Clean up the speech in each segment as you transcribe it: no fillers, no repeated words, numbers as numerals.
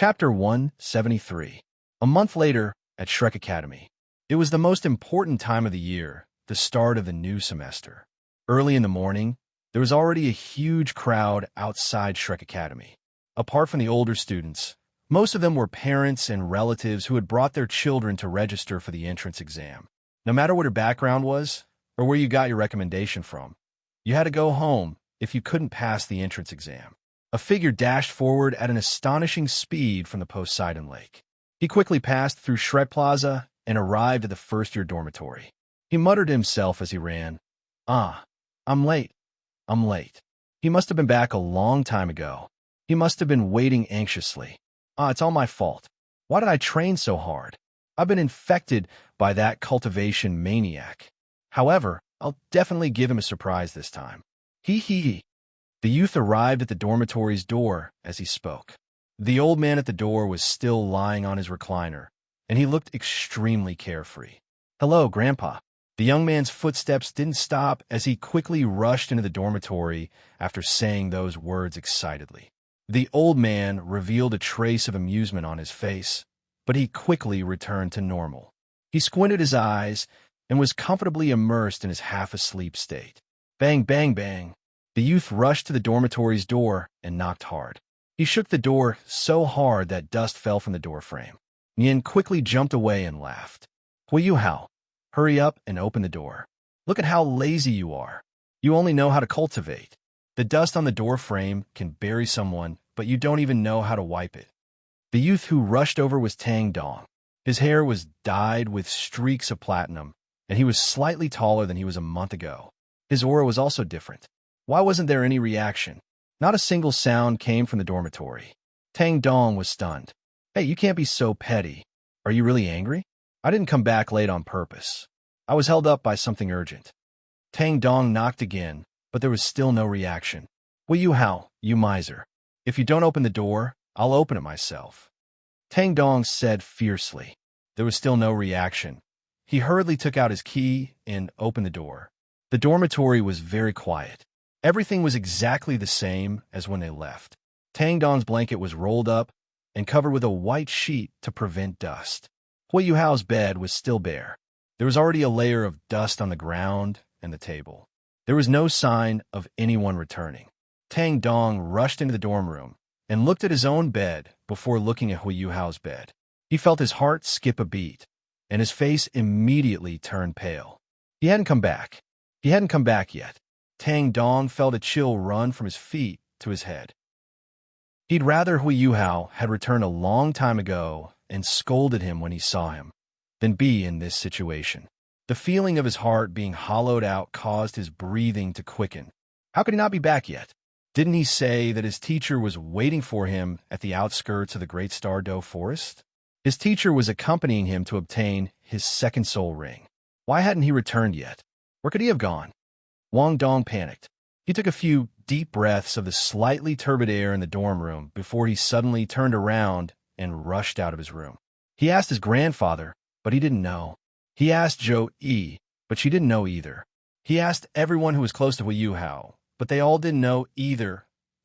Chapter 173. A month later, at Shrek Academy. It was the most important time of the year, the start of the new semester. Early in the morning, there was already a huge crowd outside Shrek Academy. Apart from the older students, most of them were parents and relatives who had brought their children to register for the entrance exam. No matter what your background was, or where you got your recommendation from, you had to go home if you couldn't pass the entrance exam. A figure dashed forward at an astonishing speed from the Poseidon Lake. He quickly passed through Shrek Plaza and arrived at the first-year dormitory. He muttered to himself as he ran, I'm late. I'm late. He must have been back a long time ago. He must have been waiting anxiously. It's all my fault. Why did I train so hard? I've been infected by that cultivation maniac. However, I'll definitely give him a surprise this time. Hee. The youth arrived at the dormitory's door as he spoke. The old man at the door was still lying on his recliner, and he looked extremely carefree. Hello, Grandpa. The young man's footsteps didn't stop as he quickly rushed into the dormitory after saying those words excitedly. The old man revealed a trace of amusement on his face, but he quickly returned to normal. He squinted his eyes and was comfortably immersed in his half-asleep state. Bang, bang, bang. The youth rushed to the dormitory's door and knocked hard. He shook the door so hard that dust fell from the doorframe. Nian quickly jumped away and laughed. Yuhao, hurry up and open the door. Look at how lazy you are. You only know how to cultivate. The dust on the doorframe can bury someone, but you don't even know how to wipe it. The youth who rushed over was Tang Dong. His hair was dyed with streaks of platinum, and he was slightly taller than he was a month ago. His aura was also different. Why wasn't there any reaction? Not a single sound came from the dormitory. Tang Dong was stunned. Hey, you can't be so petty. Are you really angry? I didn't come back late on purpose. I was held up by something urgent. Tang Dong knocked again, but there was still no reaction. Yuhao, you miser. If you don't open the door, I'll open it myself. Tang Dong said fiercely. There was still no reaction. He hurriedly took out his key and opened the door. The dormitory was very quiet. Everything was exactly the same as when they left. Tang Dong's blanket was rolled up and covered with a white sheet to prevent dust. Yuhao's bed was still bare. There was already a layer of dust on the ground and the table. There was no sign of anyone returning. Tang Dong rushed into the dorm room and looked at his own bed before looking at Yuhao's bed. He felt his heart skip a beat, and his face immediately turned pale. He hadn't come back. He hadn't come back yet. Tang Dong felt a chill run from his feet to his head. He'd rather Yuhao had returned a long time ago and scolded him when he saw him than be in this situation. The feeling of his heart being hollowed out caused his breathing to quicken. How could he not be back yet? Didn't he say that his teacher was waiting for him at the outskirts of the Great Star Doe Forest? His teacher was accompanying him to obtain his second soul ring. Why hadn't he returned yet? Where could he have gone? Wang Dong panicked. He took a few deep breaths of the slightly turbid air in the dorm room before he suddenly turned around and rushed out of his room. He asked his grandfather, but he didn't know. He asked Zhou-Yi, but she didn't know either. He asked everyone who was close to Yuhao, but they all didn't know either.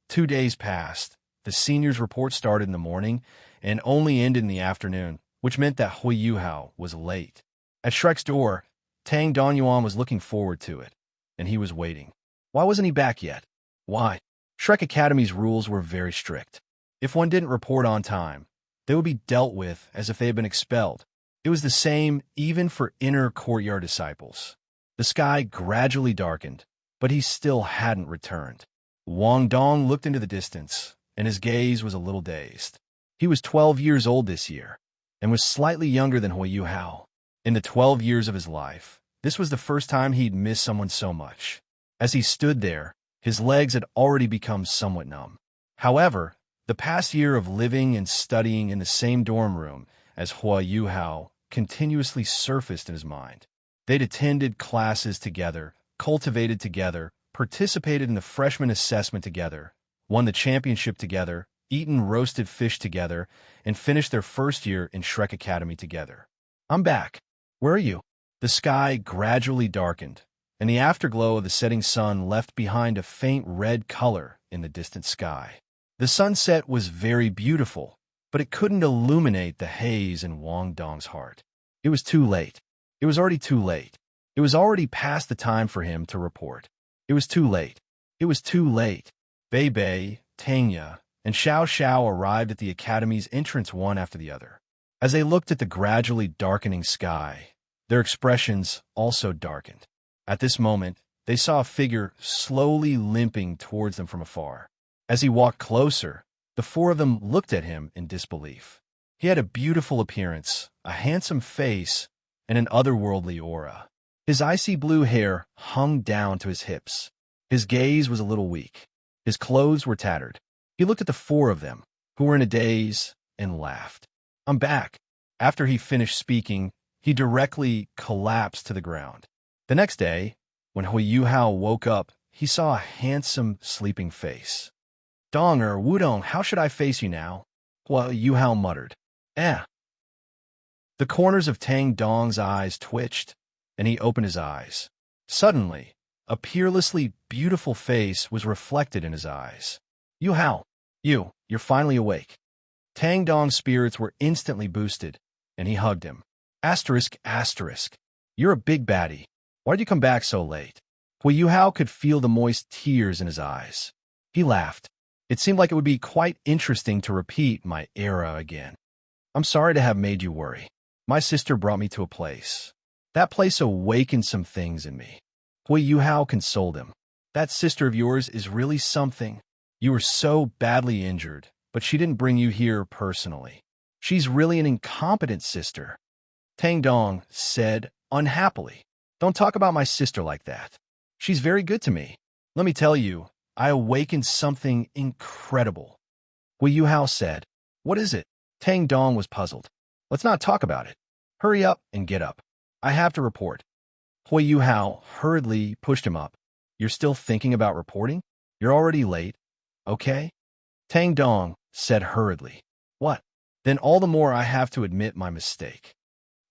2 days passed. The seniors' report started in the morning and only ended in the afternoon, which meant that Yuhao was late. At Shrek's door, Tang Dongyuan was looking forward to it, and he was waiting. Why wasn't he back yet? Why? Shrek Academy's rules were very strict. If one didn't report on time, they would be dealt with as if they had been expelled. It was the same even for inner courtyard disciples. The sky gradually darkened, but he still hadn't returned. Wang Dong looked into the distance, and his gaze was a little dazed. He was 12 years old this year, and was slightly younger than Yuhao. In the 12 years of his life, this was the first time he'd missed someone so much. As he stood there, his legs had already become somewhat numb. However, the past year of living and studying in the same dorm room as Yuhao continuously surfaced in his mind. They'd attended classes together, cultivated together, participated in the freshman assessment together, won the championship together, eaten roasted fish together, and finished their first year in Shrek Academy together. I'm back. Where are you? The sky gradually darkened, and the afterglow of the setting sun left behind a faint red color in the distant sky. The sunset was very beautiful, but it couldn't illuminate the haze in Wang Dong's heart. It was too late. It was already too late. It was already past the time for him to report. It was too late. It was too late. Bei Bei, Tanya, and Xiao Xiao arrived at the academy's entrance one after the other. As they looked at the gradually darkening sky, their expressions also darkened. At this moment, they saw a figure slowly limping towards them from afar. As he walked closer, the four of them looked at him in disbelief. He had a beautiful appearance, a handsome face, and an otherworldly aura. His icy blue hair hung down to his hips. His gaze was a little weak. His clothes were tattered. He looked at the four of them, who were in a daze, and laughed. "I'm back." After he finished speaking, he directly collapsed to the ground. The next day, when Yuhao woke up, he saw a handsome, sleeping face. "Dong or Wudong, how should I face you now?" Yuhao muttered. "Eh." The corners of Tang Dong's eyes twitched, and he opened his eyes. Suddenly, a peerlessly beautiful face was reflected in his eyes. "Yuhao, you're finally awake." Tang Dong's spirits were instantly boosted, and he hugged him. Asterisk, asterisk. "You're a big baddie. Why'd you come back so late?" Yuhao could feel the moist tears in his eyes. He laughed. "It seemed like it would be quite interesting to repeat my era again. I'm sorry to have made you worry. My sister brought me to a place. That place awakened some things in me." Yuhao consoled him. "That sister of yours is really something. You were so badly injured, but she didn't bring you here personally. She's really an incompetent sister." Tang Dong said unhappily, "Don't talk about my sister like that. She's very good to me. Let me tell you, I awakened something incredible." Yuhao said, "What is it?" Tang Dong was puzzled. "Let's not talk about it. Hurry up and get up. I have to report." Yuhao hurriedly pushed him up. "You're still thinking about reporting? You're already late. Okay?" Tang Dong said hurriedly. "What?" "Then all the more I have to admit my mistake."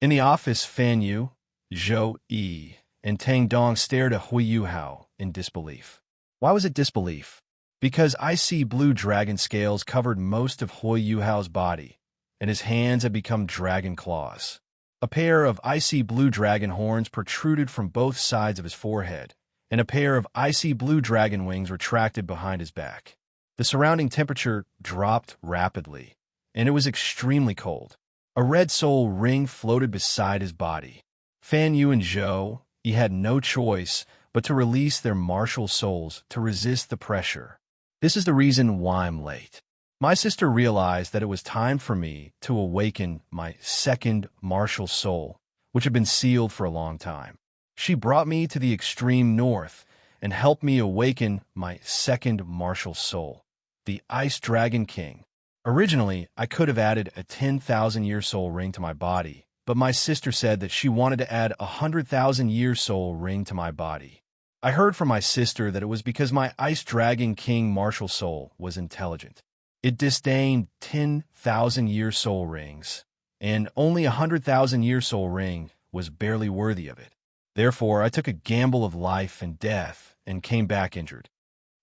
In the office, Fan Yu, Zhou Yi, and Tang Dong stared at Yuhao in disbelief. Why was it disbelief? Because icy blue dragon scales covered most of Yuhao's body, and his hands had become dragon claws. A pair of icy blue dragon horns protruded from both sides of his forehead, and a pair of icy blue dragon wings retracted behind his back. The surrounding temperature dropped rapidly, and it was extremely cold. A red soul ring floated beside his body. Fan Yu and Zhou, he had no choice but to release their martial souls to resist the pressure. This is the reason why I'm late. My sister realized that it was time for me to awaken my second martial soul, which had been sealed for a long time. She brought me to the extreme north and helped me awaken my second martial soul, the Ice Dragon King. Originally, I could have added a 10,000-year soul ring to my body, but my sister said that she wanted to add a 100,000-year soul ring to my body. I heard from my sister that it was because my Ice Dragon King martial soul was intelligent. It disdained 10,000-year soul rings, and only a 100,000-year soul ring was barely worthy of it. Therefore, I took a gamble of life and death and came back injured."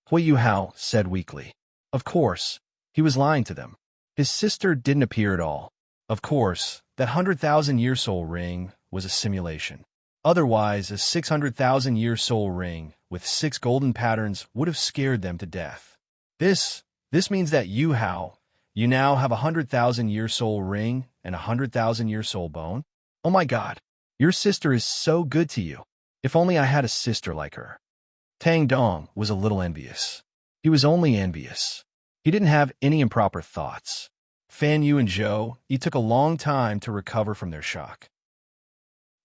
Yuhao said weakly. Of course, he was lying to them. His sister didn't appear at all. Of course, that 100,000-year soul ring was a simulation. Otherwise, a 600,000-year soul ring with 6 golden patterns would have scared them to death. This means that Yuhao, you now have a 100,000-year soul ring and a 100,000-year soul bone? Oh my God, your sister is so good to you. If only I had a sister like her. Tang Dong was a little envious. He was only envious. He didn't have any improper thoughts. Fan Yu and Zhou, it took a long time to recover from their shock.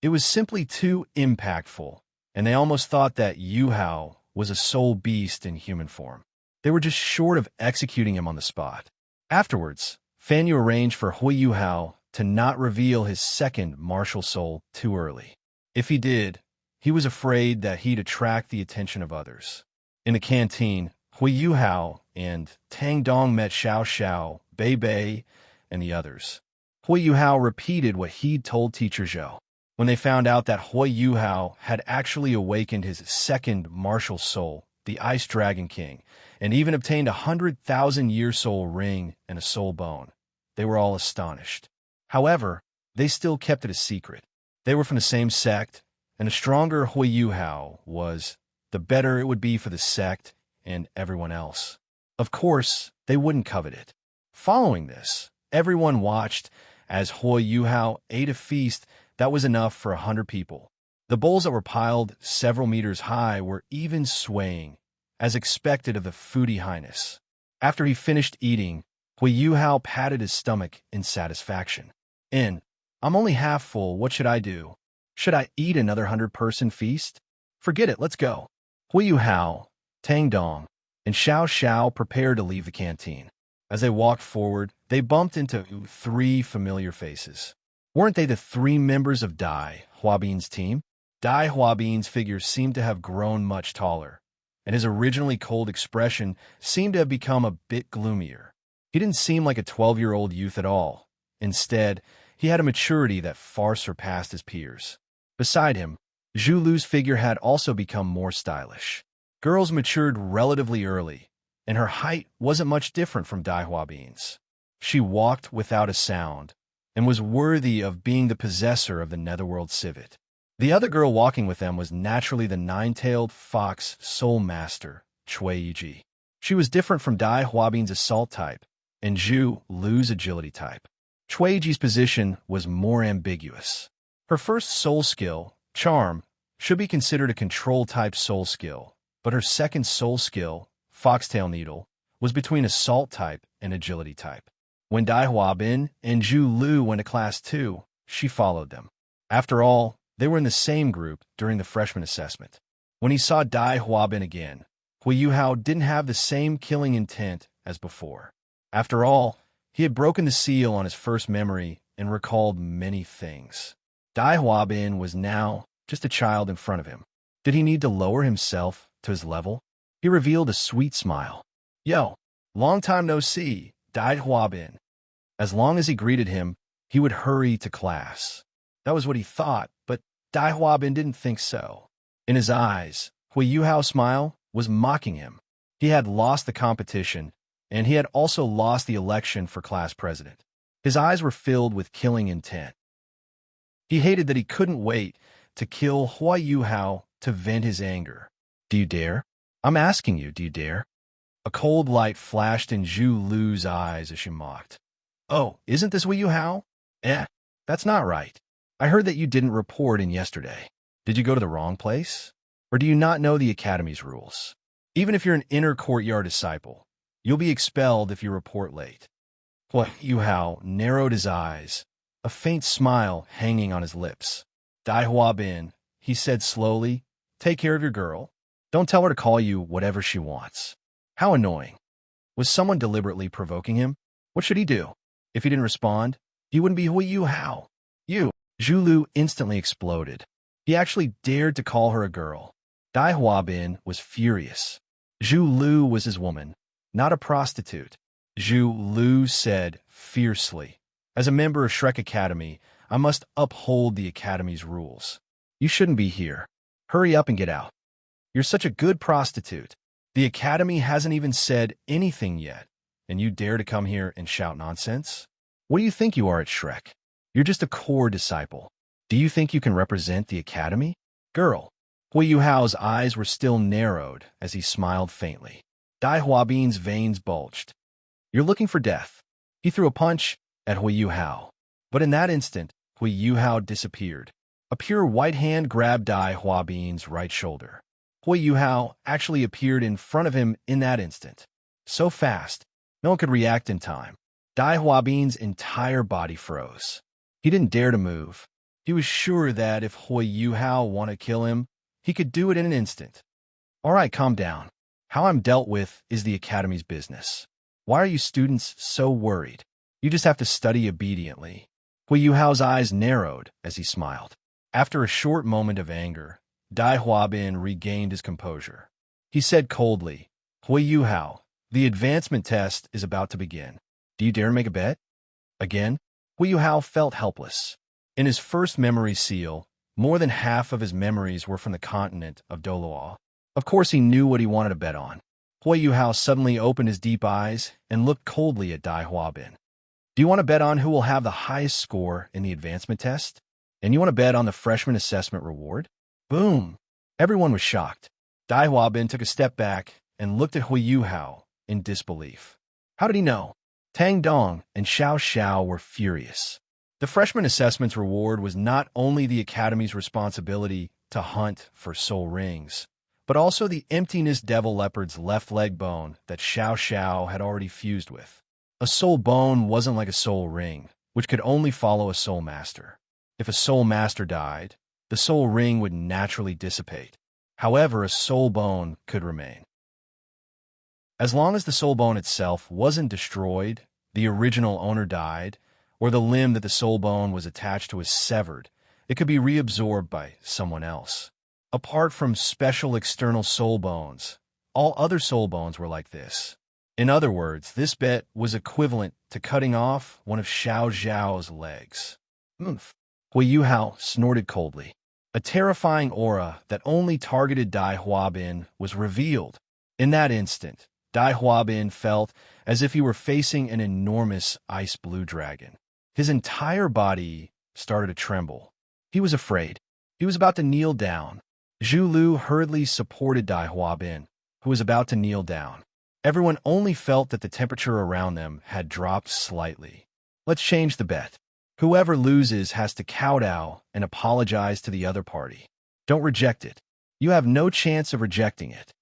It was simply too impactful, and they almost thought that Yuhao was a soul beast in human form. They were just short of executing him on the spot. Afterwards, Fan Yu arranged for Yuhao to not reveal his second martial soul too early. If he did, he was afraid that he'd attract the attention of others. In the canteen, Yuhao and Tang Dong met Xiao Xiao, Bei Bei, and the others. Yuhao repeated what he'd told Teacher Zhou. When they found out that Yuhao had actually awakened his second martial soul, the Ice Dragon King, and even obtained a 100,000-year soul ring and a soul bone, they were all astonished. However, they still kept it a secret. They were from the same sect, and the stronger Yuhao was, the better it would be for the sect and everyone else. Of course, they wouldn't covet it. Following this, everyone watched as Yuhao ate a feast that was enough for 100 people. The bowls that were piled several meters high were even swaying, as expected of the foodie highness. After he finished eating, Yuhao patted his stomach in satisfaction. I'm only half full, what should I do? Should I eat another 100-person feast? Forget it, let's go. Yuhao, Tang Dong, and Xiao Xiao prepared to leave the canteen. As they walked forward, they bumped into 3 familiar faces. Weren't they the 3 members of Dai Huabin's team? Dai Huabin's figure seemed to have grown much taller, and his originally cold expression seemed to have become a bit gloomier. He didn't seem like a 12-year-old youth at all. Instead, he had a maturity that far surpassed his peers. Beside him, Zhu Lu's figure had also become more stylish. Girls matured relatively early, and her height wasn't much different from Dai Huabin's. She walked without a sound, and was worthy of being the possessor of the Netherworld civet. The other girl walking with them was naturally the 9-tailed fox soul master, Cui Yiji. She was different from Dai Huabin's assault type, and Zhu Lu's agility type. Cui Yiji's position was more ambiguous. Her first soul skill, charm, should be considered a control-type soul skill, but her second soul skill, foxtail needle, was between assault type and agility type. When Dai Huabin and Zhu Lu went to Class 2, she followed them. After all, they were in the same group during the freshman assessment. When he saw Dai Huabin again, Yuhao didn't have the same killing intent as before. After all, he had broken the seal on his first memory and recalled many things. Dai Huabin was now just a child in front of him. Did he need to lower himself to his level? He revealed a sweet smile. Yo, long time no see, Dai Huabin. As long as he greeted him, he would hurry to class. That was what he thought, but Dai Huabin didn't think so. In his eyes, Yuhao's smile was mocking him. He had lost the competition, and he had also lost the election for class president. His eyes were filled with killing intent. He hated that he couldn't wait to kill Yuhao to vent his anger. Do you dare? I'm asking you, do you dare? A cold light flashed in Zhu Lu's eyes as she mocked. Oh, isn't this Yuhao? That's not right. I heard that you didn't report in yesterday. Did you go to the wrong place? Or do you not know the academy's rules? Even if you're an inner courtyard disciple, you'll be expelled if you report late. Yuhao narrowed his eyes, a faint smile hanging on his lips. Dai Huabin, he said slowly, take care of your girl. Don't tell her to call you whatever she wants. How annoying. Was someone deliberately provoking him? What should he do? If he didn't respond, he wouldn't be Yuhao. Zhu Lu instantly exploded. He actually dared to call her a girl. Dai Huabin was furious. Zhu Lu was his woman, not a prostitute. Zhu Lu said fiercely, as a member of Shrek Academy, I must uphold the Academy's rules. You shouldn't be here. Hurry up and get out. You're such a good prostitute. The Academy hasn't even said anything yet, and you dare to come here and shout nonsense? What do you think you are at Shrek? You're just a core disciple. Do you think you can represent the Academy? Girl. Yuhao's eyes were still narrowed as he smiled faintly. Dai Huabin's veins bulged. You're looking for death. He threw a punch at Yuhao. But in that instant, Yuhao disappeared. A pure white hand grabbed Dai Huabin's right shoulder. Yuhao actually appeared in front of him in that instant. So fast, no one could react in time. Dai Huabin's entire body froze. He didn't dare to move. He was sure that if Yuhao wanted to kill him, he could do it in an instant. All right, calm down. How I'm dealt with is the Academy's business. Why are you students so worried? You just have to study obediently. Yuhao's eyes narrowed as he smiled. After a short moment of anger, Dai Huabin regained his composure. He said coldly, Yuhao, the advancement test is about to begin. Do you dare make a bet? Again, Yuhao felt helpless. In his first memory seal, more than half of his memories were from the continent of Doloa. Of course he knew what he wanted to bet on. Yuhao suddenly opened his deep eyes and looked coldly at Dai Huabin. Do you want to bet on who will have the highest score in the advancement test? And you want to bet on the freshman assessment reward? Boom! Everyone was shocked. Dai Huabin took a step back and looked at Yuhao in disbelief. How did he know? Tang Dong and Xiao Xiao were furious. The freshman assessment's reward was not only the Academy's responsibility to hunt for soul rings, but also the emptiness devil leopard's left leg bone that Xiao Xiao had already fused with. A soul bone wasn't like a soul ring, which could only follow a soul master. If a soul master died, the soul ring would naturally dissipate. However, a soul bone could remain. As long as the soul bone itself wasn't destroyed, the original owner died, or the limb that the soul bone was attached to was severed, it could be reabsorbed by someone else. Apart from special external soul bones, all other soul bones were like this. In other words, this bet was equivalent to cutting off one of Xiao Zhao's legs. Oomph! Yuhao snorted coldly. A terrifying aura that only targeted Dai Huabin was revealed. In that instant, Dai Huabin felt as if he were facing an enormous ice blue dragon. His entire body started to tremble. He was afraid. He was about to kneel down. Zhu Lu hurriedly supported Dai Huabin, who was about to kneel down. Everyone only felt that the temperature around them had dropped slightly. Let's change the bet. Whoever loses has to kowtow and apologize to the other party. Don't reject it. You have no chance of rejecting it.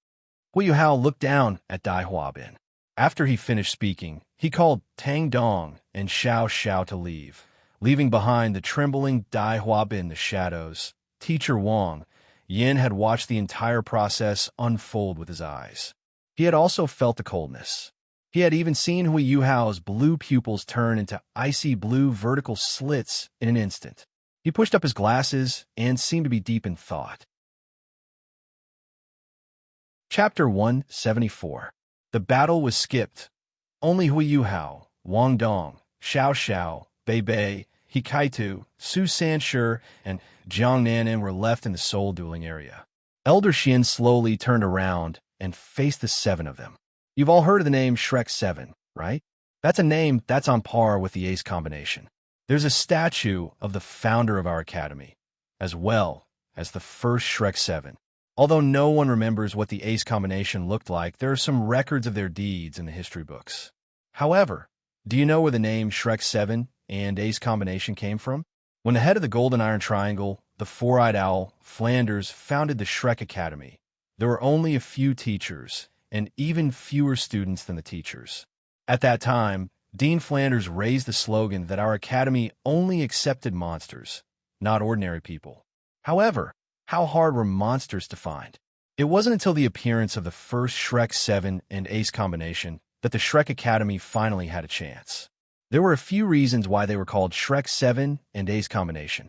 Yuhao looked down at Dai Huabin. After he finished speaking, he called Tang Dong and Xiao Xiao to leave, leaving behind the trembling Dai Huabin in the shadows. Teacher Wang Yin had watched the entire process unfold with his eyes. He had also felt the coldness. He had even seen Yuhao's blue pupils turn into icy blue vertical slits in an instant. He pushed up his glasses and seemed to be deep in thought. Chapter 174. The battle was skipped. Only Yuhao, Wang Dong, Xiao Xiao, Bei Bei, Hikaitu, Su Sanshi, and Jiang Nanan were left in the soul dueling area. Elder Xian slowly turned around and faced the 7 of them. You've all heard of the name Shrek 7, right? That's a name that's on par with the ace combination. There's a statue of the founder of our academy, as well as the first Shrek 7. Although no one remembers what the ace combination looked like, there are some records of their deeds in the history books. However, do you know where the name Shrek 7 and ace combination came from? When the head of the Golden Iron Triangle, the four-eyed owl, Flanders, founded the Shrek Academy, there were only a few teachers, and even fewer students than the teachers. At that time, Dean Flanders raised the slogan that our academy only accepted monsters, not ordinary people. However, how hard were monsters to find? It wasn't until the appearance of the first Shrek 7 and ace combination that the Shrek Academy finally had a chance. There were a few reasons why they were called Shrek 7 and ace combination.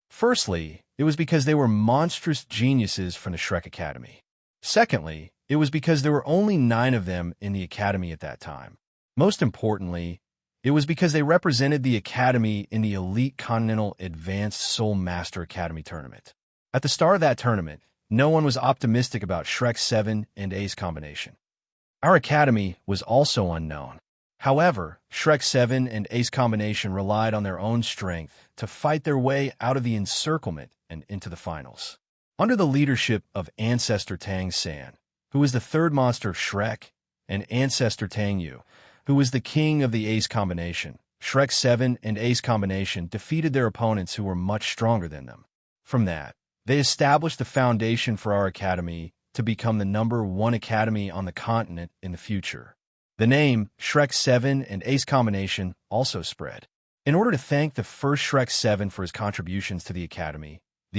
Firstly, it was because they were monstrous geniuses from the Shrek Academy. Secondly, it was because there were only 9 of them in the academy at that time. Most importantly, it was because they represented the academy in the Elite Continental Advanced Soul Master Academy tournament. At the start of that tournament, no one was optimistic about Shrek 7 and ace combination. Our academy was also unknown. However, Shrek 7 and ace combination relied on their own strength to fight their way out of the encirclement and into the finals. Under the leadership of Ancestor Tang San, who was the third monster of Shrek, and Ancestor Tang Yu, who was the king of the ace combination, Shrek 7 and ace combination defeated their opponents who were much stronger than them. From that, they established the foundation for our academy to become the #1 academy on the continent in the future. The name Shrek 7 and ace combination also spread. In order to thank the first Shrek 7 for his contributions to the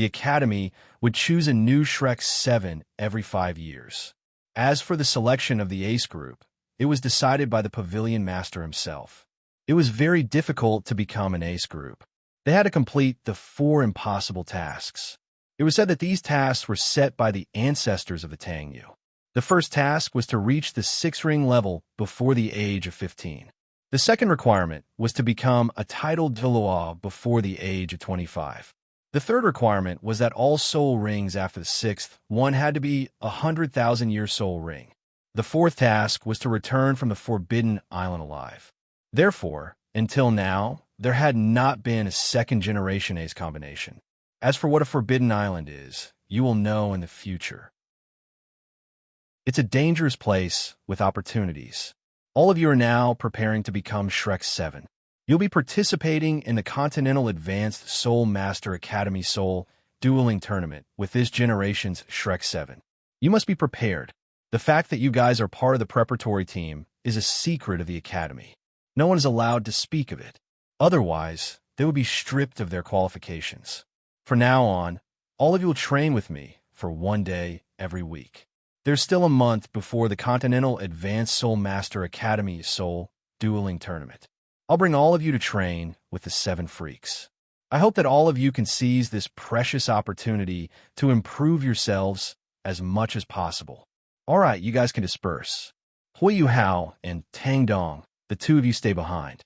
academy would choose a new Shrek 7 every 5 years. As for the selection of the ace group, it was decided by the pavilion master himself. It was very difficult to become an ace group. They had to complete the 4 impossible tasks. It was said that these tasks were set by the ancestors of the Tang Yu. The first task was to reach the 6-ring level before the age of 15. The second requirement was to become a titled Velour before the age of 25. The third requirement was that all soul rings after the 6th one had to be a 100,000-year soul ring. The fourth task was to return from the Forbidden Island alive. Therefore, Until now, there had not been a second-generation ace combination. As for what a Forbidden Island is, you will know in the future. It's a dangerous place with opportunities. All of you are now preparing to become Shrek 7. You'll be participating in the Continental Advanced Soul Master Academy Soul Dueling Tournament with this generation's Shrek 7. You must be prepared. The fact that you guys are part of the preparatory team is a secret of the Academy. No one is allowed to speak of it. Otherwise, they would be stripped of their qualifications. From now on, all of you will train with me for 1 day every week. There's still a month before the Continental Advanced Soul Master Academy Soul Dueling Tournament. I'll bring all of you to train with the 7 freaks. I hope that all of you can seize this precious opportunity to improve yourselves as much as possible. All right, you guys can disperse. Yuhao and Tang Dong, the 2 of you stay behind.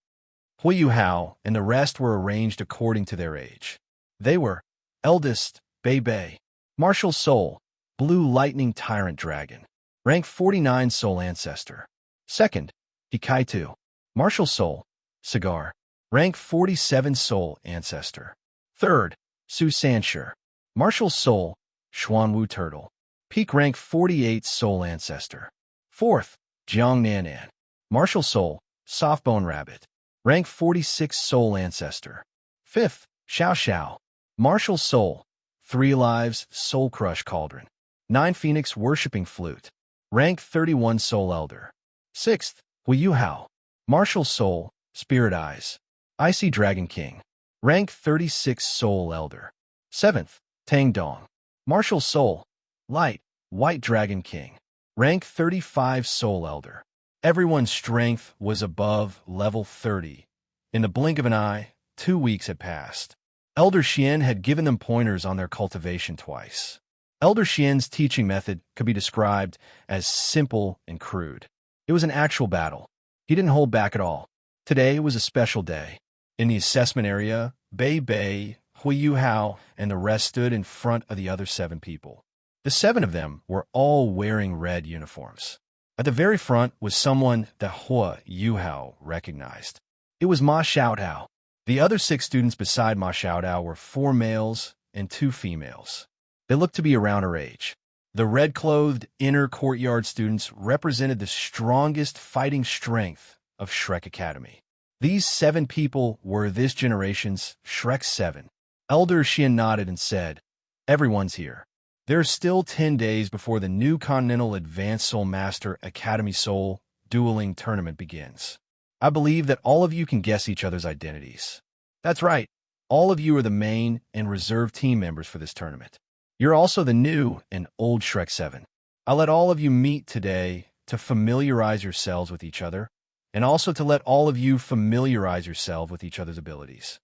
Yuhao and the rest were arranged according to their age. They were eldest, Bei Bei, Martial Soul, Blue Lightning Tyrant Dragon, rank 49 Soul Ancestor. Second, Hikaitu, Martial Soul, Cigar, rank 47 Soul Ancestor. Third, Su Sanshur, Martial Soul, Xuanwu Turtle, peak rank 48 Soul Ancestor. Fourth, Jiang Nanan, Martial Soul, Softbone Rabbit, rank 46 Soul Ancestor. Fifth, Xiao Xiao, Martial Soul, 3 Lives Soul Crush Cauldron, 9 Phoenix Worshipping Flute, rank 31 Soul Elder. Sixth, Yuhao, Martial Soul, Spirit Eyes, Icy Dragon King, rank 36 Soul Elder. Seventh, Tang Dong, Martial Soul, Light, White Dragon King, rank 35 Soul Elder. Everyone's strength was above level 30. In the blink of an eye, 2 weeks had passed. Elder Xian had given them pointers on their cultivation twice. Elder Xian's teaching method could be described as simple and crude. It was an actual battle. He didn't hold back at all. Today was a special day. In the assessment area, Bei Bei, Yuhao, and the rest stood in front of the other 7 people. The 7 of them were all wearing red uniforms. At the very front was someone that Yuhao recognized. It was Ma Xiaotao. The other 6 students beside Ma Xiaotao were 4 males and 2 females. They looked to be around her age. The red-clothed inner courtyard students represented the strongest fighting strength of Shrek Academy. These 7 people were this generation's Shrek 7. Elder Xian nodded and said, "Everyone's here. There are still 10 days before the new Continental Advanced Soul Master Academy Soul Dueling Tournament begins. I believe that all of you can guess each other's identities. That's right. All of you are the main and reserve team members for this tournament. You're also the new and old Shrek 7. I'll let all of you meet today to familiarize yourselves with each other, and also to let all of you familiarize yourself with each other's abilities."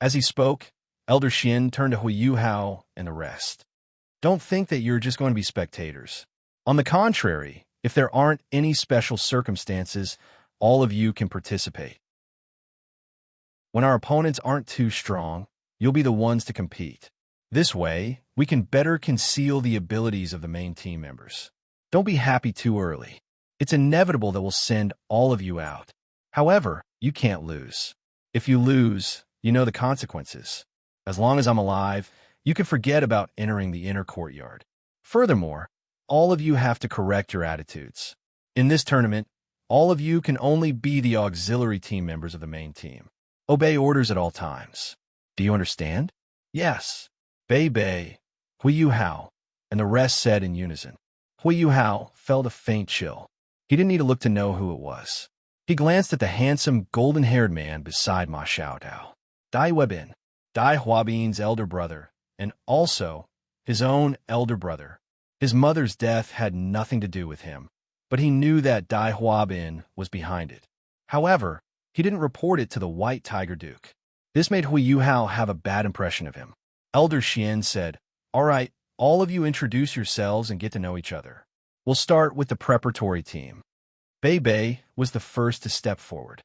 As he spoke, Elder Xian turned to Yuhao and the rest. Don't think that you're just going to be spectators. On the contrary, if there aren't any special circumstances, all of you can participate. When our opponents aren't too strong, you'll be the ones to compete. This way, we can better conceal the abilities of the main team members. Don't be happy too early. It's inevitable that we'll send all of you out. However, you can't lose. If you lose, you know the consequences. As long as I'm alive, you can forget about entering the inner courtyard. Furthermore, all of you have to correct your attitudes. In this tournament, all of you can only be the auxiliary team members of the main team. Obey orders at all times. Do you understand? Yes. Bei Bei, Yuhao, and the rest said in unison. Yuhao felt a faint chill. He didn't need to look to know who it was. He glanced at the handsome, golden-haired man beside Ma Xiaotao. Dai Huabin, Dai Huabin's elder brother, and also his own elder brother. His mother's death had nothing to do with him, but he knew that Dai Huabin was behind it. However, he didn't report it to the White Tiger Duke. This made Yuhao have a bad impression of him. Elder Xian said, "All right, all of you introduce yourselves and get to know each other. We'll start with the preparatory team." Bei Bei was the first to step forward.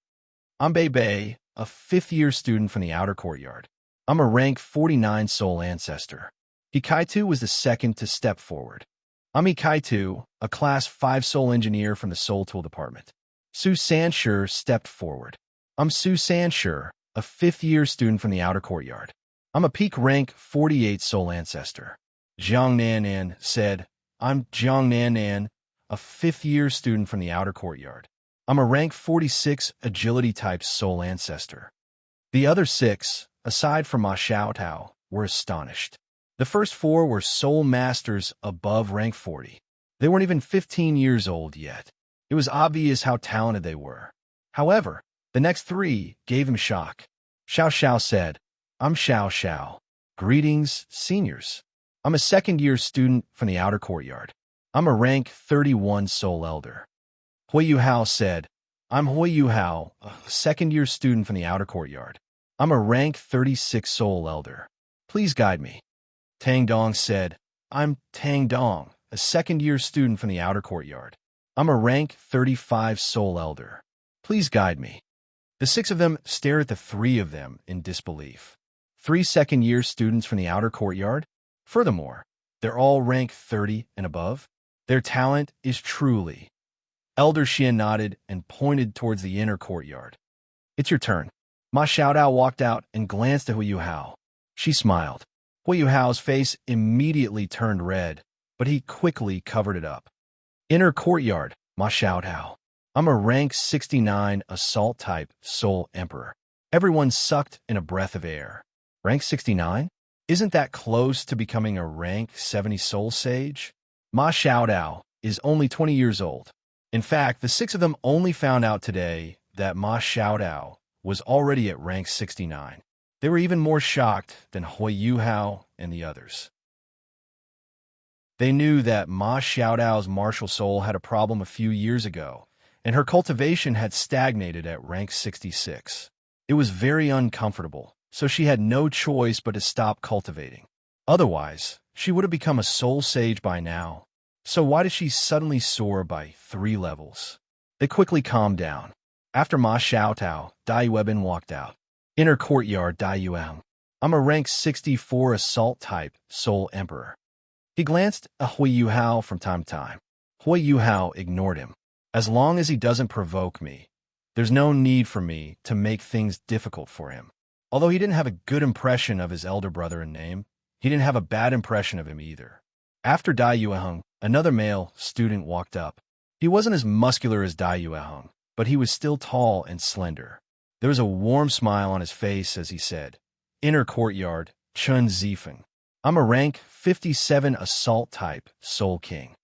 "I'm Bei Bei, a 5th-year student from the outer courtyard. I'm a rank 49 Soul Ancestor." Hikaitu was the second to step forward. "I'm Hikaitu, a Class 5 Soul Engineer from the Soul Tool Department." Su Sanshur stepped forward. I'm Su Sanshur, a fifth-year student from the outer courtyard. I'm a peak rank 48 soul ancestor. Jiang Nanan said, I'm Jiang Nanan, a fifth-year student from the outer courtyard. I'm a rank 46 agility type soul ancestor. The other six, aside from Ma Xiaotao, were astonished. The first four were soul masters above rank 40. They weren't even 15 years old yet. It was obvious how talented they were. However, the next three gave him shock. Xiao Xiao said, I'm Xiao Xiao. Greetings, seniors. I'm a second-year student from the outer courtyard. I'm a rank 31 soul elder. Hui Yuhao said, I'm Hui Yuhao, a second-year student from the outer courtyard. I'm a rank 36 soul elder. Please guide me. Tang Dong said, I'm Tang Dong, a second-year student from the outer courtyard. I'm a rank 35 soul elder. Please guide me. The six of them stare at the three of them in disbelief. 3 second-year students from the outer courtyard? Furthermore, they're all rank 30 and above. Their talent is truly. Elder Xian nodded and pointed towards the inner courtyard. It's your turn. Ma Xiaodao walked out and glanced at Hui Yuhao. She smiled. Hui Yuhao's face immediately turned red, but he quickly covered it up. Inner courtyard, Ma Xiaodao. I'm a rank 69 assault type soul emperor. Everyone sucked in a breath of air. Rank 69? Isn't that close to becoming a rank 70 soul sage? Ma Xiaodao is only 20 years old. In fact, the six of them only found out today that Ma Xiaodao was already at rank 69. They were even more shocked than Hui Yuhao and the others. They knew that Ma Xiaodao's martial soul had a problem a few years ago, and her cultivation had stagnated at rank 66. It was very uncomfortable, so she had no choice but to stop cultivating. Otherwise, she would have become a soul sage by now. So why did she suddenly soar by 3 levels? They quickly calmed down. After Ma Xiaotao, Dai Yuebin walked out. Inner courtyard, Dai Yuang. I'm a rank 64 assault type soul emperor. He glanced at Hui Yuhao from time to time. Hui Yuhao ignored him. As long as he doesn't provoke me, there's no need for me to make things difficult for him. Although he didn't have a good impression of his elder brother in name, he didn't have a bad impression of him either. After Dai Yueheng, another male student walked up. He wasn't as muscular as Dai Yueheng, but he was still tall and slender. There was a warm smile on his face as he said, Inner courtyard, Chun Zifeng. I'm a rank 57 assault type soul king.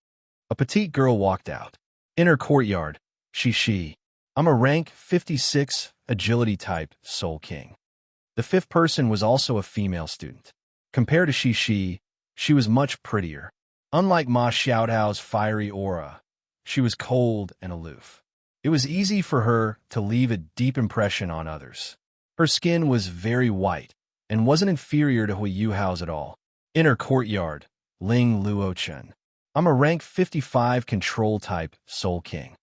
A petite girl walked out. Inner courtyard, Shi. I'm a rank 56 agility type soul king. The fifth person was also a female student. Compared to Shi, she was much prettier. Unlike Ma Xiaodao's fiery aura, she was cold and aloof. It was easy for her to leave a deep impression on others. Her skin was very white and wasn't inferior to Hui Yuhao's at all. Inner courtyard, Ling Luochen. I'm a rank 55 control type soul king.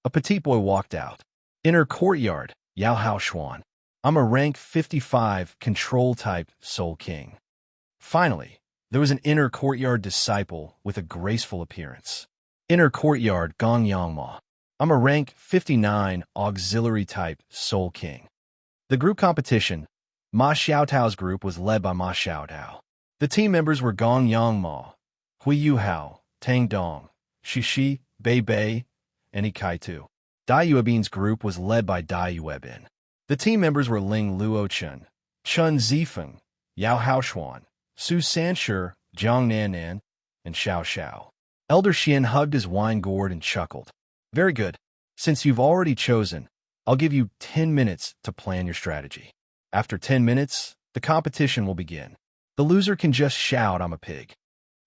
A petite boy walked out. Inner courtyard, Yao Hao Xuan. I'm a rank 55 control type soul king. Finally, there was an inner courtyard disciple with a graceful appearance. Inner courtyard, Gong Yangma. I'm a rank 59 auxiliary type soul king. The group competition, Ma Xiaotao's group was led by Ma Xiaotao. The team members were Gong Yangma, Hui Yuhao, Tang Dong, Shi, Bei, and Ikai Tu. Dai Yuebin's group was led by Dai Yuebin. The team members were Ling Luochen, Chun Zifeng, Yao Haoxuan, Su Sanshur, Jiang Nanan, and Xiao Xiao. Elder Xian hugged his wine gourd and chuckled. Very good. Since you've already chosen, I'll give you 10 minutes to plan your strategy. After 10 minutes, the competition will begin. The loser can just shout, I'm a pig.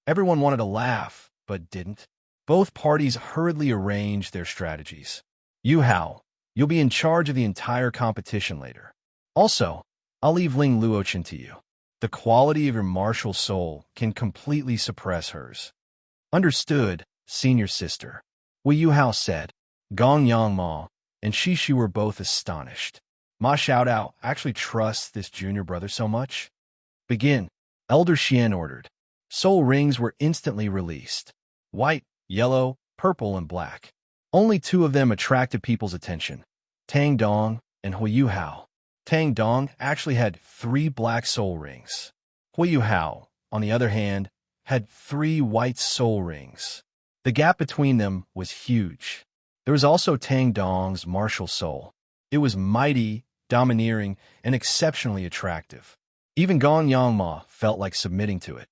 Everyone wanted to laugh, but didn't. Both parties hurriedly arranged their strategies. Yuhao, you'll be in charge of the entire competition later. Also, I'll leave Ling Luochen to you. The quality of your martial soul can completely suppress hers. Understood, senior sister. Hui Yuhao said. Gong Yangma and Shi were both astonished. Ma Xiaodao actually trusts this junior brother so much? Begin, Elder Xian ordered. Soul rings were instantly released. White, yellow, purple, and black. Only 2 of them attracted people's attention. Tang Dong, and Yuhao. Tang Dong actually had 3 black soul rings. Yuhao, on the other hand, had 3 white soul rings. The gap between them was huge. There was also Tang Dong's martial soul. It was mighty, domineering, and exceptionally attractive. Even Gong Yangma felt like submitting to it.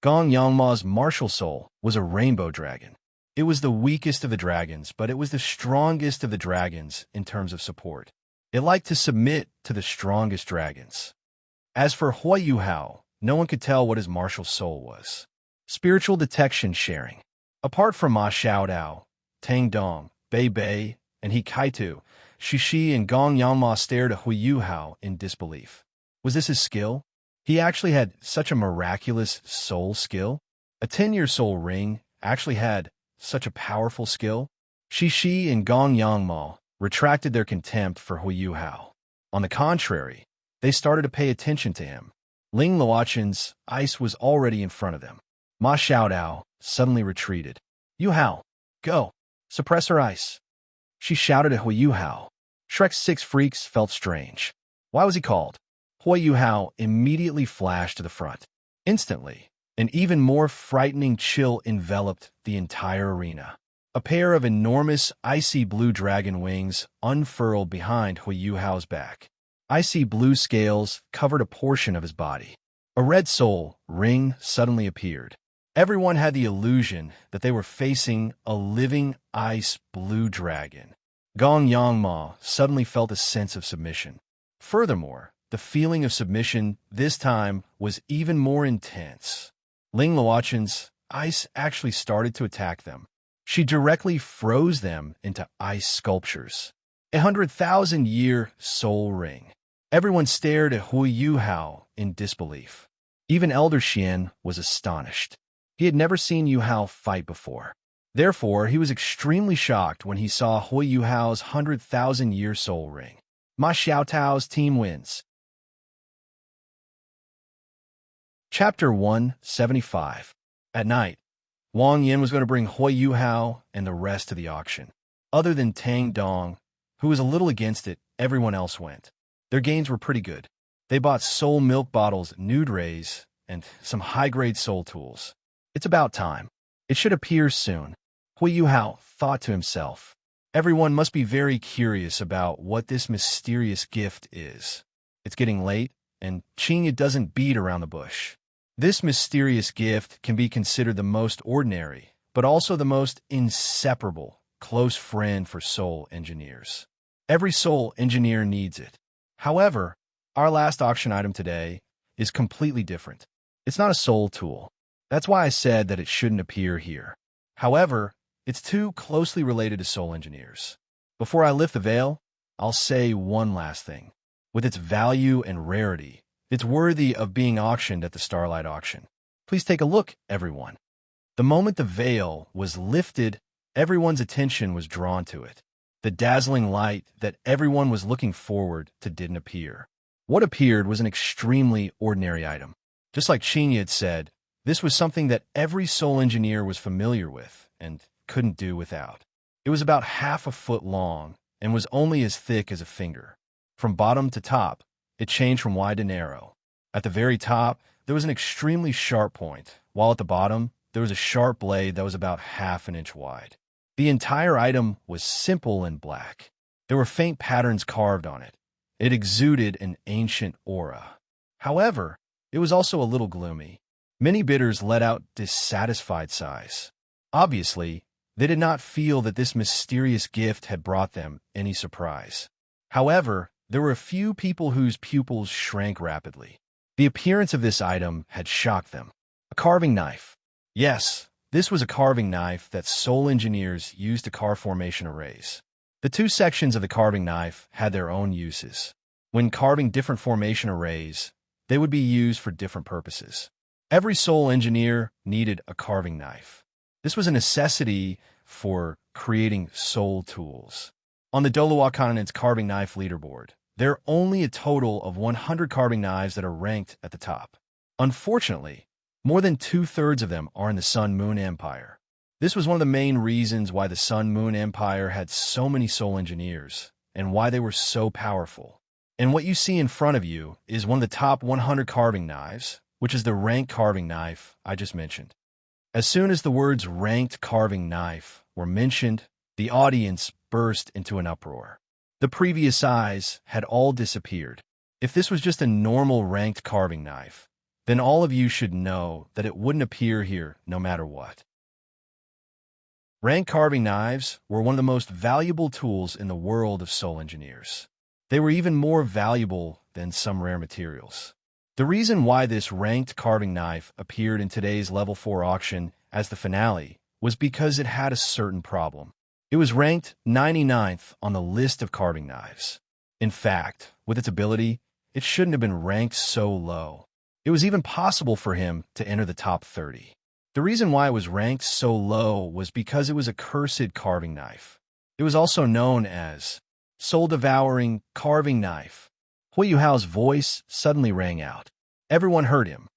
Gong Yangma's martial soul was a rainbow dragon. It was the weakest of the dragons, but it was the strongest of the dragons in terms of support. It liked to submit to the strongest dragons. As for Yuhao, no one could tell what his martial soul was. Spiritual detection sharing. Apart from Ma Xiaodao, Tang Dong, Bei Bei, and He Kaitu, Shishi and Gong Yangma stared at Yuhao in disbelief. Was this his skill? He actually had such a miraculous soul skill? A 10-year soul ring actually had such a powerful skill? Shishi and Gong Yangma retracted their contempt for Yuhao. On the contrary, they started to pay attention to him. Ling Luoqin's ice was already in front of them. Ma Xiaodao suddenly retreated. Yuhao, go! Suppress her ice! She shouted at Yuhao. Shrek's 6 freaks felt strange. Why was he called? Yuhao immediately flashed to the front. Instantly, an even more frightening chill enveloped the entire arena. A pair of enormous icy blue dragon wings unfurled behind Yuhao's back. Icy blue scales covered a portion of his body. A red soul ring suddenly appeared. Everyone had the illusion that they were facing a living ice blue dragon. Gong Yangma suddenly felt a sense of submission. Furthermore, the feeling of submission this time was even more intense. Ling Luoqin's ice actually started to attack them. She directly froze them into ice sculptures. 100,000-year soul ring. Everyone stared at Yuhao in disbelief. Even Elder Xian was astonished. He had never seen Yuhao fight before. Therefore, he was extremely shocked when he saw Yuhao's 100,000-year soul ring. Ma Xiaotao's team wins. Chapter 175. At night, Wang Yin was going to bring Yuhao and the rest to the auction. Other than Tang Dong, who was a little against it, everyone else went. Their gains were pretty good. They bought soul milk bottles, nude rays, and some high-grade soul tools. It's about time. It should appear soon. Yuhao thought to himself. Everyone must be very curious about what this mysterious gift is. It's getting late, and Qingya doesn't beat around the bush. This mysterious gift can be considered the most ordinary, but also the most inseparable, close friend for soul engineers. Every soul engineer needs it. However, our last auction item today is completely different. It's not a soul tool. That's why I said that it shouldn't appear here. However, it's too closely related to soul engineers. Before I lift the veil, I'll say one last thing. With its value and rarity, it's worthy of being auctioned at the Starlight Auction. Please take a look, everyone. The moment the veil was lifted, everyone's attention was drawn to it. The dazzling light that everyone was looking forward to didn't appear. What appeared was an extremely ordinary item. Just like Qingya had said, this was something that every soul engineer was familiar with and couldn't do without. It was about half a foot long and was only as thick as a finger. From bottom to top, it changed from wide to narrow. At the very top, there was an extremely sharp point, while at the bottom, there was a sharp blade that was about half an inch wide. The entire item was simple and black. There were faint patterns carved on it. It exuded an ancient aura. However, it was also a little gloomy. Many bidders let out dissatisfied sighs. Obviously, they did not feel that this mysterious gift had brought them any surprise. However, there were a few people whose pupils shrank rapidly. The appearance of this item had shocked them. A carving knife. Yes, this was a carving knife that soul engineers used to carve formation arrays. The 2 sections of the carving knife had their own uses. When carving different formation arrays, they would be used for different purposes. Every soul engineer needed a carving knife. This was a necessity for creating soul tools. On the Doluwa Continent's carving knife leaderboard, there are only a total of 100 carving knives that are ranked at the top. Unfortunately, more than 2/3 of them are in the Sun Moon Empire. This was one of the main reasons why the Sun Moon Empire had so many soul engineers, and why they were so powerful. And what you see in front of you is one of the top 100 carving knives, which is the ranked carving knife I just mentioned. As soon as the words ranked carving knife were mentioned, the audience burst into an uproar. The previous eyes had all disappeared. If this was just a normal ranked carving knife, then all of you should know that it wouldn't appear here no matter what. Ranked carving knives were one of the most valuable tools in the world of soul engineers. They were even more valuable than some rare materials. The reason why this ranked carving knife appeared in today's Level 4 auction as the finale was because it had a certain problem. It was ranked 99th on the list of carving knives. In fact, with its ability, it shouldn't have been ranked so low. It was even possible for him to enter the top 30. The reason why it was ranked so low was because it was a cursed carving knife. It was also known as soul-devouring carving knife. Yuhao's voice suddenly rang out. Everyone heard him.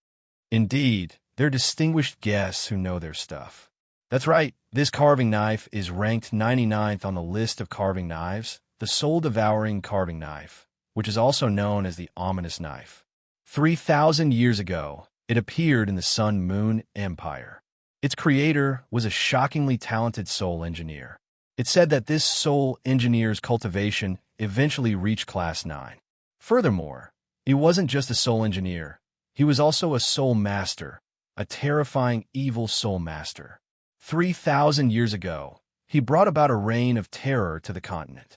Indeed, they're distinguished guests who know their stuff. That's right, this carving knife is ranked 99th on the list of carving knives, the soul-devouring carving knife, which is also known as the ominous knife. 3,000 years ago, it appeared in the Sun Moon Empire. Its creator was a shockingly talented soul engineer. It's said that this soul engineer's cultivation eventually reached Class 9. Furthermore, he wasn't just a soul engineer, he was also a soul master, a terrifying evil soul master. 3,000 years ago, he brought about a reign of terror to the continent.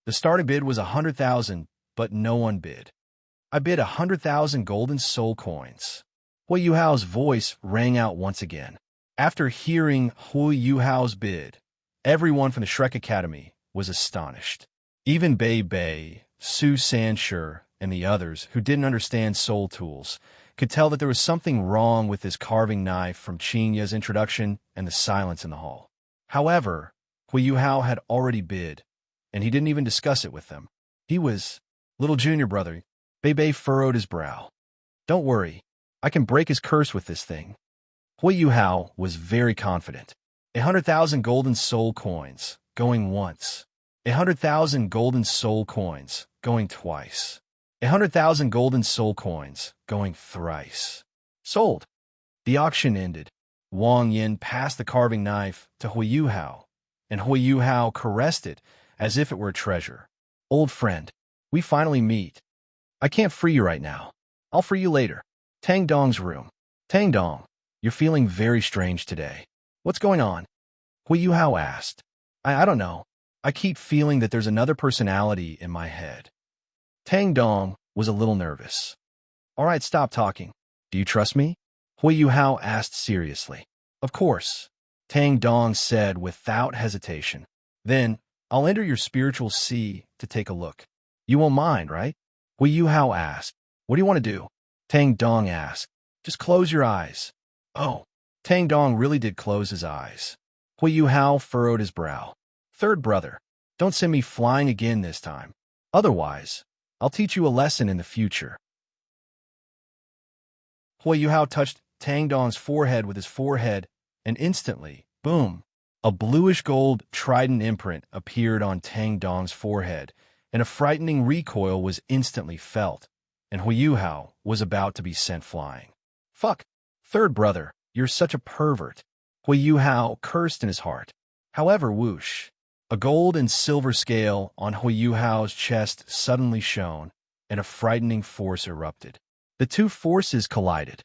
The starting bid was 100,000, but no one bid. I bid 100,000 golden soul coins. Yuhao's voice rang out once again. After hearing Yuhao's bid, everyone from the Shrek Academy was astonished. Even Bei Bei, Su Sanshur, and the others who didn't understand soul tools could tell that there was something wrong with this carving knife from Qingya's introduction and the silence in the hall. However, Yuhao had already bid, and he didn't even discuss it with them. He was little junior brother. Bei Bei furrowed his brow. Don't worry, I can break his curse with this thing. Yuhao was very confident. 100,000 golden soul coins, going once. 100,000 golden soul coins, going twice. 100,000 golden soul coins, going thrice. Sold. The auction ended. Wang Yin passed the carving knife to Yuhao, and Yuhao caressed it as if it were a treasure. Old friend, we finally meet. I can't free you right now. I'll free you later. Tang Dong's room. Tang Dong, you're feeling very strange today. What's going on? Yuhao asked. I don't know. I keep feeling that there's another personality in my head. Tang Dong was a little nervous. All right, stop talking. Do you trust me? Yuhao asked seriously. Of course, Tang Dong said without hesitation. Then, I'll enter your spiritual sea to take a look. You won't mind, right? Yuhao asked. What do you want to do? Tang Dong asked. Just close your eyes. Oh, Tang Dong really did close his eyes. Yuhao furrowed his brow. Third brother, don't send me flying again this time. Otherwise, I'll teach you a lesson in the future. Yuhao touched Tang Dong's forehead with his forehead, and instantly, boom, a bluish-gold trident imprint appeared on Tang Dong's forehead, and a frightening recoil was instantly felt, and Yuhao was about to be sent flying. Fuck, third brother, you're such a pervert. Yuhao cursed in his heart. However, whoosh, a gold and silver scale on Yuhao's chest suddenly shone, and a frightening force erupted. The two forces collided.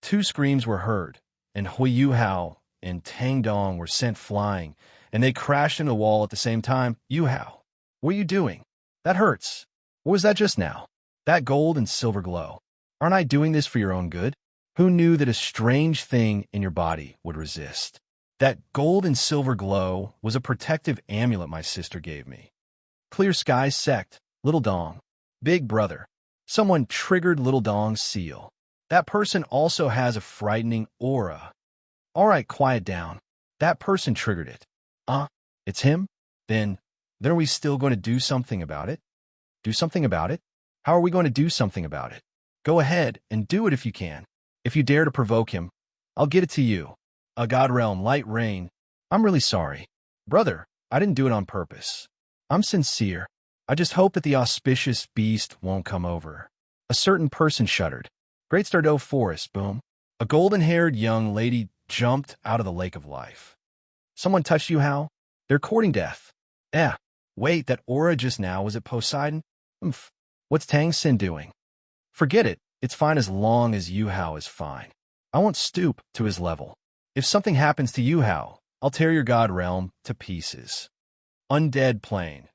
Two screams were heard, and Yuhao and Tang Dong were sent flying, and they crashed into the wall at the same time. Yuhao, what are you doing? That hurts. What was that just now? That gold and silver glow. Aren't I doing this for your own good? Who knew that a strange thing in your body would resist? That gold and silver glow was a protective amulet my sister gave me. Clear Sky Sect, Little Dong. Big brother. Someone triggered Little Dong's seal. That person also has a frightening aura. All right, quiet down. That person triggered it. It's him? Then are we still going to do something about it? Do something about it? How are we going to do something about it? Go ahead and do it if you can. If you dare to provoke him, I'll get it to you. A God realm, light rain. I'm really sorry. Brother, I didn't do it on purpose. I'm sincere. I just hope that the auspicious beast won't come over. A certain person shuddered. Great Stardew Forest, boom. A golden-haired young lady jumped out of the lake of life. Someone touched Yuhao? They're courting death. Wait, that aura just now, was it Poseidon? Oomph. What's Tang Sin doing? Forget it. It's fine as long as Yuhao is fine. I won't stoop to his level. If something happens to Yuhao, I'll tear your god realm to pieces. Undead Plain.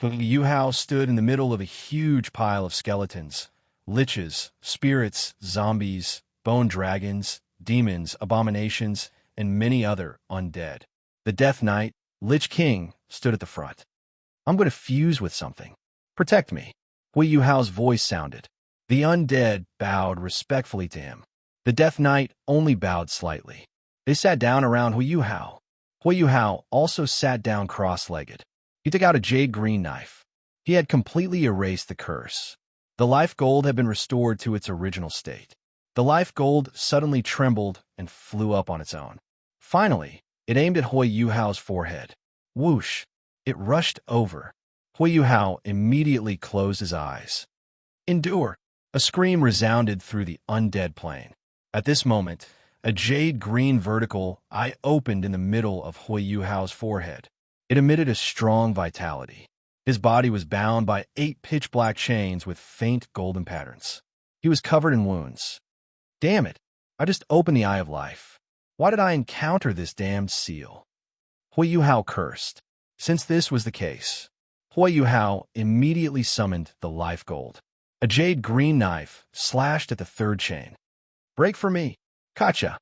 Yuhao stood in the middle of a huge pile of skeletons, liches, spirits, zombies, bone dragons, demons, abominations, and many other undead. The Death Knight, Lich King, stood at the front. I'm going to fuse with something. Protect me. Hui Yuhao's voice sounded. The undead bowed respectfully to him. The Death Knight only bowed slightly. They sat down around Hui Yuhao. Hui Yuhao also sat down cross-legged. He took out a jade green knife. He had completely erased the curse. The life gold had been restored to its original state. The life gold suddenly trembled and flew up on its own. Finally, it aimed at Hui Yuhao's forehead. Whoosh! It rushed over. Hui Yuhao immediately closed his eyes. Endure! A scream resounded through the undead plain. At this moment, a jade green vertical eye opened in the middle of Hui Yuhao's forehead. It emitted a strong vitality. His body was bound by 8 pitch-black chains with faint golden patterns. He was covered in wounds. Damn it! I just opened the Eye of Life. Why did I encounter this damned seal? Hui Yuhao cursed. Since this was the case, Hui Yuhao immediately summoned the life gold. A jade green knife slashed at the 3rd chain. Break for me. Gotcha.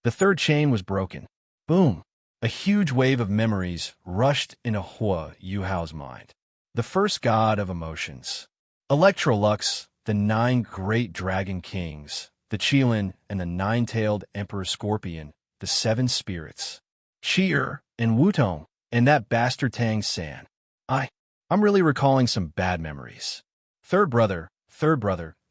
The 3rd chain was broken. Boom. A huge wave of memories rushed into Hui Yuhao's mind. The first god of emotions. Electrolux, the 9 great dragon kings, the Qilin and the 9-tailed emperor scorpion, the 7 spirits. Cheer and Wutong, and that bastard Tang San. I'm really recalling some bad memories. Third brother,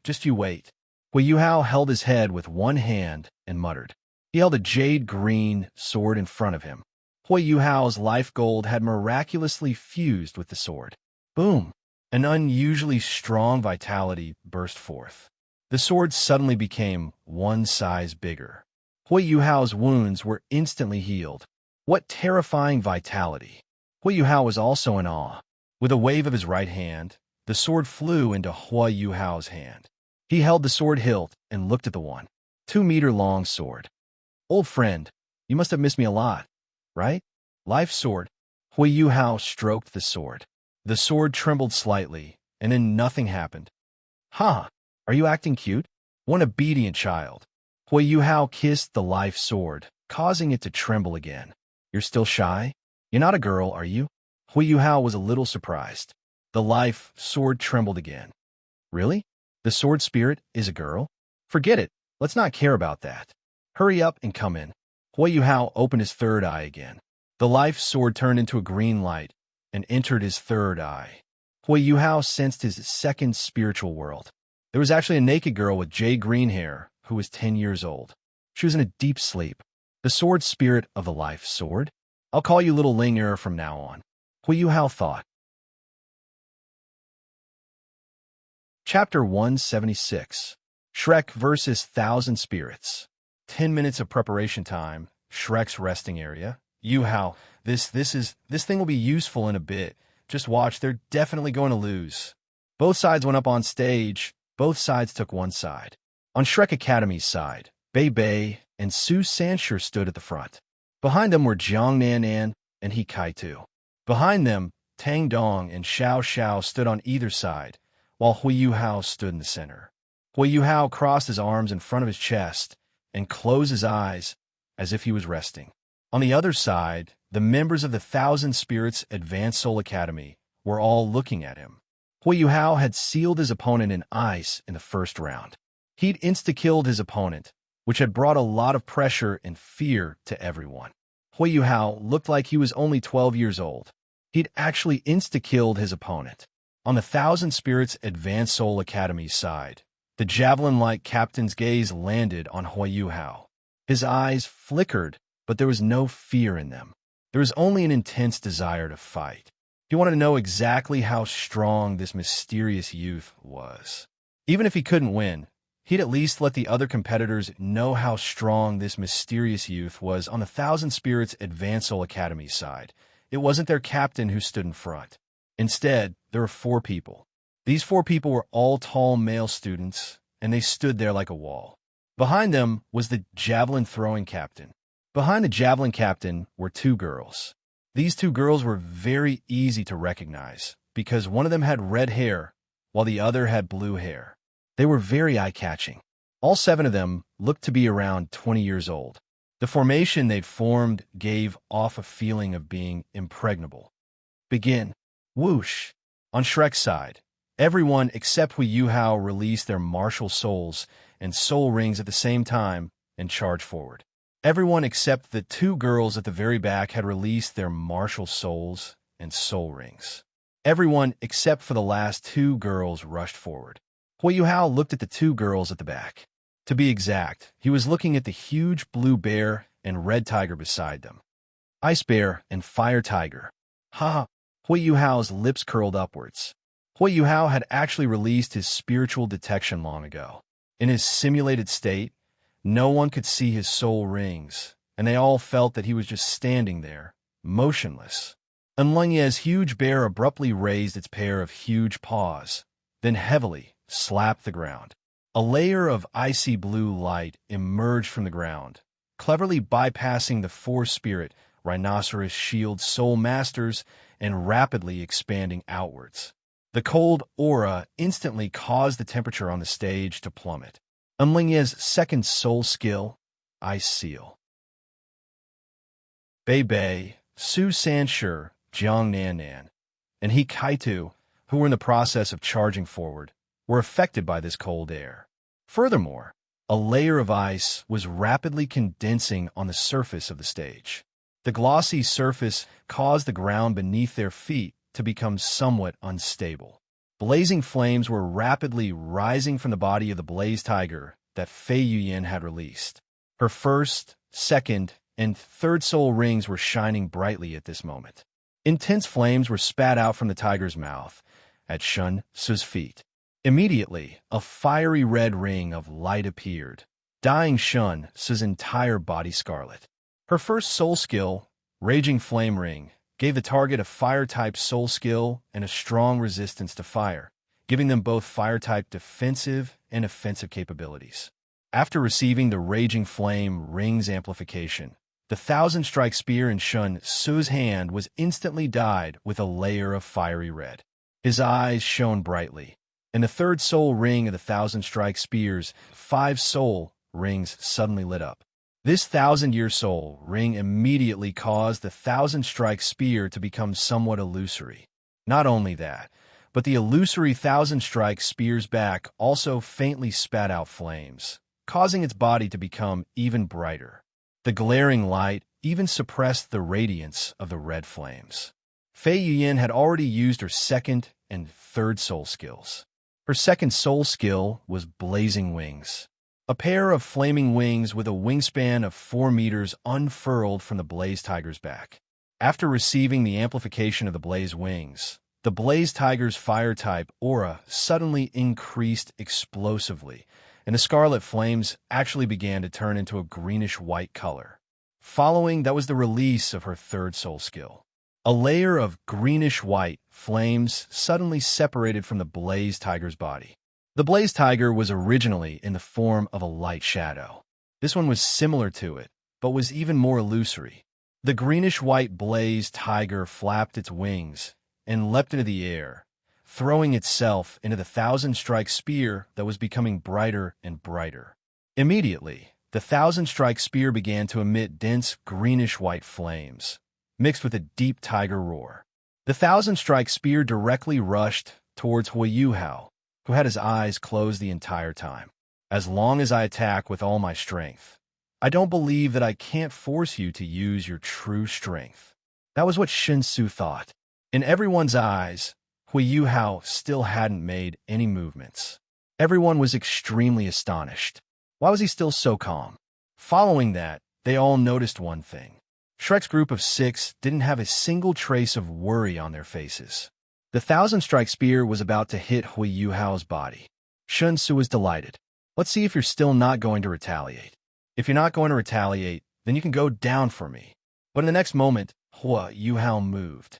just you wait. Hui Yuhao held his head with one hand and muttered. He held a jade green sword in front of him. Hui Yuhao's life gold had miraculously fused with the sword. Boom! An unusually strong vitality burst forth. The sword suddenly became 1 size bigger. Hui Yuhao's wounds were instantly healed. What terrifying vitality! Hui Yuhao was also in awe. With a wave of his right hand, the sword flew into Hui Yuhao's hand. He held the sword hilt and looked at the 2-meter-long sword. Old friend, you must have missed me a lot, right? Life sword. Hui Yuhao stroked the sword. The sword trembled slightly, and then nothing happened. Ha! Are you acting cute? One obedient child. Hui Yuhao kissed the life sword, causing it to tremble again. You're still shy? You're not a girl, are you? Hui Yuhao was a little surprised. The life sword trembled again. Really? The sword spirit is a girl? Forget it. Let's not care about that. Hurry up and come in. Hui Yuhao opened his 3rd eye again. The life sword turned into a green light and entered his 3rd eye. Hui Yuhao sensed his 2nd spiritual world. There was actually a naked girl with jade green hair who was 10 years old. She was in a deep sleep. The sword spirit of the life sword? I'll call you Little Ling from now on. Hui Yuhao thought. Chapter 176. Shrek vs. 1,000 Spirits. 10 minutes of preparation time. Shrek's resting area. Yuhao, this thing will be useful in a bit. Just watch, they're definitely going to lose. Both sides went up on stage. Both sides took one side. On Shrek Academy's side, Bei Bei and Su Sanshur stood at the front. Behind them were Jiang Nanan and He Kai-tu. Behind them, Tang Dong and Xiao Xiao stood on either side, while Hui Yuhao stood in the center. Hui Yuhao crossed his arms in front of his chest and closed his eyes as if he was resting. On the other side, the members of the 1,000 Spirits Advanced Soul Academy were all looking at him. Hui Yuhao had sealed his opponent in ice in the first round. He'd insta-killed his opponent, which had brought a lot of pressure and fear to everyone. Hui Yuhao looked like he was only 12 years old. He'd actually insta-killed his opponent. On the 1,000 Spirits Advanced Soul Academy's side, the javelin-like captain's gaze landed on Hui Yuhao. His eyes flickered, but there was no fear in them. There was only an intense desire to fight. He wanted to know exactly how strong this mysterious youth was. Even if he couldn't win, he'd at least let the other competitors know how strong this mysterious youth was on the Thousand Spirits Advanced Soul Academy side. It wasn't their captain who stood in front. Instead, there were 4 people. These 4 people were all tall male students, and they stood there like a wall. Behind them was the javelin-throwing captain. Behind the javelin captain were 2 girls. These 2 girls were very easy to recognize because one of them had red hair while the other had blue hair. They were very eye-catching. All 7 of them looked to be around 20 years old. The formation they'd formed gave off a feeling of being impregnable. Begin. Whoosh. On Shrek's side, everyone except Yuhao released their martial souls and soul rings at the same time and charged forward. Everyone except the 2 girls at the very back had released their martial souls and soul rings. Everyone except for the last 2 girls rushed forward. Yuhao looked at the 2 girls at the back. To be exact, he was looking at the huge blue bear and red tiger beside them. Ice bear and fire tiger. Ha! Yuhao's lips curled upwards. Yuhao had actually released his spiritual detection long ago. In his simulated state, no one could see his soul rings, and they all felt that he was just standing there, motionless. Unlengye's huge bear abruptly raised its pair of huge paws, then heavily slapped the ground. A layer of icy blue light emerged from the ground, cleverly bypassing the 4 spirit rhinoceros shield soul masters and rapidly expanding outwards. The cold aura instantly caused the temperature on the stage to plummet. Unlengye's second soul skill, Ice Seal. Bei Bei, Su Sanshi, Jiang Nan, and He Kaitu, who were in the process of charging forward, were affected by this cold air. Furthermore, a layer of ice was rapidly condensing on the surface of the stage. The glossy surface caused the ground beneath their feet to become somewhat unstable. Blazing flames were rapidly rising from the body of the blaze tiger that Fei Yuyan had released. Her first, second, and third soul rings were shining brightly at this moment. Intense flames were spat out from the tiger's mouth at Shun Su's feet. Immediately, a fiery red ring of light appeared, dyeing Shun Su's entire body scarlet. Her first soul skill, Raging Flame Ring, gave the target a fire-type soul skill and a strong resistance to fire, giving them both fire-type defensive and offensive capabilities. After receiving the Raging Flame Ring's amplification, the 1000-strike spear in Shun Su's hand was instantly dyed with a layer of fiery red. His eyes shone brightly, and the 3rd soul ring of the 1000-strike spear's 5 soul rings suddenly lit up. This 1000-year soul ring immediately caused the 1000-strike spear to become somewhat illusory. Not only that, but the illusory 1000-strike spear's back also faintly spat out flames, causing its body to become even brighter. The glaring light even suppressed the radiance of the red flames. Fei Yuyan had already used her 2nd and 3rd soul skills. Her 2nd soul skill was Blazing Wings. A pair of flaming wings with a wingspan of 4 meters unfurled from the blaze tiger's back. After receiving the amplification of the blaze wings, the blaze tiger's fire-type aura suddenly increased explosively, and the scarlet flames actually began to turn into a greenish-white color. Following, that was the release of her 3rd soul skill. A layer of greenish-white flames suddenly separated from the blaze tiger's body. The blaze tiger was originally in the form of a light shadow. This one was similar to it, but was even more illusory. The greenish-white blaze tiger flapped its wings and leapt into the air, throwing itself into the 1000-strike spear that was becoming brighter and brighter. Immediately, the 1000-strike spear began to emit dense greenish-white flames, mixed with a deep tiger roar. The 1000-strike spear directly rushed towards Yuhao, who had his eyes closed the entire time. As long as I attack with all my strength, I don't believe that I can't force you to use your true strength. That was what Shinsu thought. In everyone's eyes, Yuhao still hadn't made any movements. Everyone was extremely astonished. Why was he still so calm? Following that, they all noticed one thing. Shrek's group of 6 didn't have a single trace of worry on their faces. The thousand-strike spear was about to hit Yuhao's body. Shun Tzu was delighted. Let's see if you're still not going to retaliate. If you're not going to retaliate, then you can go down for me. But in the next moment, Yuhao moved.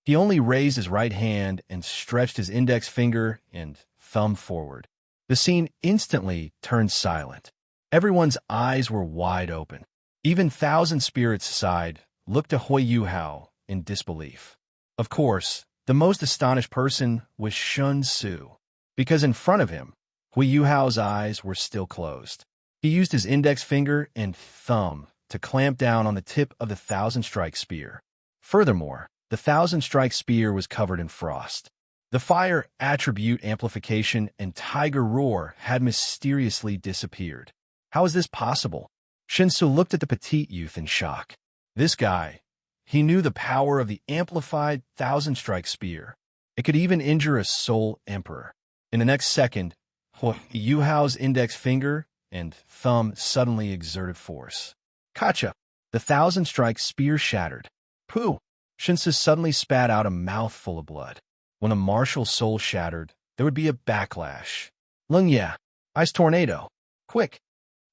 He only raised his right hand and stretched his index finger and thumb forward. The scene instantly turned silent. Everyone's eyes were wide open. Even Thousand Spirits sighed, looked to Yuhao in disbelief. Of course, the most astonished person was Shun Tzu, because in front of him, Yuhao's eyes were still closed. He used his index finger and thumb to clamp down on the tip of the thousand-strike spear. Furthermore, the thousand-strike spear was covered in frost. The fire attribute amplification and tiger roar had mysteriously disappeared. How is this possible? Shun Tzu looked at the petite youth in shock. This guy, he knew the power of the amplified thousand-strike spear. It could even injure a soul emperor. In the next second, Yuhao's index finger and thumb suddenly exerted force. Kacha! The thousand-strike spear shattered. Pooh! Shun Tzu suddenly spat out a mouthful of blood. When a martial soul shattered, there would be a backlash. Lungye! Ice tornado! Quick!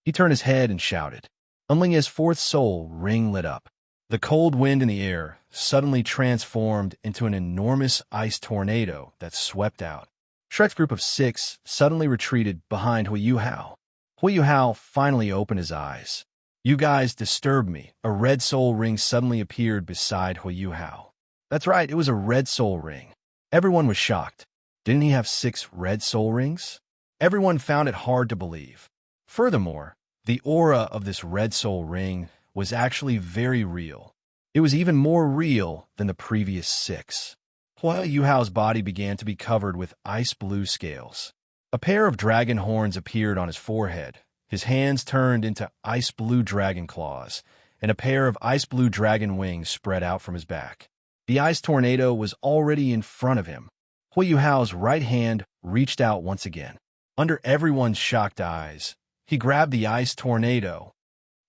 He turned his head and shouted. Unlingye's fourth soul ring lit up. The cold wind in the air suddenly transformed into an enormous ice tornado that swept out. Shrek's group of 6 suddenly retreated behind Yuhao. Yuhao finally opened his eyes. You guys disturbed me. A red soul ring suddenly appeared beside Yuhao. That's right, it was a red soul ring. Everyone was shocked. Didn't he have 6 red soul rings? Everyone found it hard to believe. Furthermore, the aura of this red soul ring was actually very real. It was even more real than the previous 6. Yuhao's body began to be covered with ice blue scales. A pair of dragon horns appeared on his forehead. His hands turned into ice blue dragon claws, and a pair of ice blue dragon wings spread out from his back. The ice tornado was already in front of him. Yuhao's right hand reached out once again. Under everyone's shocked eyes, he grabbed the ice tornado.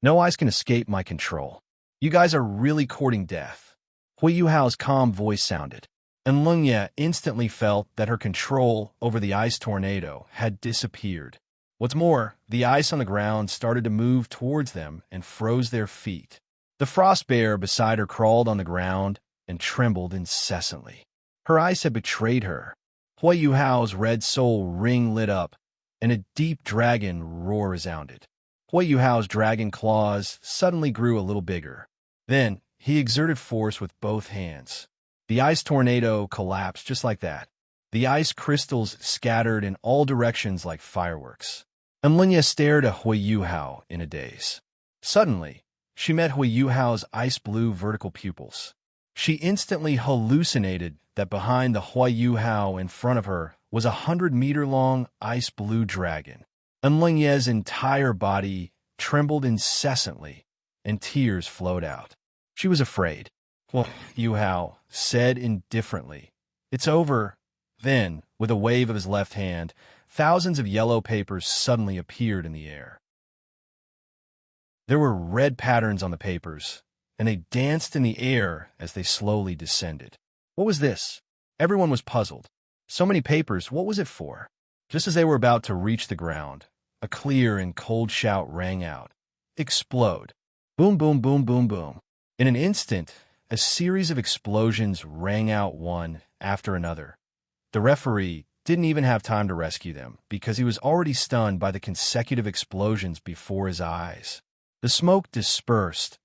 No ice can escape my control. You guys are really courting death. Yuhao's calm voice sounded, and Lungye instantly felt that her control over the ice tornado had disappeared. What's more, the ice on the ground started to move towards them and froze their feet. The frost bear beside her crawled on the ground and trembled incessantly. Her ice had betrayed her. Yuhao's red soul ring lit up, and a deep dragon roar resounded. Yuhao's dragon claws suddenly grew a little bigger. Then, he exerted force with both hands. The ice tornado collapsed just like that. The ice crystals scattered in all directions like fireworks. And Lungye stared at Yuhao in a daze. Suddenly, she met Yuhao's ice blue vertical pupils. She instantly hallucinated that behind the Yuhao in front of her was a 100-meter-long ice blue dragon. And Lungye's entire body trembled incessantly, and tears flowed out. She was afraid. Yuhao said indifferently, "It's over." Then, with a wave of his left hand, thousands of yellow papers suddenly appeared in the air. There were red patterns on the papers, and they danced in the air as they slowly descended. What was this? Everyone was puzzled. So many papers, what was it for? Just as they were about to reach the ground, a clear and cold shout rang out. Explode. Boom, boom, boom, boom, boom. In an instant, a series of explosions rang out one after another. The referee didn't even have time to rescue them because he was already stunned by the consecutive explosions before his eyes. The smoke dispersed.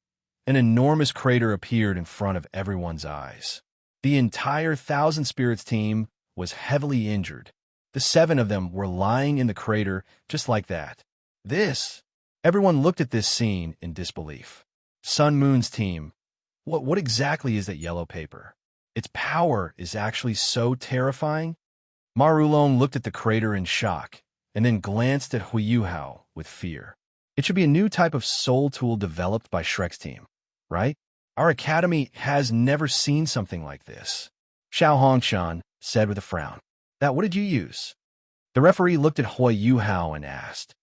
An enormous crater appeared in front of everyone's eyes. The entire Thousand Spirits team was heavily injured. The 7 of them were lying in the crater just like that. Everyone looked at this scene in disbelief. Sun Moon's team. What exactly is that yellow paper? Its power is actually so terrifying. Marulong looked at the crater in shock, and then glanced at Yuhao with fear. It should be a new type of soul tool developed by Shrek's team, right? Our academy has never seen something like this. Xiao Hongshan said with a frown. What did you use? The referee looked at Yuhao and asked.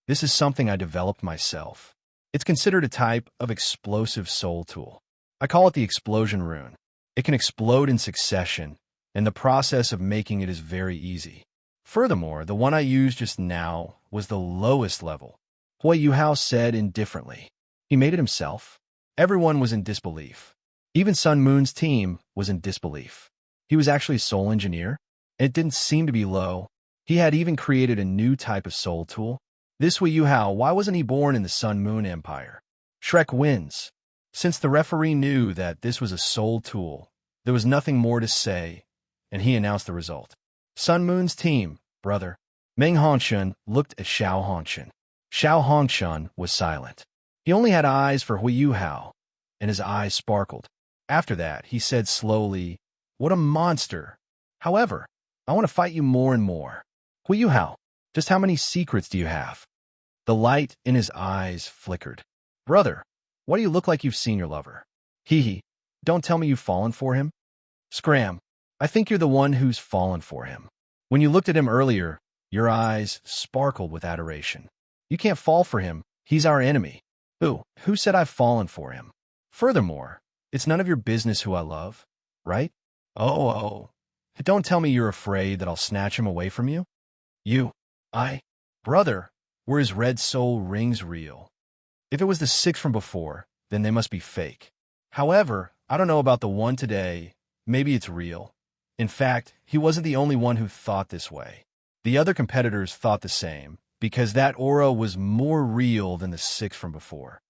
This is something I developed myself. It's considered a type of explosive soul tool. I call it the explosion rune. It can explode in succession, and the process of making it is very easy. Furthermore, the one I used just now was the lowest level. Yuhao said indifferently. He made it himself. Everyone was in disbelief. Even Sun Moon's team was in disbelief. He was actually a soul engineer, and it didn't seem to be low. He had even created a new type of soul tool. This Yuhao, why wasn't he born in the Sun Moon Empire? Shrek wins. Since the referee knew that this was a soul tool, there was nothing more to say, and he announced the result. Sun Moon's team, brother. Meng Hongshun looked at Xiao Hongshun. Xiao Hongshun was silent. He only had eyes for Yuhao, and his eyes sparkled. After that, he said slowly, "What a monster! However, I want to fight you more and more. Yuhao, just how many secrets do you have?" The light in his eyes flickered. "Brother, why do you look like you've seen your lover? Hee, don't tell me you've fallen for him." Scram, I think you're the one who's fallen for him. When you looked at him earlier, your eyes sparkled with adoration. You can't fall for him. He's our enemy. Who said I've fallen for him? Furthermore, it's none of your business who I love, right? Oh. Don't tell me you're afraid that I'll snatch him away from you. Brother, were his red soul rings real? If it was the 6 from before, then they must be fake. However, I don't know about the one today. Maybe it's real. In fact, he wasn't the only one who thought this way. The other competitors thought the same, because that aura was more real than the 6 from before.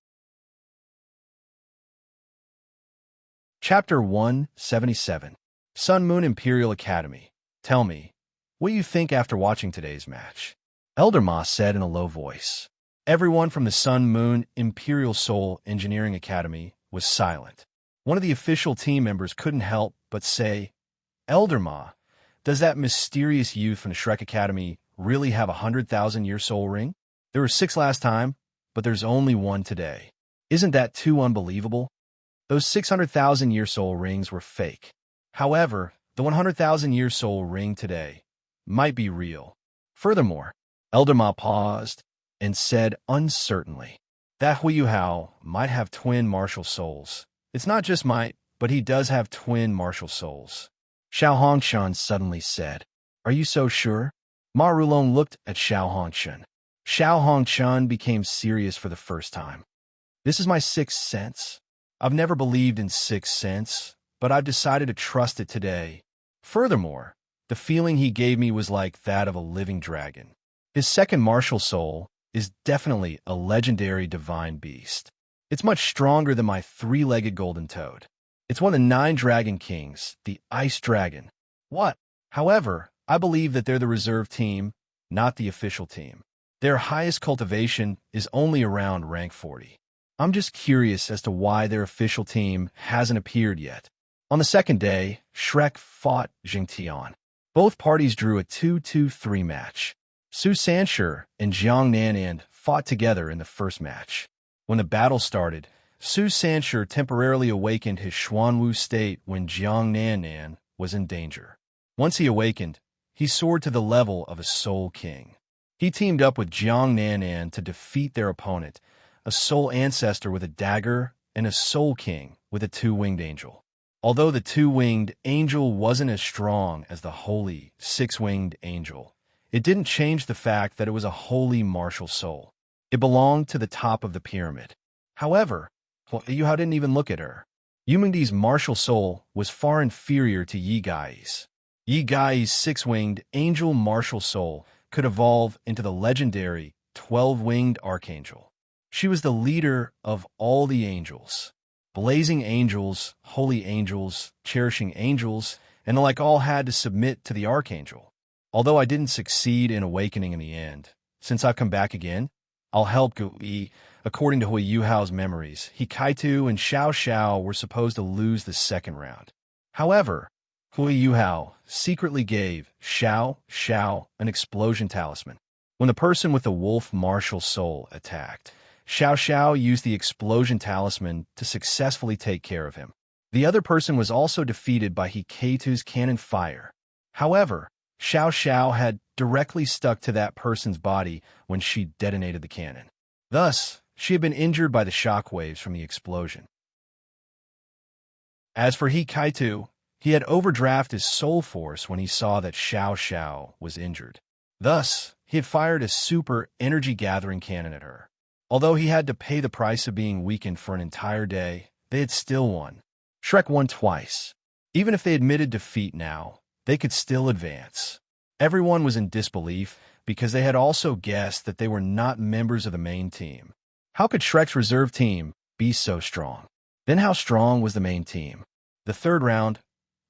Chapter 177. Sun Moon Imperial Academy. Tell me, what do you think after watching today's match? Elder Ma said in a low voice. Everyone from the Sun Moon Imperial Soul Engineering Academy was silent. One of the official team members couldn't help but say, "Elder Ma, does that mysterious youth from the Shrek Academy really have a 100,000-year soul ring? There were 6 last time, but there's only 1 today. Isn't that too unbelievable? Those 600,000-year soul rings were fake. However, the 100,000-year soul ring today might be real." Furthermore, Elder Ma paused and said uncertainly, "That Yuhao might have twin martial souls. It's not just might, but he does have twin martial souls." Xiao Hongshan suddenly said, "Are you so sure?" Ma Rulong looked at Xiao Hongshan. Xiao Hongshan became serious for the first time. "This is my sixth sense. I've never believed in sixth sense, but I've decided to trust it today. Furthermore, the feeling he gave me was like that of a living dragon. His second martial soul is definitely a legendary divine beast. It's much stronger than my 3-legged golden toad. It's one of the 9 dragon kings, the ice dragon. What? However, I believe that they're the reserve team, not the official team. Their highest cultivation is only around rank 40. I'm just curious as to why their official team hasn't appeared yet." On the second day, Shrek fought Jingtian. Both parties drew a 2-2-3 match. Su Sanshur and Jiang Nanan fought together in the first match. When the battle started, Su Sanshur temporarily awakened his Xuanwu state when Jiang Nanan was in danger. Once he awakened, he soared to the level of a soul king. He teamed up with Jiang Nanan to defeat their opponent, a soul ancestor with a dagger and a soul king with a 2-winged angel. Although the 2-winged angel wasn't as strong as the holy 6-winged angel, it didn't change the fact that it was a holy martial soul. It belonged to the top of the pyramid. However, Yuhao didn't even look at her. Yumingdi's martial soul was far inferior to Yi Gai's. Yi Gai's 6-winged angel martial soul could evolve into the legendary 12-winged archangel. She was the leader of all the angels. Blazing angels, holy angels, cherishing angels, and the like all had to submit to the archangel. Although I didn't succeed in awakening in the end, since I've come back again, I'll help Gui. According to Yuhao's memories, Hikaitu and Xiao Xiao were supposed to lose the second round. However, Yuhao secretly gave Xiao Xiao an explosion talisman. When the person with the wolf martial soul attacked, Xiao Xiao used the explosion talisman to successfully take care of him. The other person was also defeated by Hikaitu's cannon fire. However, Xiao Xiao had directly stuck to that person's body when she detonated the cannon. Thus, she had been injured by the shockwaves from the explosion. As for Kaitu, he had overdrafted his soul force when he saw that Xiao Xiao was injured. Thus, he had fired a super energy-gathering cannon at her. Although he had to pay the price of being weakened for an entire day, they had still won. Shrek won twice. Even if they admitted defeat now, they could still advance. Everyone was in disbelief because they had also guessed that they were not members of the main team. How could Shrek's reserve team be so strong? Then how strong was the main team? The third round,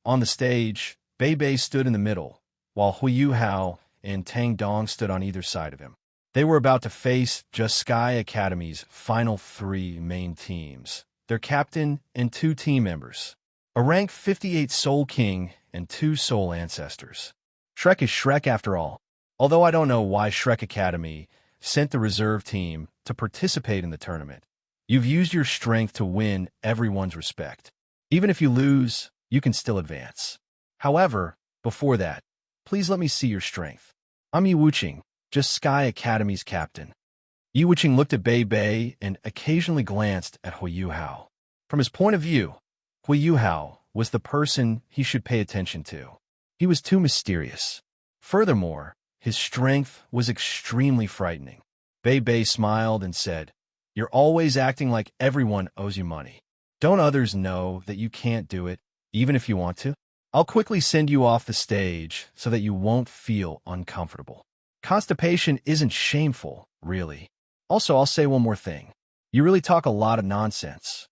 on the stage, Bei Bei stood in the middle, while Yuhao and Tang Dong stood on either side of him. They were about to face Just Sky Academy's final 3 main teams, their captain and 2 team members, a rank 58 Soul King and 2 Soul Ancestors. Shrek is Shrek after all, although I don't know why Shrek Academy sent the reserve team to participate in the tournament. You've used your strength to win everyone's respect. Even if you lose, you can still advance. However, before that, please let me see your strength. I'm Yi Wuqing, Just Sky Academy's captain. Yi Wuqing looked at Bei Bei and occasionally glanced at Yuhao. From his point of view, Yuhao was the person he should pay attention to. He was too mysterious. Furthermore, his strength was extremely frightening. Bei Bei smiled and said, "You're always acting like everyone owes you money. Don't others know that you can't do it, even if you want to? I'll quickly send you off the stage so that you won't feel uncomfortable. Constipation isn't shameful, really. Also, I'll say one more thing. You really talk a lot of nonsense."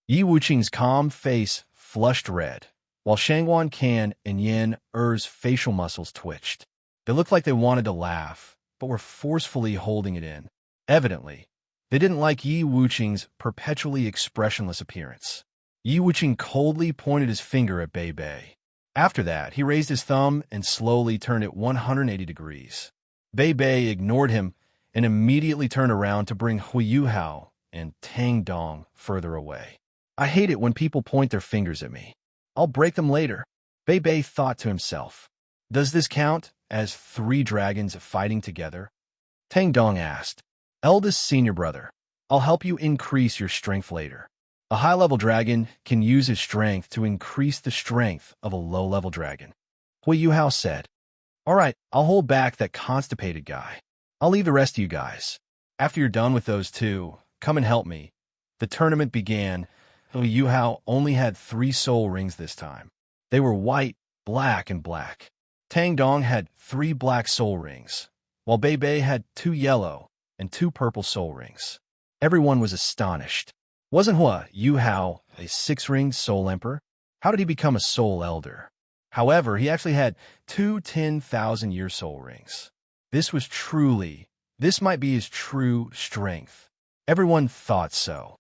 Yi Wuqing's calm face flushed red, while Shangwan Can and Yin Er's facial muscles twitched. They looked like they wanted to laugh, but were forcefully holding it in. Evidently, they didn't like Yi Wuqing's perpetually expressionless appearance. Yi Wuqing coldly pointed his finger at Bei Bei. After that, he raised his thumb and slowly turned it 180 degrees. Bei Bei ignored him and immediately turned around to bring Yuhao and Tang Dong further away. I hate it when people point their fingers at me. I'll break them later. Bei Bei thought to himself. Does this count as 3 dragons fighting together? Tang Dong asked. Eldest senior brother, I'll help you increase your strength later. A high-level dragon can use his strength to increase the strength of a low-level dragon. Yuhao said. All right, I'll hold back that constipated guy. I'll leave the rest of you guys. After you're done with those 2, come and help me. The tournament began. Yuhao only had 3 soul rings this time. They were white, black, and black. Tang Dong had 3 black soul rings, while Bei Bei had 2 yellow and 2 purple soul rings. Everyone was astonished. Wasn't Yuhao a 6-ringed soul emperor? How did he become a soul elder? However, he actually had 2 10,000-year soul rings. This might be his true strength. Everyone thought so.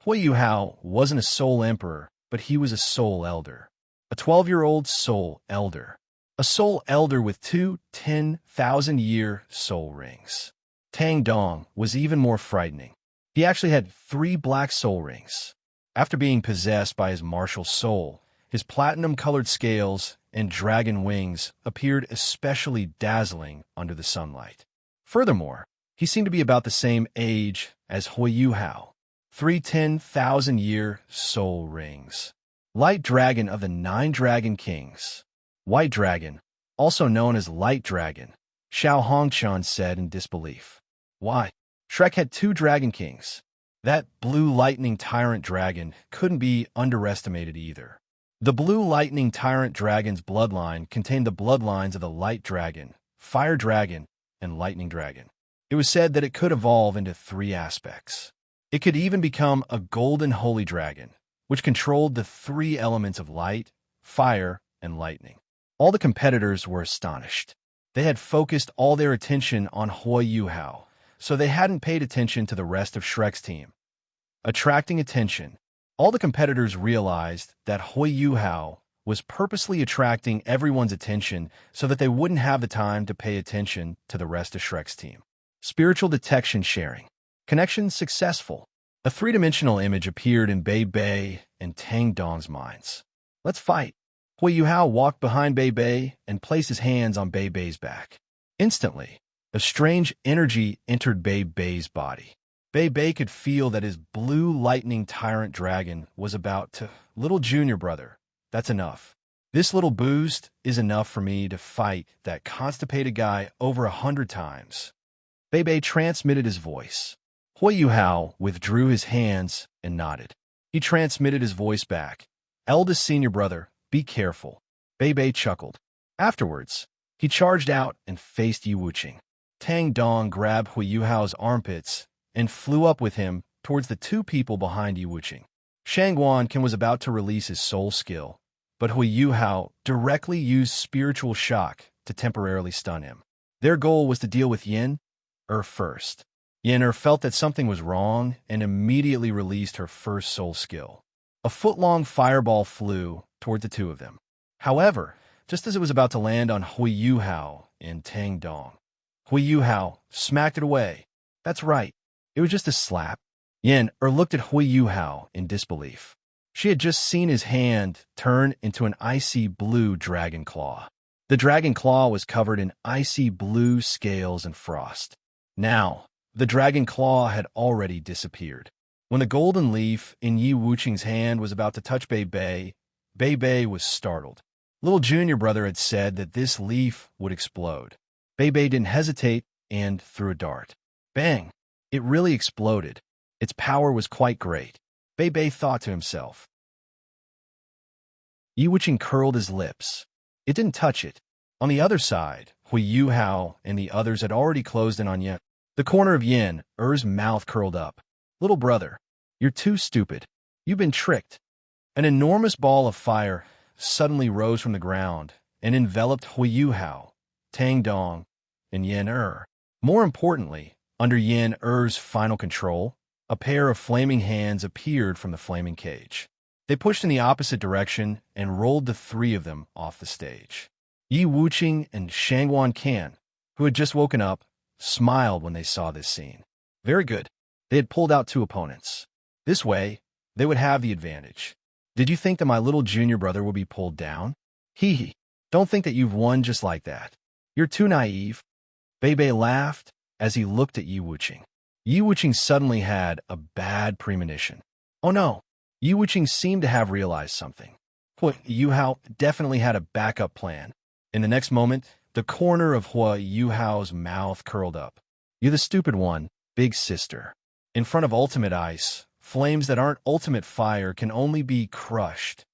Yuhao wasn't a soul emperor, but he was a soul elder. A 12-year-old soul elder. A soul elder with 2 10,000-year soul rings. Tang Dong was even more frightening. He actually had 3 black soul rings. After being possessed by his martial soul, his platinum-colored scales and dragon wings appeared especially dazzling under the sunlight. Furthermore, he seemed to be about the same age as Yuhao. 3 10,000-year soul rings. Light dragon of the 9 dragon kings. White dragon, also known as light dragon, Xiao Hongchan said in disbelief. Why? Shrek had 2 dragon kings. That blue lightning tyrant dragon couldn't be underestimated either. The blue lightning tyrant dragon's bloodline contained the bloodlines of the light dragon, fire dragon, and lightning dragon. It was said that it could evolve into 3 aspects. It could even become a golden holy dragon, which controlled the 3 elements of light, fire, and lightning. All the competitors were astonished. They had focused all their attention on Yuhao, so they hadn't paid attention to the rest of Shrek's team. Attracting attention, all the competitors realized that Yuhao was purposely attracting everyone's attention so that they wouldn't have the time to pay attention to the rest of Shrek's team. Spiritual detection sharing. Connection successful. A 3-dimensional image appeared in Bei Bei and Tang Dong's minds. Let's fight. Yuhao walked behind Bei Bei and placed his hands on Bei Bei's back. Instantly, A strange energy entered Bei Bei's body. Bei Bei could feel that his blue lightning tyrant dragon was about to... Little junior brother, that's enough. This little boost is enough for me to fight that constipated guy over 100 times. Bei Bei transmitted his voice. Yuhao withdrew his hands and nodded. He transmitted his voice back. Eldest senior brother, be careful. Bei Bei chuckled. Afterwards, he charged out and faced Yi Wuqing. Tang Dong grabbed Yuhao's armpits and flew up with him towards the two people behind Yi Wuqing. Shang Guanqin was about to release his soul skill, but Yuhao directly used spiritual shock to temporarily stun him. Their goal was to deal with Yin first. Yin felt that something was wrong and immediately released her first soul skill. A foot-long fireball flew toward the two of them. However, just as it was about to land on Yuhao and Tang Dong, Yuhao smacked it away. That's right. It was just a slap. Yin looked at Yuhao in disbelief. She had just seen his hand turn into an icy blue dragon claw. The dragon claw was covered in icy blue scales and frost. Now, the dragon claw had already disappeared. When the golden leaf in Yi Wuqing's hand was about to touch Bei Bei, Bei Bei was startled. Little junior brother had said that this leaf would explode. Bei Bei didn't hesitate and threw a dart. Bang! It really exploded. Its power was quite great. Bei Bei thought to himself. Yi Wuqing curled his lips. It didn't touch it. On the other side, Yuhao and the others had already closed in on Yin. The corner of Yin's mouth curled up. Little brother, you're too stupid. You've been tricked. An enormous ball of fire suddenly rose from the ground and enveloped Yuhao, Tang Dong, and Yin. More importantly, under Yin-er's final control, a pair of flaming hands appeared from the flaming cage. They pushed in the opposite direction and rolled the three of them off the stage. Yi Wuqing and Shang Guanqin, who had just woken up, smiled when they saw this scene. Very good. They had pulled out two opponents. This way, they would have the advantage. Did you think that my little junior brother would be pulled down? Hee hee. Don't think that you've won just like that. You're too naive. Bei Bei laughed as he looked at Yi Wuqing. Yi Wuqing suddenly had a bad premonition. Oh no! Yi Wuqing seemed to have realized something. Yuhao definitely had a backup plan. In the next moment, the corner of Yuhao's mouth curled up. You're the stupid one, big sister. In front of ultimate ice, flames that aren't ultimate fire can only be crushed.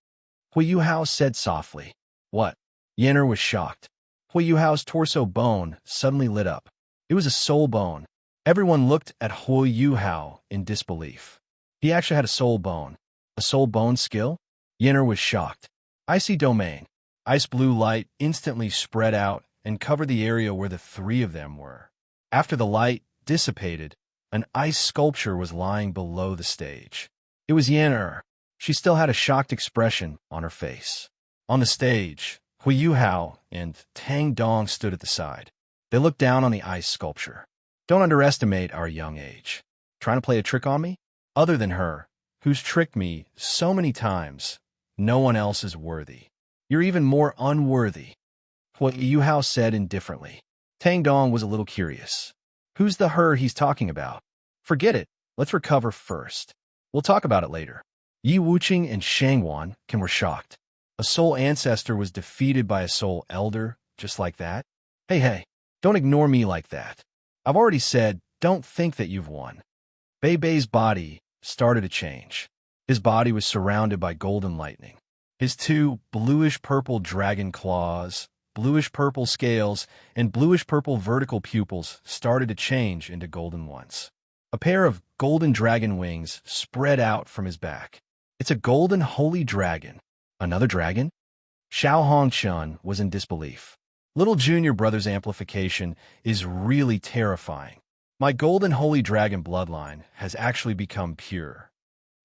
Yuhao said softly. What? Yin was shocked. Yuhao's torso bone suddenly lit up. It was a soul bone. Everyone looked at Yuhao in disbelief. He actually had a soul bone. A soul bone skill? Yin was shocked. Icy domain. Ice blue light instantly spread out and covered the area where the three of them were. After the light dissipated, an ice sculpture was lying below the stage. It was Yin. She still had a shocked expression on her face. On the stage, Yuhao and Tang Dong stood at the side. They looked down on the ice sculpture. Don't underestimate our young age. Trying to play a trick on me? Other than her, who's tricked me so many times, no one else is worthy. You're even more unworthy. Yuhao said indifferently. Tang Dong was a little curious. Who's the her he's talking about? Forget it. Let's recover first. We'll talk about it later. Yi Wuqing and Shang Guanqin were shocked. A soul ancestor was defeated by a soul elder, just like that? Hey, don't ignore me like that. I've already said, don't think that you've won. Bei Bei's body started to change. His body was surrounded by golden lightning. His two bluish-purple dragon claws, bluish-purple scales, and bluish-purple vertical pupils started to change into golden ones. A pair of golden dragon wings spread out from his back. It's a golden holy dragon. Another dragon? Xiao Hongchun was in disbelief. Little junior brother's amplification is really terrifying. My golden holy dragon bloodline has actually become pure.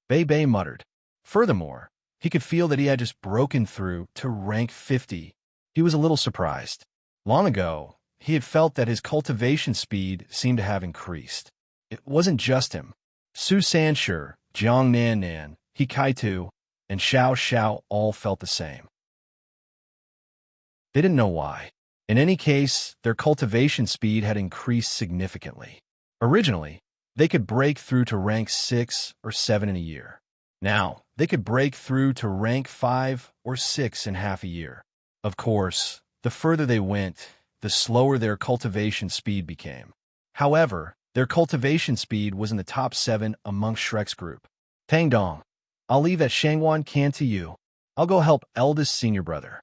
Bei Bei muttered. Furthermore, he could feel that he had just broken through to rank 50. He was a little surprised. Long ago, he had felt that his cultivation speed seemed to have increased. It wasn't just him. Su Sanshi, Jiang Nan, He Kaitu, and Xiao all felt the same. They didn't know why. In any case, their cultivation speed had increased significantly. Originally, they could break through to rank 6 or 7 in a year. Now, they could break through to rank 5 or 6 in half a year. Of course, the further they went, the slower their cultivation speed became. However, their cultivation speed was in the top 7 amongst Shrek's group. Tang Dong, I'll leave that Shangwan can to you. I'll go help eldest senior brother.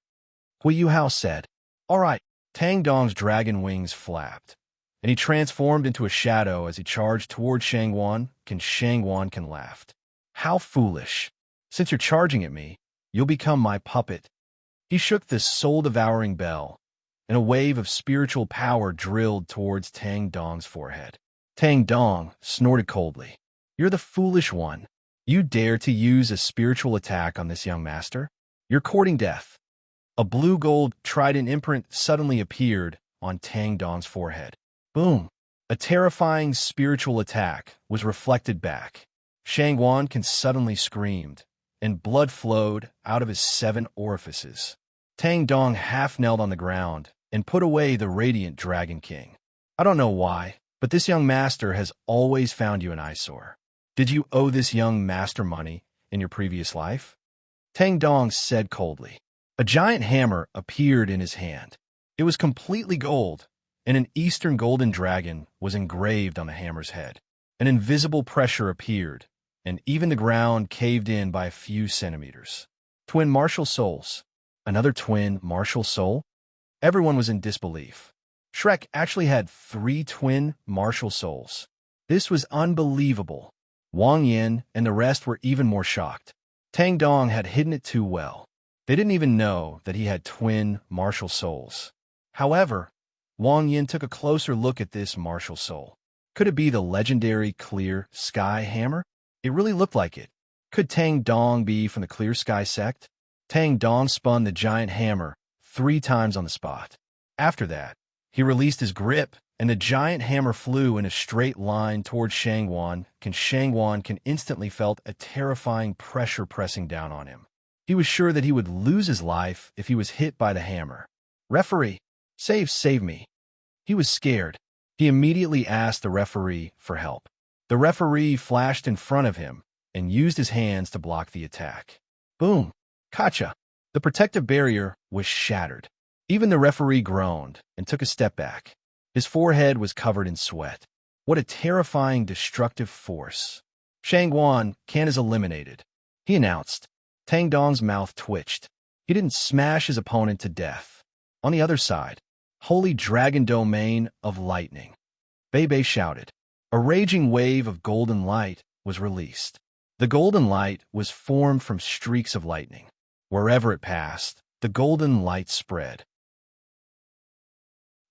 Hui Yuhao said. All right. Tang Dong's dragon wings flapped, and he transformed into a shadow as he charged toward Shangwan. Shangwan laughed. How foolish. Since you're charging at me, you'll become my puppet. He shook this soul-devouring bell, and a wave of spiritual power drilled towards Tang Dong's forehead. Tang Dong snorted coldly. You're the foolish one. You dare to use a spiritual attack on this young master? You're courting death. A blue-gold trident imprint suddenly appeared on Tang Dong's forehead. Boom! A terrifying spiritual attack was reflected back. Shangwan suddenly screamed, and blood flowed out of his 7 orifices. Tang Dong half-knelt on the ground and put away the radiant Dragon King. I don't know why, but this young master has always found you an eyesore. Did you owe this young master money in your previous life? Tang Dong said coldly. A giant hammer appeared in his hand. It was completely gold, and an eastern golden dragon was engraved on the hammer's head. An invisible pressure appeared, and even the ground caved in by a few centimeters. Twin martial souls. Another twin martial soul? Everyone was in disbelief. Shrek actually had 3 twin martial souls. This was unbelievable. Wang Yin and the rest were even more shocked. Tang Dong had hidden it too well. They didn't even know that he had twin martial souls. However, Wang Yin took a closer look at this martial soul. Could it be the legendary Clear Sky Hammer? It really looked like it. Could Tang Dong be from the Clear Sky sect? Tang Dong spun the giant hammer 3 times on the spot. After that, he released his grip, and the giant hammer flew in a straight line towards Shangwan. Shangwan instantly felt a terrifying pressure pressing down on him. He was sure that he would lose his life if he was hit by the hammer. Referee, save me. He was scared. He immediately asked the referee for help. The referee flashed in front of him and used his hands to block the attack. Boom! Gotcha! The protective barrier was shattered. Even the referee groaned and took a step back. His forehead was covered in sweat. What a terrifying, destructive force. Shangwan is eliminated, he announced. Tang Dong's mouth twitched. He didn't smash his opponent to death. On the other side, Holy Dragon Domain of Lightning. Bei shouted. A raging wave of golden light was released. The golden light was formed from streaks of lightning. Wherever it passed, the golden light spread.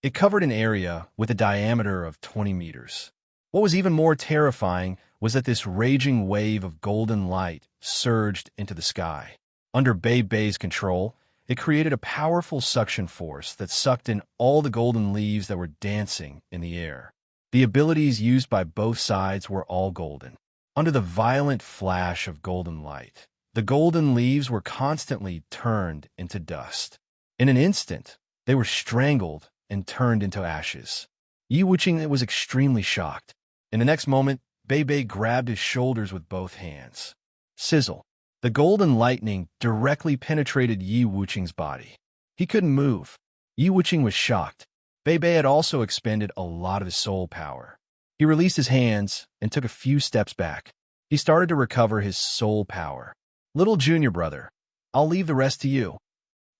It covered an area with a diameter of 20 meters. What was even more terrifying was that this raging wave of golden light surged into the sky. Under Bei's control, it created a powerful suction force that sucked in all the golden leaves that were dancing in the air. The abilities used by both sides were all golden. Under the violent flash of golden light, the golden leaves were constantly turned into dust. In an instant, they were strangled and turned into ashes. Yi Wuqing was extremely shocked. In the next moment, Bei grabbed his shoulders with both hands. Sizzle. The golden lightning directly penetrated Yi Wuqing's body. He couldn't move. Yi Wuqing was shocked. Bei had also expended a lot of his soul power. He released his hands and took a few steps back. He started to recover his soul power. Little junior brother, I'll leave the rest to you,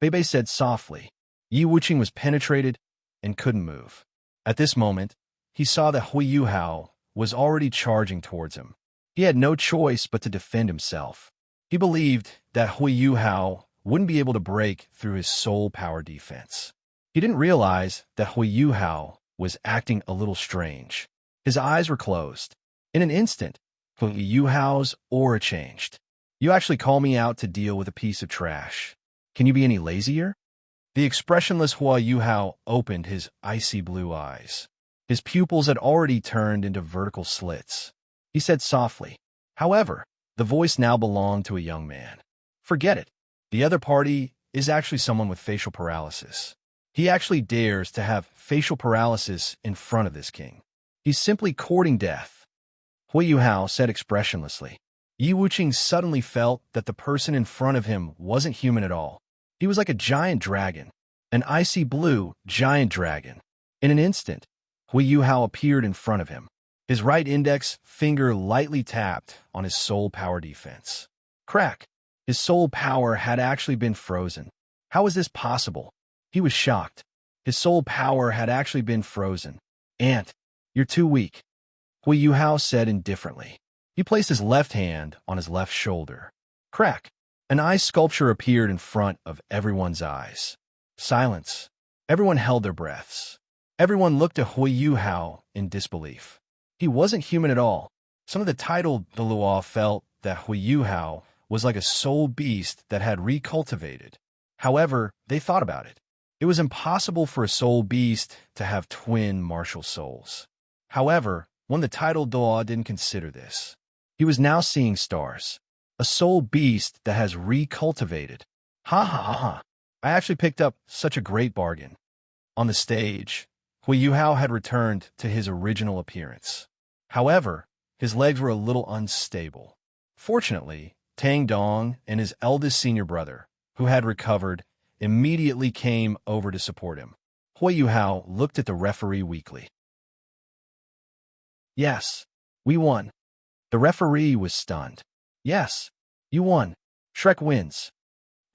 Bei said softly. Yi Wuqing was penetrated and couldn't move. At this moment, he saw that Hui Yuhao was already charging towards him. He had no choice but to defend himself. He believed that Hui Yuhao wouldn't be able to break through his soul power defense. He didn't realize that Hui Yuhao was acting a little strange. His eyes were closed. In an instant, Hui Yuhao's aura changed. You actually call me out to deal with a piece of trash. Can you be any lazier? The expressionless Hui Yuhao opened his icy blue eyes. His pupils had already turned into vertical slits. He said softly. However, the voice now belonged to a young man. Forget it. The other party is actually someone with facial paralysis. He actually dares to have facial paralysis in front of this king. He's simply courting death. Yuhao said expressionlessly. Yi Wuqing suddenly felt that the person in front of him wasn't human at all. He was like a giant dragon, an icy blue giant dragon. In an instant, Yuhao appeared in front of him. His right index finger lightly tapped on his soul power defense. Crack! His soul power had actually been frozen. How was this possible? He was shocked. His soul power had actually been frozen. Ant, you're too weak, Yuhao said indifferently. He placed his left hand on his left shoulder. Crack! An eye sculpture appeared in front of everyone's eyes. Silence. Everyone held their breaths. Everyone looked at Yuhao in disbelief. He wasn't human at all. Some of the titled Luo felt that Yuhao was like a soul beast that had recultivated. However, they thought about it. It was impossible for a soul beast to have twin martial souls. However, one of the titled Duo didn't consider this. He was now seeing stars. A soul beast that has recultivated. Ha ha ha ha. I actually picked up such a great bargain. On the stage, Yuhao had returned to his original appearance. However, his legs were a little unstable. Fortunately, Tang Dong and his eldest senior brother, who had recovered, immediately came over to support him. Yuhao looked at the referee weakly. Yes, we won. The referee was stunned. Yes, you won. Shrek wins.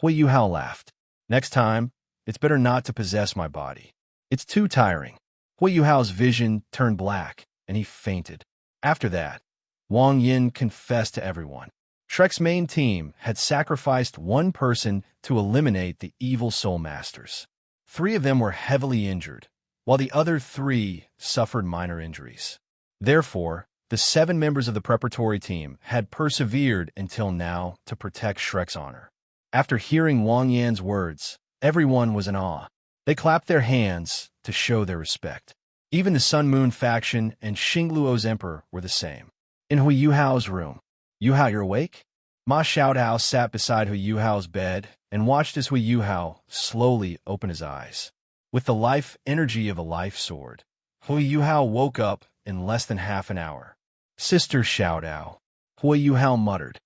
Yuhao laughed. Next time, it's better not to possess my body. It's too tiring. Yuhao's vision turned black, and he fainted. After that, Wang Yin confessed to everyone. Shrek's main team had sacrificed one person to eliminate the evil soul masters. 3 of them were heavily injured, while the other 3 suffered minor injuries. Therefore, the 7 members of the preparatory team had persevered until now to protect Shrek's honor. After hearing Wang Yan's words, everyone was in awe. They clapped their hands to show their respect. Even the Sun Moon faction and Xingluo's emperor were the same. In Yuhao's room, Yuhao, you're awake? Ma Xiaodao sat beside Yuhao's bed and watched as Yuhao slowly opened his eyes. With the life energy of a life sword, Yuhao woke up in less than half an hour. Sister Xiaodao, Yuhao muttered.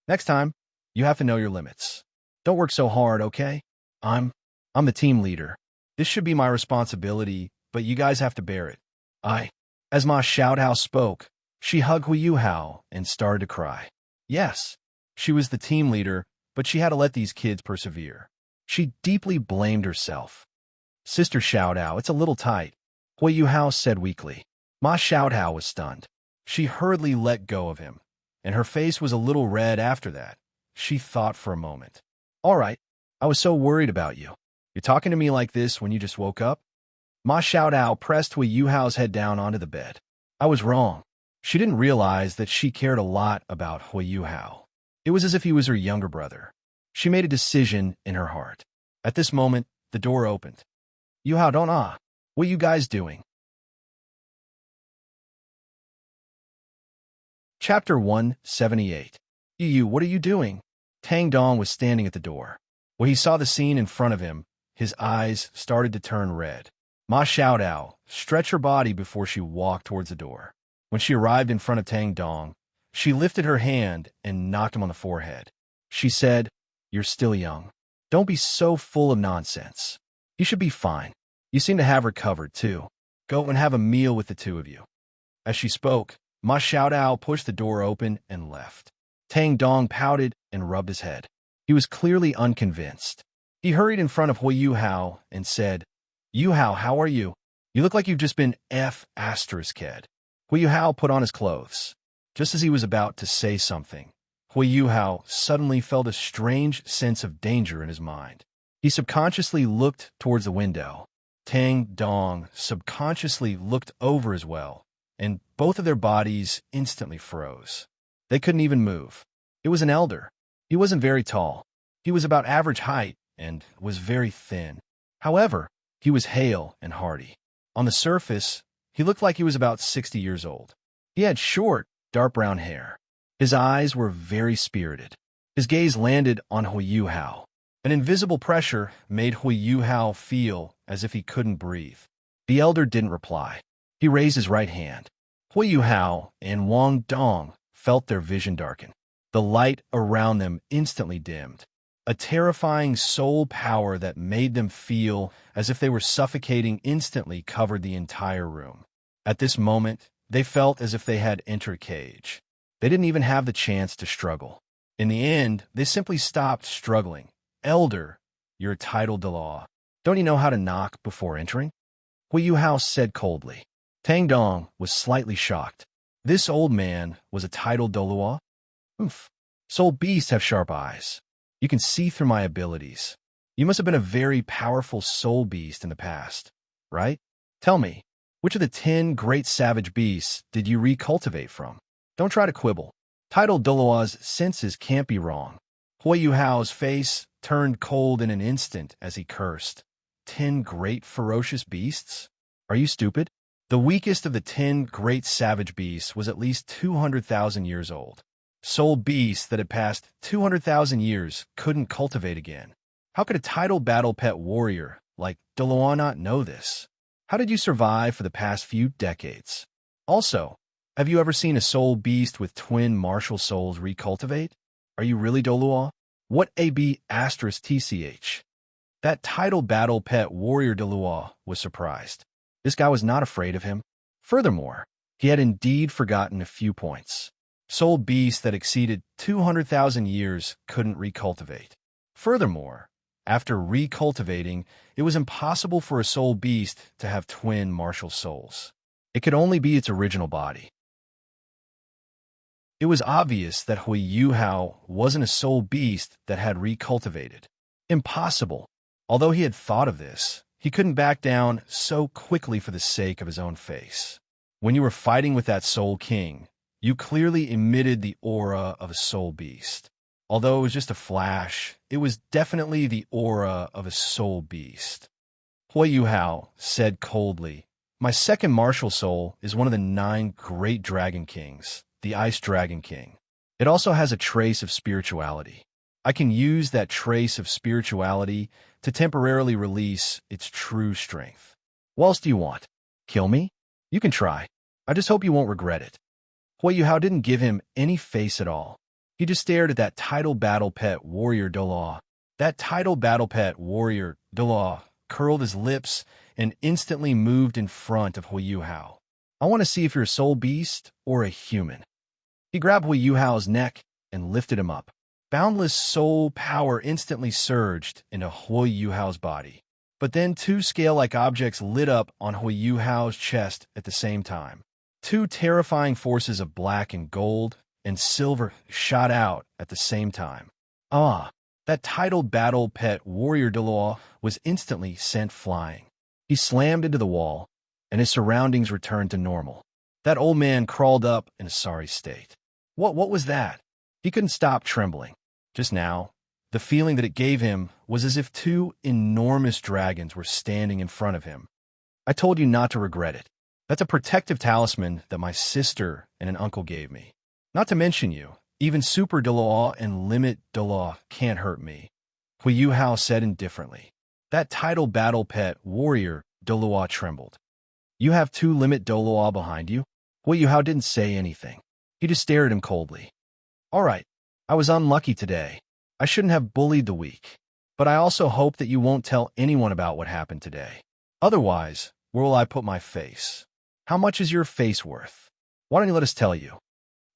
Next time, you have to know your limits. Don't work so hard, okay? I'm the team leader. This should be my responsibility, but you guys have to bear it. As Ma Xiaodao spoke, she hugged Yuhao and started to cry. Yes, she was the team leader, but she had to let these kids persevere. She deeply blamed herself. Sister Xiaodao, it's a little tight, Yuhao said weakly. Ma Xiaodao was stunned. She hurriedly let go of him, and her face was a little red after that. She thought for a moment. All right, I was so worried about you. You're talking to me like this when you just woke up? Ma Xiaodao pressed Yuhao's head down onto the bed. I was wrong. She didn't realize that she cared a lot about Yuhao. It was as if he was her younger brother. She made a decision in her heart. At this moment, the door opened. Yuhao, don't what are you guys doing? Chapter 178. Yu, what are you doing? Tang Dong was standing at the door. When he saw the scene in front of him, his eyes started to turn red. Ma Xiaodao stretched her body before she walked towards the door. When she arrived in front of Tang Dong, she lifted her hand and knocked him on the forehead. She said, You're still young. Don't be so full of nonsense. You should be fine. You seem to have recovered, too. Go and have a meal with the 2 of you. As she spoke, Ma Xiaodao pushed the door open and left. Tang Dong pouted and rubbed his head. He was clearly unconvinced. He hurried in front of Yuhao and said, Yuhao, how are you? You look like you've just been F***ed. Yuhao put on his clothes. Just as he was about to say something, Yuhao suddenly felt a strange sense of danger in his mind. He subconsciously looked towards the window. Tang Dong subconsciously looked over as well, and both of their bodies instantly froze. They couldn't even move. It was an elder. He wasn't very tall. He was about average height and was very thin. However, he was hale and hearty. On the surface, he looked like he was about 60 years old. He had short, dark brown hair. His eyes were very spirited. His gaze landed on Yuhao. An invisible pressure made Yuhao feel as if he couldn't breathe. The elder didn't reply. He raised his right hand. Hui Yuhao and Wang Dong felt their vision darken. The light around them instantly dimmed. A terrifying soul power that made them feel as if they were suffocating instantly covered the entire room. At this moment, they felt as if they had entered a cage. They didn't even have the chance to struggle. In the end, they simply stopped struggling. Elder, you're a title de law. Don't you know how to knock before entering? Hui Yuhao said coldly. Tang Dong was slightly shocked. This old man was a title de law? Oof. Soul beasts have sharp eyes. You can see through my abilities. You must have been a very powerful soul beast in the past, right? Tell me, which of the 10 great savage beasts did you recultivate from? Don't try to quibble. Title Doloa's senses can't be wrong. Hui Yuhao's face turned cold in an instant as he cursed. 10 great ferocious beasts? Are you stupid? The weakest of the 10 great savage beasts was at least 200,000 years old. Soul beasts that had passed 200,000 years couldn't cultivate again. How could a title battle pet warrior like Doloa not know this? How did you survive for the past few decades? Also, have you ever seen a soul beast with twin martial souls recultivate? Are you really Doloa? What AB asterisk TCH? That title battle pet warrior Doloa was surprised. This guy was not afraid of him. Furthermore, he had indeed forgotten a few points. Soul beasts that exceeded 200,000 years couldn't recultivate. Furthermore, after recultivating, it was impossible for a soul beast to have twin martial souls. It could only be its original body. It was obvious that Hui Yuhao wasn't a soul beast that had recultivated. Impossible. Although he had thought of this, he couldn't back down so quickly for the sake of his own face. When you were fighting with that soul king, you clearly emitted the aura of a soul beast. Although it was just a flash, it was definitely the aura of a soul beast. Hui Yuhao said coldly, my second martial soul is one of the 9 great dragon kings, the Ice Dragon King. It also has a trace of spirituality. I can use that trace of spirituality to temporarily release its true strength. What else do you want? Kill me? You can try. I just hope you won't regret it. Hui Yuhao didn't give him any face at all. He just stared at that title battle pet warrior Doloa. That title battle pet warrior Doloa curled his lips and instantly moved in front of Hui Yuhao. I want to see if you're a soul beast or a human. He grabbed Hui Yuhao's neck and lifted him up. Boundless soul power instantly surged into Hui Yuhao's body. But then 2 scale-like objects lit up on Hui Yuhao's chest at the same time. 2 terrifying forces of black and gold and silver shot out at the same time. That titled battle pet warrior Doloa was instantly sent flying. He slammed into the wall, and his surroundings returned to normal. That old man crawled up in a sorry state. What was that? He couldn't stop trembling. Just now, the feeling that it gave him was as if 2 enormous dragons were standing in front of him. I told you not to regret it. That's a protective talisman that my sister and an uncle gave me. Not to mention you, even Super Doloa and Limit Doloa can't hurt me. Hui Yuhao said indifferently. That title battle pet warrior Doloa trembled. You have 2 Limit Doloa behind you? Hui Yuhao didn't say anything. He just stared at him coldly. All right, I was unlucky today. I shouldn't have bullied the weak. But I also hope that you won't tell anyone about what happened today. Otherwise, where will I put my face? How much is your face worth? Why don't you let us tell you?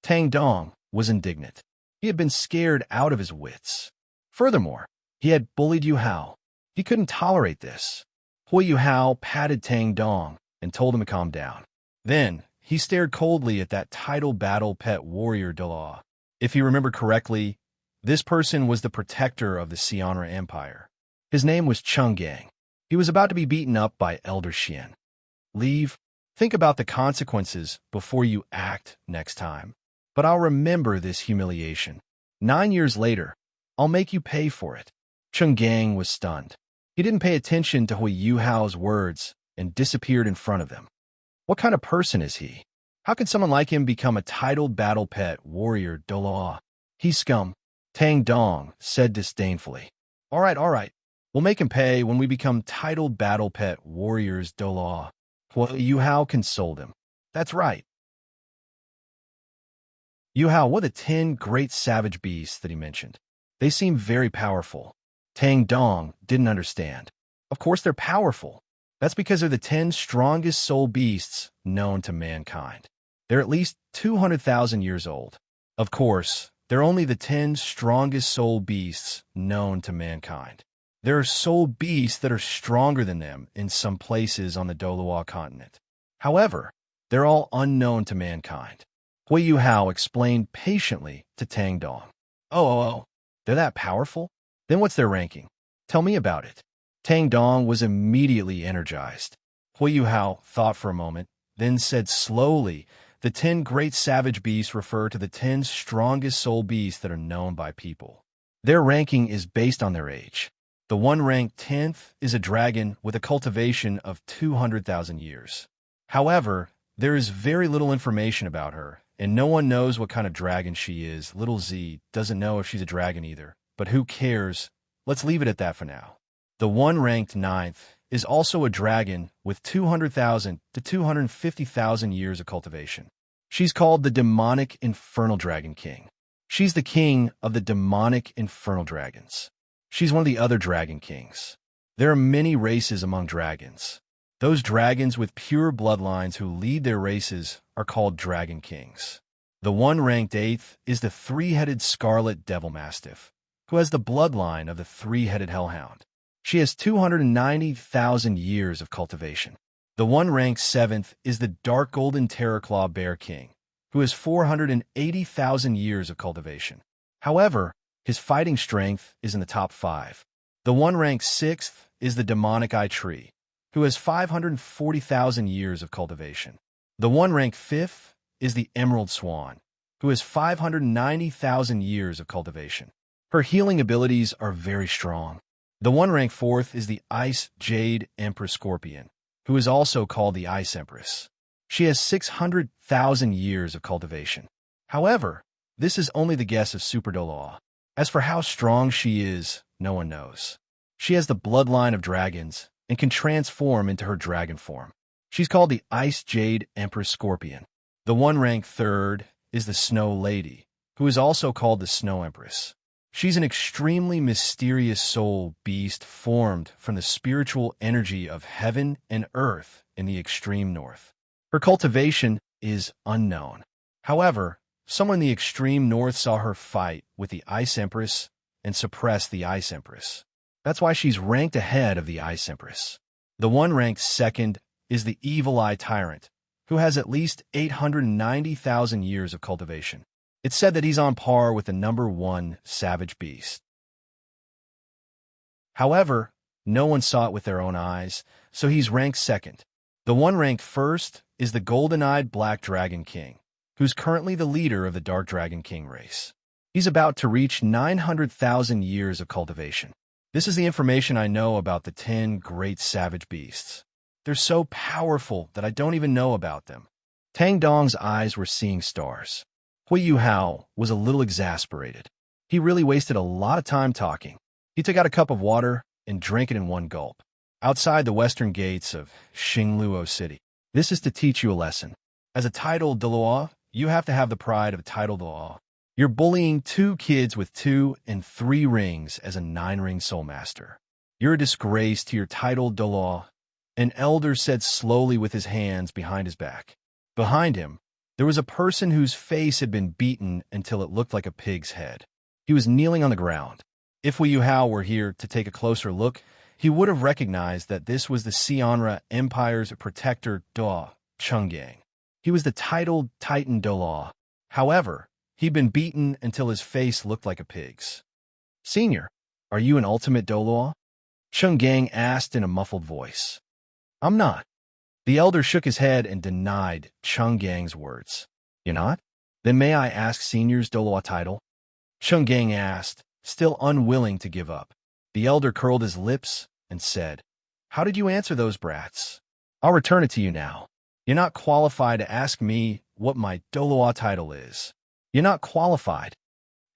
Tang Dong was indignant. He had been scared out of his wits. Furthermore, he had bullied Yuhao. He couldn't tolerate this. Hui Yuhao patted Tang Dong and told him to calm down. Then, he stared coldly at that title battle pet warrior Doloa. If you remember correctly, this person was the protector of the Xianra Empire. His name was Cheng Gang. He was about to be beaten up by Elder Xian. Leave. Think about the consequences before you act next time. But I'll remember this humiliation. 9 years later, I'll make you pay for it. Cheng Gang was stunned. He didn't pay attention to Hui Yuhao's words and disappeared in front of them. What kind of person is he? How can someone like him become a titled battle pet warrior Doloa? He's scum. Tang Dong said disdainfully. All right. We'll make him pay when we become titled battle pet warriors Dolaw. Well, Yuhao consoled him. That's right. Yuhao, what the 10 great savage beasts that he mentioned? They seem very powerful. Tang Dong didn't understand. Of course they're powerful. That's because they're the 10 strongest soul beasts known to mankind. They're at least 200,000 years old. Of course, they're only the 10 strongest soul beasts known to mankind. There are soul beasts that are stronger than them in some places on the Dolawa continent. However, they're all unknown to mankind. Hui Yuhao explained patiently to Tang Dong. Oh, they're that powerful? Then what's their ranking? Tell me about it. Tang Dong was immediately energized. Hui Yuhao thought for a moment, then said slowly, the 10 great savage beasts refer to the 10 strongest soul beasts that are known by people. Their ranking is based on their age. The one ranked 10th is a dragon with a cultivation of 200,000 years. However, there is very little information about her, and no one knows what kind of dragon she is. Little Z doesn't know if she's a dragon either, but who cares? Let's leave it at that for now. The one ranked 9th is also a dragon with 200,000 to 250,000 years of cultivation. She's called the demonic infernal dragon king. She's the king of the demonic infernal dragons. She's one of the other dragon kings. There are many races among dragons. Those dragons with pure bloodlines who lead their races are called dragon kings. The one ranked 8th is the three-headed scarlet devil mastiff, who has the bloodline of the three-headed hellhound. She has 290,000 years of cultivation. The one ranked 7th is the dark golden terrorclaw bear king, who has 480,000 years of cultivation. However, his fighting strength is in the top 5. The one ranked 6th is the demonic eye tree, who has 540,000 years of cultivation. The one ranked 5th is the emerald swan, who has 590,000 years of cultivation. Her healing abilities are very strong. The one ranked 4th is the ice jade empress scorpion, who is also called the ice empress. She has 600,000 years of cultivation. However, this is only the guess of Super Dolaw. As for how strong she is, no one knows. She has the bloodline of dragons and can transform into her dragon form. She's called the Ice Jade Empress Scorpion. The one ranked 3rd is the Snow Lady, who is also called the Snow Empress. She's an extremely mysterious soul beast formed from the spiritual energy of heaven and earth in the extreme north. Her cultivation is unknown. However, someone in the extreme north saw her fight with the Ice Empress and suppress the Ice Empress. That's why she's ranked ahead of the Ice Empress. The one ranked 2nd is the Evil Eye Tyrant, who has at least 890,000 years of cultivation. It's said that he's on par with the number 1 savage beast. However, no one saw it with their own eyes, so he's ranked 2nd. The one ranked 1st is the Golden-Eyed Black Dragon King, who's currently the leader of the Dark Dragon King race. He's about to reach 900,000 years of cultivation. This is the information I know about the 10 great savage beasts. They're so powerful that I don't even know about them. Tang Dong's eyes were seeing stars. Hui Yuhao was a little exasperated. He really wasted a lot of time talking. He took out a cup of water and drank it in one gulp. Outside the western gates of Xingluo City. This is to teach you a lesson. As a titled Doloa, you have to have the pride of a titled Doloa. You're bullying 2 kids with 2 and 3 rings as a 9-ring soul master. You're a disgrace to your titled Doloa, an elder said slowly with his hands behind his back. Behind him, there was a person whose face had been beaten until it looked like a pig's head. He was kneeling on the ground. If Wu Yuhao were here to take a closer look, he would have recognized that this was the Xianra Empire's protector Da Chenggang. He was the titled Titan Dolaw. However, he'd been beaten until his face looked like a pig's. Senior, are you an ultimate Dolaw? Chenggang asked in a muffled voice. I'm not. The elder shook his head and denied Chengang's words. You're not? Then may I ask Senior's Dolaw title? Chenggang asked, still unwilling to give up. The elder curled his lips and said, How did you answer those brats? I'll return it to you now. You're not qualified to ask me what my Dolaw title is. You're not qualified.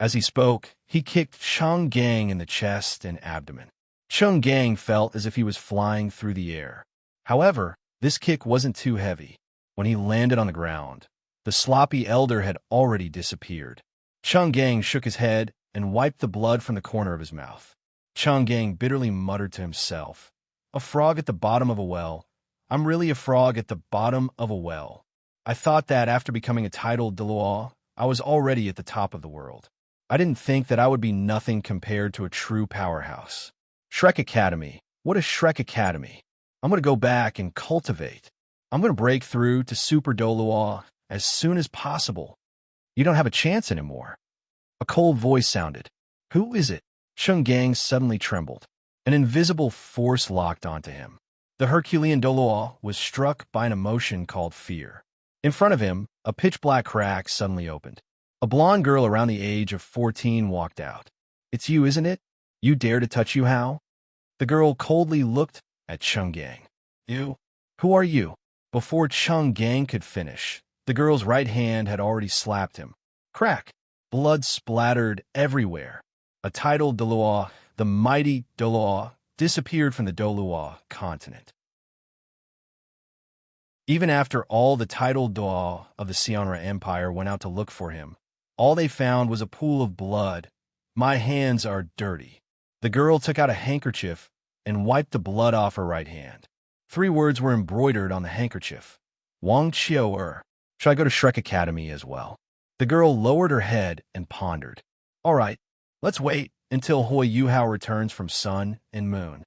As he spoke, he kicked Chenggang in the chest and abdomen. Chung Gang felt as if he was flying through the air. However, this kick wasn't too heavy. When he landed on the ground, the sloppy elder had already disappeared. Chung Gang shook his head and wiped the blood from the corner of his mouth. Chung Gang bitterly muttered to himself, "A frog at the bottom of a well. I'm really a frog at the bottom of a well. I thought that after becoming a titled Deluo, I was already at the top of the world. I didn't think that I would be nothing compared to a true powerhouse. Shrek Academy. What is Shrek Academy? I'm going to go back and cultivate. I'm going to break through to Super Deluo as soon as possible. You don't have a chance anymore." A cold voice sounded. "Who is it?" Chung Gang suddenly trembled. An invisible force locked onto him. The Herculean Deluo was struck by an emotion called fear. In front of him, a pitch-black crack suddenly opened. A blonde girl around the age of 14 walked out. "It's you, isn't it? You dare to touch Yuhao?" The girl coldly looked at Chung Gang. "You? Who are you?" Before Chung Gang could finish, the girl's right hand had already slapped him. Crack! Blood splattered everywhere. A titled Deluo, the mighty Deluo, disappeared from the Deluo continent. Even after all the titled Deluo of the Sionra Empire went out to look for him, all they found was a pool of blood. "My hands are dirty." The girl took out a handkerchief and wiped the blood off her right hand. 3 words were embroidered on the handkerchief. "Wang Qiu. Should I go to Shrek Academy as well?" The girl lowered her head and pondered. "All right, let's wait until Yuhao returns from Sun and Moon."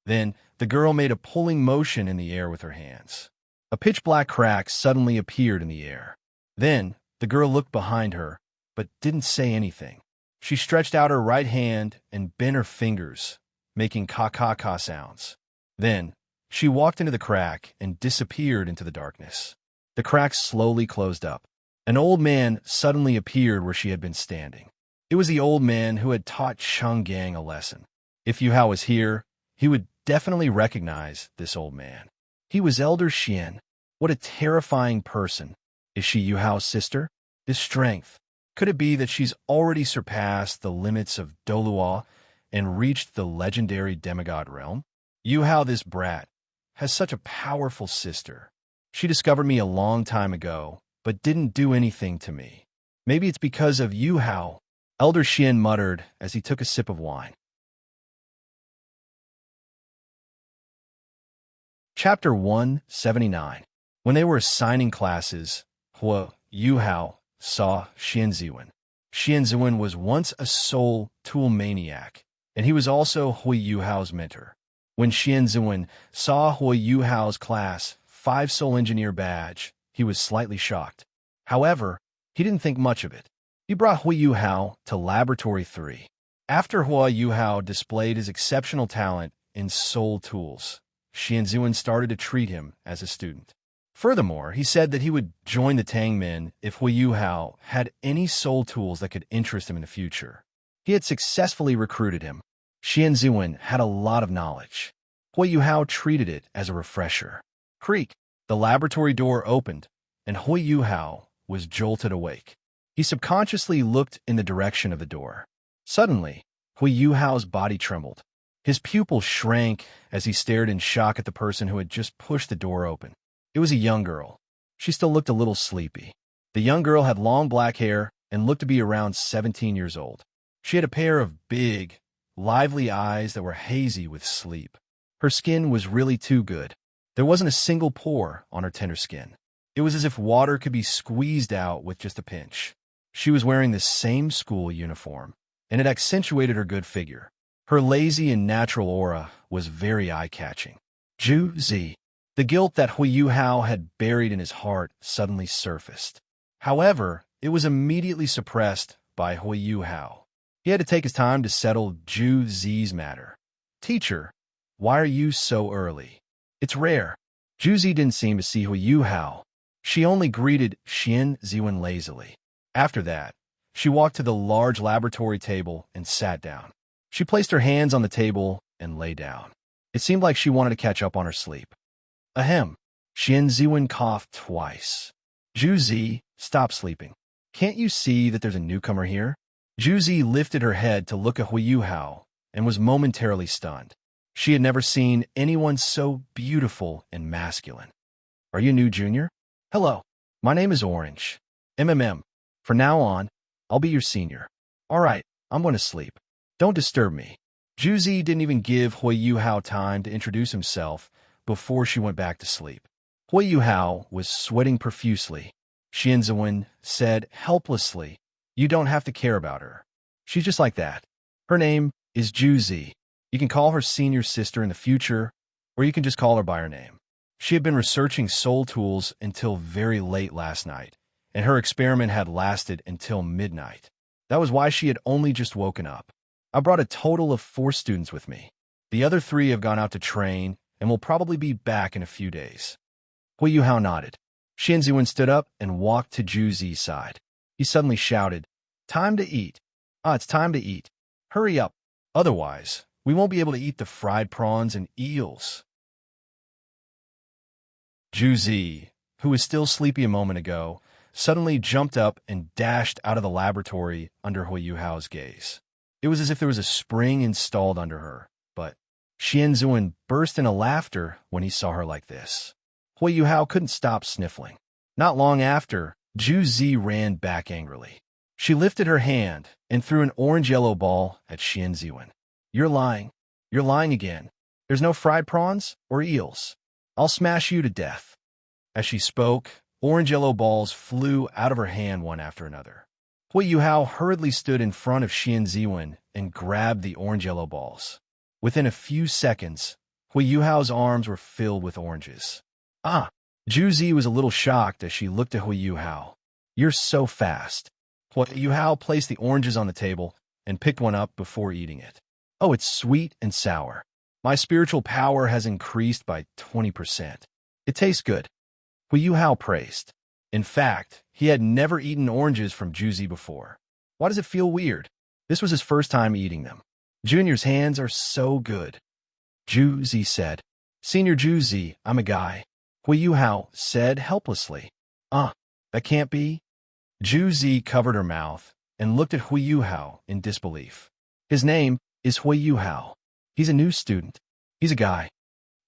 Then the girl made a pulling motion in the air with her hands. A pitch-black crack suddenly appeared in the air. Then the girl looked behind her, but didn't say anything. She stretched out her right hand and bent her fingers, making ka-ka-ka sounds. Then she walked into the crack and disappeared into the darkness. The crack slowly closed up. An old man suddenly appeared where she had been standing. It was the old man who had taught Chung Gang a lesson. If Yuhao was here, he would definitely recognize this old man. He was Elder Xian. What a terrifying person. Is she Yuhao's sister? His strength. Could it be that she's already surpassed the limits of Deluo and reached the legendary demigod realm? Yuhao, this brat, has such a powerful sister. She discovered me a long time ago, but didn't do anything to me. Maybe it's because of Yuhao, Elder Xian muttered as he took a sip of wine. Chapter 179. When they were assigning classes, Yuhao saw Xianziwen. Xianziwen was once a soul tool maniac, and he was also Yuhao's mentor. When Xianziwen saw Yuhao's class 5 soul engineer badge, he was slightly shocked. However, he didn't think much of it. He brought Yuhao to Laboratory 3. After Yuhao displayed his exceptional talent in soul tools, Xianziwen started to treat him as a student. Furthermore, he said that he would join the Tangmen if Yuhao had any soul tools that could interest him in the future. He had successfully recruited him. Xianziwen had a lot of knowledge. Yuhao treated it as a refresher. Creak! The laboratory door opened, and Yuhao was jolted awake. He subconsciously looked in the direction of the door. Suddenly, Yuhao's body trembled. His pupils shrank as he stared in shock at the person who had just pushed the door open. It was a young girl. She still looked a little sleepy. The young girl had long black hair and looked to be around 17 years old. She had a pair of big, lively eyes that were hazy with sleep. Her skin was really too good. There wasn't a single pore on her tender skin. It was as if water could be squeezed out with just a pinch. She was wearing the same school uniform, and it accentuated her good figure. Her lazy and natural aura was very eye-catching. Zhu Zi. The guilt that Yuhao had buried in his heart suddenly surfaced. However, it was immediately suppressed by Yuhao. He had to take his time to settle Zhu Zi's matter. "Teacher, why are you so early?" "It's rare." Zhu Zi didn't seem to see Yuhao. She only greeted Xianziwen lazily. After that, she walked to the large laboratory table and sat down. She placed her hands on the table and lay down. It seemed like she wanted to catch up on her sleep. Ahem. Xianziwen coughed twice. "Zhu Zi, stop sleeping. Can't you see that there's a newcomer here?" Zhu Zi lifted her head to look at Yuhao and was momentarily stunned. She had never seen anyone so beautiful and masculine. Are you a new junior? Hello, my name is Orange. MMM. From now on, I'll be your senior. All right, I'm going to sleep. Don't disturb me. Juzi didn't even give Yuhao time to introduce himself before she went back to sleep. Yuhao was sweating profusely. Xianzuan said helplessly, "You don't have to care about her. She's just like that. Her name is Juzi. You can call her senior sister in the future, or you can just call her by her name." She had been researching soul tools until very late last night, and her experiment had lasted until midnight. That was why she had only just woken up. I brought a total of 4 students with me. The other 3 have gone out to train and will probably be back in a few days. Yuhao nodded. Xianzuan stood up and walked to Juzi's side. He suddenly shouted, "Time to eat. It's time to eat. Hurry up. Otherwise, we won't be able to eat the fried prawns and eels." Juzi, who was still sleepy a moment ago, suddenly jumped up and dashed out of the laboratory under Yuhao's gaze. It was as if there was a spring installed under her, but Xianzuan burst into laughter when he saw her like this. Yuhao couldn't stop sniffling. Not long after, Juzi ran back angrily. She lifted her hand and threw an orange-yellow ball at Xianzuan. "You're lying. You're lying again. There's no fried prawns or eels. I'll smash you to death." As she spoke, orange-yellow balls flew out of her hand one after another. Yuhao hurriedly stood in front of Xianzuan and grabbed the orange-yellow balls. Within a few seconds, Yuhao's arms were filled with oranges. Juzi was a little shocked as she looked at Yuhao. "You're so fast." Yuhao placed the oranges on the table and picked one up before eating it. "Oh, it's sweet and sour. My spiritual power has increased by 20%. It tastes good." Yuhao praised. In fact, he had never eaten oranges from Juzi before. Why does it feel weird? This was his first time eating them. Junior's hands are so good. Juzi said. "Senior Juzi, I'm a guy." Yuhao said helplessly. That can't be." Juzi covered her mouth and looked at Yuhao in disbelief. "His name is Yuhao. He's a new student. He's a guy."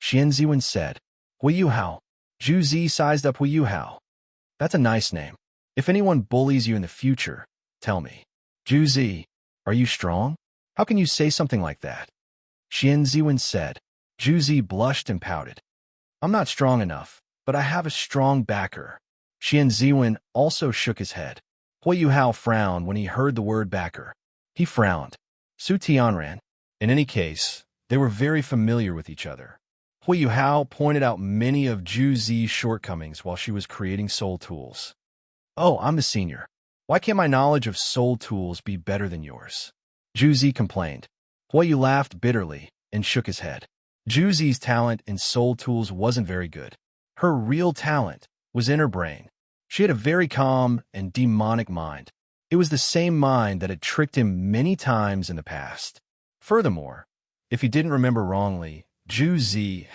Xianzuan said. "Yuhao." Juzi sized up Yuhao. "That's a nice name. If anyone bullies you in the future, tell me." "Juzi, are you strong? How can you say something like that?" Xianzuan said. Juzi blushed and pouted. "I'm not strong enough, but I have a strong backer." Xianzuan also shook his head. Yuhao frowned when he heard the word backer. He frowned. Su Tianran. In any case, they were very familiar with each other. Yuhao pointed out many of Juzi's shortcomings while she was creating soul tools. "Oh, I'm the senior. Why can't my knowledge of soul tools be better than yours?" Juzi complained. Yu laughed bitterly and shook his head. Juzi's talent in soul tools wasn't very good. Her real talent was in her brain. She had a very calm and demonic mind. It was the same mind that had tricked him many times in the past. Furthermore, if he didn't remember wrongly, Juzi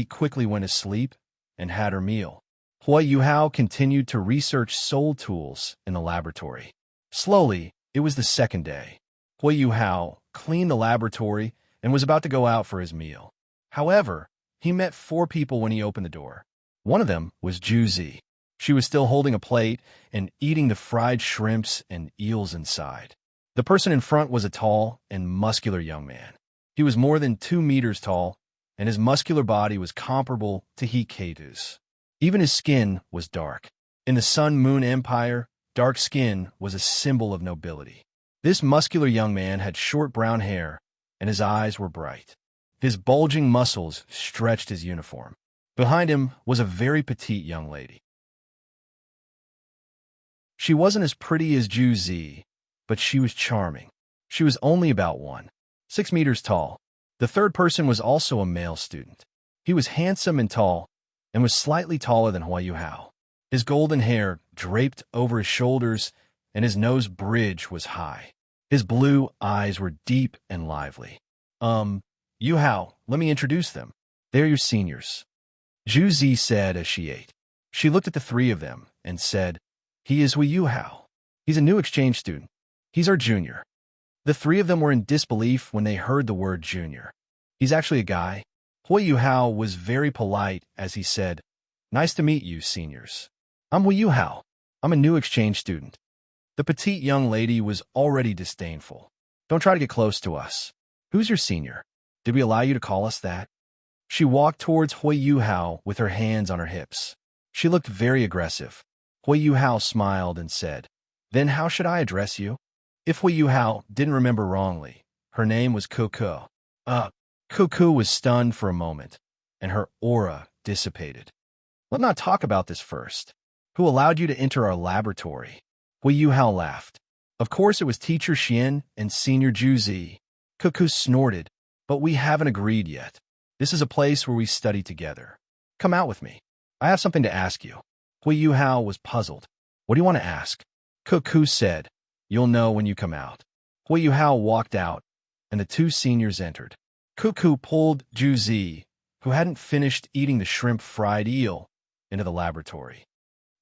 quickly went to sleep and had her meal. Yuhao continued to research soul tools in the laboratory. Slowly, it was the second day. Yuhao cleaned the laboratory and was about to go out for his meal. However, he met 4 people when he opened the door. One of them was Juzi. She was still holding a plate and eating the fried shrimps and eels inside. The person in front was a tall and muscular young man. He was more than 2 meters tall, and his muscular body was comparable to Hikadu's. Even his skin was dark. In the Sun-Moon Empire, dark skin was a symbol of nobility. This muscular young man had short brown hair, and his eyes were bright. His bulging muscles stretched his uniform. Behind him was a very petite young lady. She wasn't as pretty as Juzi, but she was charming. She was only about 1.6 meters tall. The third person was also a male student. He was handsome and tall, and was slightly taller than Yuhao. His golden hair draped over his shoulders, and his nose bridge was high. His blue eyes were deep and lively. Yuhao, let me introduce them. They're your seniors." Juzi said as she ate. She looked at the 3 of them and said, "He is Yuhao. He's a new exchange student. He's our junior." The three of them were in disbelief when they heard the word junior. He's actually a guy. Yuhao was very polite as he said, "Nice to meet you, seniors. I'm Yuhao. I'm a new exchange student." The petite young lady was already disdainful. "Don't try to get close to us. Who's your senior? Did we allow you to call us that?" She walked towards Yuhao with her hands on her hips. She looked very aggressive. Yuhao smiled and said, "Then how should I address you?" If Yuhao didn't remember wrongly, her name was Cuckoo. Cuckoo was stunned for a moment, and her aura dissipated. "Let's not talk about this first. Who allowed you to enter our laboratory?" Yuhao laughed. "Of course it was Teacher Xian and Senior Juzi." Cuckoo snorted, "But we haven't agreed yet. This is a place where we study together. Come out with me. I have something to ask you." Yuhao was puzzled. "What do you want to ask?" Cuckoo said, "You'll know when you come out." Yuhao walked out, and the two seniors entered. Cuckoo pulled Juzi, who hadn't finished eating the shrimp fried eel, into the laboratory.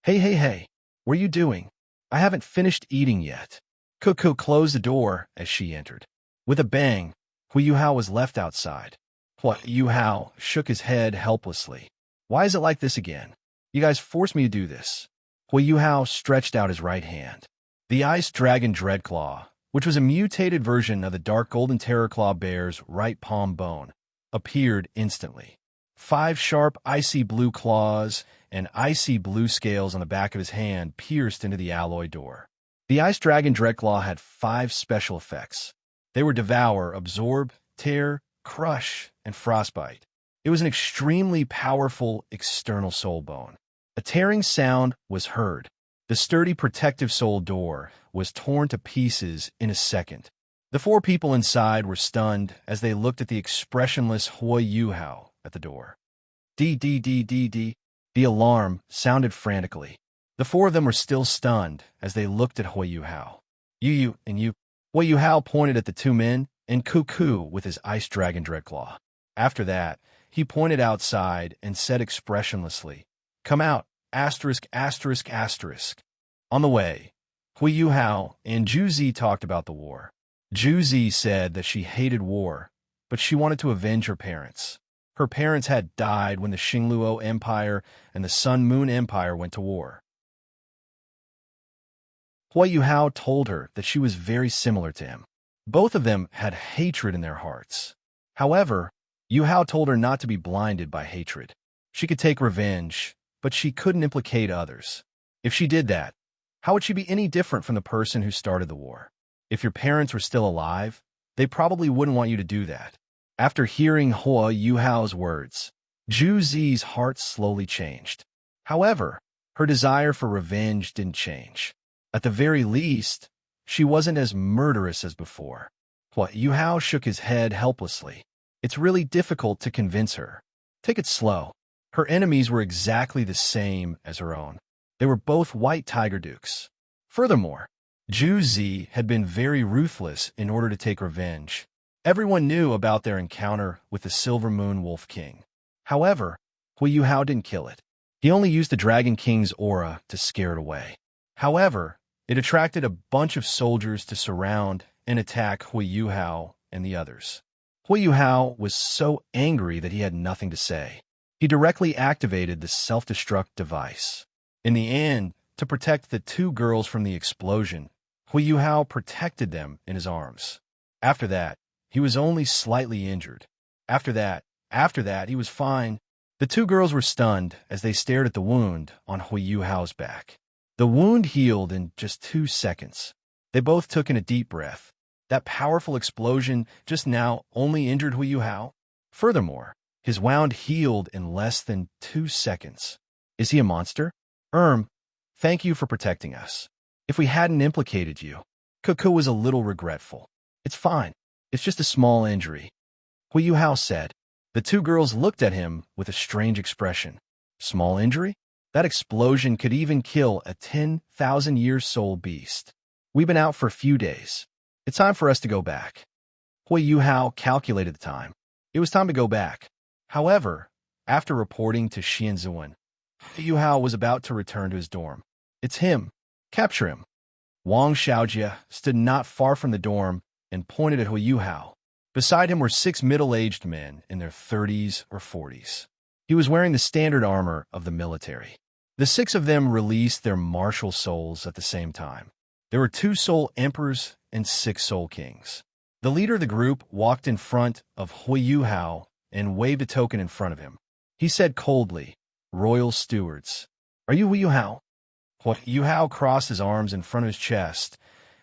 Hey, what are you doing? I haven't finished eating yet." Cuckoo closed the door as she entered. With a bang, Yuhao was left outside. Yuhao shook his head helplessly. "Why is it like this again? You guys forced me to do this." Yuhao stretched out his right hand. The Ice Dragon Dreadclaw, which was a mutated version of the Dark Golden Terrorclaw bear's right palm bone, appeared instantly. 5 sharp icy blue claws and icy blue scales on the back of his hand pierced into the alloy door. The Ice Dragon Dreadclaw had 5 special effects. They were Devour, Absorb, Tear, Crush, and Frostbite. It was an extremely powerful external soul bone. A tearing sound was heard. The sturdy protective soul door was torn to pieces in a second. The 4 people inside were stunned as they looked at the expressionless Yuhao at the door. D. The alarm sounded frantically. The 4 of them were still stunned as they looked at Yuhao. You and you. Yuhao pointed at the 2 men and Cuckoo with his Ice Dragon Dreadclaw. After that, he pointed outside and said expressionlessly, "Come out, asterisk. On the way, Yuhao and Juzi talked about the war. Juzi said that she hated war, but she wanted to avenge her parents. Her parents had died when the Xingluo Empire and the Sun Moon Empire went to war. Yuhao told her that she was very similar to him. Both of them had hatred in their hearts. However, Yuhao told her not to be blinded by hatred. She could take revenge, but she couldn't implicate others. If she did that, how would she be any different from the person who started the war? If your parents were still alive, they probably wouldn't want you to do that. After hearing Yuhao's words, Juzi's heart slowly changed. However, her desire for revenge didn't change. At the very least, she wasn't as murderous as before. Yuhao shook his head helplessly. It's really difficult to convince her. Take it slow. Her enemies were exactly the same as her own. They were both white tiger dukes. Furthermore, Juzi had been very ruthless in order to take revenge. Everyone knew about their encounter with the Silver Moon Wolf King. However, Yuhao didn't kill it. He only used the Dragon King's aura to scare it away. However, it attracted a bunch of soldiers to surround and attack Yuhao and the others. Yuhao was so angry that he had nothing to say. He directly activated the self-destruct device. In the end, to protect the 2 girls from the explosion, Yuhao protected them in his arms. After that, he was only slightly injured. After that, he was fine. The 2 girls were stunned as they stared at the wound on Yuhao's back. The wound healed in just 2 seconds. They both took in a deep breath. That powerful explosion just now only injured Yuhao. Furthermore, his wound healed in less than 2 seconds. Is he a monster? Thank you for protecting us. If we hadn't implicated you, Cuckoo was a little regretful. It's fine. It's just a small injury, Yuhao said. The 2 girls looked at him with a strange expression. Small injury? That explosion could even kill a 10,000-year soul beast. We've been out for a few days. It's time for us to go back. Yuhao calculated the time. It was time to go back. However, after reporting to Xianzuan, Yuhao was about to return to his dorm. It's him. Capture him. Wang Xiaojia stood not far from the dorm and pointed at Yuhao. Beside him were 6 middle-aged men in their 30s or 40s. He was wearing the standard armor of the military. The 6 of them released their martial souls at the same time. There were 2 soul emperors and 6 soul kings. The leader of the group walked in front of Yuhao and waved a token in front of him. He said coldly, "Royal stewards, are you Yuhao?" Yuhao crossed his arms in front of his chest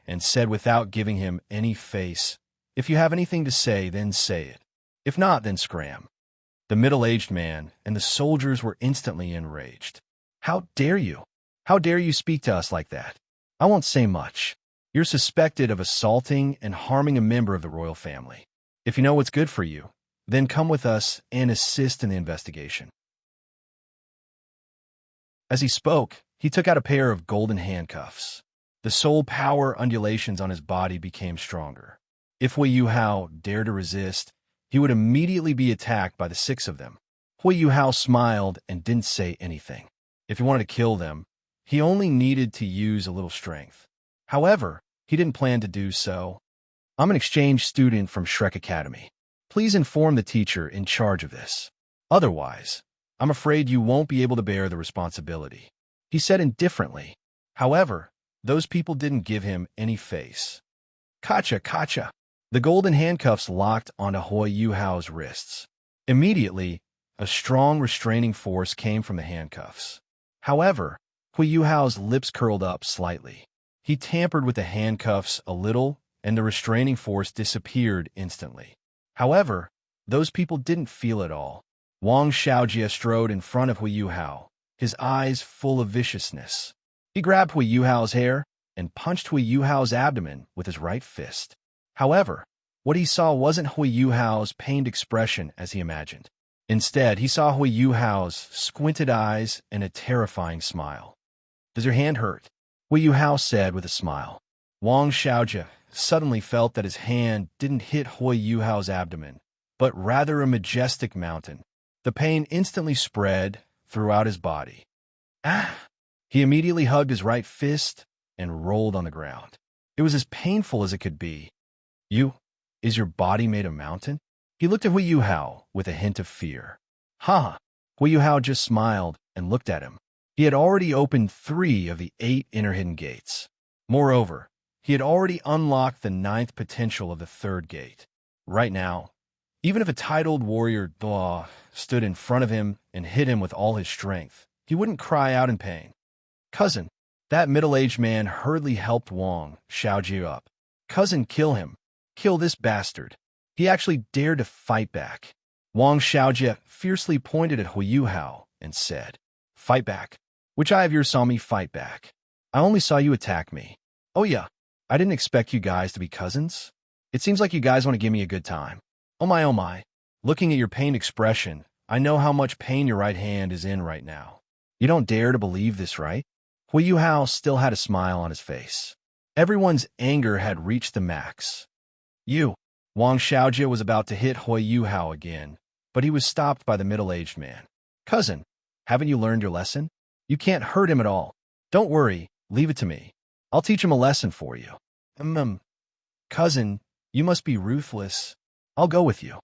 and said without giving him any face, "If you have anything to say, then say it. If not, then scram." The middle-aged man and the soldiers were instantly enraged. "How dare you? How dare you speak to us like that? I won't say much. You're suspected of assaulting and harming a member of the royal family. If you know what's good for you, then come with us and assist in the investigation." As he spoke, he took out a pair of golden handcuffs. The soul power undulations on his body became stronger. If Yuhao dared to resist, he would immediately be attacked by the 6 of them. Yuhao smiled and didn't say anything. If he wanted to kill them, he only needed to use a little strength. However, he didn't plan to do so. "I'm an exchange student from Shrek Academy. Please inform the teacher in charge of this. Otherwise, I'm afraid you won't be able to bear the responsibility," he said indifferently. However, those people didn't give him any face. "Kacha, kacha." The golden handcuffs locked onto Yuhao's wrists. Immediately, a strong restraining force came from the handcuffs. However, Yuhao's lips curled up slightly. He tampered with the handcuffs a little, and the restraining force disappeared instantly. However, those people didn't feel it all. Wang Xiaojie strode in front of Yuhao, his eyes full of viciousness. He grabbed Yuhao's hair and punched Yuhao's abdomen with his right fist. However, what he saw wasn't Yuhao's pained expression as he imagined. Instead, he saw Yuhao's squinted eyes and a terrifying smile. "Does your hand hurt?" Yuhao said with a smile. Wang Xiaojie suddenly felt that his hand didn't hit Yuhao's abdomen, but rather a majestic mountain. The pain instantly spread throughout his body. "Ah!" He immediately hugged his right fist and rolled on the ground. It was as painful as it could be. Is your body made of mountain?" He looked at Yuhao with a hint of fear. "Ha!" Yuhao just smiled and looked at him. He had already opened 3 of the 8 inner hidden gates. Moreover, he had already unlocked the 9th potential of the 3rd gate. Right now, even if a titled warrior stood in front of him and hit him with all his strength, he wouldn't cry out in pain. "Cousin," that middle-aged man hurriedly helped Wang Xiaojie up. "Cousin, kill him. Kill this bastard. He actually dared to fight back." Wang Xiaojie fiercely pointed at Yuhao and said, "Fight back? Which eye of yours saw me fight back? I only saw you attack me. Oh yeah, I didn't expect you guys to be cousins. It seems like you guys want to give me a good time. Oh my, oh my. Looking at your pained expression, I know how much pain your right hand is in right now. You don't dare to believe this, right?" Yuhao still had a smile on his face. Everyone's anger had reached the max. Wang Xiaojie was about to hit Yuhao again, but he was stopped by the middle-aged man. "Cousin, haven't you learned your lesson? You can't hurt him at all. Don't worry, leave it to me. I'll teach him a lesson for you." Cousin, you must be ruthless. I'll go with you."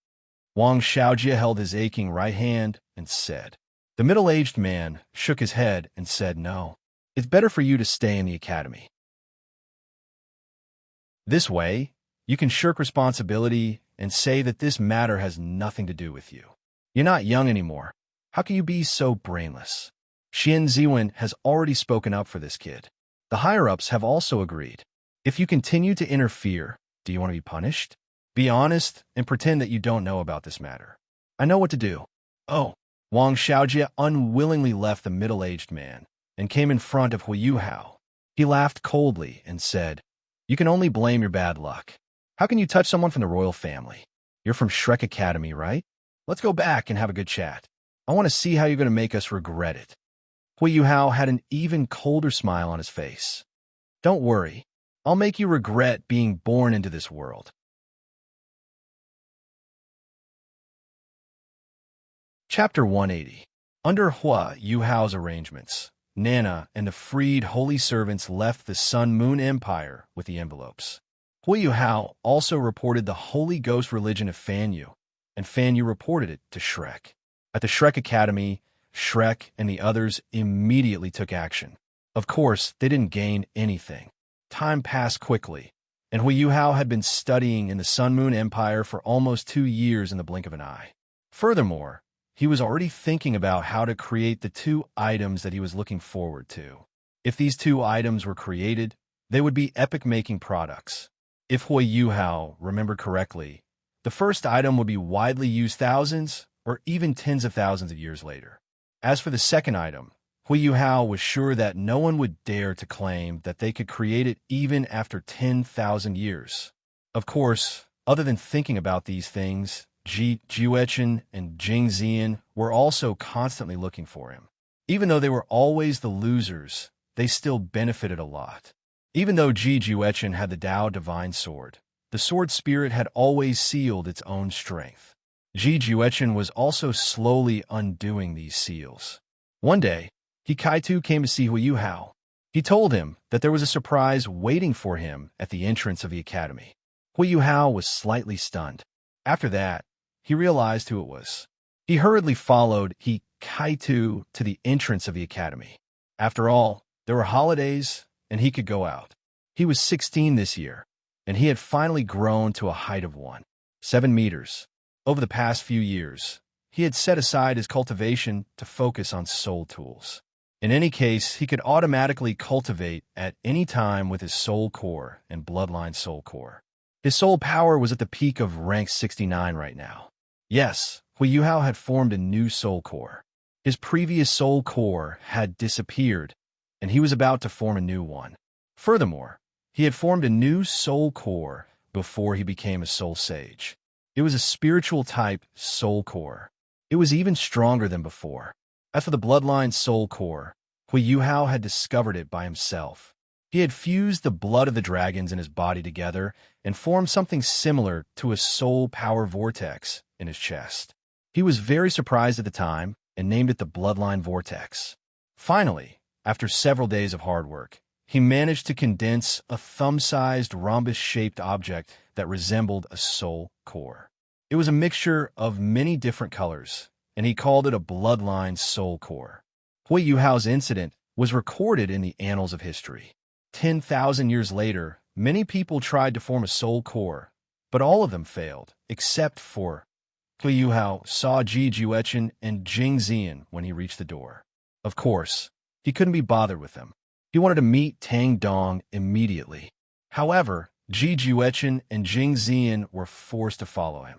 Wang Xiaojie held his aching right hand and said. The middle-aged man shook his head and said, "No, it's better for you to stay in the academy. This way, you can shirk responsibility and say that this matter has nothing to do with you. You're not young anymore. How can you be so brainless?" Xian Ziwen has already spoken up for this kid. The higher-ups have also agreed. If you continue to interfere, do you want to be punished? Be honest and pretend that you don't know about this matter. I know what to do. Oh, Wang Xiaojie unwillingly left the middle-aged man and came in front of Yuhao. He laughed coldly and said, "You can only blame your bad luck. How can you touch someone from the royal family? You're from Shrek Academy, right? Let's go back and have a good chat. I want to see how you're going to make us regret it." Yuhao had an even colder smile on his face. "Don't worry. I'll make you regret being born into this world." Chapter 180. Under Yuhao's arrangements, Nana and the freed holy servants left the Sun Moon Empire with the envelopes. Yuhao also reported the Holy Ghost religion of Fan Yu, and Fan Yu reported it to Shrek. At the Shrek Academy, Shrek and the others immediately took action. Of course, they didn't gain anything. Time passed quickly, and Yuhao had been studying in the Sun Moon Empire for almost 2 years in the blink of an eye. Furthermore, he was already thinking about how to create the 2 items that he was looking forward to. If these 2 items were created, they would be epic-making products. If Yuhao remembered correctly, the first item would be widely used thousands or even tens of thousands of years later. As for the second item, Yuhao was sure that no one would dare to claim that they could create it even after 10,000 years. Of course, other than thinking about these things, Ji Juechen and Jing Zian were also constantly looking for him. Even though they were always the losers, they still benefited a lot. Even though Ji Juechen had the Tao Divine Sword, the sword spirit had always sealed its own strength. Ji Juechen was also slowly undoing these seals. One day, Kaitu came to see Yuhao. He told him that there was a surprise waiting for him at the entrance of the academy. Yuhao was slightly stunned. After that, he realized who it was. He hurriedly followed Kaitu to the entrance of the academy. After all, there were holidays, and he could go out. He was 16 this year, and he had finally grown to a height of 7 meters. Over the past few years, he had set aside his cultivation to focus on soul tools. In any case, he could automatically cultivate at any time with his soul core and bloodline soul core. His soul power was at the peak of rank 69 right now. Yes, Yuhao had formed a new soul core. His previous soul core had disappeared, and he was about to form a new one. Furthermore, he had formed a new soul core before he became a soul sage. It was a spiritual type soul core. It was even stronger than before. As for the bloodline soul core, Yuhao had discovered it by himself. He had fused the blood of the dragons in his body together and formed something similar to a soul power vortex in his chest. He was very surprised at the time and named it the bloodline vortex. Finally, after several days of hard work, he managed to condense a thumb-sized rhombus-shaped object that resembled a soul core. It was a mixture of many different colors, and he called it a bloodline soul core. Yuhao's incident was recorded in the annals of history. 10,000 years later, many people tried to form a soul core, but all of them failed, except for Yuhao saw Ji Juechen and Jing Zian when he reached the door. Of course, he couldn't be bothered with them. He wanted to meet Tang Dong immediately. However, Ji Juechen and Jing Zian were forced to follow him.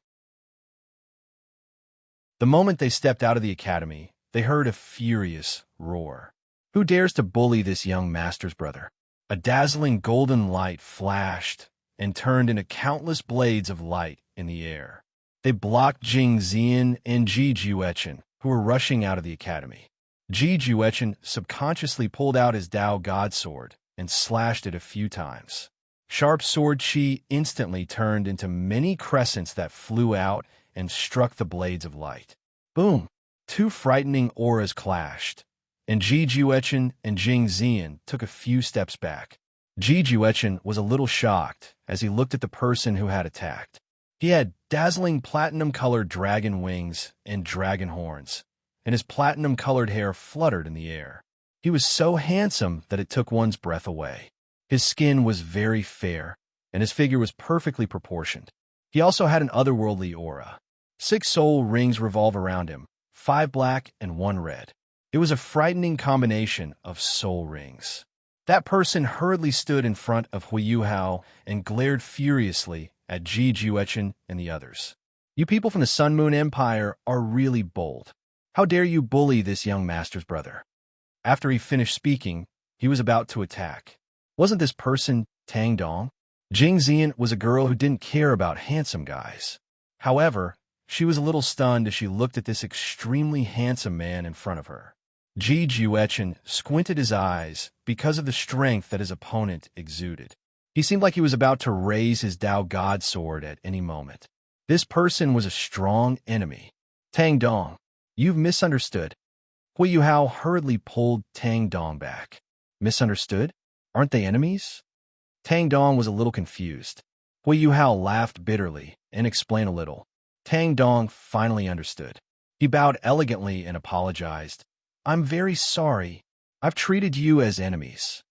The moment they stepped out of the academy, they heard a furious roar. Who dares to bully this young master's brother? A dazzling golden light flashed and turned into countless blades of light in the air. They blocked Jing Zian and Ji Juechen, who were rushing out of the academy. Ji Juechen subconsciously pulled out his Tao God Sword and slashed it a few times. Sharp sword chi instantly turned into many crescents that flew out and struck the blades of light. Boom! 2 frightening auras clashed, and Ji Juechen and Jing Zian took a few steps back. Ji Juechen was a little shocked as he looked at the person who had attacked. He had dazzling platinum-colored dragon wings and dragon horns, and his platinum-colored hair fluttered in the air. He was so handsome that it took one's breath away. His skin was very fair, and his figure was perfectly proportioned. He also had an otherworldly aura. 6 soul rings revolve around him, 5 black and 1 red. It was a frightening combination of soul rings. That person hurriedly stood in front of Yuhao and glared furiously at Ji Juechen and the others. You people from the Sun Moon Empire are really bold. How dare you bully this young master's brother? After he finished speaking, he was about to attack. Wasn't this person Tang Dong? Jing Zian was a girl who didn't care about handsome guys. However, she was a little stunned as she looked at this extremely handsome man in front of her. Ji Juechen squinted his eyes because of the strength that his opponent exuded. He seemed like he was about to raise his Tao God Sword at any moment. This person was a strong enemy. Tang Dong, you've misunderstood. Yuhao hurriedly pulled Tang Dong back. Misunderstood? Aren't they enemies? Tang Dong was a little confused. Hui Yuhao laughed bitterly and explained a little. Tang Dong finally understood. He bowed elegantly and apologized. I'm very sorry. I've treated you as enemies.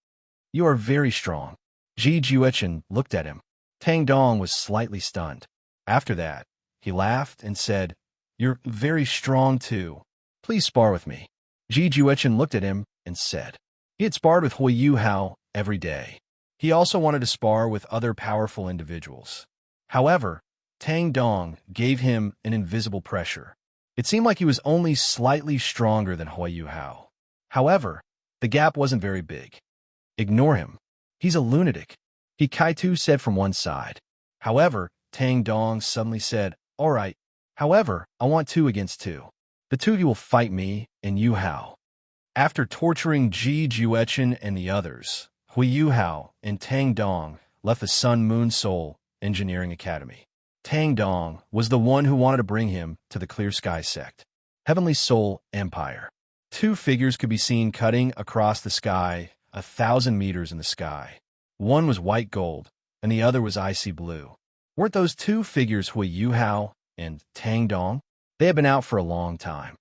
You are very strong. Ji Juechen looked at him. Tang Dong was slightly stunned. After that, he laughed and said, You're very strong too. Please spar with me. Ji Juechen looked at him and said. He had sparred with Hui Yuhao every day. He also wanted to spar with other powerful individuals. However, Tang Dong gave him an invisible pressure. It seemed like he was only slightly stronger than Hui Yuhao. However, the gap wasn't very big. Ignore him. He's a lunatic, He Kaitu said from one side. However, Tang Dong suddenly said, All right. However, I want 2 against 2. The 2 of you will fight me and Yuhao. After torturing Ji Juechen and the others, Hui Yuhao and Tang Dong left the Sun Moon Soul Engineering Academy. Tang Dong was the one who wanted to bring him to the Clear Sky sect, Heavenly Soul Empire. 2 figures could be seen cutting across the sky 1,000 meters in the sky. One was white gold, and the other was icy blue. Weren't those 2 figures Hui Yuhao and Tang Dong? They had been out for a long time.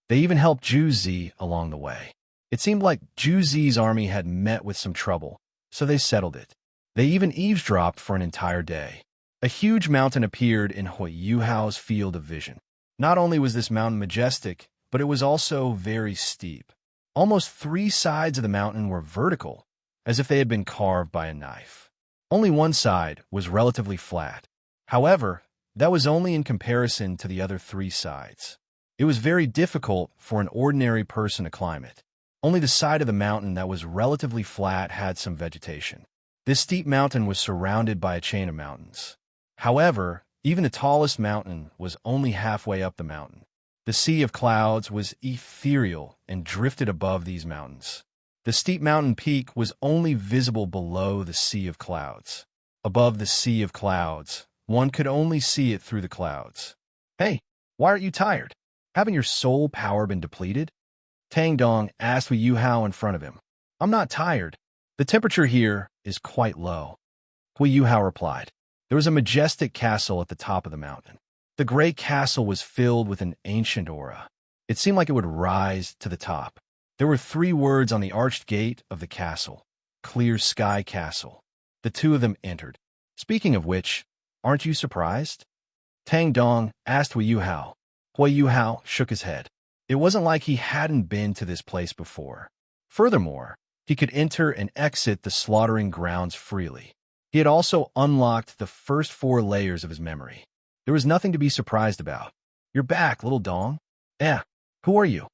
They even helped Zhu Zi along the way. It seemed like Zhu Zi's army had met with some trouble, so they settled it. They even eavesdropped for an entire day. A huge mountain appeared in Hui Yuhao's field of vision. Not only was this mountain majestic, but it was also very steep. Almost 3 sides of the mountain were vertical, as if they had been carved by a knife. Only one side was relatively flat. However, that was only in comparison to the other 3 sides. It was very difficult for an ordinary person to climb it. Only the side of the mountain that was relatively flat had some vegetation. This steep mountain was surrounded by a chain of mountains. However, even the tallest mountain was only halfway up the mountain. The sea of clouds was ethereal and drifted above these mountains. The steep mountain peak was only visible below the sea of clouds. Above the sea of clouds, one could only see it through the clouds. Hey, why aren't you tired? Haven't your soul power been depleted? Tang Dong asked Hui Yuhao in front of him. I'm not tired. The temperature here is quite low. Hui Yuhao replied. There was a majestic castle at the top of the mountain. The great castle was filled with an ancient aura. It seemed like it would rise to the top. There were 3 words on the arched gate of the castle. Clear Sky Castle. The 2 of them entered. Speaking of which, aren't you surprised? Tang Dong asked Hui Yuhao. Hui Yuhao shook his head. It wasn't like he hadn't been to this place before. Furthermore, he could enter and exit the slaughtering grounds freely. He had also unlocked the first 4 layers of his memory. There was nothing to be surprised about. You're back, little Dong. Who are you?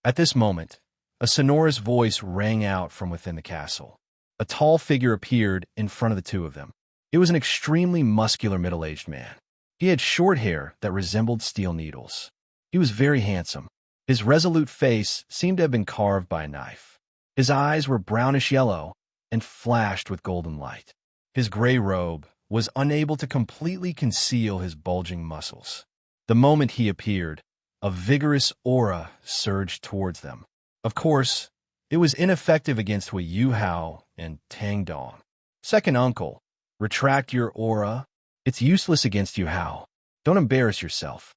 At this moment, a sonorous voice rang out from within the castle. A tall figure appeared in front of the 2 of them. It was an extremely muscular middle-aged man. He had short hair that resembled steel needles. He was very handsome. His resolute face seemed to have been carved by a knife. His eyes were brownish yellow and flashed with golden light. His gray robe was unable to completely conceal his bulging muscles. The moment he appeared, a vigorous aura surged towards them. Of course, it was ineffective against Hui Yuhao and Tang Dong. Second uncle, retract your aura. It's useless against Yuhao. Don't embarrass yourself.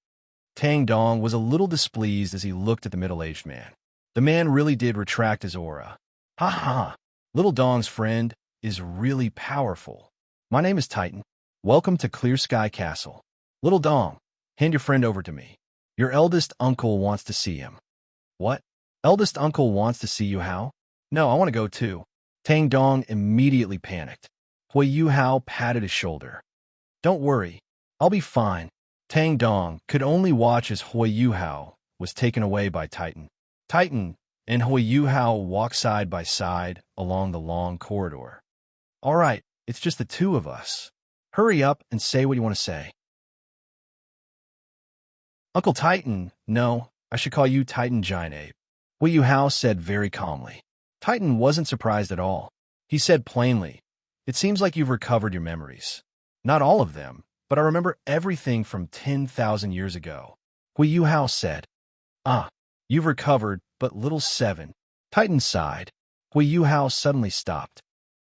Tang Dong was a little displeased as he looked at the middle-aged man. The man really did retract his aura. Ha ha! Little Dong's friend is really powerful. My name is Titan. Welcome to Clear Sky Castle. Little Dong, hand your friend over to me. Your eldest uncle wants to see him. What? Eldest uncle wants to see Yuhao? No, I want to go too. Tang Dong immediately panicked. Hui Yuhao patted his shoulder. Don't worry, I'll be fine. Tang Dong could only watch as Hui Yuhao was taken away by Titan. Titan and Hui Yuhao walked side by side along the long corridor. All right, it's just the 2 of us. Hurry up and say what you want to say. Uncle Titan, no, I should call you Titan Giant Ape. Hui Yuhao said very calmly. Titan wasn't surprised at all. He said plainly, It seems like you've recovered your memories. Not all of them, but I remember everything from 10,000 years ago. Hui Yuhao said. You've recovered, but little 7. Titan sighed. Hui Yuhao suddenly stopped.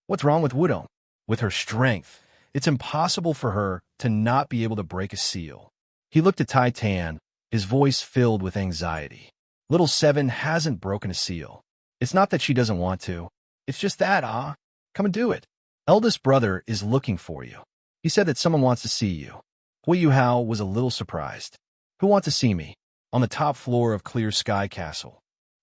What's wrong with Wudong? With her strength, it's impossible for her to not be able to break a seal. He looked at Tai Tan, his voice filled with anxiety. Little Seven hasn't broken a seal. It's not that she doesn't want to. It's just that, come and do it. Eldest brother is looking for you. He said that someone wants to see you. Yuhao was a little surprised. Who wants to see me? On the top floor of Clear Sky Castle.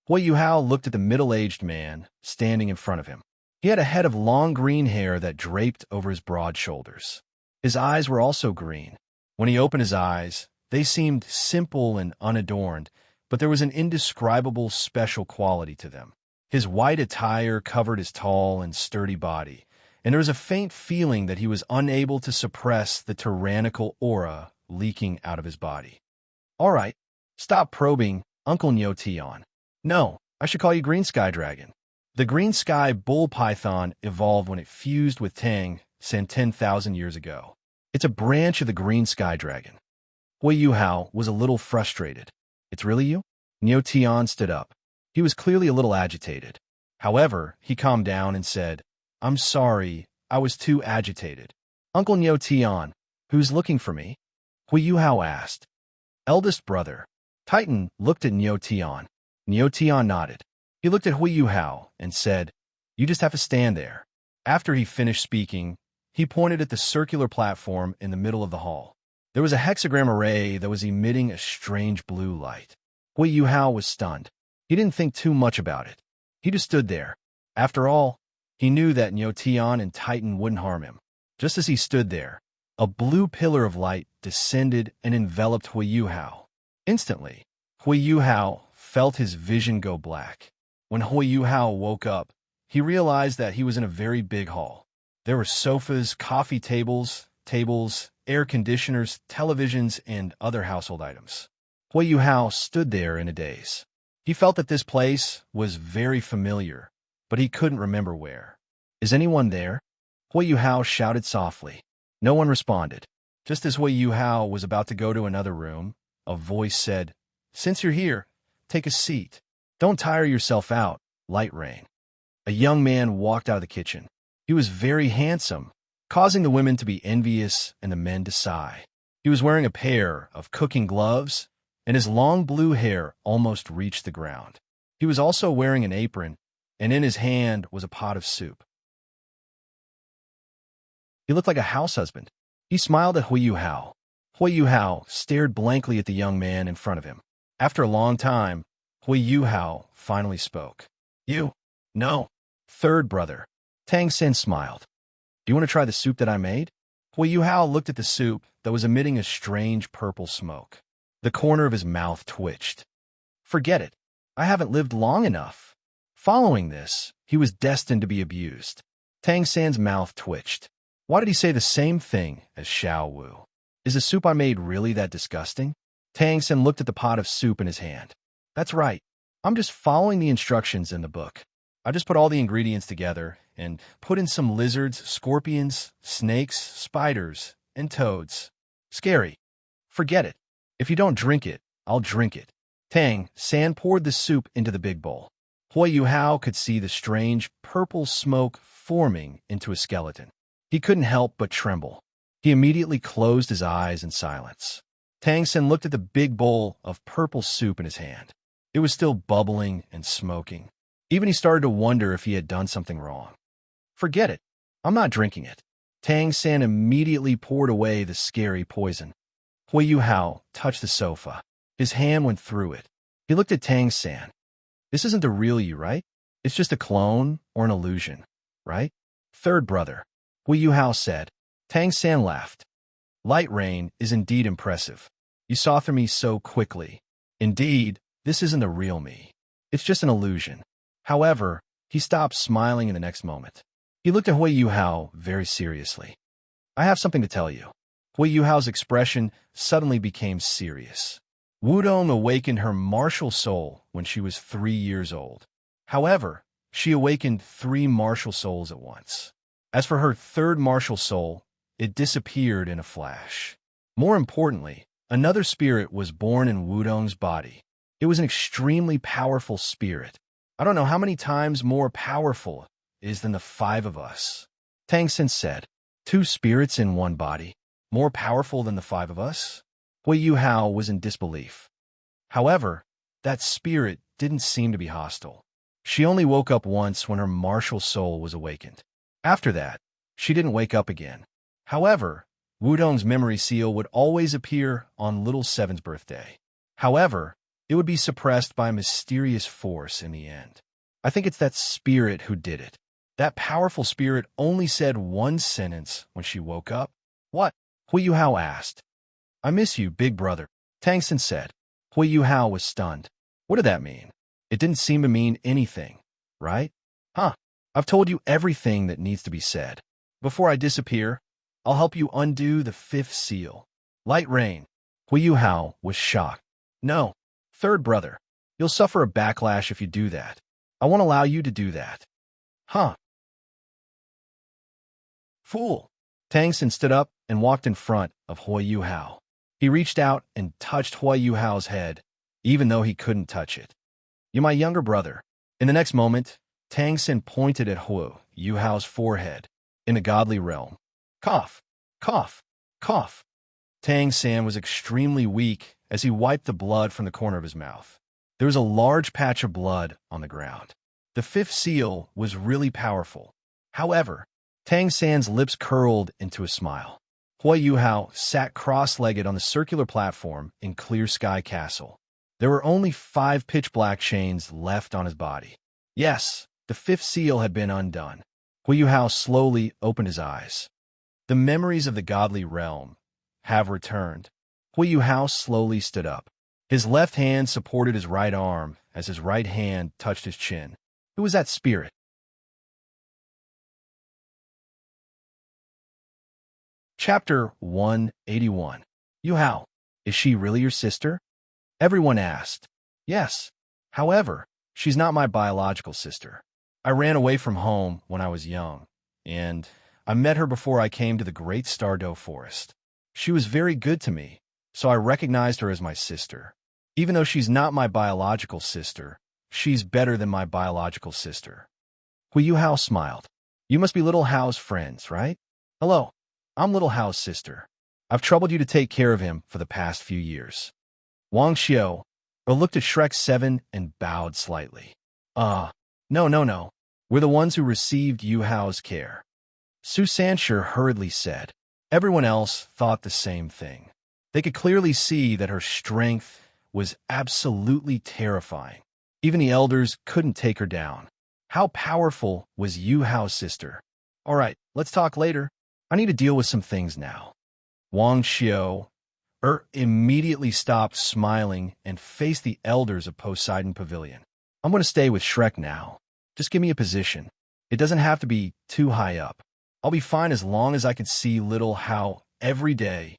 Yuhao looked at the middle-aged man standing in front of him. He had a head of long green hair that draped over his broad shoulders. His eyes were also green. When he opened his eyes, they seemed simple and unadorned, but there was an indescribable special quality to them. His white attire covered his tall and sturdy body, and there was a faint feeling that he was unable to suppress the tyrannical aura leaking out of his body. All right, stop probing, Uncle Nyotion. No, I should call you Green Sky Dragon. The Green Sky Bull Python evolved when it fused with Tang San 10,000 years ago. It's a branch of the Green Sky Dragon. Yuhao was a little frustrated. It's really you? Nyotion stood up. He was clearly a little agitated. However, he calmed down and said, I'm sorry, I was too agitated. Uncle Nyotion, who's looking for me? Yuhao asked. Eldest brother. Titan looked at Nyotion. Nyotion nodded. He looked at Yuhao and said, You just have to stand there. After he finished speaking, he pointed at the circular platform in the middle of the hall. There was a hexagram array that was emitting a strange blue light. Yuhao was stunned. He didn't think too much about it. He just stood there. After all, he knew that Nyotion and Titan wouldn't harm him. Just as he stood there, a blue pillar of light descended and enveloped Yuhao. Instantly, Yuhao felt his vision go black. When Yuhao woke up, he realized that he was in a very big hall. There were sofas, coffee tables, air conditioners, televisions, and other household items. Yuhao stood there in a daze. He felt that this place was very familiar, but he couldn't remember where. Is anyone there? Yuhao shouted softly. No one responded. Just as Yuhao was about to go to another room, a voice said, Since you're here, take a seat. Don't tire yourself out, Light Rain. A young man walked out of the kitchen. He was very handsome, causing the women to be envious and the men to sigh. He was wearing a pair of cooking gloves, and his long blue hair almost reached the ground. He was also wearing an apron, and in his hand was a pot of soup. He looked like a house husband. He smiled at Yuhao. Yuhao stared blankly at the young man in front of him. After a long time, Yuhao finally spoke. You? No. Third brother. Tang Sen smiled. Do you want to try the soup that I made? Yuhao looked at the soup that was emitting a strange purple smoke. The corner of his mouth twitched. Forget it. I haven't lived long enough. Following this, he was destined to be abused. Tang San's mouth twitched. Why did he say the same thing as Xiao Wu? Is the soup I made really that disgusting? Tang San looked at the pot of soup in his hand. That's right. I'm just following the instructions in the book. I just put all the ingredients together and put in some lizards, scorpions, snakes, spiders, and toads. Scary. Forget it. If you don't drink it, I'll drink it. Tang San poured the soup into the big bowl. Yuhao could see the strange purple smoke forming into a skeleton. He couldn't help but tremble. He immediately closed his eyes in silence. Tang San looked at the big bowl of purple soup in his hand. It was still bubbling and smoking. Even he started to wonder if he had done something wrong. Forget it. I'm not drinking it. Tang San immediately poured away the scary poison. Yuhao touched the sofa. His hand went through it. He looked at Tang San. This isn't the real you, right? It's just a clone or an illusion, right? Third brother. Yuhao said. Tang San laughed. Light Rain is indeed impressive. You saw through me so quickly. Indeed, this isn't the real me. It's just an illusion. However, he stopped smiling in the next moment. He looked at Yuhao very seriously. I have something to tell you. Yuhao's expression suddenly became serious. Wudong awakened her martial soul when she was 3 years old. However, she awakened 3 martial souls at once. As for her third martial soul, it disappeared in a flash. More importantly, another spirit was born in Wudong's body. It was an extremely powerful spirit. I don't know how many times more powerful is than the five of us. Tang Xin said. Two spirits in one body, more powerful than the five of us? Yuhao was in disbelief. However, that spirit didn't seem to be hostile. She only woke up once when her martial soul was awakened. After that, she didn't wake up again. However, Wudong's memory seal would always appear on Little Seven's birthday. However, it would be suppressed by a mysterious force in the end. I think it's that spirit who did it. That powerful spirit only said one sentence when she woke up. What? Yuhao asked. I miss you, big brother, Tang Xin said. Yuhao was stunned. What did that mean? It didn't seem to mean anything, right? Huh. I've told you everything that needs to be said. Before I disappear, I'll help you undo the fifth seal. Light rain. Yuhao was shocked. No, third brother. You'll suffer a backlash if you do that. I won't allow you to do that. Huh. Fool. Tang Xin stood up and walked in front of Yuhao. He reached out and touched Yuhao's head, even though he couldn't touch it. You're my younger brother. In the next moment, Tang Xin pointed at Yuhao's forehead. In the godly realm. Cough, cough, cough. Tang Xin was extremely weak as he wiped the blood from the corner of his mouth. There was a large patch of blood on the ground. The fifth seal was really powerful. However, Tang Xin's lips curled into a smile. Yuhao sat cross-legged on the circular platform in Clear Sky Castle. There were only 5 pitch-black chains left on his body. Yes, the fifth seal had been undone. Yuhao slowly opened his eyes. The memories of the godly realm have returned. Yuhao slowly stood up. His left hand supported his right arm as his right hand touched his chin. Who was that spirit? Chapter 181. Yuhao, is she really your sister? Everyone asked. Yes. However, she's not my biological sister. I ran away from home when I was young, and I met her before I came to the Great Stardow Forest. She was very good to me, so I recognized her as my sister. Even though she's not my biological sister, she's better than my biological sister. Yuhao smiled. You must be Little Hao's friends, right? Hello, I'm Little Hao's sister. I've troubled you to take care of him for the past few years. Wang Xiao looked at Shrek 7 and bowed slightly. No. We're the ones who received Yuhao's care. Su Sanshur hurriedly said. Everyone else thought the same thing. They could clearly see that her strength was absolutely terrifying. Even the elders couldn't take her down. How powerful was Yuhao's sister? All right, let's talk later. I need to deal with some things now. Wang Xiao immediately stopped smiling and faced the elders of Poseidon Pavilion. I'm going to stay with Shrek now. Just give me a position. It doesn't have to be too high up. I'll be fine as long as I can see Little Hao every day.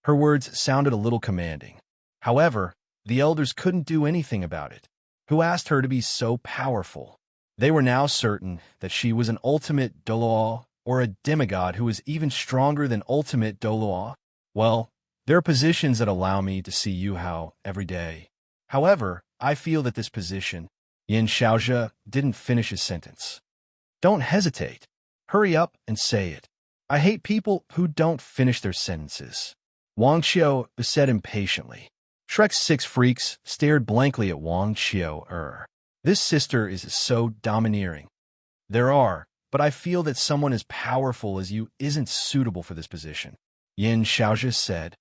Her words sounded a little commanding. However, the elders couldn't do anything about it. Who asked her to be so powerful? They were now certain that she was an ultimate Doloa or a demigod who was even stronger than ultimate Doloa. Well, there are positions that allow me to see Yuhao every day. However, I feel that this position, Yin Xiaozhe didn't finish his sentence. Don't hesitate. Hurry up and say it. I hate people who don't finish their sentences. Wang Xiao said impatiently. Shrek's 6 freaks stared blankly at Wang Xiao. This sister is so domineering. There are, but I feel that someone as powerful as you isn't suitable for this position. Yin Xiaozhe said.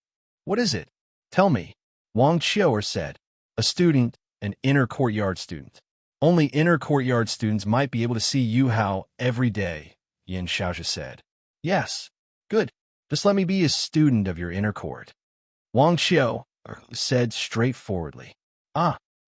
What is it? Tell me. Wang Xiao said. A student, an inner courtyard student. Only inner courtyard students might be able to see Yuhao every day, Yin Xiaozhe said. Yes. Good. Just let me be a student of your inner court. Wang Xiao said straightforwardly.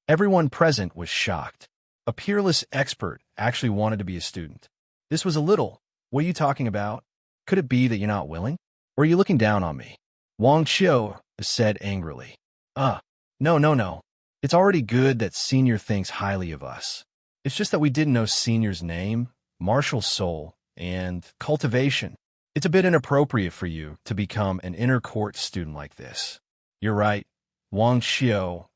Everyone present was shocked. A peerless expert actually wanted to be a student. This was a little. What are you talking about? Could it be that you're not willing? Or are you looking down on me? Wang Xiao said angrily. No. It's already good that Senior thinks highly of us. It's just that we didn't know Senior's name, martial soul, and cultivation. It's a bit inappropriate for you to become an inner court student like this. You're right. Wang Xiao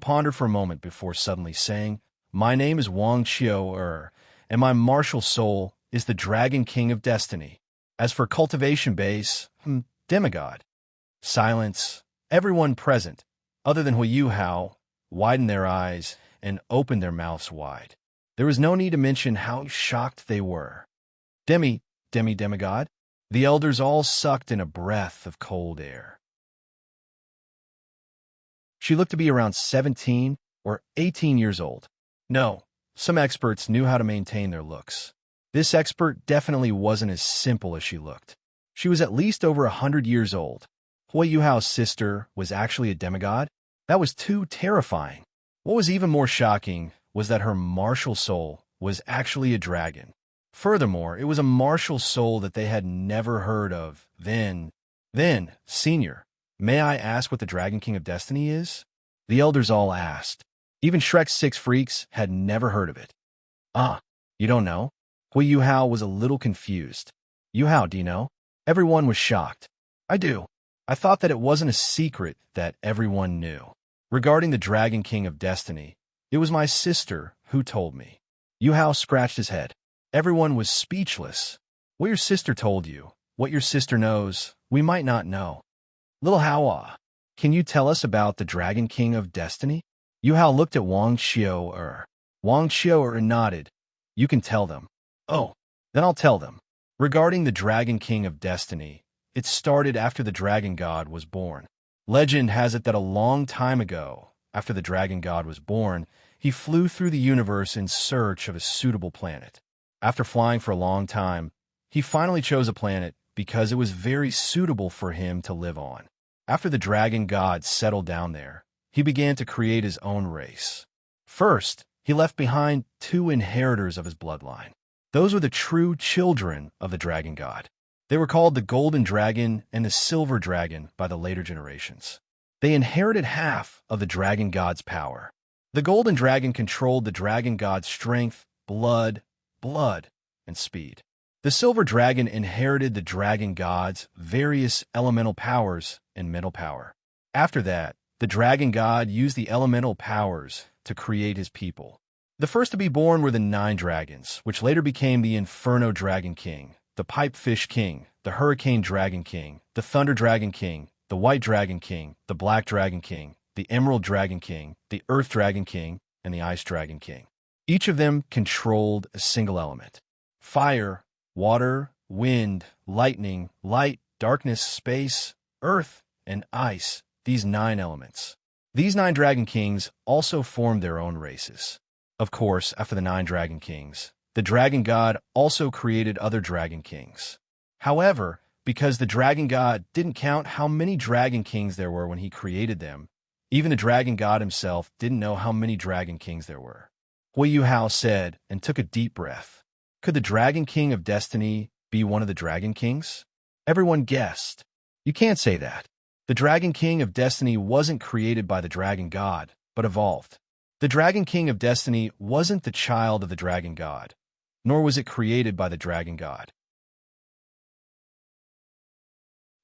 pondered for a moment before suddenly saying, My name is Wang Xiao and my martial soul is the Dragon King of Destiny. As for cultivation base, demigod. Silence. Everyone present, other than Yuhao, widened their eyes and opened their mouths wide. There was no need to mention how shocked they were. Demigod? The elders all sucked in a breath of cold air. She looked to be around 17 or 18 years old. No, some experts knew how to maintain their looks. This expert definitely wasn't as simple as she looked. She was at least over 100 years old. Yuhao's sister was actually a demigod? That was too terrifying. What was even more shocking was that her martial soul was actually a dragon. Furthermore, it was a martial soul that they had never heard of. Then, Senior, may I ask what the Dragon King of Destiny is? The elders all asked. Even Shrek's 6 freaks had never heard of it. You don't know? Yuhao was a little confused. Yuhao, do you know? Everyone was shocked. I do. I thought that it wasn't a secret that everyone knew. Regarding the Dragon King of Destiny, it was my sister who told me. Yuhao scratched his head. Everyone was speechless. What your sister told you, what your sister knows, we might not know. Little Hawa, can you tell us about the Dragon King of Destiny? Yuhao looked at Wang Xiao-er. Wang Xiao-er nodded. You can tell them. Oh, then I'll tell them. Regarding the Dragon King of Destiny, it started after the Dragon God was born. Legend has it that a long time ago, after the Dragon God was born, he flew through the universe in search of a suitable planet. After flying for a long time, he finally chose a planet because it was very suitable for him to live on. After the Dragon God settled down there, he began to create his own race. First, he left behind 2 inheritors of his bloodline. Those were the true children of the Dragon God. They were called the Golden Dragon and the Silver Dragon by the later generations. They inherited half of the Dragon God's power. The Golden Dragon controlled the Dragon God's strength, blood, and speed. The Silver Dragon inherited the Dragon God's various elemental powers and mental power. After that, the Dragon God used the elemental powers to create his people. The first to be born were the 9 dragons, which later became the Inferno Dragon King, the Pipefish King, the Hurricane Dragon King, the Thunder Dragon King, the White Dragon King, the Black Dragon King, the Emerald Dragon King, the Earth Dragon King, and the Ice Dragon King. Each of them controlled a single element. Fire, water, wind, lightning, light, darkness, space, earth, and ice, these 9 elements. These 9 Dragon Kings also formed their own races. Of course, after the 9 Dragon Kings, the Dragon God also created other Dragon Kings. However, because the Dragon God didn't count how many Dragon Kings there were when he created them, even the Dragon God himself didn't know how many Dragon Kings there were. Yuhao said and took a deep breath. Could the Dragon King of Destiny be one of the Dragon Kings? Everyone guessed. You can't say that. The Dragon King of Destiny wasn't created by the Dragon God, but evolved. The Dragon King of Destiny wasn't the child of the Dragon God, nor was it created by the Dragon God.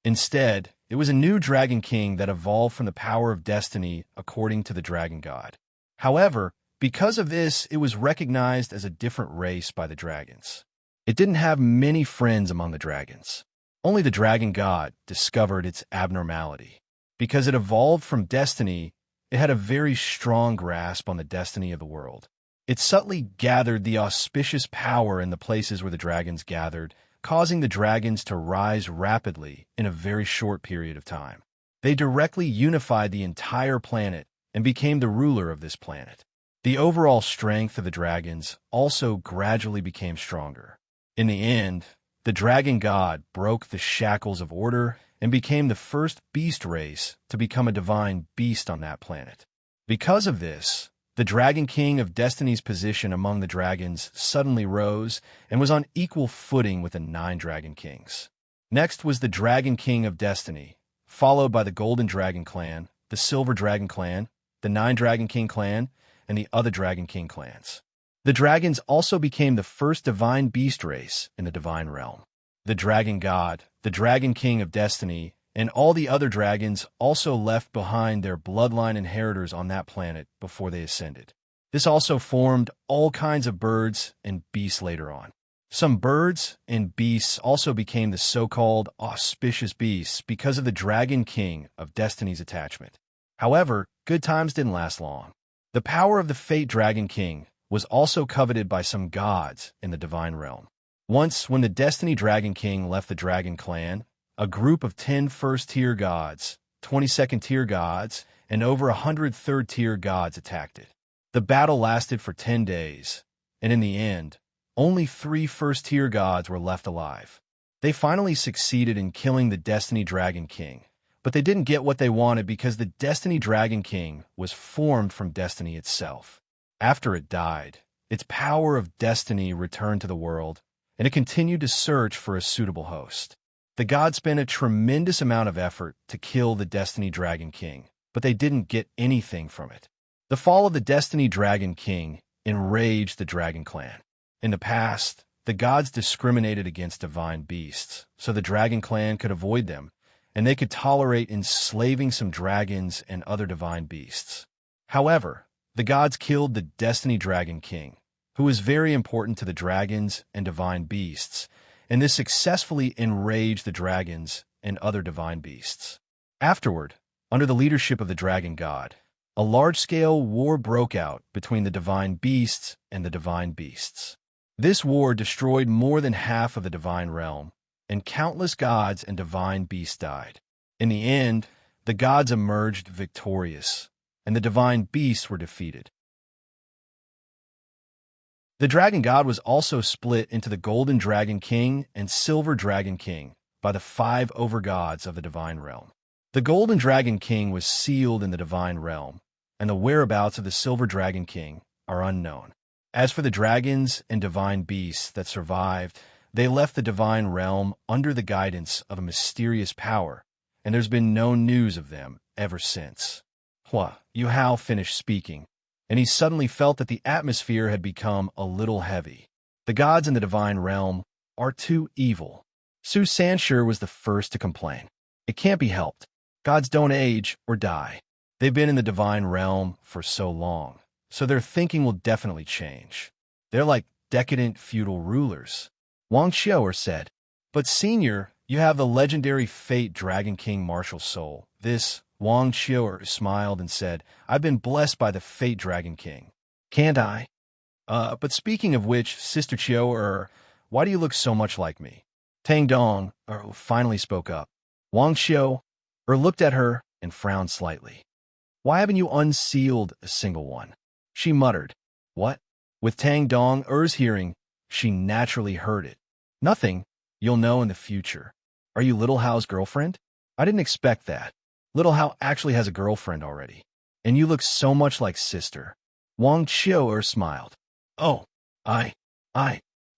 Instead, it was a new Dragon King that evolved from the power of destiny according to the Dragon God. However, because of this, it was recognized as a different race by the dragons. It didn't have many friends among the dragons. Only the Dragon God discovered its abnormality. Because it evolved from destiny, it had a very strong grasp on the destiny of the world. It subtly gathered the auspicious power in the places where the dragons gathered, causing the dragons to rise rapidly in a very short period of time. They directly unified the entire planet and became the ruler of this planet. The overall strength of the dragons also gradually became stronger. In the end, the Dragon God broke the shackles of order and became the first beast race to become a divine beast on that planet. Because of this, the Dragon King of Destiny's position among the dragons suddenly rose and was on equal footing with the 9 Dragon Kings. Next was the Dragon King of Destiny, followed by the Golden Dragon Clan, the Silver Dragon Clan, the 9 Dragon King Clan, and the other Dragon King clans. The dragons also became the first divine beast race in the divine realm. The Dragon God, the Dragon King of Destiny, and all the other dragons also left behind their bloodline inheritors on that planet before they ascended. This also formed all kinds of birds and beasts later on. Some birds and beasts also became the so-called auspicious beasts because of the Dragon King of Destiny's attachment. However, good times didn't last long. The power of the Fate Dragon King was also coveted by some gods in the divine realm. Once, when the Destiny Dragon King left the Dragon Clan, a group of 10 first-tier gods, 20 second-tier gods, and over 100 third-tier gods attacked it. The battle lasted for 10 days, and in the end, only 3 first-tier gods were left alive. They finally succeeded in killing the Destiny Dragon King, but they didn't get what they wanted because the Destiny Dragon King was formed from Destiny itself. After it died, its power of destiny returned to the world, and it continued to search for a suitable host. The gods spent a tremendous amount of effort to kill the Destiny Dragon King, but they didn't get anything from it. The fall of the Destiny Dragon King enraged the Dragon Clan. In the past, the gods discriminated against divine beasts, so the Dragon Clan could avoid them, and they could tolerate enslaving some dragons and other divine beasts. However, the gods killed the Destiny Dragon King, who was very important to the dragons and divine beasts, and this successfully enraged the dragons and other divine beasts. Afterward, under the leadership of the dragon god, a large-scale war broke out between the divine beasts and the divine beasts. This war destroyed more than half of the divine realm, and countless gods and divine beasts died. In the end, the gods emerged victorious, and the divine beasts were defeated. The dragon god was also split into the Golden Dragon King and Silver Dragon King by the 5 overgods of the divine realm. The Golden Dragon King was sealed in the divine realm, and the whereabouts of the Silver Dragon King are unknown. As for the dragons and divine beasts that survived, they left the divine realm under the guidance of a mysterious power, and there's been no news of them ever since. Yuhao finished speaking, and he suddenly felt that the atmosphere had become a little heavy. The gods in the divine realm are too evil. Su Sanshur was the first to complain. It can't be helped. Gods don't age or die. They've been in the divine realm for so long, so their thinking will definitely change. They're like decadent feudal rulers. Wang Xiaoer said, "But senior, you have the legendary Fate Dragon King martial soul." This Wang Xiaoer smiled and said, "I've been blessed by the Fate Dragon King. Can't I? But speaking of which, Sister Xiaoer, why do you look so much like me?" Tang Dong finally spoke up. Wang Xiaoer looked at her and frowned slightly. "Why haven't you unsealed a single one?" She muttered. "What?" With Tang Dong-er's hearing, she naturally heard it. "Nothing. You'll know in the future. Are you Little Hao's girlfriend?" "I didn't expect that. Little Hao actually has a girlfriend already. And you look so much like sister." Wang Xiaoer smiled. "Oh, I.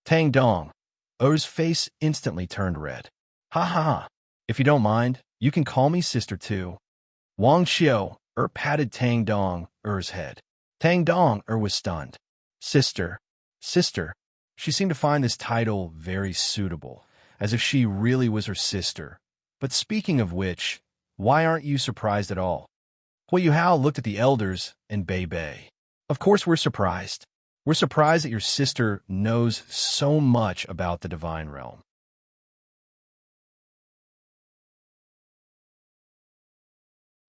Tang Dong-er's face instantly turned red. "Ha ha ha. If you don't mind, you can call me sister too." Wang Xiaoer patted Tang Dong-er's head. Tang Dong-er was stunned. Sister. She seemed to find this title very suitable, as if she really was her sister. But speaking of which, why aren't you surprised at all? Yuhao looked at the elders and Bei. "Of course we're surprised. We're surprised that your sister knows so much about the divine realm."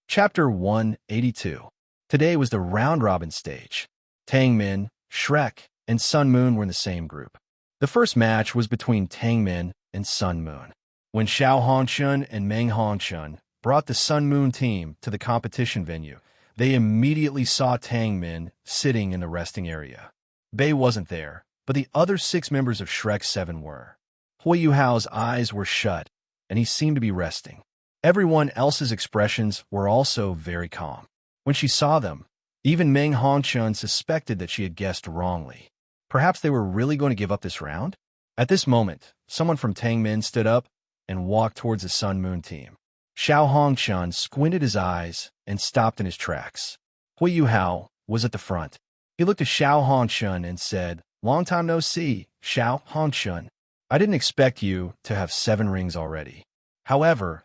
Chapter 182. Today was the round-robin stage. Tang Min, Shrek, and Sun Moon were in the same group. The first match was between Tang Min and Sun Moon. When Xiao Hongshun and Meng Hongshun brought the Sun Moon team to the competition venue, they immediately saw Tang Min sitting in the resting area. Bei wasn't there, but the other 6 members of Shrek 7 were. Yuhao's eyes were shut, and he seemed to be resting. Everyone else's expressions were also very calm. When she saw them, even Meng Hongshun suspected that she had guessed wrongly. Perhaps they were really going to give up this round? At this moment, someone from Tang Min stood up and walked towards the Sun Moon team. Xiao Hongshun squinted his eyes and stopped in his tracks. Yuhao was at the front. He looked at Xiao Hongshun and said, "Long time no see, Xiao Hongshun. I didn't expect you to have 7 rings already." However,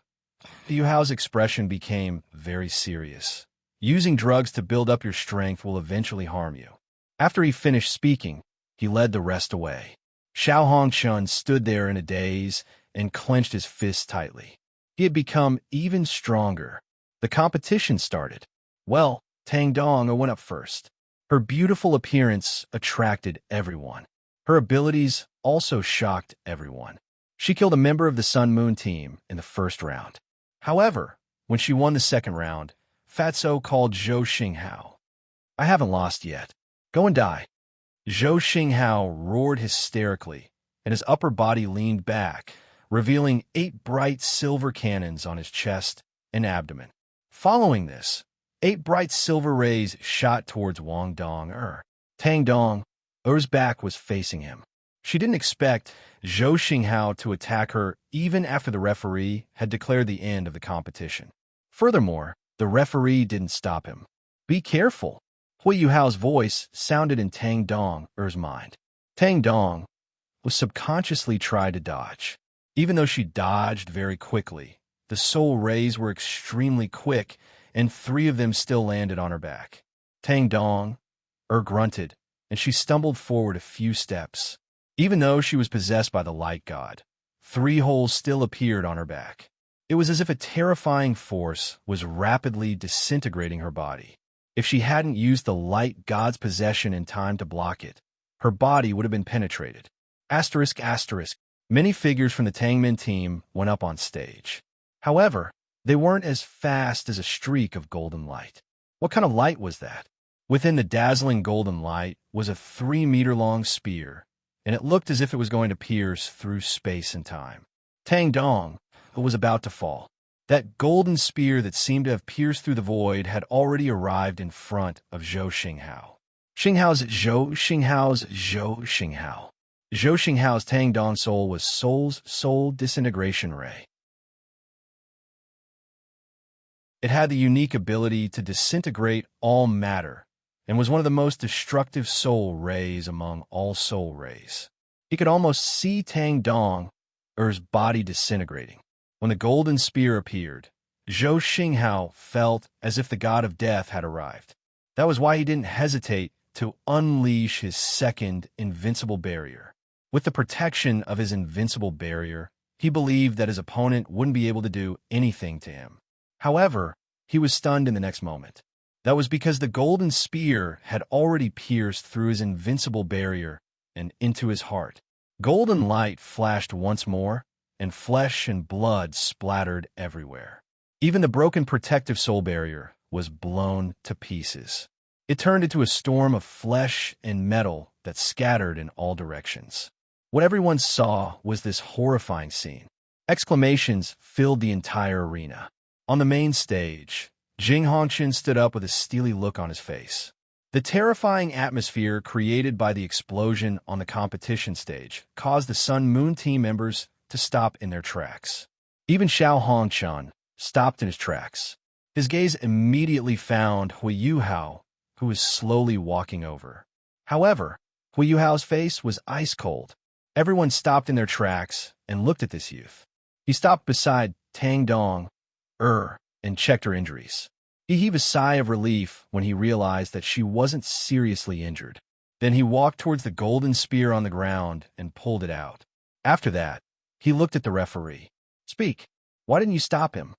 Yuhao's expression became very serious. "Using drugs to build up your strength will eventually harm you. After he finished speaking, he led the rest away. Xiao Hongchun stood there in a daze and clenched his fists tightly. He had become even stronger. The competition started. Well, Tang Dong went up first. Her beautiful appearance attracted everyone. Her abilities also shocked everyone. She killed a member of the Sun Moon team in the first round. However, when she won the second round, Fatso called Zhou Xinghao. "I haven't lost yet. Go and die." Zhou Xinghao roared hysterically, and his upper body leaned back, revealing 8 bright silver cannons on his chest and abdomen. Following this, 8 bright silver rays shot towards Wang Dong. Tang Dong's back was facing him. She didn't expect Zhou Xinghao to attack her even after the referee had declared the end of the competition. Furthermore, the referee didn't stop him. "Be careful." Yuhao's voice sounded in Tang Dong's mind. Tang Dong was subconsciously tried to dodge. Even though she dodged very quickly, the soul rays were extremely quick, and 3 of them still landed on her back. Tang Dong grunted, and she stumbled forward a few steps. Even though she was possessed by the light god, 3 holes still appeared on her back. It was as if a terrifying force was rapidly disintegrating her body. If she hadn't used the light god's possession in time to block it, her body would have been penetrated. Asterisk, asterisk. Many figures from the Tangmen team went up on stage. However, they weren't as fast as a streak of golden light. What kind of light was that? Within the dazzling golden light was a 3-meter-long spear, and it looked as if it was going to pierce through space and time. Tang Dong was about to fall. That golden spear that seemed to have pierced through the void had already arrived in front of Zhou Xinghao. Zhou Xinghao's Tang Dong soul was Soul's soul disintegration ray. It had the unique ability to disintegrate all matter and was one of the most destructive soul rays among all soul rays. He could almost see Tang Dong's body disintegrating. When the golden spear appeared, Zhou Xinghao felt as if the god of death had arrived. That was why he didn't hesitate to unleash his second invincible barrier. With the protection of his invincible barrier, he believed that his opponent wouldn't be able to do anything to him. However, he was stunned in the next moment. That was because the golden spear had already pierced through his invincible barrier and into his heart. Golden light flashed once more, and flesh and blood splattered everywhere. Even the broken protective soul barrier was blown to pieces. It turned into a storm of flesh and metal that scattered in all directions. What everyone saw was this horrifying scene. Exclamations filled the entire arena. On the main stage, Jing Hongqin stood up with a steely look on his face. The terrifying atmosphere created by the explosion on the competition stage caused the Sun Moon team members to stop in their tracks. Even Xiao Hongchun stopped in his tracks. His gaze immediately found Yuhao, who was slowly walking over. However, Yuhao's face was ice cold. Everyone stopped in their tracks and looked at this youth. He stopped beside Tang Dong and checked her injuries. He heaved a sigh of relief when he realized that she wasn't seriously injured. Then he walked towards the golden spear on the ground and pulled it out. After that, he looked at the referee. "Speak. Why didn't you stop him?"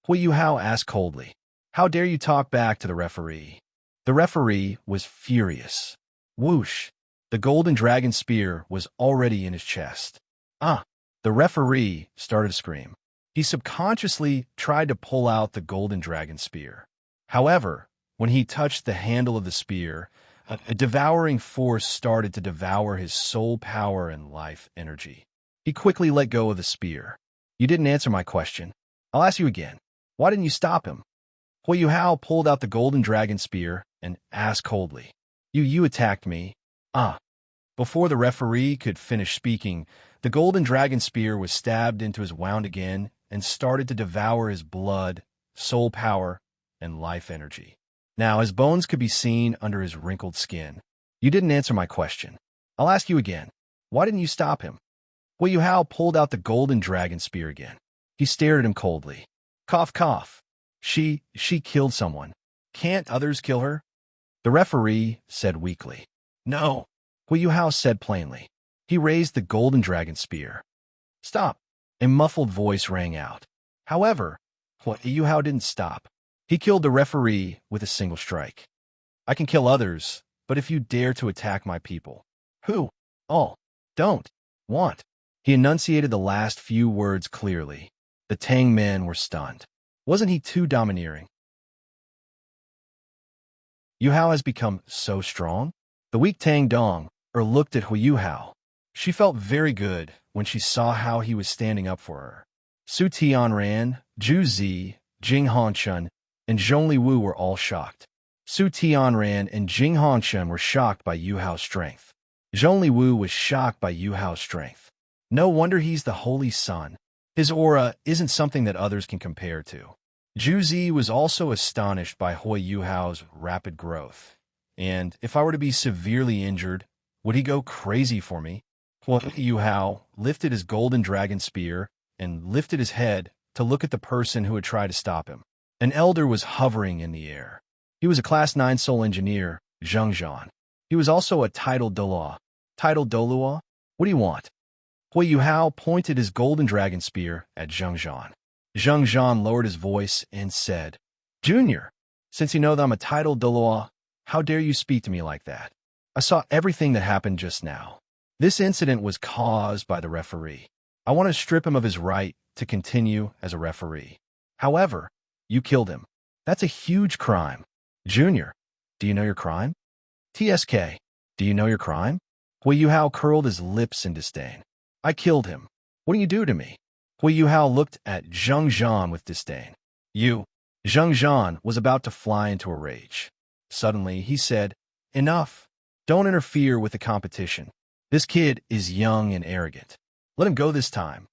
Yuhao asked coldly. "How dare you talk back to the referee?" The referee was furious. Whoosh! The golden dragon spear was already in his chest. "Ah!" The referee started to scream. He subconsciously tried to pull out the golden dragon spear. However, when he touched the handle of the spear, a devouring force started to devour his soul power and life energy. He quickly let go of the spear. "You didn't answer my question. I'll ask you again. Why didn't you stop him?" Yuhao pulled out the golden dragon spear and asked coldly. You attacked me." "Ah." Before the referee could finish speaking, the golden dragon spear was stabbed into his wound again and started to devour his blood, soul power, and life energy. Now his bones could be seen under his wrinkled skin. "You didn't answer my question. I'll ask you again. Why didn't you stop him?" Yuhao pulled out the golden dragon spear again. He stared at him coldly. Cough, cough. She killed someone. Can't others kill her?" The referee said weakly. No, Hui Yuhao said plainly. He raised the golden dragon spear. Stop! A muffled voice rang out. However, Hui Yuhao didn't stop. He killed the referee with a single strike. I can kill others, but if you dare to attack my people, who, all, don't, want. He enunciated the last few words clearly. The Tang men were stunned. Wasn't he too domineering? Yuhao has become so strong? The weak Tang Dong looked at Hui Yuhao. She felt very good when she saw how he was standing up for her. Su Tianran, Zhu Zi, Jing Hongchun, and Zhongli Wu were all shocked. Su Tianran and Jing Hongchun were shocked by Yuhao's strength. Zhongli Wu was shocked by Yuhao's strength. No wonder he's the Holy Sun. His aura isn't something that others can compare to. Zhu Zi was also astonished by Hui Yuhao's rapid growth. And if I were to be severely injured, would he go crazy for me? Hui Yuhao lifted his golden dragon spear and lifted his head to look at the person who had tried to stop him. An elder was hovering in the air. He was a Class 9 soul engineer, Zheng Zhan. He was also a titled Dolua. Titled Dolua? What do you want? Hui Yuhao pointed his golden dragon spear at Zheng Zhan. Zheng Zhan lowered his voice and said, Junior, since you know that I'm a titled Dolua, how dare you speak to me like that? I saw everything that happened just now. This incident was caused by the referee. I want to strip him of his right to continue as a referee. However, you killed him. That's a huge crime. Junior, do you know your crime? TSK, do you know your crime? Hui Yuhao curled his lips in disdain. I killed him. What do you do to me? Hui Yuhao looked at Zheng Zhan with disdain. You. Zheng Zhan was about to fly into a rage. Suddenly, he said, Enough. Don't interfere with the competition. This kid is young and arrogant. Let him go this time.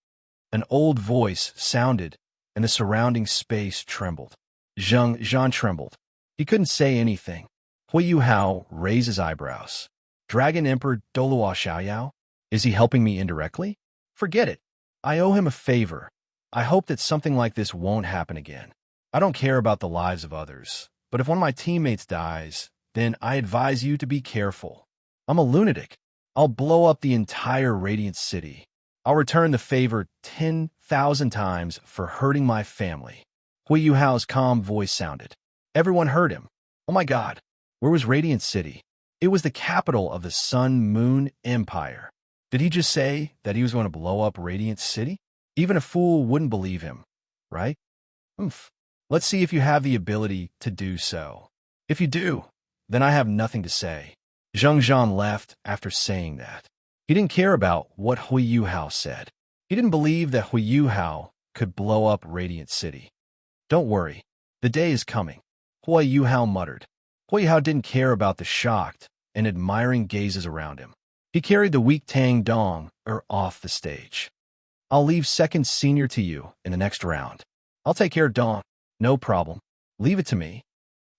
An old voice sounded, and the surrounding space trembled. Zheng Zhan trembled. He couldn't say anything. Hui Yuhao raised his eyebrows. Dragon Emperor Dolua Xiaoyao? Is he helping me indirectly? Forget it. I owe him a favor. I hope that something like this won't happen again. I don't care about the lives of others, but if one of my teammates dies, then I advise you to be careful. I'm a lunatic. I'll blow up the entire Radiant City. I'll return the favor 10,000 times for hurting my family. Hui Yuhao's calm voice sounded. Everyone heard him. Oh my God, where was Radiant City? It was the capital of the Sun-Moon Empire. Did he just say that he was going to blow up Radiant City? Even a fool wouldn't believe him, right? Let's see if you have the ability to do so. If you do, then I have nothing to say. Zheng Zhan left after saying that. He didn't care about what Hui Yuhao said. He didn't believe that Hui Yuhao could blow up Radiant City. Don't worry, the day is coming, Hui Yuhao muttered. Hui Yuhao didn't care about the shocked and admiring gazes around him. He carried the weak Tang Dong off the stage. I'll leave second senior to you in the next round. I'll take care of Dong. No problem. Leave it to me.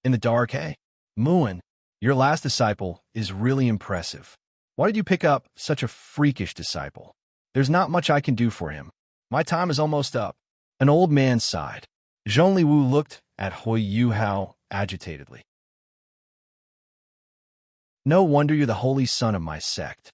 In the dark, hey? Muin, your last disciple is really impressive. Why did you pick up such a freakish disciple? There's not much I can do for him. My time is almost up. An old man sighed. Zhongli Wu looked at Hui Yuhao agitatedly. No wonder you're the holy son of my sect.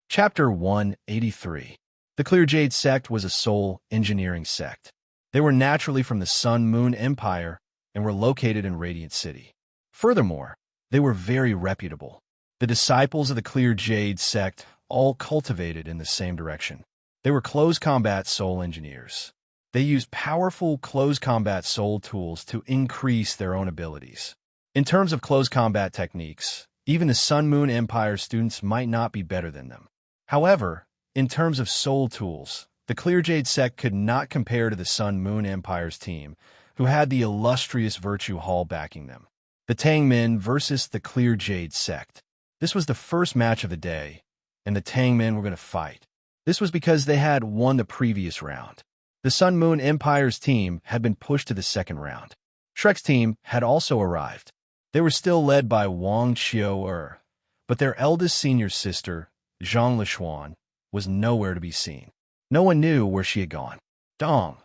Chapter 183. The Clear Jade sect was a soul engineering sect. They were naturally from the Sun-Moon Empire and were located in Radiant City. Furthermore, they were very reputable. The disciples of the Clear Jade sect all cultivated in the same direction. They were close combat soul engineers. They used powerful close combat soul tools to increase their own abilities. In terms of close combat techniques, even the Sun-Moon Empire students might not be better than them. However, in terms of soul tools, the Clear Jade sect could not compare to the Sun-Moon Empire's team, who had the illustrious Virtue Hall backing them. The Tang men versus the Clear Jade sect. This was the first match of the day, and the Tang men were going to fight. This was because they had won the previous round. The Sun-Moon Empire's team had been pushed to the second round. Shrek's team had also arrived. They were still led by Wang Qiu-er, but their eldest senior sister, Zhang Lishuan, was nowhere to be seen. No one knew where she had gone. Dong.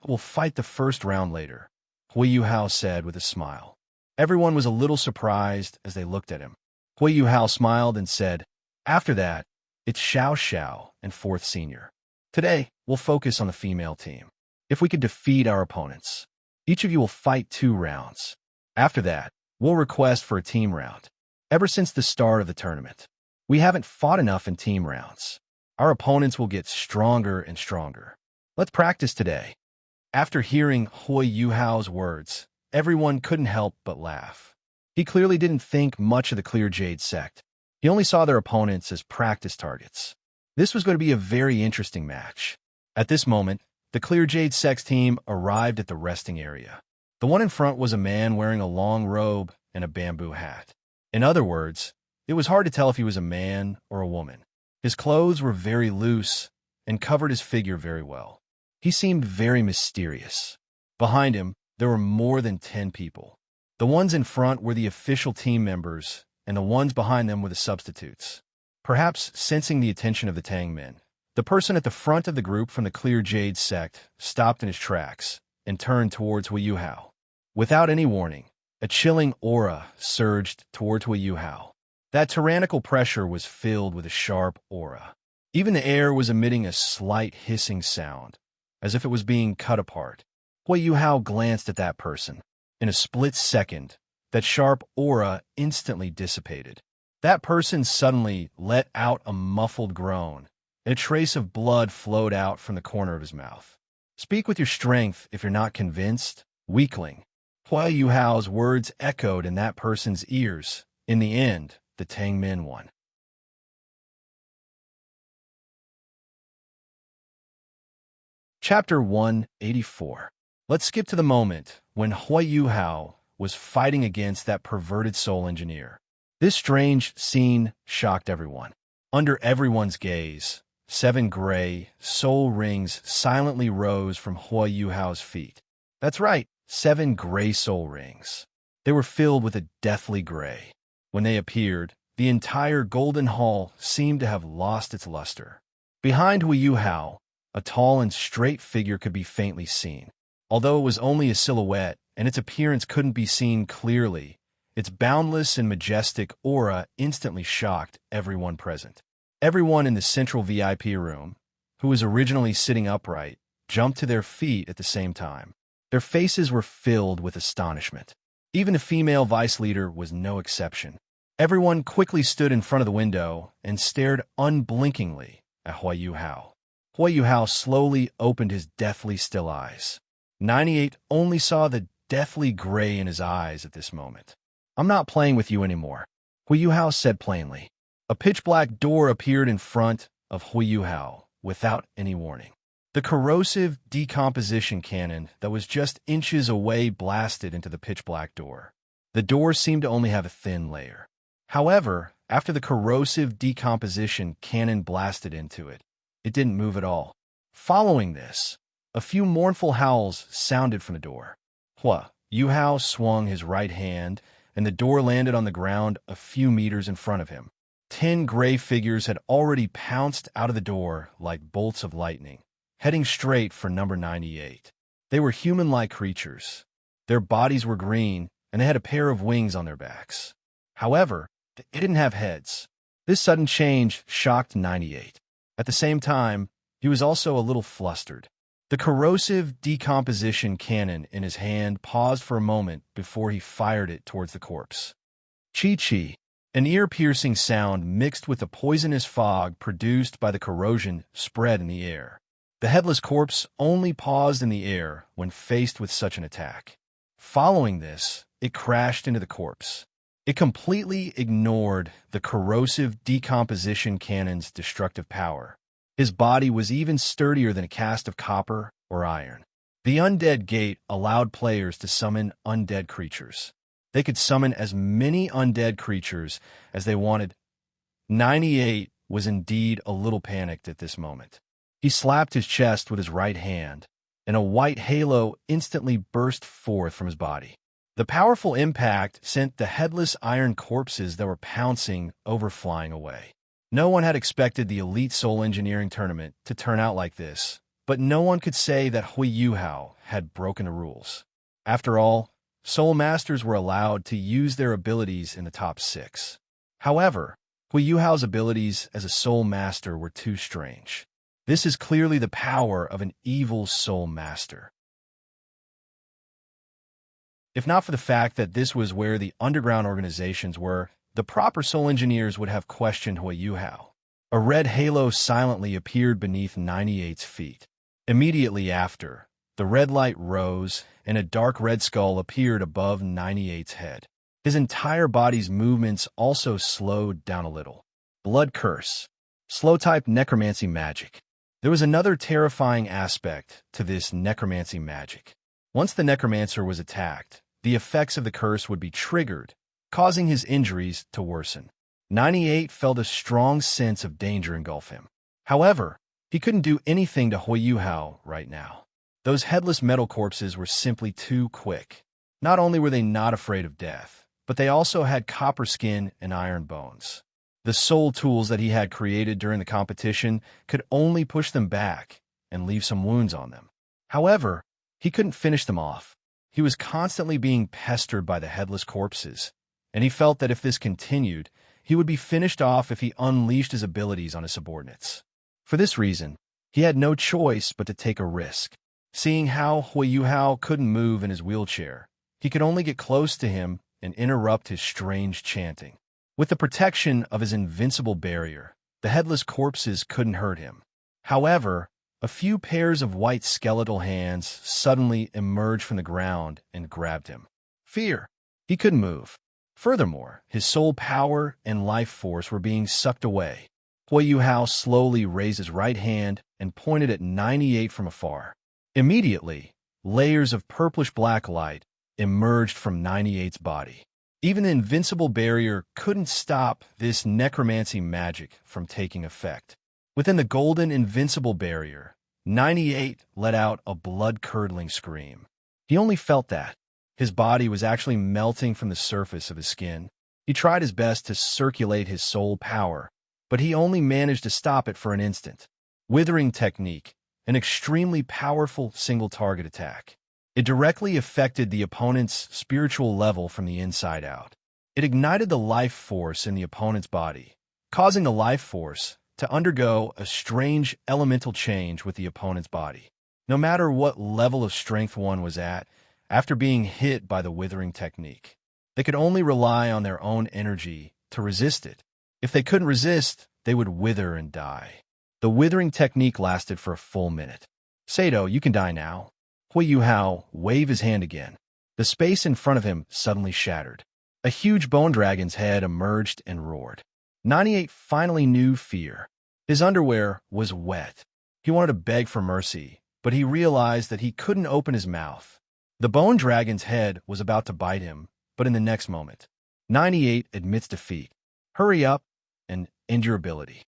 We'll fight the first round later. Yuhao said with a smile. Everyone was a little surprised as they looked at him. Yuhao smiled and said, "After that, it's Xiao Xiao and 4th Senior. Today, we'll focus on the female team. If we could defeat our opponents, each of you will fight 2 rounds. After that, we'll request for a team round. Ever since the start of the tournament, we haven't fought enough in team rounds. Our opponents will get stronger and stronger. Let's practice today." After hearing Yuhao's words, everyone couldn't help but laugh. He clearly didn't think much of the Clear Jade sect. He only saw their opponents as practice targets. This was going to be a very interesting match. At this moment, the Clear Jade sect's team arrived at the resting area. The one in front was a man wearing a long robe and a bamboo hat. In other words, it was hard to tell if he was a man or a woman. His clothes were very loose and covered his figure very well. He seemed very mysterious. Behind him, there were more than 10 people. The ones in front were the official team members, and the ones behind them were the substitutes. Perhaps sensing the attention of the Tang men, the person at the front of the group from the Clear Jade sect stopped in his tracks and turned towards Yuhao. Without any warning, a chilling aura surged towards Yuhao. That tyrannical pressure was filled with a sharp aura. Even the air was emitting a slight hissing sound, as if it was being cut apart. Yuhao glanced at that person. In a split second, that sharp aura instantly dissipated. That person suddenly let out a muffled groan, and a trace of blood flowed out from the corner of his mouth. "Speak with your strength if you're not convinced, weakling." Yuhao's words echoed in that person's ears. In the end, the Tang men won. Chapter 184. Let's skip to the moment when Yuhao was fighting against that perverted soul engineer. This strange scene shocked everyone. Under everyone's gaze, 7 gray soul rings silently rose from Yuhao's feet. That's right, 7 gray soul rings. They were filled with a deathly gray. When they appeared, the entire golden hall seemed to have lost its luster. Behind Yuhao, a tall and straight figure could be faintly seen. Although it was only a silhouette and its appearance couldn't be seen clearly, its boundless and majestic aura instantly shocked everyone present. Everyone in the central VIP room, who was originally sitting upright, jumped to their feet at the same time. Their faces were filled with astonishment. Even the female vice leader was no exception. Everyone quickly stood in front of the window and stared unblinkingly at Yuhao. Yuhao slowly opened his deathly still eyes. 98 only saw the deathly gray in his eyes at this moment. "I'm not playing with you anymore," Yuhao said plainly. A pitch-black door appeared in front of Yuhao without any warning. The corrosive decomposition cannon that was just inches away blasted into the pitch-black door. The door seemed to only have a thin layer. However, after the corrosive decomposition cannon blasted into it, it didn't move at all. Following this, a few mournful howls sounded from the door. Yuhao swung his right hand, and the door landed on the ground a few meters in front of him. 10 gray figures had already pounced out of the door like bolts of lightning, heading straight for number 98. They were human-like creatures. Their bodies were green, and they had a pair of wings on their backs. However, they didn't have heads. This sudden change shocked 98. At the same time, he was also a little flustered. The corrosive decomposition cannon in his hand paused for a moment before he fired it towards the corpse. Chi-chi, an ear-piercing sound mixed with the poisonous fog produced by the corrosion, spread in the air. The headless corpse only paused in the air when faced with such an attack. Following this, it crashed into the corpse. It completely ignored the corrosive decomposition cannon's destructive power. His body was even sturdier than a cast of copper or iron. The undead gate allowed players to summon undead creatures. They could summon as many undead creatures as they wanted. 98 was indeed a little panicked at this moment. He slapped his chest with his right hand, and a white halo instantly burst forth from his body. The powerful impact sent the headless iron corpses that were pouncing over flying away. No one had expected the Elite Soul Engineering Tournament to turn out like this, but no one could say that Yuhao had broken the rules. After all, Soul Masters were allowed to use their abilities in the top 6. However, Yuhao's abilities as a Soul Master were too strange. This is clearly the power of an evil Soul Master. If not for the fact that this was where the underground organizations were, the proper Soul Engineers would have questioned Yuhao. A red halo silently appeared beneath 98's feet. Immediately after, the red light rose, and a dark red skull appeared above 98's head. His entire body's movements also slowed down a little. Blood Curse. Slow-type necromancy magic. There was another terrifying aspect to this necromancy magic. Once the necromancer was attacked, the effects of the curse would be triggered, causing his injuries to worsen. 98 felt a strong sense of danger engulf him. However, he couldn't do anything to Yuhao right now. Those headless metal corpses were simply too quick. Not only were they not afraid of death, but they also had copper skin and iron bones. The soul tools that he had created during the competition could only push them back and leave some wounds on them. However, he couldn't finish them off. He was constantly being pestered by the headless corpses, and he felt that if this continued, he would be finished off if he unleashed his abilities on his subordinates. For this reason, he had no choice but to take a risk. Seeing how Yuhao couldn't move in his wheelchair, he could only get close to him and interrupt his strange chanting. With the protection of his invincible barrier, the headless corpses couldn't hurt him. However, a few pairs of white skeletal hands suddenly emerged from the ground and grabbed him. Fear. He couldn't move. Furthermore, his soul power and life force were being sucked away. Yuhao slowly raised his right hand and pointed at 98 from afar. Immediately, layers of purplish-black light emerged from 98's body. Even the invincible barrier couldn't stop this necromancy magic from taking effect. Within the golden invincible barrier, 98 let out a blood-curdling scream. He only felt that. His body was actually melting from the surface of his skin. He tried his best to circulate his soul power, but he only managed to stop it for an instant. Withering technique, an extremely powerful single-target attack. It directly affected the opponent's spiritual level from the inside out. It ignited the life force in the opponent's body, causing the life force to undergo a strange elemental change with the opponent's body. No matter what level of strength one was at, after being hit by the withering technique, they could only rely on their own energy to resist it. If they couldn't resist, they would wither and die. The withering technique lasted for a full minute. Sato, you can die now. Yuhao waved his hand again. The space in front of him suddenly shattered. A huge bone dragon's head emerged and roared. 98 finally knew fear. His underwear was wet. He wanted to beg for mercy, but he realized that he couldn't open his mouth. The bone dragon's head was about to bite him, but in the next moment, 98 admits defeat. Hurry up and end your ability.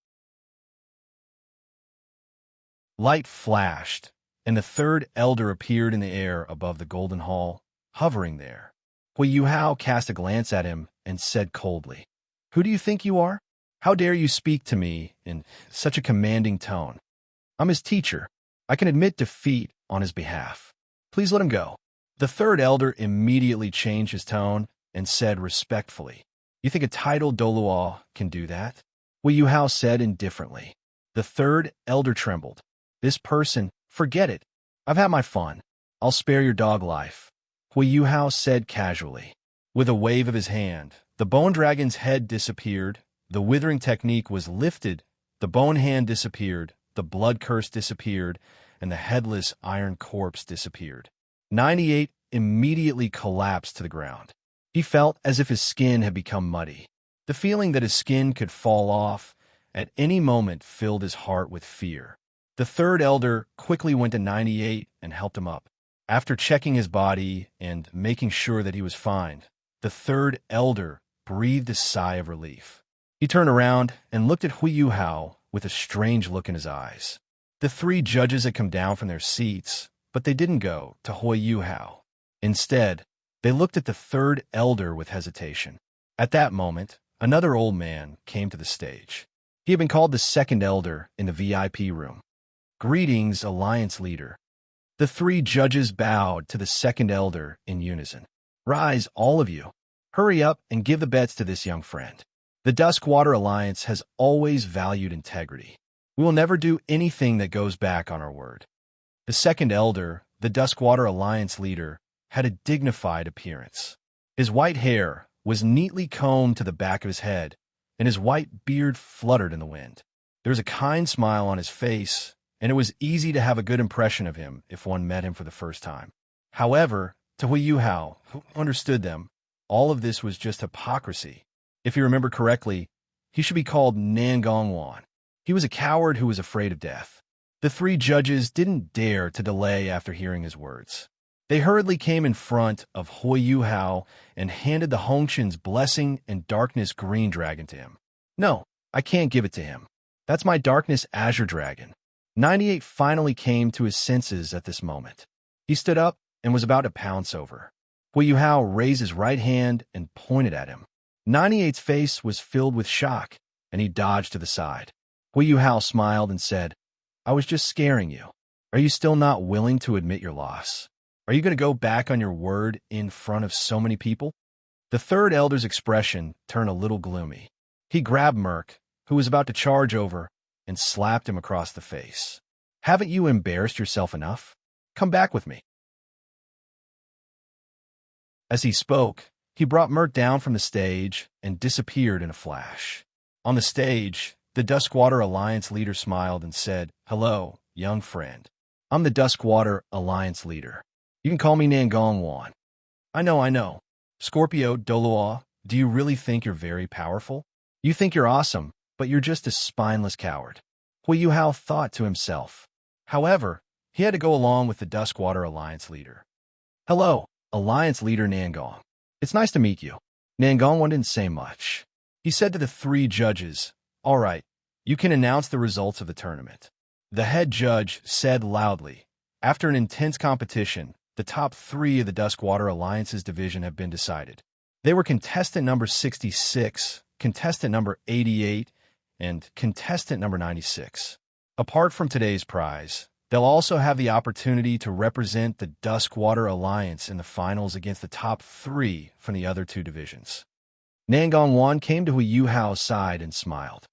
Light flashed, and the third elder appeared in the air above the golden hall, hovering there. Yuhao cast a glance at him and said coldly, "Who do you think you are? How dare you speak to me in such a commanding tone? I'm his teacher. I can admit defeat on his behalf. Please let him go." The third elder immediately changed his tone and said respectfully, "You think a titled Doluo can do that?" Yuhao said indifferently. The third elder trembled. "This person, forget it. I've had my fun. I'll spare your dog life," Yuhao said casually. With a wave of his hand, the bone dragon's head disappeared, the withering technique was lifted, the bone hand disappeared, the blood curse disappeared, and the headless iron corpse disappeared. 98 immediately collapsed to the ground. He felt as if his skin had become muddy. The feeling that his skin could fall off at any moment filled his heart with fear. The third elder quickly went to 98 and helped him up. After checking his body and making sure that he was fine, the third elder breathed a sigh of relief. He turned around and looked at Yuhao with a strange look in his eyes. The three judges had come down from their seats, but they didn't go to Yuhao. Instead, they looked at the third elder with hesitation. At that moment, another old man came to the stage. He had been called the second elder in the VIP room. "Greetings, Alliance leader." The three judges bowed to the second elder in unison. Rise, all of you. Hurry up and give the bets to this young friend. The Duskwater Alliance has always valued integrity. We will never do anything that goes back on our word. The second elder, the Duskwater Alliance leader, had a dignified appearance. His white hair was neatly combed to the back of his head, and his white beard fluttered in the wind. There was a kind smile on his face, and it was easy to have a good impression of him if one met him for the first time. However, to Yuhao, who understood them, all of this was just hypocrisy. If you remember correctly, he should be called Nangongwan. He was a coward who was afraid of death. The three judges didn't dare to delay after hearing his words. They hurriedly came in front of Yuhao and handed the Hongshan's blessing and darkness green dragon to him. No, I can't give it to him. That's my darkness azure dragon. 98 finally came to his senses at this moment. He stood up and was about to pounce over. Yuhao raised his right hand and pointed at him. 98's face was filled with shock, and he dodged to the side. Yuhao smiled and said, I was just scaring you. Are you still not willing to admit your loss? Are you going to go back on your word in front of so many people? The third elder's expression turned a little gloomy. He grabbed Merc, who was about to charge over, and slapped him across the face. Haven't you embarrassed yourself enough? Come back with me. As he spoke, he brought Merc down from the stage and disappeared in a flash. On the stage, the Duskwater Alliance leader smiled and said, Hello, young friend. I'm the Duskwater Alliance leader. You can call me Nangongwan. I know. Scorpio Doloa, do you really think you're very powerful? You think you're awesome, but you're just a spineless coward. Yuhao thought to himself. However, he had to go along with the Duskwater Alliance leader. Hello, Alliance leader Nangong. It's nice to meet you. Nangongwan didn't say much. He said to the three judges, All right, you can announce the results of the tournament. The head judge said loudly, After an intense competition, the top three of the Duskwater Alliance's division have been decided. They were contestant number 66, contestant number 88, and contestant number 96. Apart from today's prize, they'll also have the opportunity to represent the Duskwater Alliance in the finals against the top three from the other two divisions. Nangongwan came to Yuhao's side and smiled.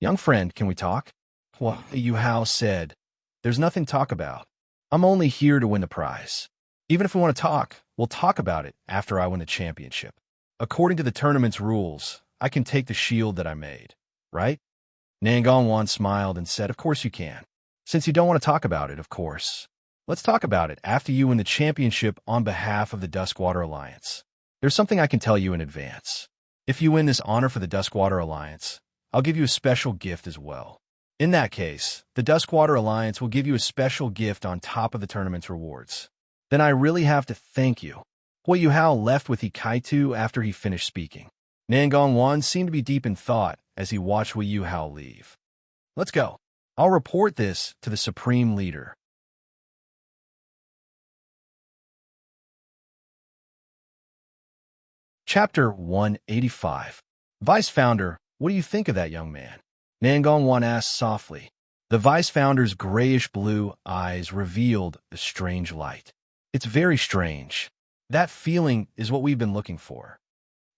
Young friend, can we talk? Yuhao said, There's nothing to talk about. I'm only here to win the prize. Even if we want to talk, we'll talk about it after I win the championship. According to the tournament's rules, I can take the shield that I made, right? Nangongwan smiled and said, Of course you can. Since you don't want to talk about it, of course. Let's talk about it after you win the championship on behalf of the Duskwater Alliance. There's something I can tell you in advance. If you win this honor for the Duskwater Alliance, I'll give you a special gift as well. In that case, the Duskwater Alliance will give you a special gift on top of the tournament's rewards. Then I really have to thank you. Yuhao left with Ikaitu after he finished speaking. Nangongwan seemed to be deep in thought as he watched Yuhao leave. Let's go. I'll report this to the Supreme Leader. Chapter 185. Vice Founder, what do you think of that young man? Nangongwan asked softly. The Vice Founder's grayish-blue eyes revealed a strange light. It's very strange. That feeling is what we've been looking for.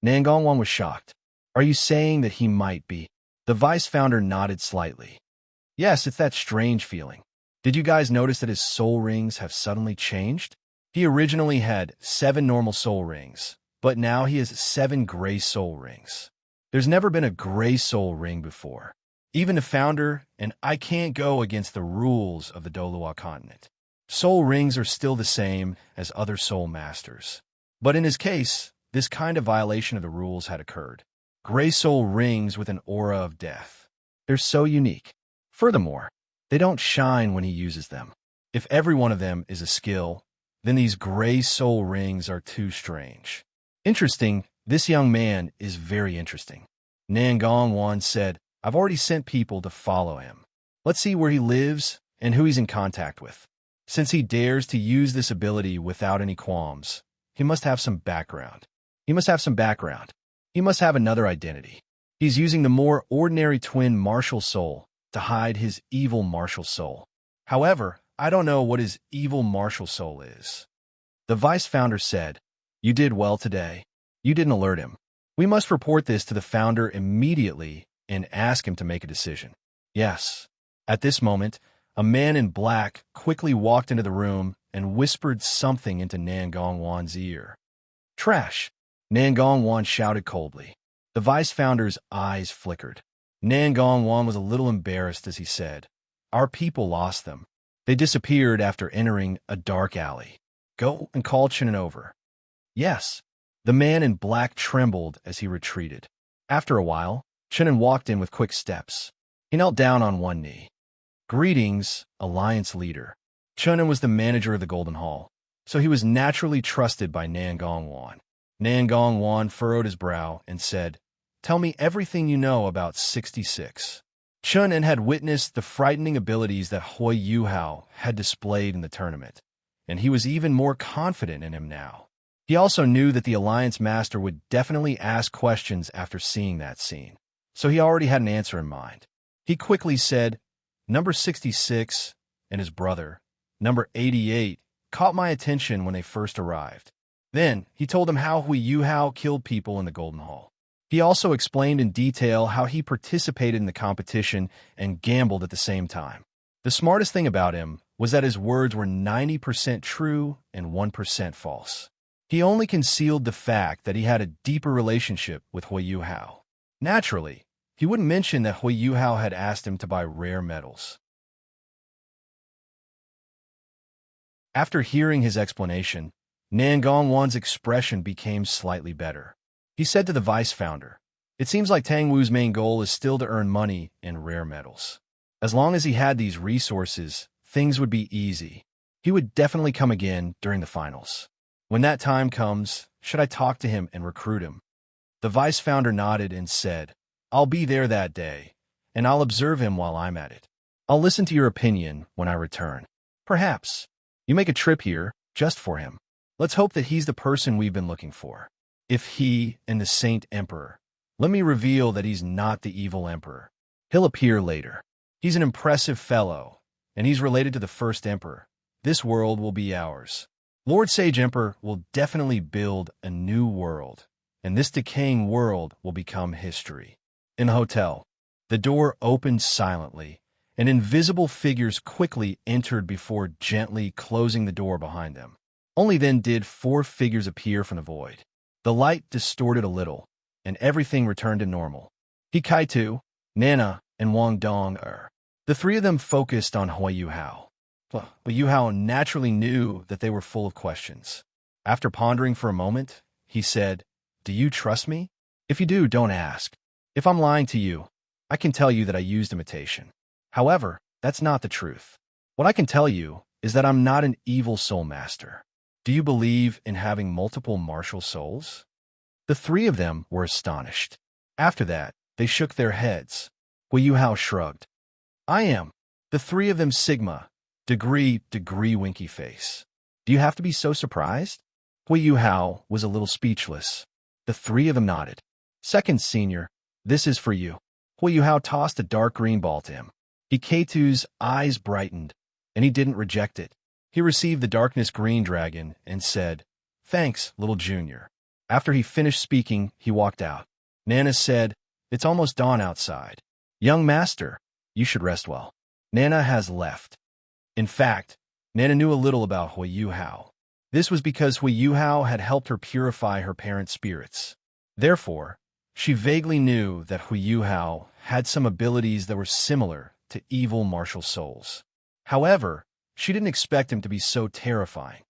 Nangongwan was shocked. Are you saying that he might be? The Vice Founder nodded slightly. Yes, it's that strange feeling. Did you guys notice that his soul rings have suddenly changed? He originally had 7 normal soul rings, but now he has 7 gray soul rings. There's never been a gray soul ring before. Even the founder and I can't go against the rules of the Dolua continent. Soul rings are still the same as other soul masters. But in his case, this kind of violation of the rules had occurred. Gray soul rings with an aura of death. They're so unique. Furthermore, they don't shine when he uses them. If every one of them is a skill, then these gray soul rings are too strange. Interesting, this young man is very interesting. Nangongwan said, I've already sent people to follow him. Let's see where he lives and who he's in contact with. Since he dares to use this ability without any qualms, he must have some background. He must have another identity. He's using the more ordinary twin martial soul to hide his evil martial soul. However, I don't know what his evil martial soul is. The vice founder said, You did well today. You didn't alert him. We must report this to the founder immediately and ask him to make a decision. Yes. At this moment, a man in black quickly walked into the room and whispered something into Nan Gongwan's ear. Trash! Nan Gongwan shouted coldly. The vice founder's eyes flickered. Nan Gongwan was a little embarrassed as he said, Our people lost them. They disappeared after entering a dark alley. Go and call Chinnen over. Yes. The man in black trembled as he retreated. After a while, Chinnen walked in with quick steps. He knelt down on one knee. Greetings, Alliance leader. Chinnen was the manager of the Golden Hall, so he was naturally trusted by Nan Gongwan. Nan Gongwan furrowed his brow and said, Tell me everything you know about 66. Chinnen had witnessed the frightening abilities that Yuhao had displayed in the tournament, and he was even more confident in him now. He also knew that the Alliance Master would definitely ask questions after seeing that scene, so he already had an answer in mind. He quickly said, Number 66 and his brother, number 88, caught my attention when they first arrived. Then, he told him how Yuhao killed people in the Golden Hall. He also explained in detail how he participated in the competition and gambled at the same time. The smartest thing about him was that his words were 90% true and 1% false. He only concealed the fact that he had a deeper relationship with Yuhao. Naturally, he wouldn't mention that Yuhao had asked him to buy rare metals. After hearing his explanation, Nan Gongwan's expression became slightly better. He said to the vice founder, It seems like Tang Wu's main goal is still to earn money and rare metals. As long as he had these resources, things would be easy. He would definitely come again during the finals. When that time comes, should I talk to him and recruit him? The vice founder nodded and said, I'll be there that day, and I'll observe him while I'm at it. I'll listen to your opinion when I return. Perhaps you make a trip here just for him. Let's hope that he's the person we've been looking for. If he and the Saint Emperor, let me reveal that he's not the evil emperor. He'll appear later. He's an impressive fellow, and he's related to the first emperor. This world will be ours. Lord Sage Emperor will definitely build a new world, and this decaying world will become history. In the hotel, the door opened silently, and invisible figures quickly entered before gently closing the door behind them. Only then did 4 figures appear from the void. The light distorted a little, and everything returned to normal. Hikaitu, Nana, and Wang Dong are. The 3 of them focused on Yuhao. But Yuhao naturally knew that they were full of questions. After pondering for a moment, he said, Do you trust me? If you do, don't ask. If I'm lying to you, I can tell you that I used imitation. However, that's not the truth. What I can tell you is that I'm not an evil soul master. Do you believe in having multiple martial souls? The 3 of them were astonished. After that, they shook their heads. Yuhao shrugged. I am. The 3 of them Sigma. Degree winky face. Do you have to be so surprised? Yuhao was a little speechless. The 3 of them nodded. Second senior, this is for you. Yuhao tossed a dark green ball to him. Hikaitu's eyes brightened, and he didn't reject it. He received the darkness green dragon and said, Thanks, little junior. After he finished speaking, he walked out. Nana said, It's almost dawn outside. Young master, you should rest well. Nana has left. In fact, Nana knew a little about Yuhao. This was because Yuhao had helped her purify her parents' spirits. Therefore, she vaguely knew that Yuhao had some abilities that were similar to evil martial souls. However, she didn't expect him to be so terrifying.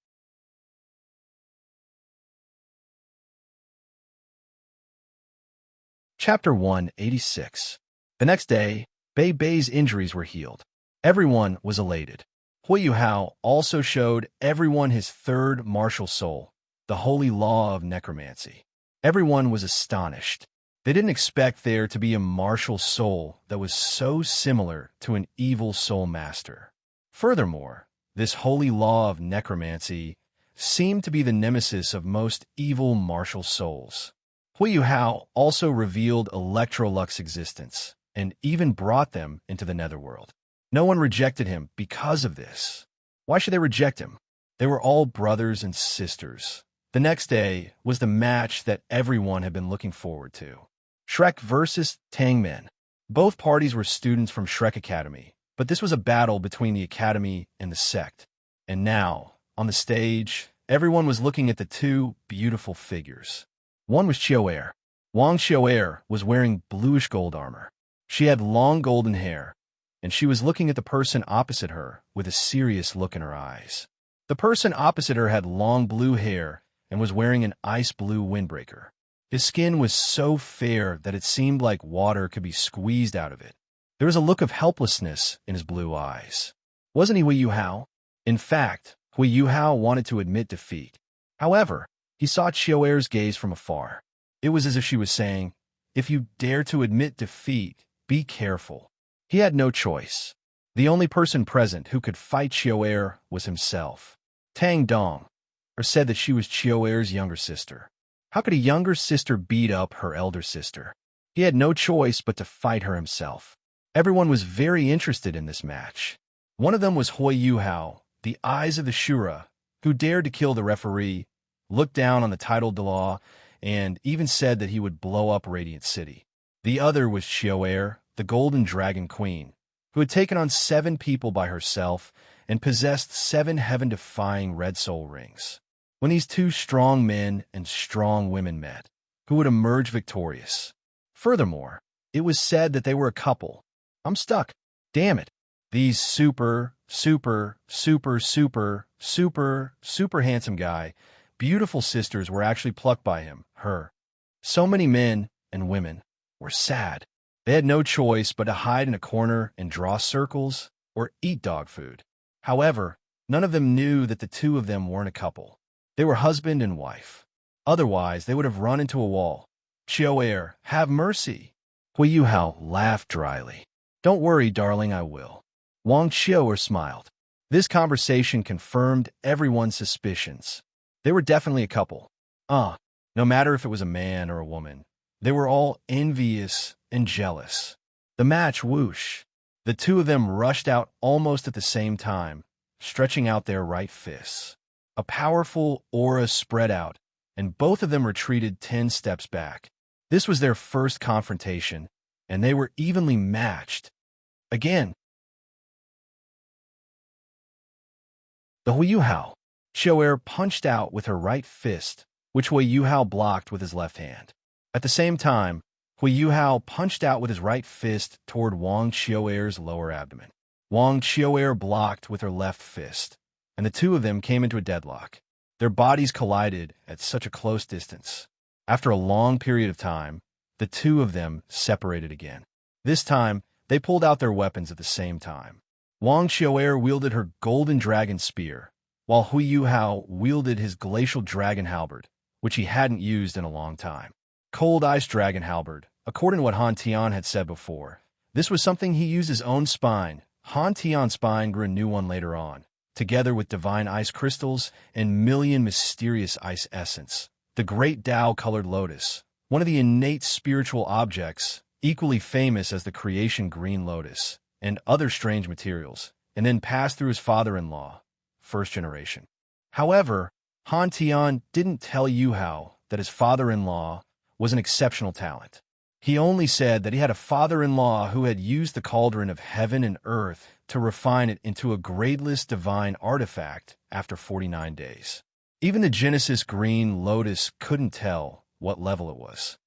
Chapter 186. The next day, Bei's injuries were healed. Everyone was elated. Yuhao also showed everyone his 3rd martial soul, the holy law of necromancy. Everyone was astonished. They didn't expect there to be a martial soul that was so similar to an evil soul master. Furthermore, this holy law of necromancy seemed to be the nemesis of most evil martial souls. Yuhao also revealed Electrolux's existence and even brought them into the netherworld. No one rejected him because of this. Why should they reject him? They were all brothers and sisters. The next day was the match that everyone had been looking forward to. Shrek versus Tangmen. Both parties were students from Shrek Academy, but this was a battle between the Academy and the sect. And now, on the stage, everyone was looking at the two beautiful figures. One was Xiao'er. Wang Xiao'er was wearing bluish gold armor. She had long golden hair, and she was looking at the person opposite her with a serious look in her eyes. The person opposite her had long blue hair and was wearing an ice blue windbreaker. His skin was so fair that it seemed like water could be squeezed out of it. There was a look of helplessness in his blue eyes. Wasn't he Yuhao? In fact, Yuhao wanted to admit defeat. However, he saw Xiao'er's gaze from afar. It was as if she was saying, "If you dare to admit defeat, be careful." He had no choice. The only person present who could fight Xiao'er was himself. Tang Dong said that she was Xiao'er's younger sister. How could a younger sister beat up her elder sister? He had no choice but to fight her himself. Everyone was very interested in this match. One of them was Yuhao, the eyes of the Shura, who dared to kill the referee, looked down on the titled law, and even said that he would blow up Radiant City. The other was Xiao'er, the Golden Dragon Queen, who had taken on 7 people by herself and possessed 7 heaven-defying red soul rings. When these two strong men and strong women met, who would emerge victorious? Furthermore, it was said that they were a couple. I'm stuck. Damn it. These super handsome guy, beautiful sisters were actually plucked by him, her. So many men and women were sad. They had no choice but to hide in a corner and draw circles or eat dog food. However, none of them knew that the two of them weren't a couple. They were husband and wife. Otherwise, they would have run into a wall. Xiao'er, have mercy. Yuhao laughed dryly. Don't worry, darling, I will. Wang Xiao'er smiled. This conversation confirmed everyone's suspicions. They were definitely a couple. No matter if it was a man or a woman. They were all envious and jealous. The match whoosh. The two of them rushed out almost at the same time, stretching out their right fists. A powerful aura spread out, and both of them retreated 10 steps back. This was their first confrontation, and they were evenly matched. Again. The Yuhao. Xiao'er punched out with her right fist, which Yuhao blocked with his left hand. At the same time, Yuhao punched out with his right fist toward Wang Xiao'er's lower abdomen. Wang Xiao'er blocked with her left fist, and the two of them came into a deadlock. Their bodies collided at such a close distance. After a long period of time, the two of them separated again. This time, they pulled out their weapons at the same time. Wang Xiao'er wielded her golden dragon spear, while Yuhao wielded his glacial dragon halberd, which he hadn't used in a long time. Cold ice dragon halberd, according to what Han Tian had said before. This was something he used his own spine. Han Tian's spine grew a new one later on, together with divine ice crystals and million mysterious ice essence. The great Tao-colored lotus, one of the innate spiritual objects, equally famous as the creation green lotus, and other strange materials, and then passed through his father-in-law, first generation. However, Han Tian didn't tell Yuhao that his father-in-law was an exceptional talent. He only said that he had a father-in-law who had used the cauldron of heaven and earth to refine it into a gradeless divine artifact after 49 days. Even the Genesis green lotus couldn't tell what level it was.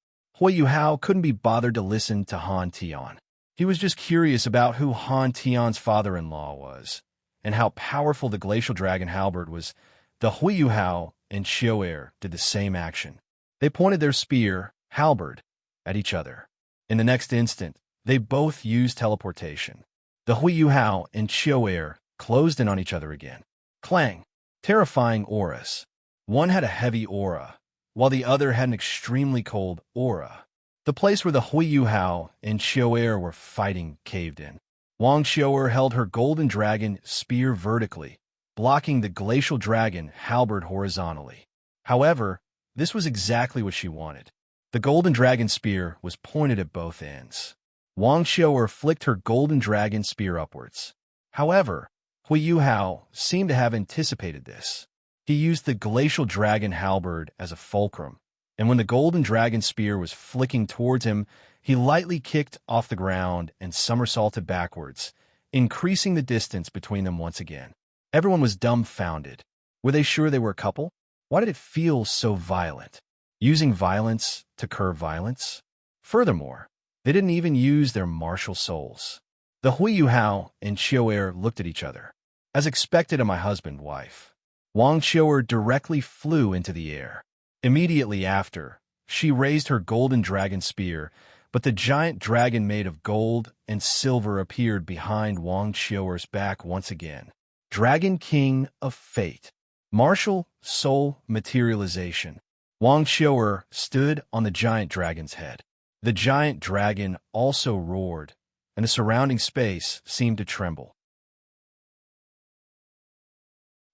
Yuhao couldn't be bothered to listen to Han Tian. He was just curious about who Han Tian's father-in-law was, and how powerful the glacial dragon halberd was. The Yuhao and Xiao'er did the same action. They pointed their spear, halberd, at each other. In the next instant, they both used teleportation. The Yuhao and Xiao'er closed in on each other again. Clang! Terrifying auras. One had a heavy aura, while the other had an extremely cold aura. The place where the Yuhao and Xiao'er were fighting caved in. Wang Xiao'er held her golden dragon spear vertically, blocking the glacial dragon halberd horizontally. However, this was exactly what she wanted. The golden dragon spear was pointed at both ends. Wang Xiao'er flicked her golden dragon spear upwards. However, Yuhao seemed to have anticipated this. He used the glacial dragon halberd as a fulcrum, and when the golden dragon spear was flicking towards him, he lightly kicked off the ground and somersaulted backwards, increasing the distance between them once again. Everyone was dumbfounded. Were they sure they were a couple? Why did it feel so violent? Using violence to curb violence? Furthermore, they didn't even use their martial souls. The Yuhao and Qiu'er looked at each other. As expected of my husband, wife, Wang Qiu'er directly flew into the air. Immediately after, she raised her golden dragon spear, but the giant dragon made of gold and silver appeared behind Wang Qiu'er's back once again. Dragon King of Fate. Martial soul materialization. Wang Qiu'er stood on the giant dragon's head. The giant dragon also roared, and the surrounding space seemed to tremble.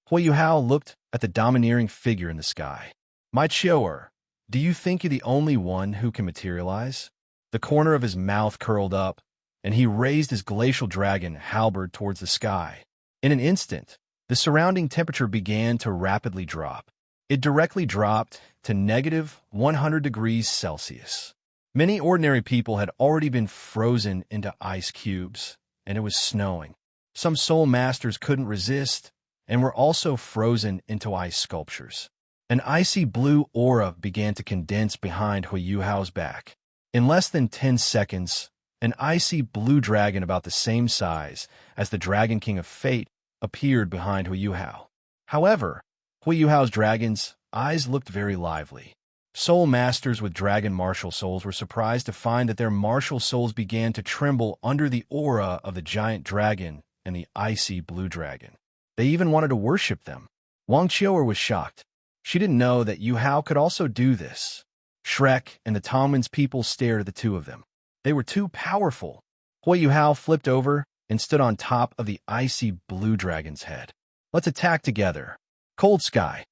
Yuhao looked at the domineering figure in the sky. My Qiu'er, do you think you're the only one who can materialize? The corner of his mouth curled up, and he raised his glacial dragon halberd towards the sky. In an instant, the surrounding temperature began to rapidly drop. It directly dropped to negative 100 degrees Celsius. Many ordinary people had already been frozen into ice cubes, and it was snowing. Some soul masters couldn't resist and were also frozen into ice sculptures. An icy blue aura began to condense behind Yuhao's back. In less than 10 seconds, an icy blue dragon about the same size as the Dragon King of Fate appeared behind Yuhao. However, Yuhao's dragon's eyes looked very lively. Soul masters with dragon martial souls were surprised to find that their martial souls began to tremble under the aura of the giant dragon and the icy blue dragon. They even wanted to worship them. Wang Qiu'er was shocked. She didn't know that Yuhao could also do this. Shrek and the Tongmen's people stared at the two of them. They were too powerful. Yuhao flipped over and stood on top of the icy blue dragon's head. Let's attack together. Cold Sky,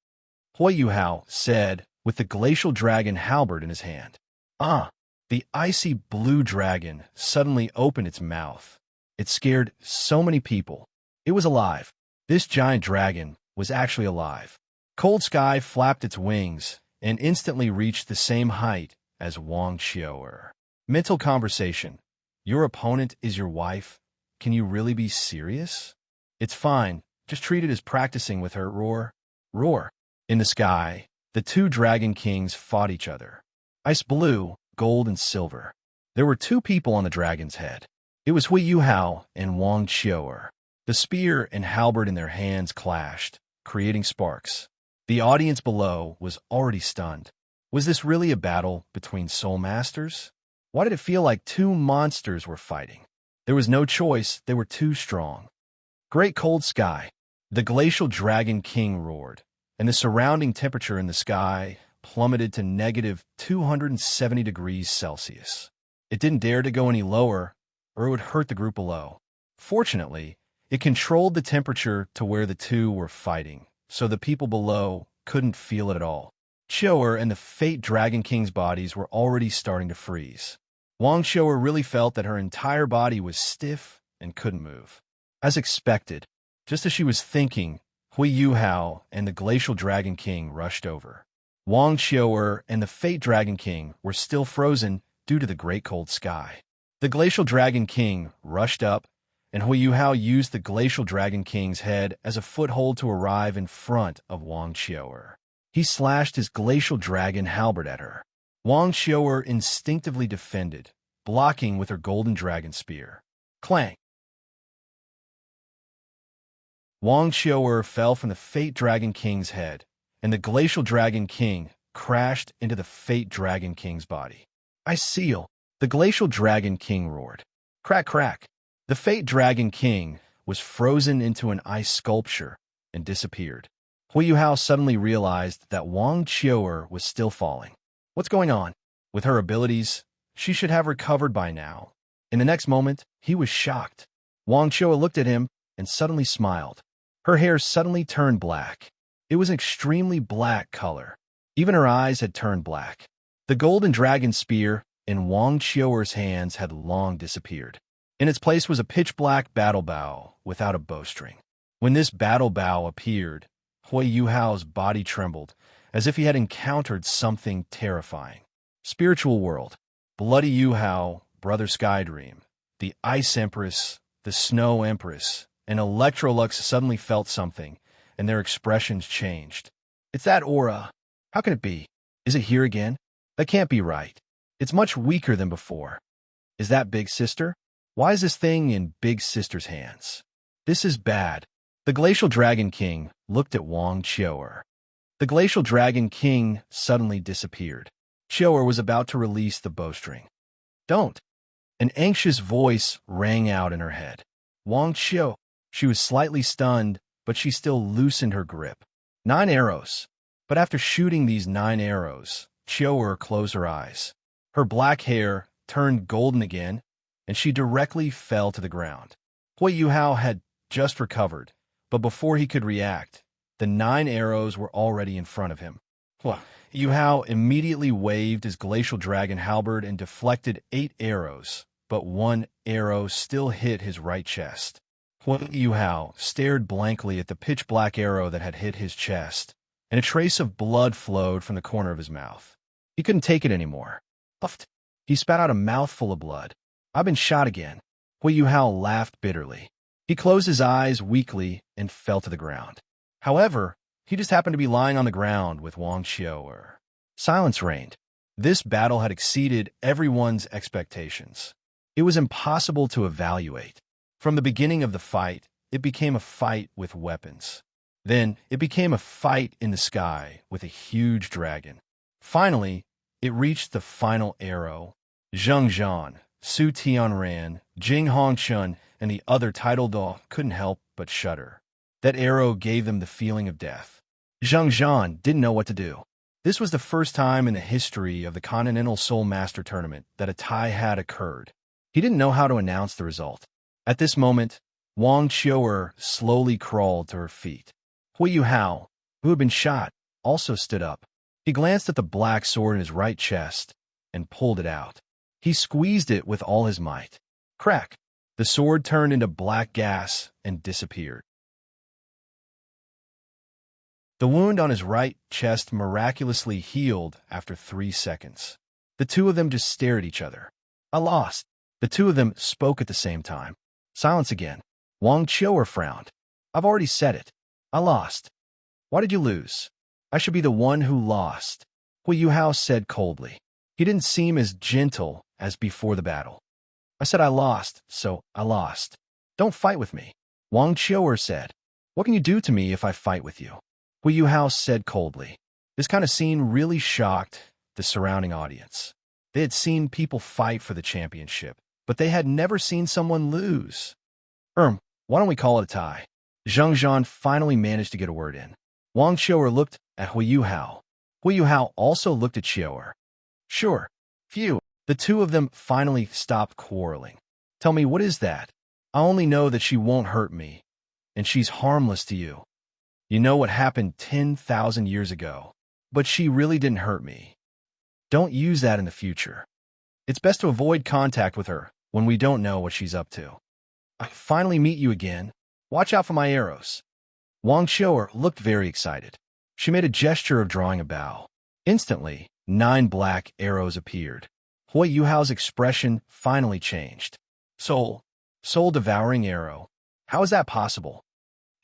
Yuhao said, with the glacial dragon halberd in his hand. The icy blue dragon suddenly opened its mouth. It scared so many people. It was alive. This giant dragon was actually alive. Cold Sky flapped its wings and instantly reached the same height as Wang Qiu'er. Mental conversation. Your opponent is your wife? Can you really be serious? It's fine. Just treat it as practicing with her. Roar. Roar. In the sky, the two dragon kings fought each other. Ice blue, gold, and silver. There were two people on the dragon's head. It was Yuhao and Wang Qiu'er. The spear and halberd in their hands clashed, creating sparks. The audience below was already stunned. Was this really a battle between soul masters? Why did it feel like two monsters were fighting? There was no choice, they were too strong. Great Cold Sky. The glacial dragon king roared, and the surrounding temperature in the sky plummeted to negative 270 degrees Celsius. It didn't dare to go any lower, or it would hurt the group below. Fortunately, it controlled the temperature to where the two were fighting, so the people below couldn't feel it at all. Qiu'er and the Fate Dragon King's bodies were already starting to freeze. Wang Qiu'er really felt that her entire body was stiff and couldn't move. As expected, just as she was thinking, Yuhao and the Glacial Dragon King rushed over. Wang Qiu'er and the Fate Dragon King were still frozen due to the Great Cold Sky. The Glacial Dragon King rushed up, and Yuhao used the Glacial Dragon King's head as a foothold to arrive in front of Wang Qiu'er. He slashed his Glacial Dragon halberd at her. Wang Qiu'er instinctively defended, blocking with her golden dragon spear. Clang! Wang Qiu'er fell from the Fate Dragon King's head, and the Glacial Dragon King crashed into the Fate Dragon King's body. I seal! The Glacial Dragon King roared. Crack, crack! The Fate Dragon King was frozen into an ice sculpture and disappeared. Yuhao suddenly realized that Wang Qiu'er was still falling. What's going on? With her abilities, she should have recovered by now. In the next moment, he was shocked. Wang Qiu'er looked at him and suddenly smiled. Her hair suddenly turned black. It was an extremely black color. Even her eyes had turned black. The golden dragon spear in Wang Qiu'er's hands had long disappeared. In its place was a pitch-black battle bow without a bowstring. When this battle bow appeared, Yuhao's body trembled, as if he had encountered something terrifying. Spiritual world. Bloody Yuhao, Brother Skydream, the Ice Empress, the Snow Empress, and Electrolux suddenly felt something, and their expressions changed. It's that aura. How can it be? Is it here again? That can't be right. It's much weaker than before. Is that Big Sister? Why is this thing in Big Sister's hands? This is bad. The Glacial Dragon King looked at Wang Qiu'er. The Glacial Dragon King suddenly disappeared. Qiu'er was about to release the bowstring. Don't! An anxious voice rang out in her head. Wang Qiu. She was slightly stunned, but she still loosened her grip. 9 arrows. But after shooting these 9 arrows, Qiu'er closed her eyes. Her black hair turned golden again, and she directly fell to the ground. Yuhao had just recovered, but before he could react, the 9 arrows were already in front of him. Yuhao immediately waved his glacial dragon halberd and deflected 8 arrows, but 1 arrow still hit his right chest. Yuhao stared blankly at the pitch-black arrow that had hit his chest, and a trace of blood flowed from the corner of his mouth. He couldn't take it anymore. Puffed. He spat out a mouthful of blood. I've been shot again. Yuhao laughed bitterly. He closed his eyes weakly and fell to the ground. However, he just happened to be lying on the ground with Wang Qiu'er. Silence reigned. This battle had exceeded everyone's expectations. It was impossible to evaluate. From the beginning of the fight, it became a fight with weapons. Then, it became a fight in the sky with a huge dragon. Finally, it reached the final arrow. Zheng Zhan, Su Tianran, Jing Hongchun, and the other title dog couldn't help but shudder. That arrow gave them the feeling of death. Zheng Zhan didn't know what to do. This was the first time in the history of the Continental Soul Master Tournament that a tie had occurred. He didn't know how to announce the result. At this moment, Wang Qiu'er slowly crawled to her feet. Yuhao, who had been shot, also stood up. He glanced at the black sword in his right chest and pulled it out. He squeezed it with all his might. Crack! The sword turned into black gas and disappeared. The wound on his right chest miraculously healed after 3 seconds. The two of them just stared at each other. I lost. The two of them spoke at the same time. Silence again. Wang Qiu'er frowned. I've already said it. I lost. Why did you lose? I should be the one who lost. Yuhao said coldly. He didn't seem as gentle as before the battle. I said I lost, so I lost. Don't fight with me. Wang Qiu'er said. What can you do to me if I fight with you? Yuhao said coldly. This kind of scene really shocked the surrounding audience. They had seen people fight for the championship, but they had never seen someone lose. Why don't we call it a tie? Zheng Zhan finally managed to get a word in. Wang Qiu'er looked at Yuhao. Yuhao also looked at Qiu'er. Sure. Phew. The two of them finally stopped quarreling. Tell me, what is that? I only know that she won't hurt me, and she's harmless to you. You know what happened 10,000 years ago, but she really didn't hurt me. Don't use that in the future. It's best to avoid contact with her when we don't know what she's up to. I finally meet you again. Watch out for my arrows. Wang Qiu'er looked very excited. She made a gesture of drawing a bow. Instantly, 9 black arrows appeared. Yuhao's expression finally changed. Soul-devouring arrow. How is that possible?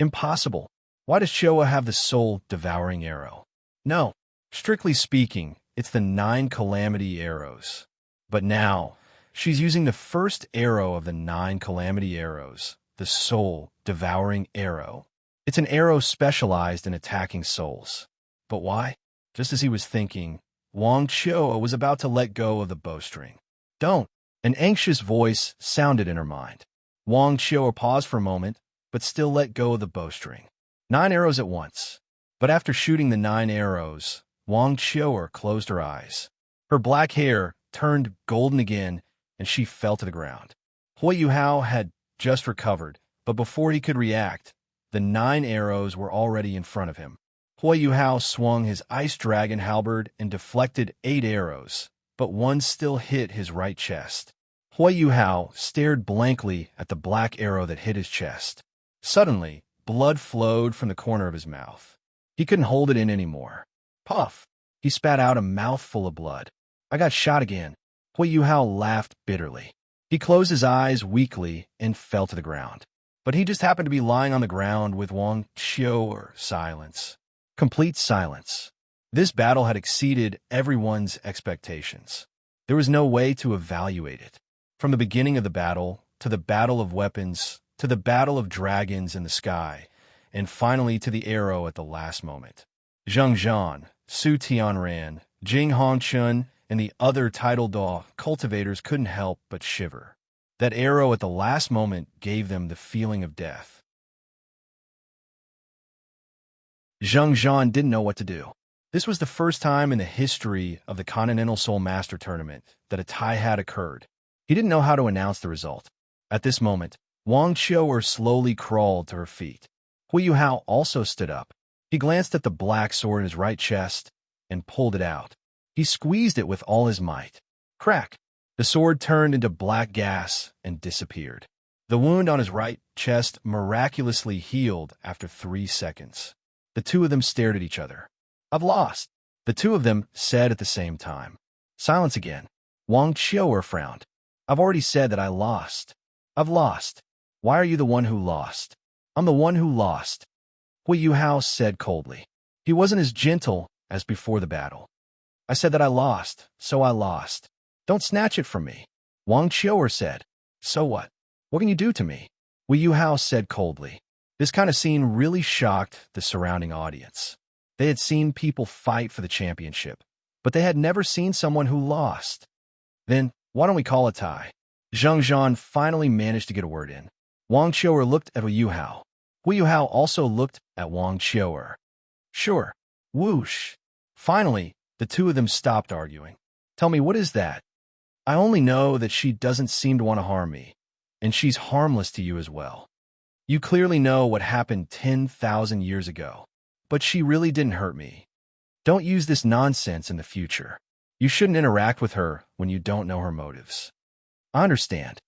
Impossible. Why does Qiu'er have the soul-devouring arrow? No, strictly speaking, it's the 9 calamity arrows. But now, she's using the first arrow of the 9 calamity arrows, the soul-devouring arrow. It's an arrow specialized in attacking souls. But why? Just as he was thinking, Wang Qiu'er was about to let go of the bowstring. Don't! An anxious voice sounded in her mind. Wang Qiu'er paused for a moment, but still let go of the bowstring. 9 arrows at once. But after shooting the 9 arrows, Wang Qiu'er closed her eyes. Her black hair turned golden again, and she fell to the ground. Yuhao had just recovered, but before he could react, the 9 arrows were already in front of him. Yuhao swung his ice dragon halberd and deflected 8 arrows, but 1 still hit his right chest. Yuhao stared blankly at the black arrow that hit his chest. Suddenly, Blood flowed from the corner of his mouth. He couldn't hold it in anymore. Puff! He spat out a mouthful of blood. I got shot again. Yuhao laughed bitterly. He closed his eyes weakly and fell to the ground. But he just happened to be lying on the ground with Wang Qiu, or silence. Complete silence. This battle had exceeded everyone's expectations. There was no way to evaluate it. From the beginning of the battle, to the battle of weapons, to the battle of dragons in the sky, and finally to the arrow at the last moment. Zheng Zhan, Su Tianran, Jing Hongchun, and the other title dog cultivators couldn't help but shiver. That arrow at the last moment gave them the feeling of death. Zheng Zhan didn't know what to do. This was the first time in the history of the Continental Soul Master Tournament that a tie had occurred. He didn't know how to announce the result. At this moment, Wang Qiu slowly crawled to her feet. Yuhao also stood up. He glanced at the black sword in his right chest and pulled it out. He squeezed it with all his might. Crack! The sword turned into black gas and disappeared. The wound on his right chest miraculously healed after 3 seconds. The two of them stared at each other. I've lost, the two of them said at the same time. Silence again. Wang Qiu frowned. I've already said that I lost. I've lost. Why are you the one who lost? I'm the one who lost. Yuhao said coldly. He wasn't as gentle as before the battle. I said that I lost, so I lost. Don't snatch it from me. Wang Qiu said. So what? What can you do to me? Yuhao said coldly. This kind of scene really shocked the surrounding audience. They had seen people fight for the championship, but they had never seen someone who lost. Then, why don't we call a tie? Zheng Zhan finally managed to get a word in. Wang Qiu looked at Yuhao. Yuhao also looked at Wang Qiu. Sure. Whoosh. Finally, the two of them stopped arguing. Tell me, what is that? I only know that she doesn't seem to want to harm me, and she's harmless to you as well. You clearly know what happened 10,000 years ago, but she really didn't hurt me. Don't use this nonsense in the future. You shouldn't interact with her when you don't know her motives. I understand.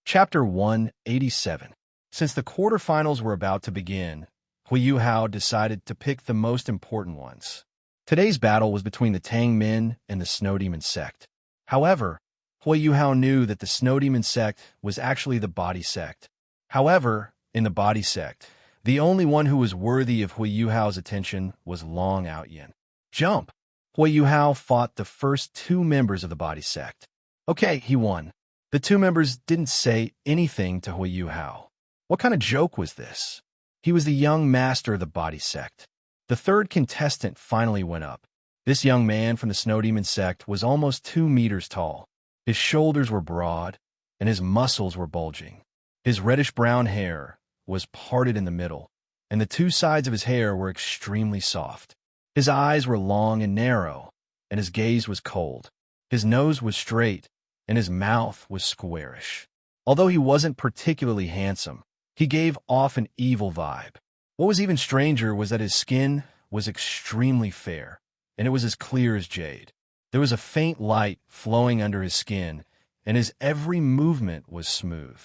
Chapter 187. Since the quarterfinals were about to begin, Yuhao decided to pick the most important ones. Today's battle was between the Tang men and the Snow Demon sect. However, Yuhao knew that the Snow Demon sect was actually the body sect. However, in the body sect, the only one who was worthy of Yuhao's attention was Long Outyin. Jump! Yuhao fought the first 2 members of the body sect. Okay, he won. The 2 members didn't say anything to Yuhao. What kind of joke was this? He was the young master of the body sect. The 3rd contestant finally went up. This young man from the Snow Demon sect was almost 2 meters tall. His shoulders were broad, and his muscles were bulging. His reddish-brown hair was parted in the middle, and the 2 sides of his hair were extremely soft. His eyes were long and narrow, and his gaze was cold. His nose was straight, and his mouth was squarish. Although he wasn't particularly handsome, he gave off an evil vibe. What was even stranger was that his skin was extremely fair, and it was as clear as jade. There was a faint light flowing under his skin, and his every movement was smooth.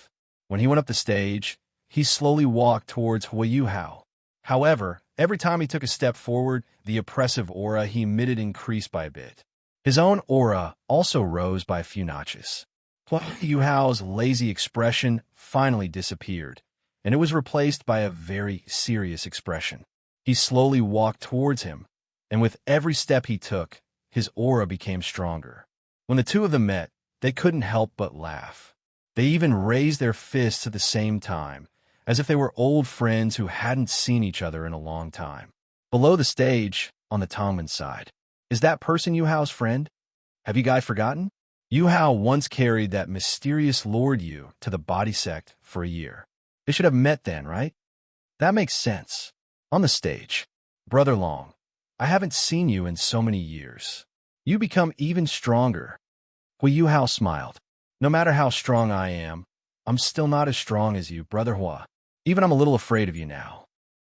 When he went up the stage, he slowly walked towards Yuhao. However, every time he took a step forward, the oppressive aura he emitted increased by a bit. His own aura also rose by a few notches. Yuhao's lazy expression finally disappeared, and it was replaced by a very serious expression. He slowly walked towards him, and with every step he took, his aura became stronger. When the two of them met, they couldn't help but laugh. They even raised their fists at the same time, as if they were old friends who hadn't seen each other in a long time. Below the stage, on the Tongman side, is that person Yuhao's friend? Have you guys forgotten? Yuhao once carried that mysterious Lord Yu to the body sect for a year. They should have met then, right? That makes sense. On the stage, Brother Long, I haven't seen you in so many years. You become even stronger. Yuhao smiled. No matter how strong I am, I'm still not as strong as you, Brother Hua. Even I'm a little afraid of you now.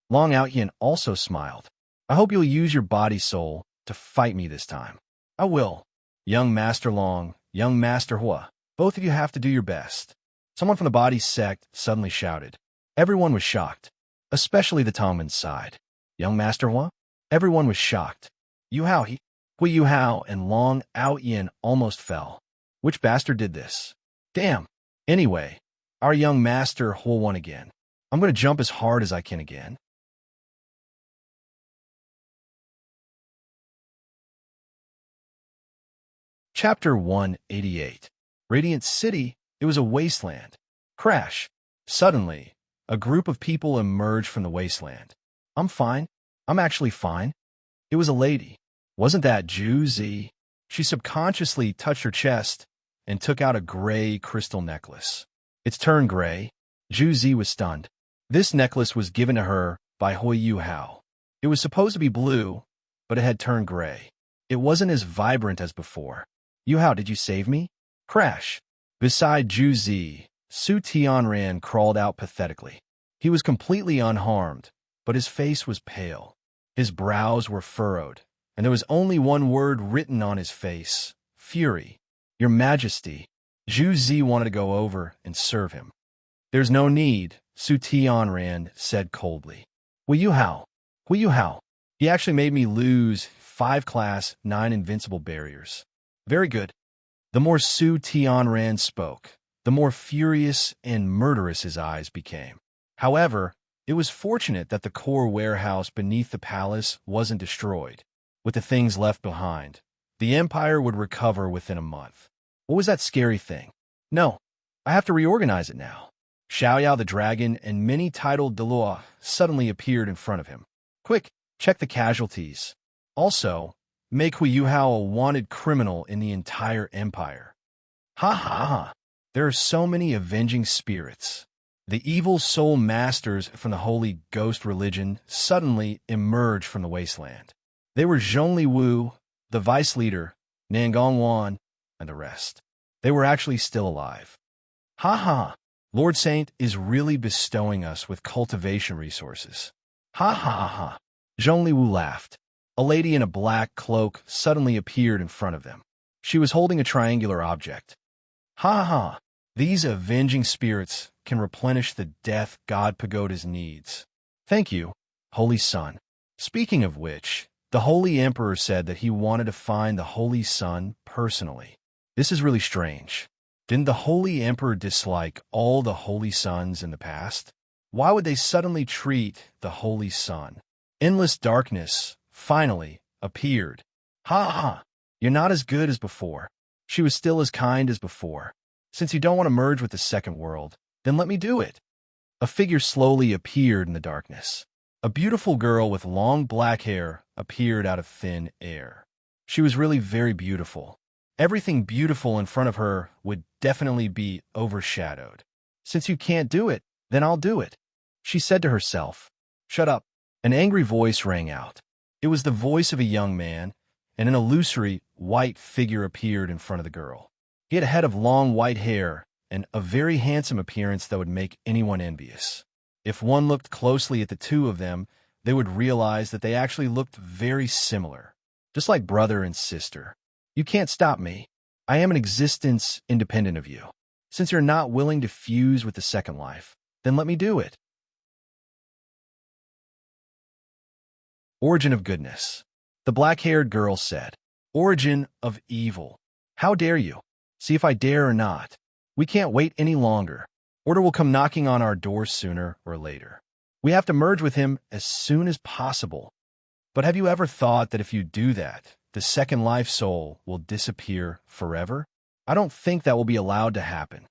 Long Outyin also smiled. I hope you'll use your body soul to fight me this time. I will. Young Master Long, Young Master Hua, both of you have to do your best. Someone from the body sect suddenly shouted. Everyone was shocked, especially the Tongman's side. Young Master Hua? Everyone was shocked. Yuhao, Hui Yuhao and Long Ao Yin almost fell. Which bastard did this? Damn. Anyway, our young master Hua won again. I'm going to jump as hard as I can again. Chapter 188. Radiant City, it was a wasteland. Crash. Suddenly, a group of people emerged from the wasteland. I'm fine. I'm actually fine. It was a lady. Wasn't that Zhu Zi? She subconsciously touched her chest and took out a gray crystal necklace. It's turned gray. Zhu Zi was stunned. This necklace was given to her by Hui Yuhao. It was supposed to be blue, but it had turned gray. It wasn't as vibrant as before. Yuhao, did you save me? Crash. Beside Zhu Zi, Su Tianran crawled out pathetically. He was completely unharmed, but his face was pale. His brows were furrowed, and there was only one word written on his face, fury. Your Majesty. Zhu Zi wanted to go over and serve him. There's no need, Su Tianran said coldly. Hui Yuhao. He actually made me lose 5 class 9 invincible barriers. Very good. The more Su Tianran spoke, the more furious and murderous his eyes became. However, it was fortunate that the core warehouse beneath the palace wasn't destroyed. With the things left behind, the empire would recover within a month. What was that scary thing? No, I have to reorganize it now. Xiaoyao the dragon and many-titled Deluo suddenly appeared in front of him. Quick, check the casualties. Also, make Hui Yuhao a wanted criminal in the entire empire. Ha ha ha. There are so many avenging spirits. The evil soul masters from the holy ghost religion suddenly emerged from the wasteland. They were Zhongli Wu, the vice leader, Nangong Wan, and the rest. They were actually still alive. Ha ha. Lord Saint is really bestowing us with cultivation resources. Ha ha ha ha. Zhongli Wu laughed. A lady in a black cloak suddenly appeared in front of them. She was holding a triangular object. Ha ha. These avenging spirits can replenish the death God Pagoda's needs. Thank you, Holy Sun. Speaking of which, the Holy Emperor said that he wanted to find the Holy Sun personally. This is really strange. Didn't the Holy Emperor dislike all the Holy Suns in the past? Why would they suddenly treat the Holy Sun? Endless darkness, finally, appeared. Ha ha! You're not as good as before. She was still as kind as before. Since you don't want to merge with the second world, then let me do it. A figure slowly appeared in the darkness. A beautiful girl with long black hair appeared out of thin air. She was really very beautiful. Everything beautiful in front of her would definitely be overshadowed. Since you can't do it, then I'll do it, she said to herself. Shut up. An angry voice rang out. It was the voice of a young man, and an illusory, white figure appeared in front of the girl. He had a head of long white hair and a very handsome appearance that would make anyone envious. If one looked closely at the two of them, they would realize that they actually looked very similar, just like brother and sister. You can't stop me. I am an existence independent of you. Since you're not willing to fuse with the second life, then let me do it. Origin of goodness. The black-haired girl said, Origin of evil. How dare you? See if I dare or not. We can't wait any longer. Order will come knocking on our doors sooner or later. We have to merge with him as soon as possible. But have you ever thought that if you do that, the second life soul will disappear forever? I don't think that will be allowed to happen.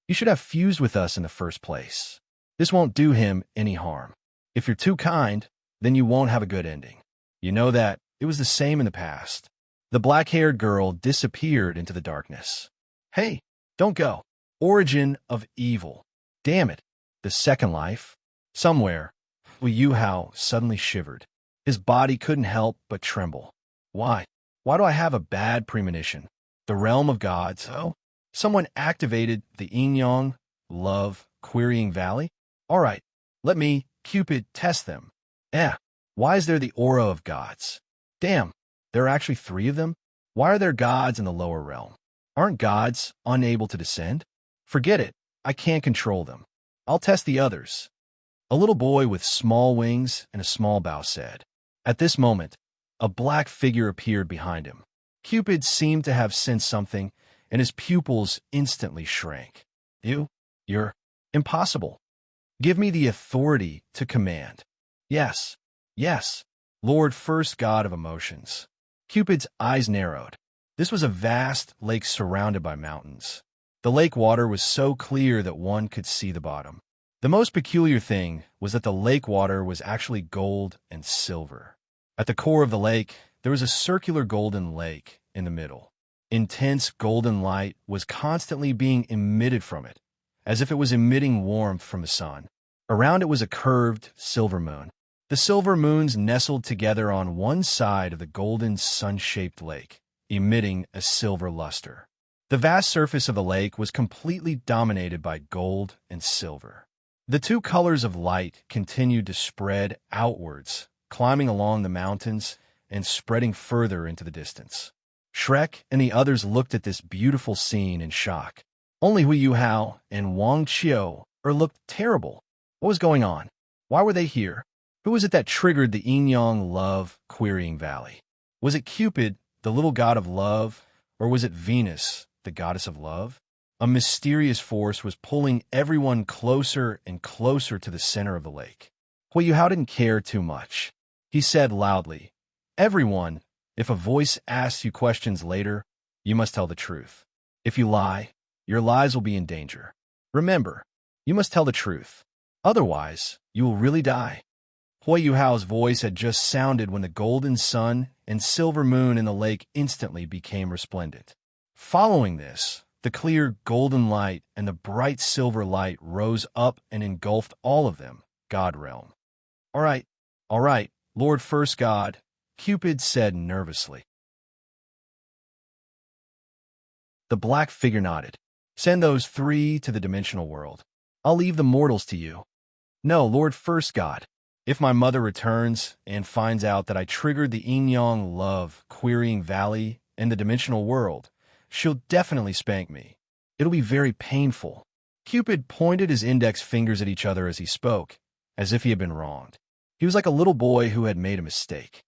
You should have fused with us in the first place. This won't do him any harm. If you're too kind, then you won't have a good ending. You know that it was the same in the past. The black-haired girl disappeared into the darkness. Hey, don't go. Origin of evil. Damn it. The second life? Somewhere. Yuhao suddenly shivered. His body couldn't help but tremble. Why? Why do I have a bad premonition? The realm of gods, oh? Someone activated the yin-yang, love, querying valley? All right, let me, Cupid, test them. Why is there the aura of gods? Damn, there are actually 3 of them? Why are there gods in the lower realm? Aren't gods unable to descend? Forget it. I can't control them. I'll test the others. A little boy with small wings and a small bow said. At this moment, a black figure appeared behind him. Cupid seemed to have sensed something, and his pupils instantly shrank. You're impossible. Give me the authority to command. Yes, yes, Lord First God of Emotions. Cupid's eyes narrowed. This was a vast lake surrounded by mountains. The lake water was so clear that one could see the bottom. The most peculiar thing was that the lake water was actually gold and silver. At the core of the lake, there was a circular golden lake in the middle. Intense golden light was constantly being emitted from it, as if it was emitting warmth from the sun. Around it was a curved silver moon. The silver moons nestled together on one side of the golden sun-shaped lake, emitting a silver luster. The vast surface of the lake was completely dominated by gold and silver. The two colors of light continued to spread outwards, climbing along the mountains and spreading further into the distance. Shrek and the others looked at this beautiful scene in shock. Only Yuhao and Wang Qiu looked terrible. What was going on? Why were they here? Who was it that triggered the yin-yang love querying valley? Was it Cupid, the little god of love, or was it Venus, the goddess of love? A mysterious force was pulling everyone closer and closer to the center of the lake. Yuhao didn't care too much. He said loudly, "Everyone, if a voice asks you questions later, you must tell the truth. If you lie, your lives will be in danger. Remember, you must tell the truth. Otherwise, you will really die." Yuhao's voice had just sounded when the golden sun and silver moon in the lake instantly became resplendent. Following this, the clear golden light and the bright silver light rose up and engulfed all of them, God realm. All right, Lord First God, Cupid said nervously. The black figure nodded. Send those three to the dimensional world. I'll leave the mortals to you. No, Lord First God. If my mother returns and finds out that I triggered the yin-yang love querying valley and the dimensional world, she'll definitely spank me. It'll be very painful. Cupid pointed his index fingers at each other as he spoke, as if he had been wronged. He was like a little boy who had made a mistake.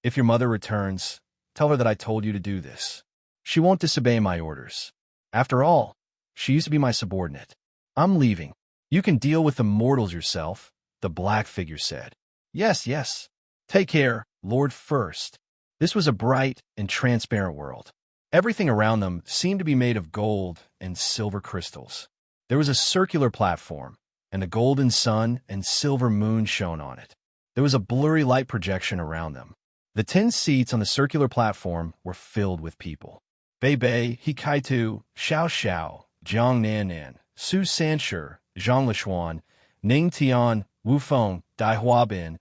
If your mother returns, tell her that I told you to do this. She won't disobey my orders. After all, she used to be my subordinate. I'm leaving. You can deal with the mortals yourself, the black figure said. Yes. Take care, Lord First. This was a bright and transparent world. Everything around them seemed to be made of gold and silver crystals. There was a circular platform, and the golden sun and silver moon shone on it. There was a blurry light projection around them. The 10 seats on the circular platform were filled with people. Bei Bei, He Kaitu, Xiao Xiao, Jiang Nan, Su Sanshi, Zhang Lishuan, Ning Tian, Wu Feng, Dai Huabin,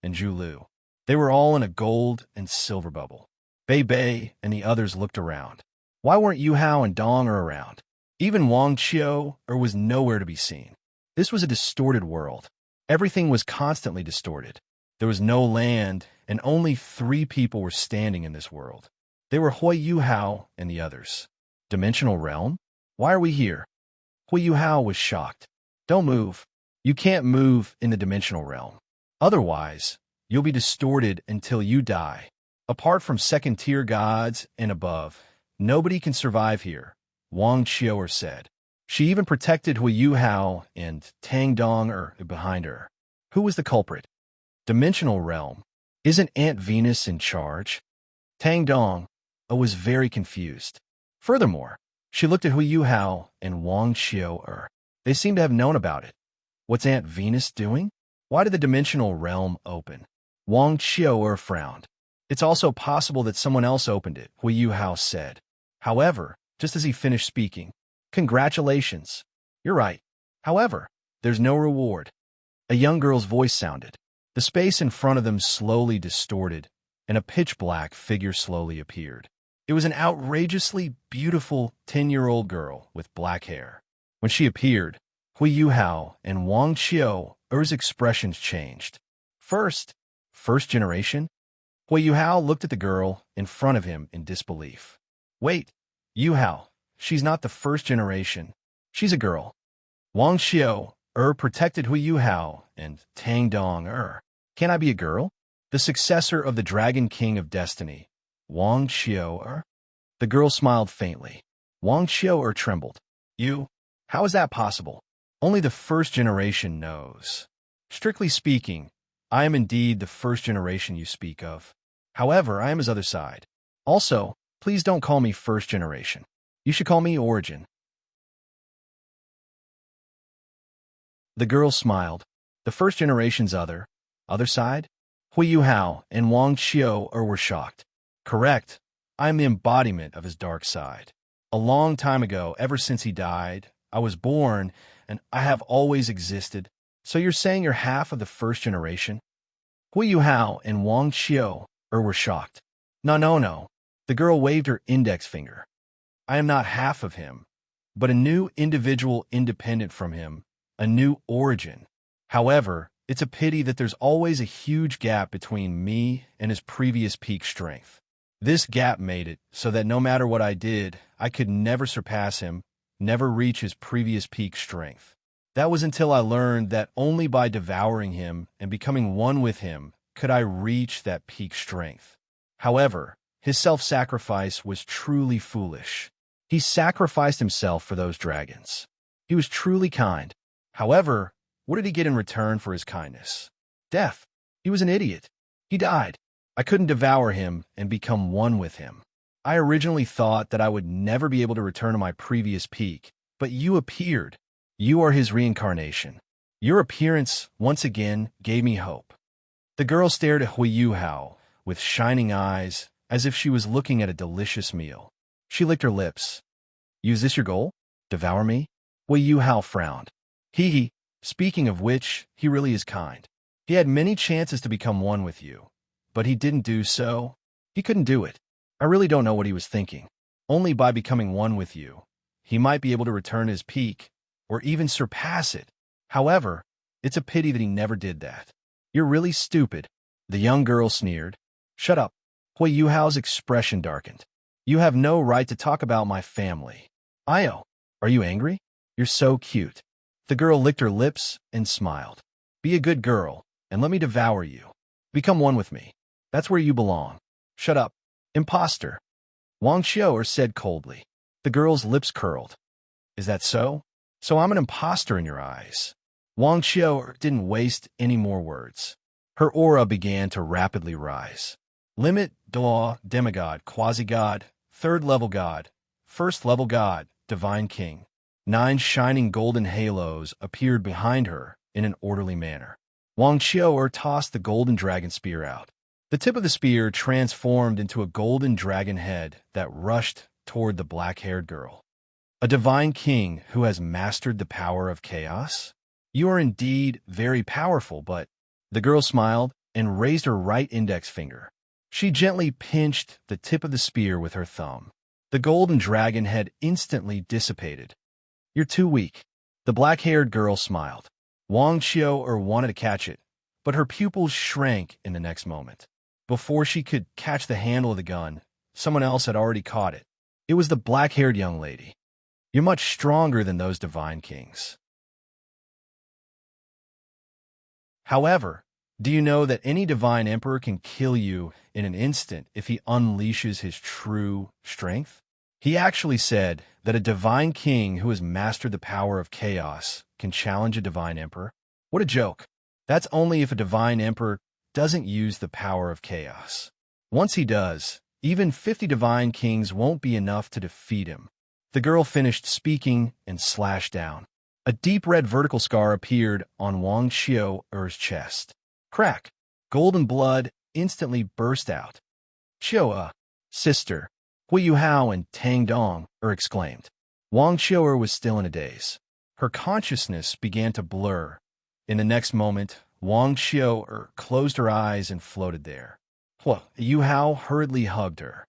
and Zhu Lu. They were all in a gold and silver bubble. Bei Bei and the others looked around. Why weren't Yuhao and Dong around? Even Wang Qiu was nowhere to be seen. This was a distorted world. Everything was constantly distorted. There was no land, and only 3 people were standing in this world. They were Yuhao and the others. Dimensional realm? Why are we here? Yuhao was shocked. Don't move. You can't move in the dimensional realm. Otherwise, you'll be distorted until you die. Apart from second-tier gods and above, nobody can survive here, Wang Qiu said. She even protected Yuhao and Tang Dong behind her. Who was the culprit? Dimensional realm. Isn't Aunt Venus in charge? Tang Dong was very confused. Furthermore, she looked at Yuhao and Wang Qiu. They seemed to have known about it. What's Aunt Venus doing? Why did the dimensional realm open? Wang Qiu frowned. It's also possible that someone else opened it, Yuhao said. However, just as he finished speaking, congratulations. You're right. However, there's no reward. A young girl's voice sounded. The space in front of them slowly distorted, and a pitch-black figure slowly appeared. It was an outrageously beautiful 10-year-old girl with black hair. When she appeared, Yuhao and Wang Qiu's expressions changed. First generation? Yuhao looked at the girl in front of him in disbelief. Wait, Yuhao, she's not the first generation. She's a girl. Wang Xiao, protected Hui Yuhao, and Tang Dong, Can I be a girl? The successor of the Dragon King of Destiny. Wang Xiao, The girl smiled faintly. Wang Xiao trembled. You? How is that possible? Only the first generation knows. Strictly speaking, I am indeed the first generation you speak of. However, I am his other side. Also, please don't call me first generation. You should call me origin. The girl smiled. The first generation's other side? Hui Yuhao and Wang Xiao were shocked. Correct. I am the embodiment of his dark side. A long time ago, ever since he died, I was born, and I have always existed. So you're saying you're half of the first generation? Hui Yuhao and Wang Xiao were shocked. No. The girl waved her index finger. I am not half of him, but a new individual independent from him, a new origin. However, it's a pity that there's always a huge gap between me and his previous peak strength. This gap made it so that no matter what I did, I could never surpass him, never reach his previous peak strength. That was until I learned that only by devouring him and becoming one with him could I reach that peak strength. However, his self-sacrifice was truly foolish. He sacrificed himself for those dragons. He was truly kind. However, what did he get in return for his kindness? Death. He was an idiot. He died. I couldn't devour him and become one with him. I originally thought that I would never be able to return to my previous peak, but you appeared. You are his reincarnation. Your appearance, once again, gave me hope. The girl stared at Hui Yuhao with shining eyes, as if she was looking at a delicious meal. She licked her lips. Is this your goal? Devour me? Hui Yuhao frowned. Hee. Speaking of which, he really is kind. He had many chances to become one with you, but he didn't do so. He couldn't do it. I really don't know what he was thinking. Only by becoming one with you, he might be able to return his peak, or even surpass it. However, it's a pity that he never did that. You're really stupid. The young girl sneered. Shut up. Hui Yuhao's expression darkened. You have no right to talk about my family. Io, are you angry? You're so cute. The girl licked her lips and smiled. Be a good girl, and let me devour you. Become one with me. That's where you belong. Shut up. Imposter. Wang Xiao said coldly. The girl's lips curled. Is that so? So I'm an imposter in your eyes. Wang Xiao didn't waste any more words. Her aura began to rapidly rise. Limit, Daw, Demigod, Quasi-God, Third-Level God, First-Level God, Divine King. 9 shining golden halos appeared behind her in an orderly manner. Wang Xiao tossed the golden dragon spear out. The tip of the spear transformed into a golden dragon head that rushed toward the black-haired girl. A divine king who has mastered the power of chaos? You are indeed very powerful, but... The girl smiled and raised her right index finger. She gently pinched the tip of the spear with her thumb. The golden dragon head instantly dissipated. You're too weak. The black-haired girl smiled. Wang Xiao wanted to catch it, but her pupils shrank in the next moment. Before she could catch the handle of the gun, someone else had already caught it. It was the black-haired young lady. You're much stronger than those divine kings. However, do you know that any divine emperor can kill you in an instant if he unleashes his true strength? He actually said that a divine king who has mastered the power of chaos can challenge a divine emperor. What a joke. That's only if a divine emperor doesn't use the power of chaos. Once he does, even 50 divine kings won't be enough to defeat him. The girl finished speaking and slashed down. A deep red vertical scar appeared on Wang Xiao's chest. Crack! Golden blood instantly burst out. Xiao, sister, Hui Yuhao and Tang Dong exclaimed. Wang Xiao was still in a daze. Her consciousness began to blur. In the next moment, Wang Xiao closed her eyes and floated there. Yuhao hurriedly hugged her.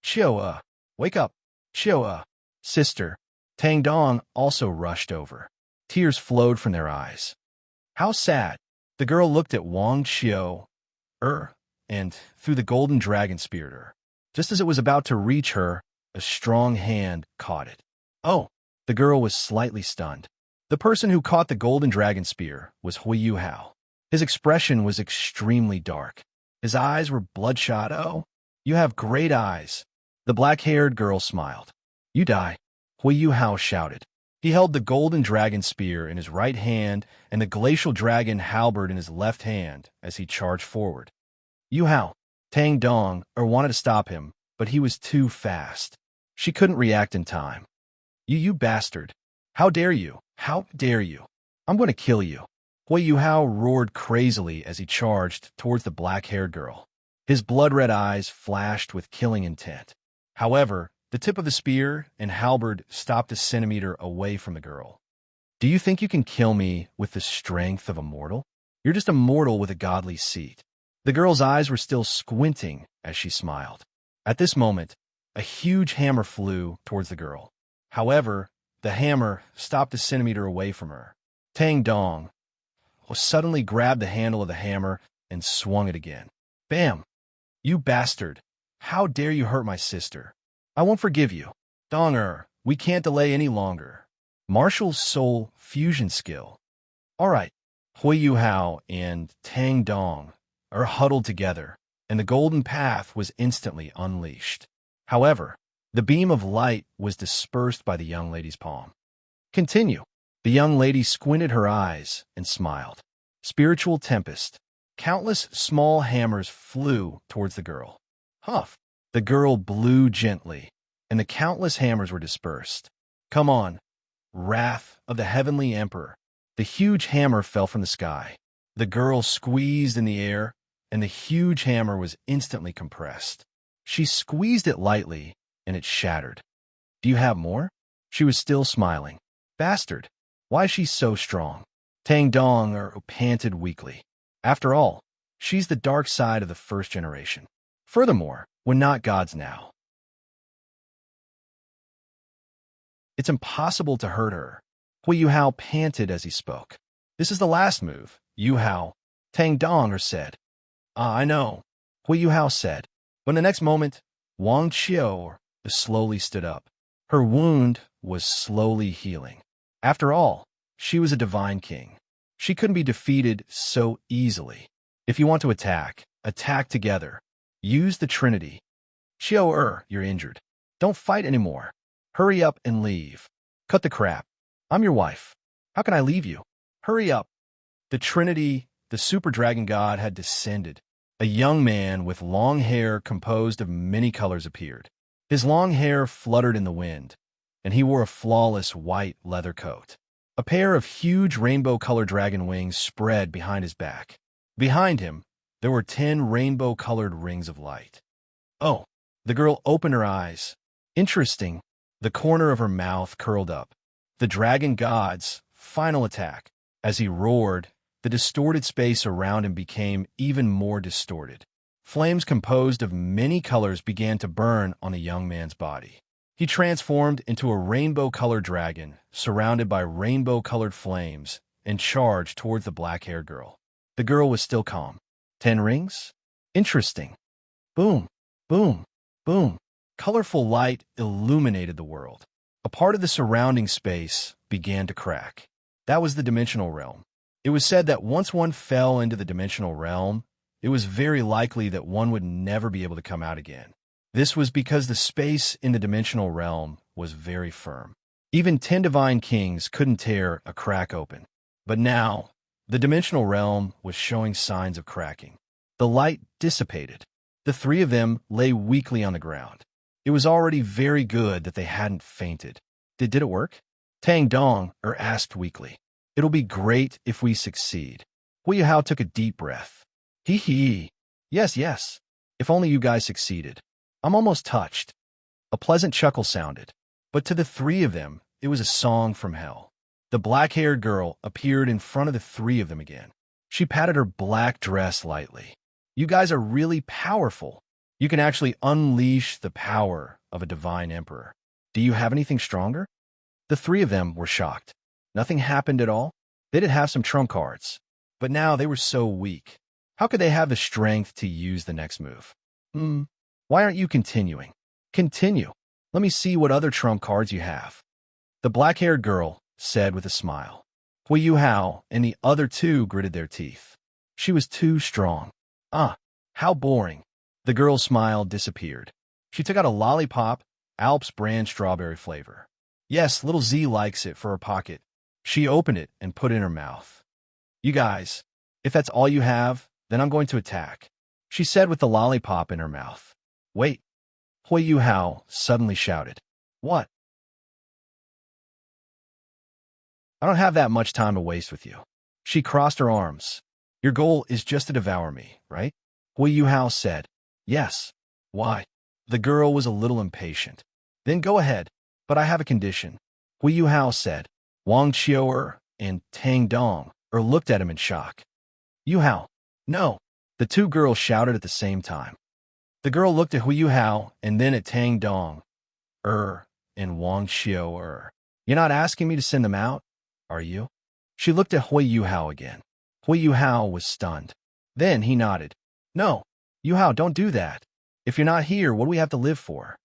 Xiao, wake up. Xiao, sister. Tang Dong also rushed over. Tears flowed from their eyes. How sad. The girl looked at Wang Xiao, and threw the golden dragon spear at her. Just as it was about to reach her, a strong hand caught it. Oh, the girl was slightly stunned. The person who caught the golden dragon spear was Yuhao. His expression was extremely dark. His eyes were bloodshot. Oh, you have great eyes. The black-haired girl smiled. You die, Yuhao shouted. He held the golden dragon spear in his right hand and the glacial dragon halberd in his left hand as he charged forward. Yuhao, Tang Dong, wanted to stop him, but he was too fast. She couldn't react in time. You bastard. How dare you? How dare you? I'm going to kill you. Yuhao roared crazily as he charged towards the black-haired girl. His blood-red eyes flashed with killing intent. However, the tip of the spear and halberd stopped a centimeter away from the girl. Do you think you can kill me with the strength of a mortal? You're just a mortal with a godly seat. The girl's eyes were still squinting as she smiled. At this moment, a huge hammer flew towards the girl. However, the hammer stopped a centimeter away from her. Tang Dong suddenly grabbed the handle of the hammer and swung it again. Bam! You bastard! How dare you hurt my sister? I won't forgive you. Donger, we can't delay any longer. Martial soul fusion skill. All right, Yuhao and Tang Dong are huddled together, and the golden path was instantly unleashed. However, the beam of light was dispersed by the young lady's palm. Continue. The young lady squinted her eyes and smiled. Spiritual tempest. Countless small hammers flew towards the girl. Huff. The girl blew gently, and the countless hammers were dispersed. Come on. Wrath of the Heavenly Emperor. The huge hammer fell from the sky. The girl squeezed in the air, and the huge hammer was instantly compressed. She squeezed it lightly, and it shattered. Do you have more? She was still smiling. Bastard. Why is she so strong? Tang Dong panted weakly. After all, she's the dark side of the first generation. Furthermore, we're not gods now. It's impossible to hurt her. Yuhao panted as he spoke. This is the last move, Yuhao. Tang Dong said. I know, Yuhao said. But in the next moment, Wang Qiu slowly stood up. Her wound was slowly healing. After all, she was a divine king. She couldn't be defeated so easily. If you want to attack, attack together. Use the Trinity. Qiu, you're injured. Don't fight anymore. Hurry up and leave. Cut the crap. I'm your wife. How can I leave you? Hurry up. The Trinity, the super dragon god, had descended. A young man with long hair composed of many colors appeared. His long hair fluttered in the wind, and he wore a flawless white leather coat. A pair of huge rainbow-colored dragon wings spread behind his back. Behind him, there were 10 rainbow-colored rings of light. Oh, the girl opened her eyes. Interesting. The corner of her mouth curled up. The dragon god's final attack. As he roared, the distorted space around him became even more distorted. Flames composed of many colors began to burn on the young man's body. He transformed into a rainbow-colored dragon, surrounded by rainbow-colored flames, and charged towards the black-haired girl. The girl was still calm. 10 rings? Interesting. Boom, boom, boom. Colorful light illuminated the world. A part of the surrounding space began to crack. That was the dimensional realm. It was said that once one fell into the dimensional realm, it was very likely that one would never be able to come out again. This was because the space in the dimensional realm was very firm. Even 10 divine kings couldn't tear a crack open. But now, the dimensional realm was showing signs of cracking. The light dissipated. The 3 of them lay weakly on the ground. It was already very good that they hadn't fainted. Did it work? Tang Dong asked weakly. It'll be great if we succeed. Yuhao took a deep breath. Hee. Yes. If only you guys succeeded. I'm almost touched. A pleasant chuckle sounded. But to the 3 of them, it was a song from hell. The black-haired girl appeared in front of the 3 of them again. She patted her black dress lightly. You guys are really powerful. You can actually unleash the power of a divine emperor. Do you have anything stronger? The 3 of them were shocked. Nothing happened at all. They did have some trump cards, but now they were so weak. How could they have the strength to use the next move? Why aren't you continuing? Continue. Let me see what other trump cards you have. The black-haired girl said with a smile. Yuhao and the other two gritted their teeth. She was too strong. Ah, how boring. The girl's smile disappeared. She took out a lollipop, Alps brand strawberry flavor. Yes, little Z likes it for her pocket. She opened it and put it in her mouth. You guys, if that's all you have, then I'm going to attack, she said with the lollipop in her mouth. Wait. Yuhao suddenly shouted. What? I don't have that much time to waste with you. She crossed her arms. Your goal is just to devour me, right? Yuhao said. Yes. Why? The girl was a little impatient. Then go ahead, but I have a condition. Yuhao said. Wang Qiu'er and Tang Dong looked at him in shock. Yuhao. No. The two girls shouted at the same time. The girl looked at Yuhao and then at Tang Dong and Wang Qiu'er. You're not asking me to send them out, are you? She looked at Yuhao again. Yuhao was stunned. Then he nodded. No, Yuhao, don't do that. If you're not here, what do we have to live for?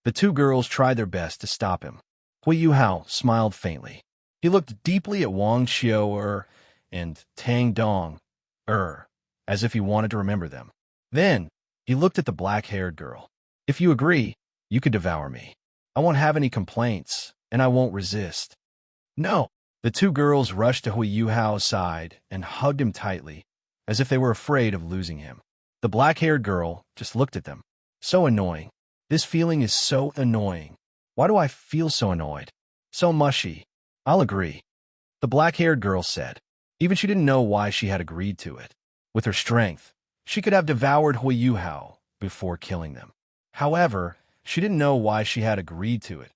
The two girls tried their best to stop him. Yuhao smiled faintly. He looked deeply at Wang Qiu'er and Tang Dong as if he wanted to remember them. Then he looked at the black-haired girl. If you agree, you could devour me. I won't have any complaints, and I won't resist. No. The two girls rushed to Yuhao's side and hugged him tightly, as if they were afraid of losing him. The black-haired girl just looked at them. So annoying. This feeling is so annoying. Why do I feel so annoyed? So mushy. I'll agree. The black-haired girl said. Even she didn't know why she had agreed to it. With her strength, she could have devoured Yuhao before killing them. However, she didn't know why she had agreed to it.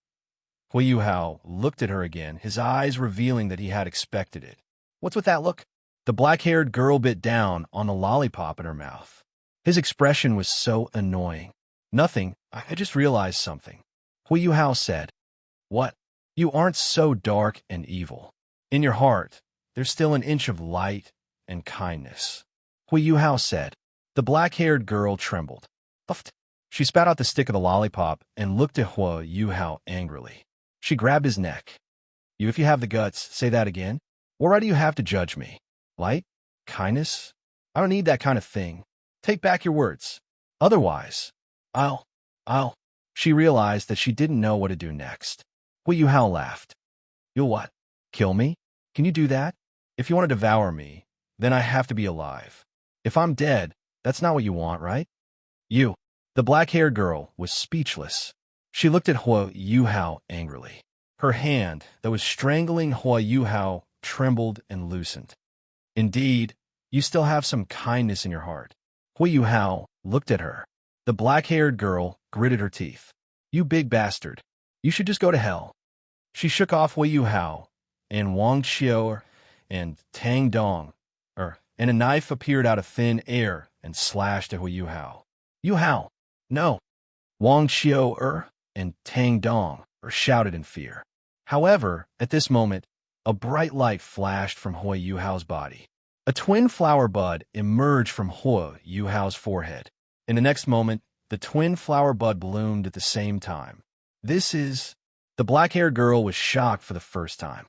Yuhao looked at her again, his eyes revealing that he had expected it. What's with that look? The black-haired girl bit down on the lollipop in her mouth. His expression was so annoying. Nothing, I just realized something. Yuhao said. What? You aren't so dark and evil. In your heart, there's still an inch of light and kindness. Yuhao said. The black-haired girl trembled. Uffed. She spat out the stick of the lollipop and looked at Yuhao angrily. She grabbed his neck. If you have the guts, say that again. Why do you have to judge me? Light? Kindness? I don't need that kind of thing. Take back your words. Otherwise, I'll. She realized that she didn't know what to do next. Yuhao laughed. You'll what? Kill me? Can you do that? If you want to devour me, then I have to be alive. If I'm dead, that's not what you want, right? You. The black-haired girl was speechless. She looked at Yuhao angrily. Her hand that was strangling Yuhao trembled and loosened. Indeed, you still have some kindness in your heart. Yuhao looked at her. The black-haired girl gritted her teeth. You big bastard. You should just go to hell. She shook off Yuhao and Wang Qiu'er and Tang Dong, and a knife appeared out of thin air and slashed at Yuhao. Yuhao, no. Wang Qiu'er and Tang Dong shouted in fear. However, at this moment, a bright light flashed from Yuhao's body. A twin flower bud emerged from Yuhao's forehead. In the next moment, the twin flower bud bloomed at the same time. This is... The black-haired girl was shocked for the first time.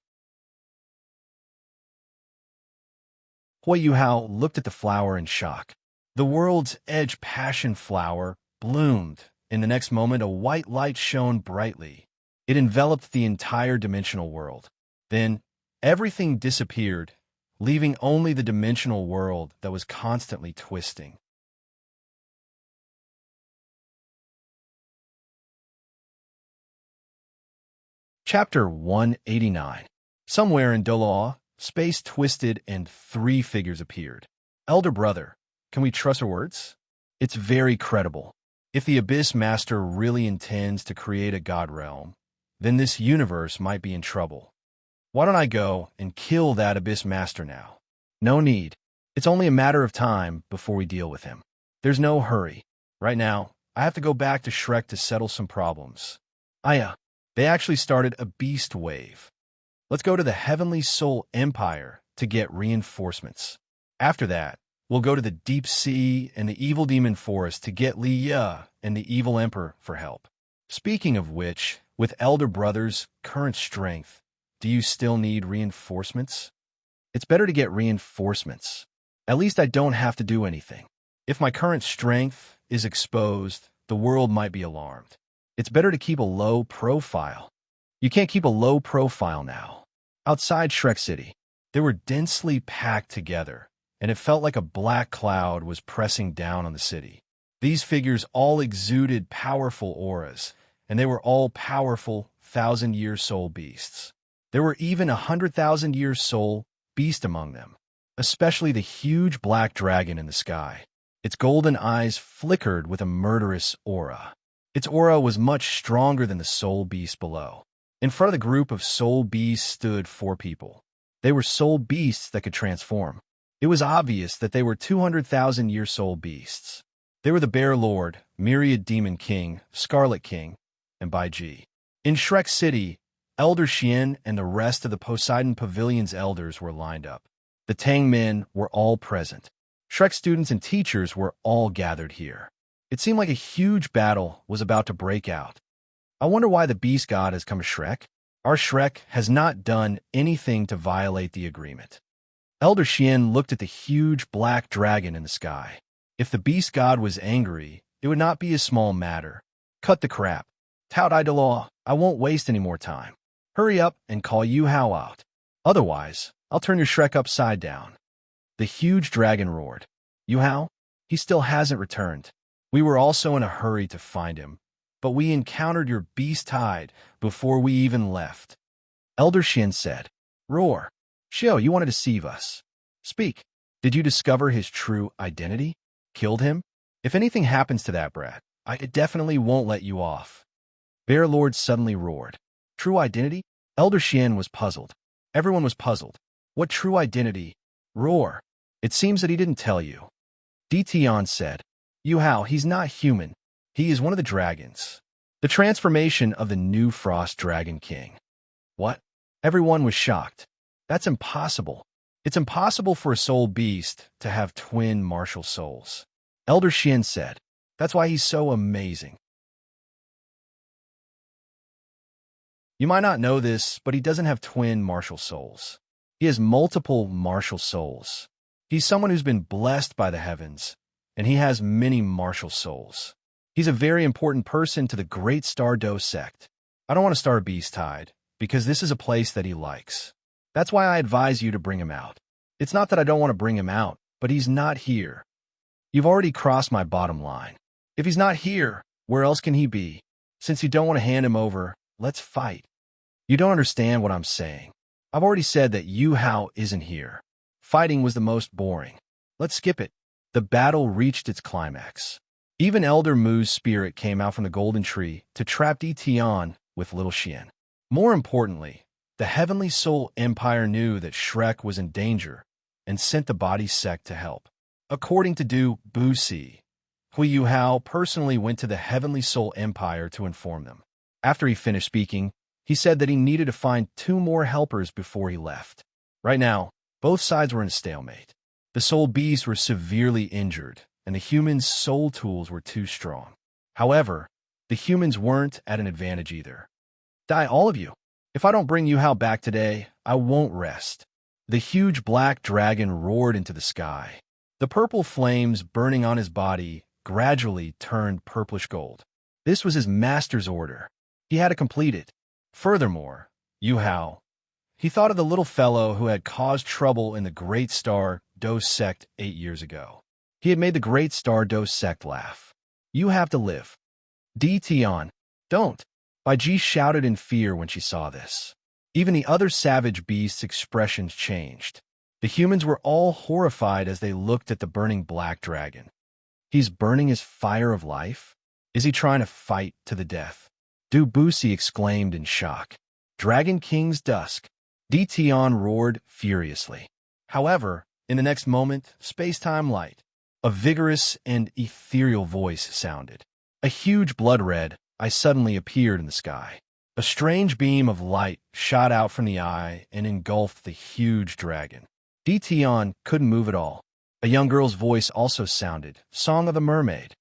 Yuhao looked at the flower in shock. The world's edge passion flower bloomed. In the next moment, a white light shone brightly. It enveloped the entire dimensional world. Then, everything disappeared, leaving only the dimensional world that was constantly twisting. Chapter 189. Somewhere in Doloa, space twisted and 3 figures appeared. Elder brother, can we trust her words? It's very credible. If the Abyss Master really intends to create a god realm, then this universe might be in trouble. Why don't I go and kill that Abyss Master now? No need. It's only a matter of time before we deal with him. There's no hurry. Right now, I have to go back to Shrek to settle some problems. They actually started a beast wave. Let's go to the Heavenly Soul Empire to get reinforcements. After that, we'll go to the Deep Sea and the Evil Demon Forest to get Li Ya and the Evil Emperor for help. Speaking of which, with elder brother's current strength, do you still need reinforcements? It's better to get reinforcements. At least I don't have to do anything. If my current strength is exposed, the world might be alarmed. It's better to keep a low profile. You can't keep a low profile now. Outside Shrek City, they were densely packed together, and it felt like a black cloud was pressing down on the city. These figures all exuded powerful auras, and they were all powerful 1,000-year-soul beasts. There were even 100,000-year-soul beast among them, especially the huge black dragon in the sky. Its golden eyes flickered with a murderous aura. Its aura was much stronger than the soul beast below. In front of the group of soul beasts stood 4 people. They were soul beasts that could transform. It was obvious that they were 200,000-year soul beasts. They were the Bear Lord, Myriad Demon King, Scarlet King, and Bai Ji. In Shrek City, Elder Xian and the rest of the Poseidon Pavilion's elders were lined up. The Tang men were all present. Shrek students and teachers were all gathered here. It seemed like a huge battle was about to break out. I wonder why the Beast God has come to Shrek. Our Shrek has not done anything to violate the agreement. Elder Xian looked at the huge black dragon in the sky. If the Beast God was angry, it would not be a small matter. Cut the crap. Tout I to law, I won't waste any more time. Hurry up and call Yuhao out. Otherwise, I'll turn your Shrek upside down. The huge dragon roared. Yuhao? He still hasn't returned. We were also in a hurry to find him, but we encountered your beast tide before we even left. Elder Shin said, Roar. Xiao, you want to deceive us. Speak. Did you discover his true identity? Killed him? If anything happens to that brat, I definitely won't let you off. Bear Lord suddenly roared. True identity? Elder Xian was puzzled. Everyone was puzzled. What true identity? Roar. It seems that he didn't tell you. Tian said, Yuhao, he's not human. He is one of the dragons. The transformation of the new Frost Dragon King. What? Everyone was shocked. That's impossible. It's impossible for a soul beast to have twin martial souls. Elder Xian said, that's why he's so amazing. You might not know this, but he doesn't have twin martial souls. He has multiple martial souls. He's someone who's been blessed by the heavens, and he has many martial souls. He's a very important person to the Great Star Do sect. I don't want to start a beast tide, because this is a place that he likes. That's why I advise you to bring him out. It's not that I don't want to bring him out, but he's not here. You've already crossed my bottom line. If he's not here, where else can he be? Since you don't want to hand him over, let's fight. You don't understand what I'm saying. I've already said that Yuhao isn't here. Fighting was the most boring. Let's skip it. The battle reached its climax. Even Elder Mu's spirit came out from the golden tree to trap Tian with little Xian. More importantly, the Heavenly Soul Empire knew that Shrek was in danger and sent the body sect to help. According to Du Busi, Hui Yuhao personally went to the Heavenly Soul Empire to inform them. After he finished speaking, he said that he needed to find 2 more helpers before he left. Right now, both sides were in a stalemate. The soul beasts were severely injured, and the humans' soul tools were too strong. However, the humans weren't at an advantage either. Die, all of you. If I don't bring Yuhao back today, I won't rest. The huge black dragon roared into the sky. The purple flames burning on his body gradually turned purplish gold. This was his master's order. He had to complete it. Furthermore, Yuhao, he thought of the little fellow who had caused trouble in the Great Star Do sect 8 years ago. He had made the Great Star Do sect laugh. You have to live. Tian, don't. Bai Ji shouted in fear when she saw this. Even the other savage beasts' expressions changed. The humans were all horrified as they looked at the burning black dragon. He's burning his fire of life? Is he trying to fight to the death? Du Busi exclaimed in shock. Dragon King's dusk. Tian roared furiously. However, in the next moment, space-time light. A vigorous and ethereal voice sounded. A huge blood red eye suddenly appeared in the sky. A strange beam of light shot out from the eye and engulfed the huge dragon. Tian couldn't move at all. A young girl's voice also sounded, Song of the Mermaid.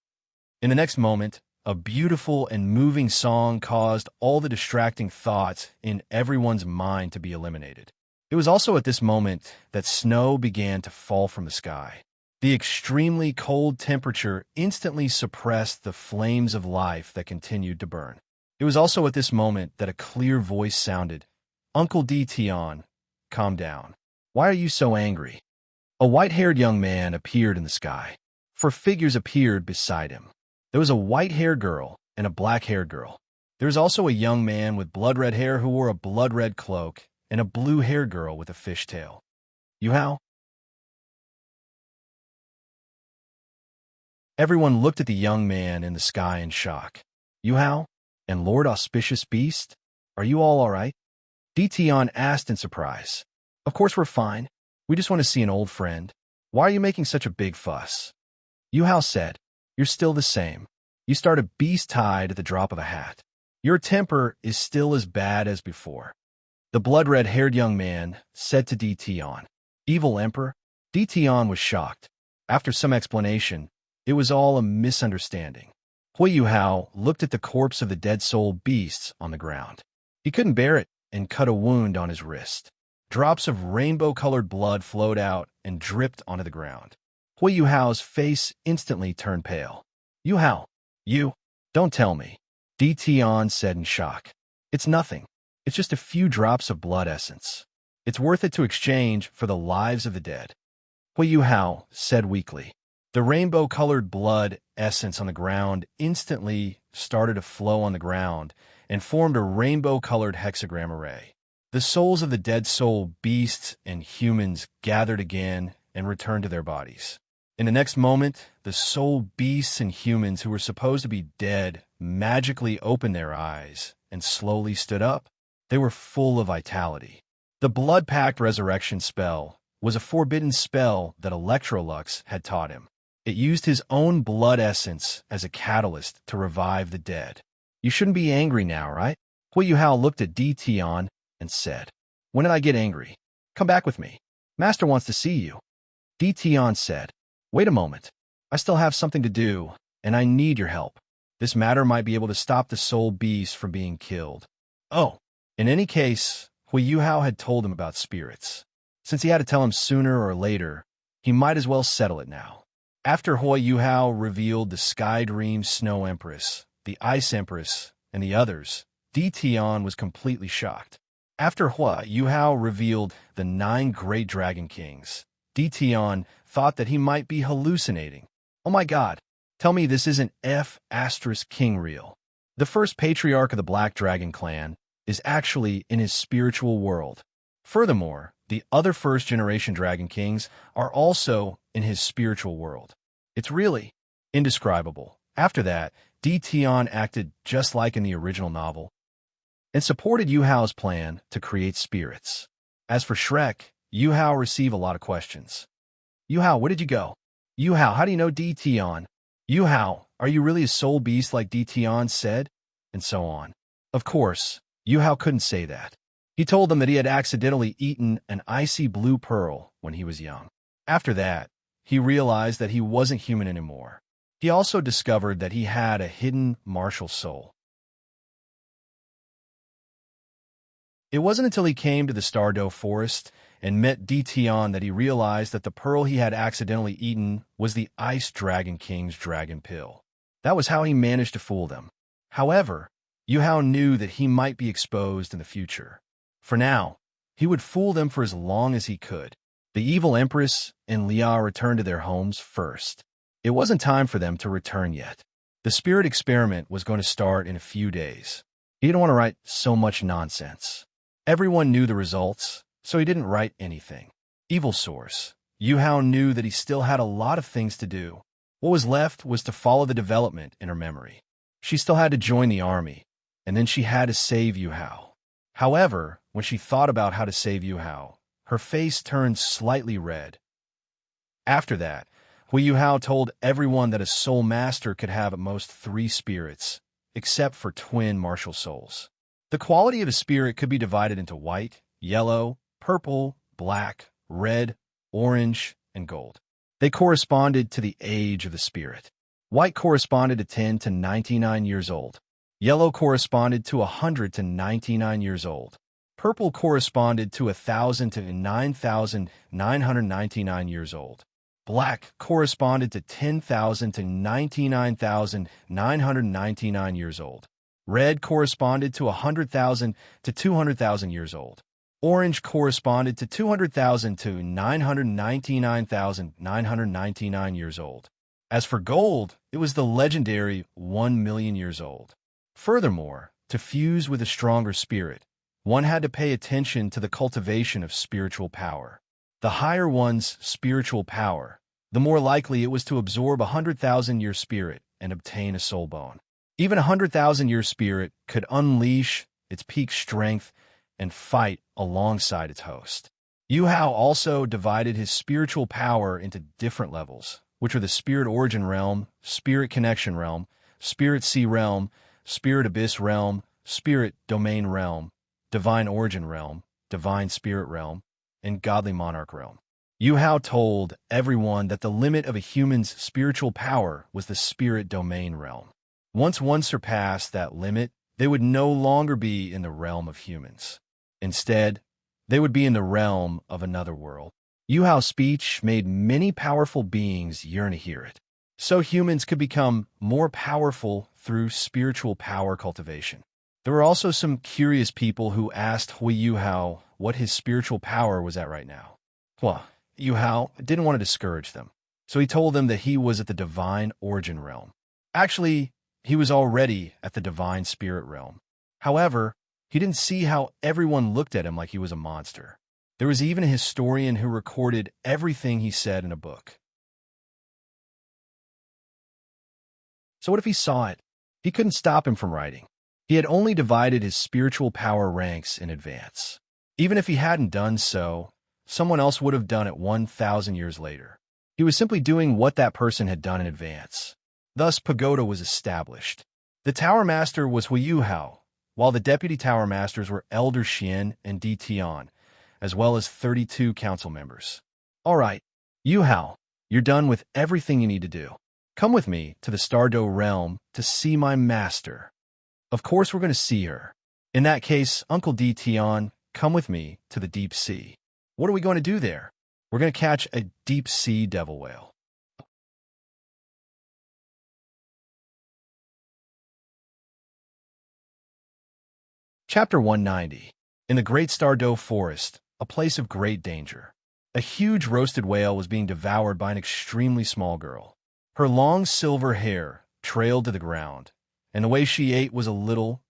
In the next moment, A beautiful and moving song caused all the distracting thoughts in everyone's mind to be eliminated. It was also at this moment that snow began to fall from the sky. The extremely cold temperature instantly suppressed the flames of life that continued to burn. It was also at this moment that a clear voice sounded, "Uncle Tion, calm down. Why are you so angry?" A white-haired young man appeared in the sky. 4 figures appeared beside him. There was a white-haired girl and a black-haired girl. There was also a young man with blood-red hair who wore a blood-red cloak and a blue-haired girl with a fishtail. Yuhao? Everyone looked at the young man in the sky in shock. Yuhao? And Lord Auspicious Beast? Are you all right? Tion asked in surprise. Of course we're fine. We just want to see an old friend. Why are you making such a big fuss? Yuhao said, You're still the same. You start a beast tide at the drop of a hat. Your temper is still as bad as before. The blood-red-haired young man said to Tion. Evil Emperor? Tion was shocked. After some explanation, it was all a misunderstanding. Yuhao looked at the corpse of the dead soul beasts on the ground. He couldn't bear it and cut a wound on his wrist. Drops of rainbow-colored blood flowed out and dripped onto the ground. Yuhao's face instantly turned pale. Yuhao, you? Don't tell me. Tion said in shock. It's nothing. It's just a few drops of blood essence. It's worth it to exchange for the lives of the dead. Yuhao said weakly. The rainbow-colored blood essence on the ground instantly started to flow on the ground and formed a rainbow-colored hexagram array. The souls of the dead soul beasts and humans gathered again and returned to their bodies. In the next moment, the soul beasts and humans who were supposed to be dead magically opened their eyes and slowly stood up. They were full of vitality. The blood-packed resurrection spell was a forbidden spell that Electrolux had taught him. It used his own blood essence as a catalyst to revive the dead. You shouldn't be angry now, right? Yuhao looked at Tion and said, When did I get angry? Come back with me. Master wants to see you. Tion said, Wait a moment. I still have something to do, and I need your help. This matter might be able to stop the soul beast from being killed. Oh, in any case, Yuhao had told him about spirits. Since he had to tell him sooner or later, he might as well settle it now. After Yuhao revealed the Sky Dream Snow Empress, the Ice Empress, and the others, Tion was completely shocked. After Yuhao revealed the 9 Great Dragon Kings, Tion thought that he might be hallucinating. Oh my god, tell me this isn't King real. The first patriarch of the Black Dragon clan is actually in his spiritual world. Furthermore, the other first-generation Dragon Kings are also in his spiritual world. It's really indescribable. After that, Tion acted just like in the original novel and supported Yuhao's plan to create spirits. As for Shrek, Yuhao received a lot of questions. Yuhao, where did you go? Yuhao, how do you know Tion? Yuhao, are you really a soul beast like Tion said? And so on. Of course, Yuhao couldn't say that. He told them that he had accidentally eaten an icy blue pearl when he was young. After that, he realized that he wasn't human anymore. He also discovered that he had a hidden martial soul. It wasn't until he came to the Stardow Forest and met Tion that he realized that the pearl he had accidentally eaten was the Ice Dragon King's dragon pill. That was how he managed to fool them. However, Yuhao knew that he might be exposed in the future. For now, he would fool them for as long as he could. The evil Empress and Lia returned to their homes first. It wasn't time for them to return yet. The spirit experiment was going to start in a few days. He didn't want to write so much nonsense. Everyone knew the results, so he didn't write anything. Evil source. Yuhao knew that he still had a lot of things to do. What was left was to follow the development in her memory. She still had to join the army, and then she had to save Yuhao. However, when she thought about how to save Yuhao, her face turned slightly red. After that, Yuhao told everyone that a soul master could have at most 3 spirits, except for twin martial souls. The quality of a spirit could be divided into white, yellow, purple, black, red, orange, and gold. They corresponded to the age of the spirit. White corresponded to 10 to 99 years old. Yellow corresponded to 100 to 99 years old. Purple corresponded to 1,000 to 9,999 years old. Black corresponded to 10,000 to 99,999 years old. Red corresponded to 100,000 to 200,000 years old. Orange corresponded to 200,000 to 999,999 years old. As for gold, it was the legendary 1,000,000 years old. Furthermore, to fuse with a stronger spirit, one had to pay attention to the cultivation of spiritual power. The higher one's spiritual power, the more likely it was to absorb a 100,000-year spirit and obtain a soul bone. Even a 100,000-year spirit could unleash its peak strength and fight alongside its host. Yuhao also divided his spiritual power into different levels, which are the Spirit Origin Realm, Spirit Connection Realm, Spirit Sea Realm, Spirit Abyss Realm, Spirit Domain Realm, Divine Origin Realm, Divine Spirit Realm, and Godly Monarch Realm. Yuhao told everyone that the limit of a human's spiritual power was the Spirit Domain Realm. Once one surpassed that limit, they would no longer be in the realm of humans. Instead, they would be in the realm of another world. Yuhao's speech made many powerful beings yearn to hear it. So humans could become more powerful through spiritual power cultivation. There were also some curious people who asked Yuhao what his spiritual power was at right now. Well, Yuhao didn't want to discourage them, so he told them that he was at the Divine Origin Realm. Actually, he was already at the Divine Spirit Realm. However, he didn't see how everyone looked at him like he was a monster. There was even a historian who recorded everything he said in a book. So what if he saw it? He couldn't stop him from writing. He had only divided his spiritual power ranks in advance. Even if he hadn't done so, someone else would have done it 1,000 years later. He was simply doing what that person had done in advance. Thus, Pagoda was established. The Tower Master was Yuhao, while the Deputy Tower Masters were Elder Xian and Di Tian, as well as 32 council members. All right, Yuhao, you're done with everything you need to do. Come with me to the Stardow Realm to see my master. Of course, we're going to see her. In that case, Uncle Di Tian, come with me to the deep sea. What are we going to do there? We're going to catch a deep sea devil whale. Chapter 190. In the Great Stardow Forest, a place of great danger, a huge roasted whale was being devoured by an extremely small girl. Her long silver hair trailed to the ground, and the way she ate was a little,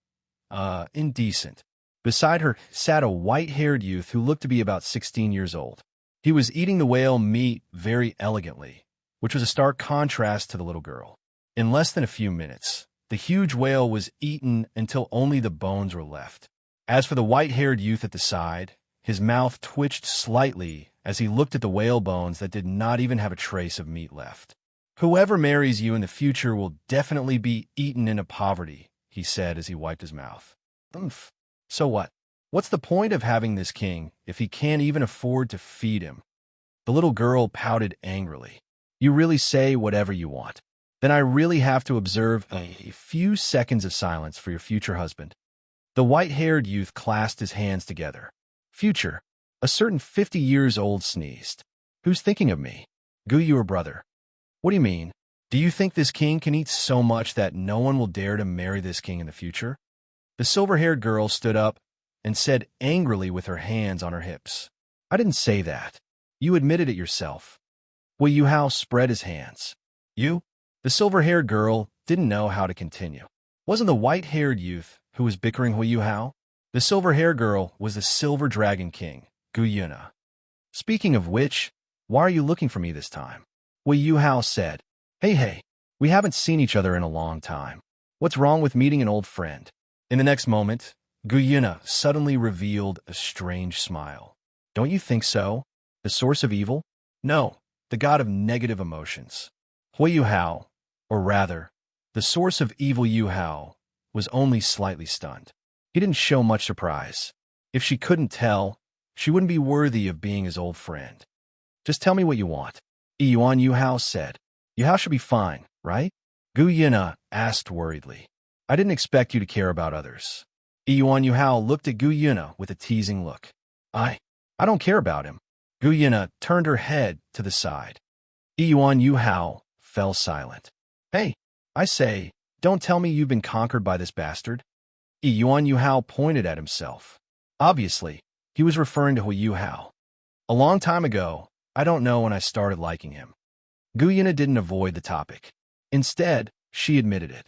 indecent. Beside her sat a white-haired youth who looked to be about 16 years old. He was eating the whale meat very elegantly, which was a stark contrast to the little girl. In less than a few minutes, the huge whale was eaten until only the bones were left. As for the white-haired youth at the side, his mouth twitched slightly as he looked at the whale bones that did not even have a trace of meat left. Whoever marries you in the future will definitely be eaten into poverty, he said as he wiped his mouth. Oomph. So what? What's the point of having this king if he can't even afford to feed him? The little girl pouted angrily. You really say whatever you want. Then I really have to observe a few seconds of silence for your future husband. The white-haired youth clasped his hands together. Future, a certain 50 years old sneezed. Who's thinking of me? Gu, your brother. What do you mean? Do you think this king can eat so much that no one will dare to marry this king in the future? The silver-haired girl stood up and said angrily with her hands on her hips. I didn't say that. You admitted it yourself. Yuhao spread his hands. You? The silver-haired girl didn't know how to continue. Wasn't the white-haired youth who was bickering Yuhao? The silver-haired girl was the Silver Dragon King, Guyuna. Speaking of which, why are you looking for me this time? Yuhao said. Hey, we haven't seen each other in a long time. What's wrong with meeting an old friend? In the next moment, Guyuna suddenly revealed a strange smile. Don't you think so? The source of evil? No, the god of negative emotions. Yuhao, or rather, the source of evil Yuhao, was only slightly stunned. He didn't show much surprise. If she couldn't tell, she wouldn't be worthy of being his old friend. Just tell me what you want. Yuhao said. Yuhao should be fine, right? Gu Yuna asked worriedly. I didn't expect you to care about others. Yuhao looked at Gu Yuna with a teasing look. I don't care about him. Gu Yuna turned her head to the side. Yuhao fell silent. Hey, I say, don't tell me you've been conquered by this bastard. Yuhao pointed at himself. Obviously, he was referring to Yuhao. A long time ago, I don't know when I started liking him. Gu Yuna didn't avoid the topic. Instead, she admitted it.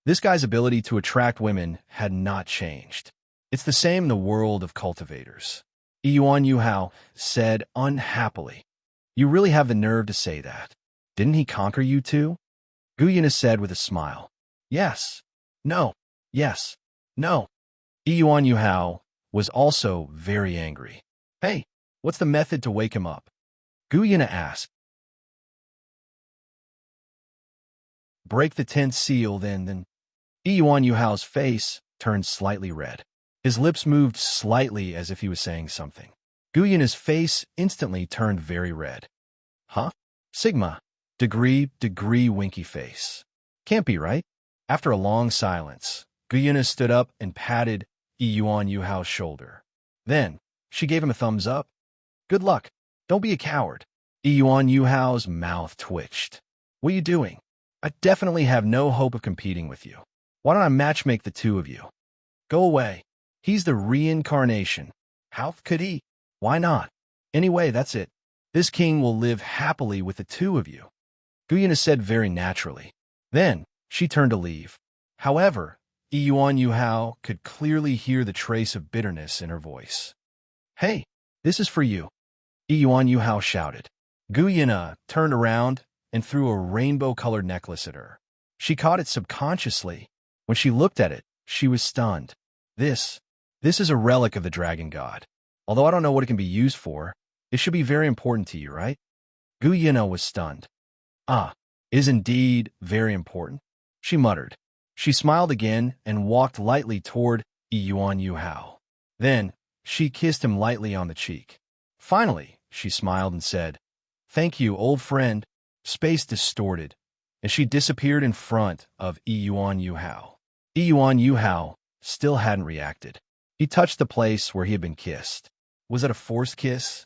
This guy's ability to attract women had not changed. It's the same in the world of cultivators. Yuhao said unhappily. You really have the nerve to say that. Didn't he conquer you too? Gu Yuna said with a smile. Yes. No. Yes. No. Yuhao was also very angry. Hey, what's the method to wake him up? Gu Yuna asked. Break the 10th seal, then. Yuhao's face turned slightly red. His lips moved slightly as if he was saying something. Gu Yuna's face instantly turned very red. Huh? Sigma. Degree, winky face. Can't be right. After a long silence, Gu Yuna stood up and patted Yuhao's shoulder. Then, she gave him a thumbs up. Good luck. Don't be a coward. Yuhao's mouth twitched. What are you doing? I definitely have no hope of competing with you. Why don't I matchmake the two of you? Go away. He's the reincarnation. How could he? Why not? Anyway, that's it. This king will live happily with the two of you. Gu Yuna said very naturally. Then, she turned to leave. However, Yuhao could clearly hear the trace of bitterness in her voice. Hey, this is for you. Yuhao shouted. Gu Yuna turned around and threw a rainbow-colored necklace at her. She caught it subconsciously. When she looked at it, she was stunned. This is a relic of the dragon god. Although I don't know what it can be used for, it should be very important to you, right? Gu Yuna was stunned. Is indeed very important, she muttered. She smiled again and walked lightly toward Yuhao. Then, she kissed him lightly on the cheek. Finally, she smiled and said, Thank you, old friend. Space distorted, and she disappeared in front of Yuhao. Yuhao still hadn't reacted. He touched the place where he had been kissed. Was it a forced kiss?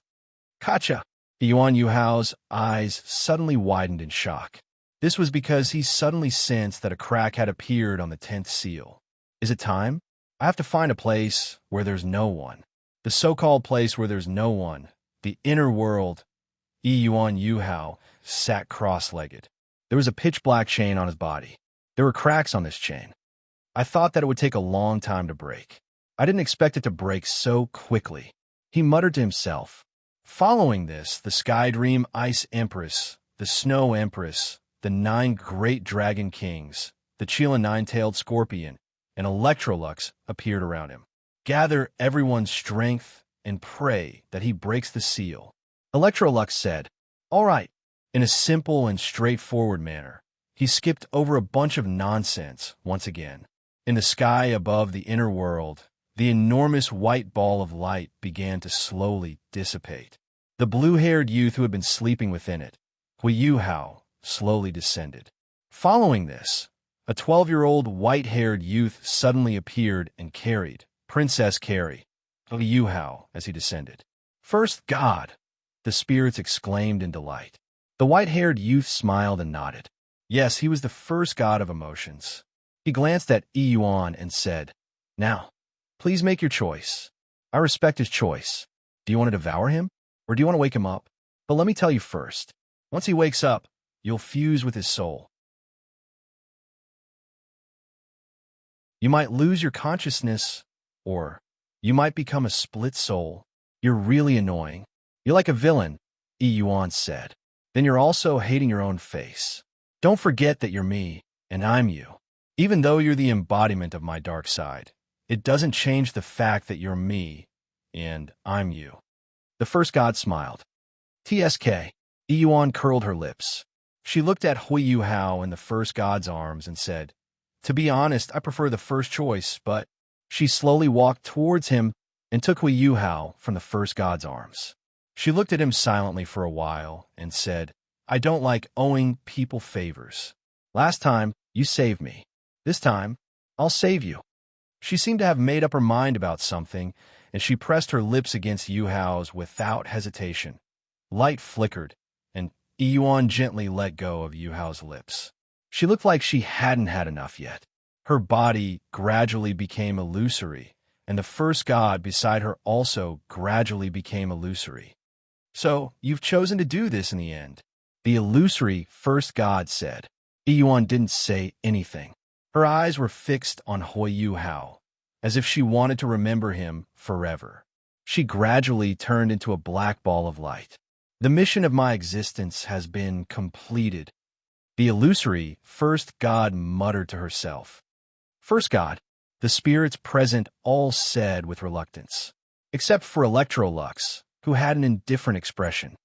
Gotcha! Yuhao's eyes suddenly widened in shock. This was because he suddenly sensed that a crack had appeared on the 10th seal. Is it time? I have to find a place where there's no one. The so-called place where there's no one. The inner world. Yuhao sat cross-legged. There was a pitch-black chain on his body. There were cracks on this chain. I thought that it would take a long time to break. I didn't expect it to break so quickly. He muttered to himself. Following this, the Sky Dream Ice Empress, the Snow Empress, the 9 Great Dragon Kings, the Chila Nine-Tailed Scorpion, and Electrolux appeared around him. Gather everyone's strength and pray that he breaks the seal. Electrolux said, All right, in a simple and straightforward manner. He skipped over a bunch of nonsense once again. In the sky above the inner world, the enormous white ball of light began to slowly dissipate. The blue-haired youth who had been sleeping within it, Yuhao, slowly descended. Following this, a 12-year-old white-haired youth suddenly appeared and carried Princess Carrie, Yuhao, as he descended. First God! The spirits exclaimed in delight. The white-haired youth smiled and nodded. Yes, he was the first god of emotions. He glanced at Yuan and said, Now, please make your choice. I respect his choice. Do you want to devour him, or do you want to wake him up? But let me tell you first. Once he wakes up, you'll fuse with his soul. You might lose your consciousness, or you might become a split soul. You're really annoying. You're like a villain, Yuan said. Then you're also hating your own face. Don't forget that you're me, and I'm you. Even though you're the embodiment of my dark side, it doesn't change the fact that you're me, and I'm you. The first god smiled. TSK. Yuan curled her lips. She looked at Yuhao in the first god's arms and said, To be honest, I prefer the first choice, but she slowly walked towards him and took Yuhao from the first god's arms. She looked at him silently for a while and said, I don't like owing people favors. Last time, you saved me. This time, I'll save you. She seemed to have made up her mind about something, and she pressed her lips against Yuhao's without hesitation. Light flickered, and Yuan gently let go of Yuhao's lips. She looked like she hadn't had enough yet. Her body gradually became illusory, and the first god beside her also gradually became illusory. So, you've chosen to do this in the end, the illusory first god said. Yuan didn't say anything. Her eyes were fixed on Yuhao, as if she wanted to remember him forever. She gradually turned into a black ball of light. The mission of my existence has been completed, the illusory first god muttered to herself. First god, the spirits present all said with reluctance, except for Electrolux, who had an indifferent expression.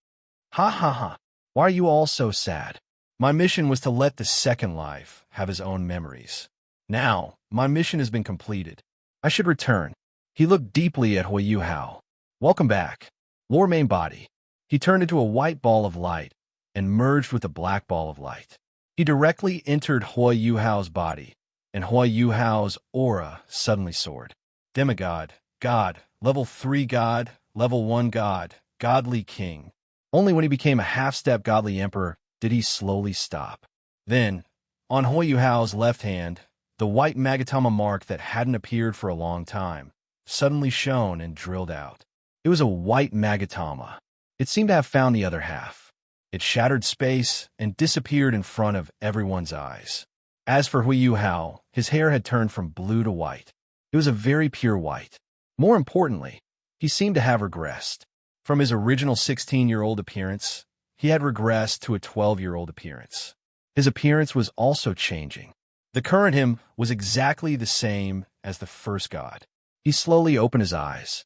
Ha ha ha, why are you all so sad? My mission was to let the second life have his own memories. Now, my mission has been completed. I should return. He looked deeply at Yuhao. Welcome back. Lower main body. He turned into a white ball of light and merged with a black ball of light. He directly entered Yuhao's body, and Yuhao's aura suddenly soared. Demigod, God, level 3 God, level 1 God, godly king. Only when he became a half-step godly emperor did he slowly stop. Then, on Yuhao's left hand, the white Magatama mark that hadn't appeared for a long time suddenly shone and drilled out. It was a white Magatama. It seemed to have found the other half. It shattered space and disappeared in front of everyone's eyes. As for Yuhao, his hair had turned from blue to white. It was a very pure white. More importantly, he seemed to have regressed. From his original 16-year-old appearance, he had regressed to a 12-year-old appearance. His appearance was also changing. The current him was exactly the same as the first god. He slowly opened his eyes.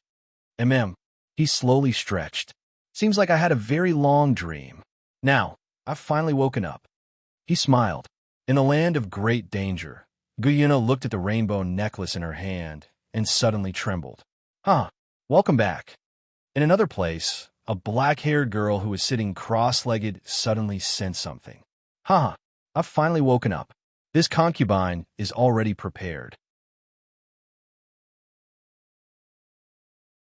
He slowly stretched. Seems like I had a very long dream. Now, I've finally woken up. He smiled. In the land of great danger, Guyuna looked at the rainbow necklace in her hand and suddenly trembled. Welcome back. In another place, a black-haired girl who was sitting cross-legged suddenly sensed something. I've finally woken up. This concubine is already prepared.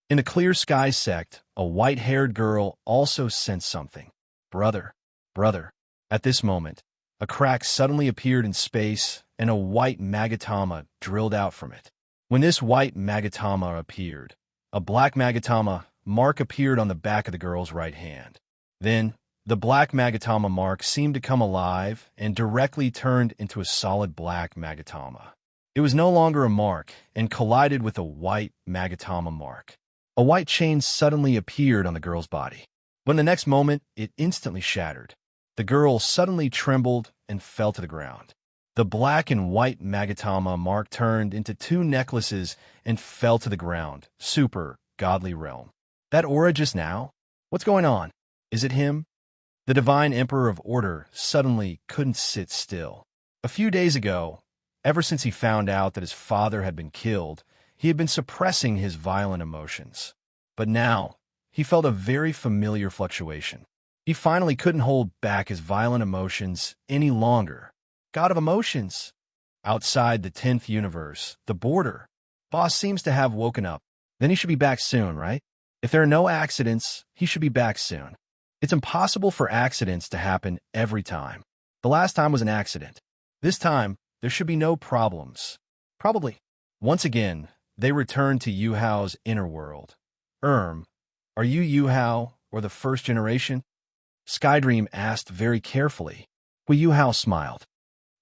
In a clear sky sect, a white-haired girl also sensed something. Brother. At this moment, a crack suddenly appeared in space, and a white Magatama drilled out from it. When this white Magatama appeared, a black Magatama mark appeared on the back of the girl's right hand. Then, the black Magatama mark seemed to come alive and directly turned into a solid black Magatama. It was no longer a mark and collided with a white Magatama mark. A white chain suddenly appeared on the girl's body. But in the next moment, it instantly shattered. The girl suddenly trembled and fell to the ground. The black and white Magatama mark turned into 2 necklaces and fell to the ground. Super godly realm. That aura just now? What's going on? Is it him? The divine emperor of order suddenly couldn't sit still. A few days ago, ever since he found out that his father had been killed, he had been suppressing his violent emotions. But now, he felt a very familiar fluctuation. He finally couldn't hold back his violent emotions any longer. God of emotions. Outside the 10th universe, the border, boss seems to have woken up. Then he should be back soon, right? If there are no accidents, he should be back soon. It's impossible for accidents to happen every time. The last time was an accident. This time, there should be no problems. Probably. Once again, they returned to Yuhao's inner world. Are you Yuhao or the first generation? Skydream asked very carefully. Yuhao smiled.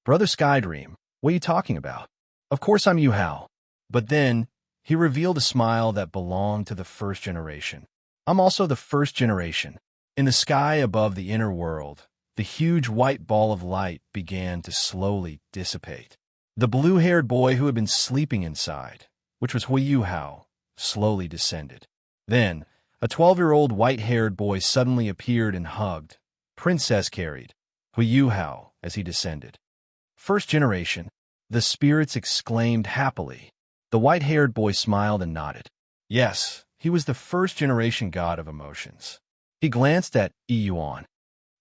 Brother Skydream, what are you talking about? Of course I'm Yuhao. But then, he revealed a smile that belonged to the first generation. I'm also the first generation. In the sky above the inner world, the huge white ball of light began to slowly dissipate. The blue-haired boy who had been sleeping inside, which was Yuhao, slowly descended. Then, a 12-year-old white-haired boy suddenly appeared and hugged, Princess carried, Yuhao as he descended. First generation, the spirits exclaimed happily. The white-haired boy smiled and nodded. Yes, he was the first-generation god of emotions. He glanced at Yuan.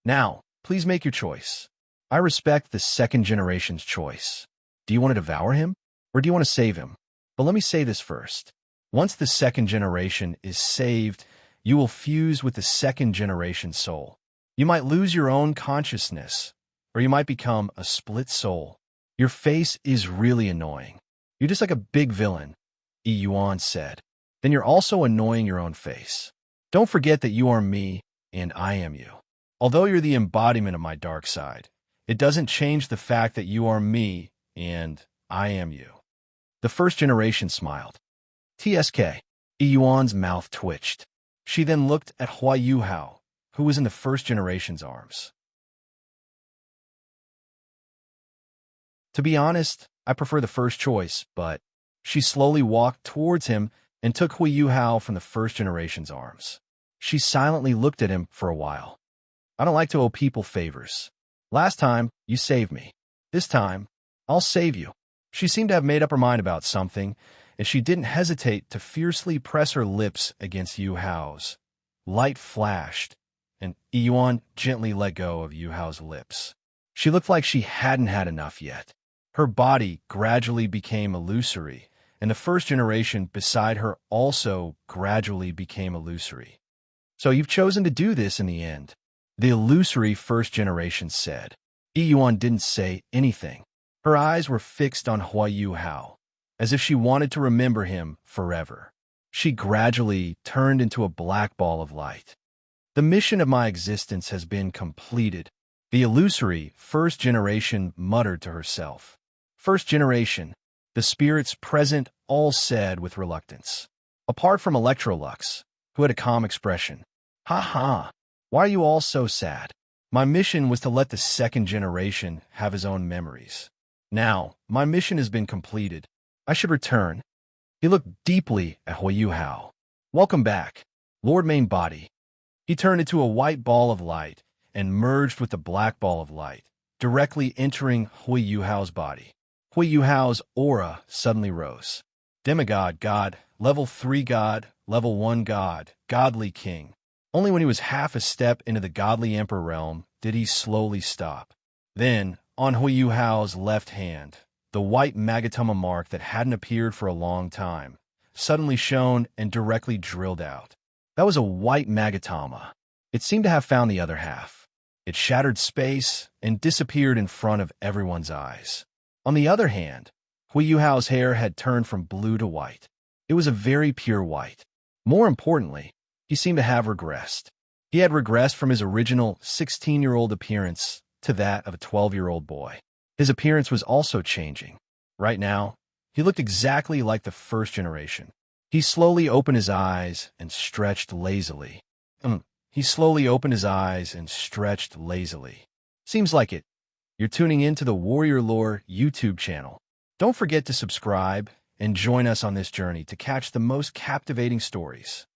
Now, please make your choice. I respect the second generation's choice. Do you want to devour him, or do you want to save him? But let me say this first. Once the second generation is saved, you will fuse with the second generation soul. You might lose your own consciousness, or you might become a split soul. Your face is really annoying. You're just like a big villain, Yuan said. Then you're also annoying your own face. Don't forget that you are me, and I am you. Although you're the embodiment of my dark side, it doesn't change the fact that you are me, and I am you. The first generation smiled. TSK. Yuan's mouth twitched. She then looked at Yuhao, who was in the first generation's arms. To be honest, I prefer the first choice, but she slowly walked towards him and took Yuhao from the first generation's arms. She silently looked at him for a while. I don't like to owe people favors. Last time, you saved me. This time, I'll save you. She seemed to have made up her mind about something, and she didn't hesitate to fiercely press her lips against Yuhao's. Light flashed, and Yuan gently let go of Yuhao's lips. She looked like she hadn't had enough yet. Her body gradually became illusory, and the first generation beside her also gradually became illusory. So you've chosen to do this in the end, the illusory first generation said. Yuan didn't say anything. Her eyes were fixed on Yuhao, as if she wanted to remember him forever. She gradually turned into a black ball of light. The mission of my existence has been completed, the illusory first generation muttered to herself. First generation, the spirits present all said with reluctance. Apart from Electrolux, who had a calm expression. Ha ha, why are you all so sad? My mission was to let the second generation have his own memories. Now, my mission has been completed. I should return. He looked deeply at Yuhao. Welcome back, Lord Main Body. He turned into a white ball of light and merged with the black ball of light, directly entering Yuhao's body. Yuhao's aura suddenly rose. Demigod God, level 3 God, level 1 God, godly king. Only when he was half a step into the godly emperor realm did he slowly stop. Then, on Yuhao's left hand, the white magatama mark that hadn't appeared for a long time suddenly shone and directly drilled out. That was a white magatama. It seemed to have found the other half. It shattered space and disappeared in front of everyone's eyes. On the other hand, Yuhao's hair had turned from blue to white. It was a very pure white. More importantly, he seemed to have regressed. He had regressed from his original 16-year-old appearance to that of a 12-year-old boy. His appearance was also changing. Right now, he looked exactly like the first generation. He slowly opened his eyes and stretched lazily. Seems like it. You're tuning in to the Warrior Lore YouTube channel. Don't forget to subscribe and join us on this journey to catch the most captivating stories.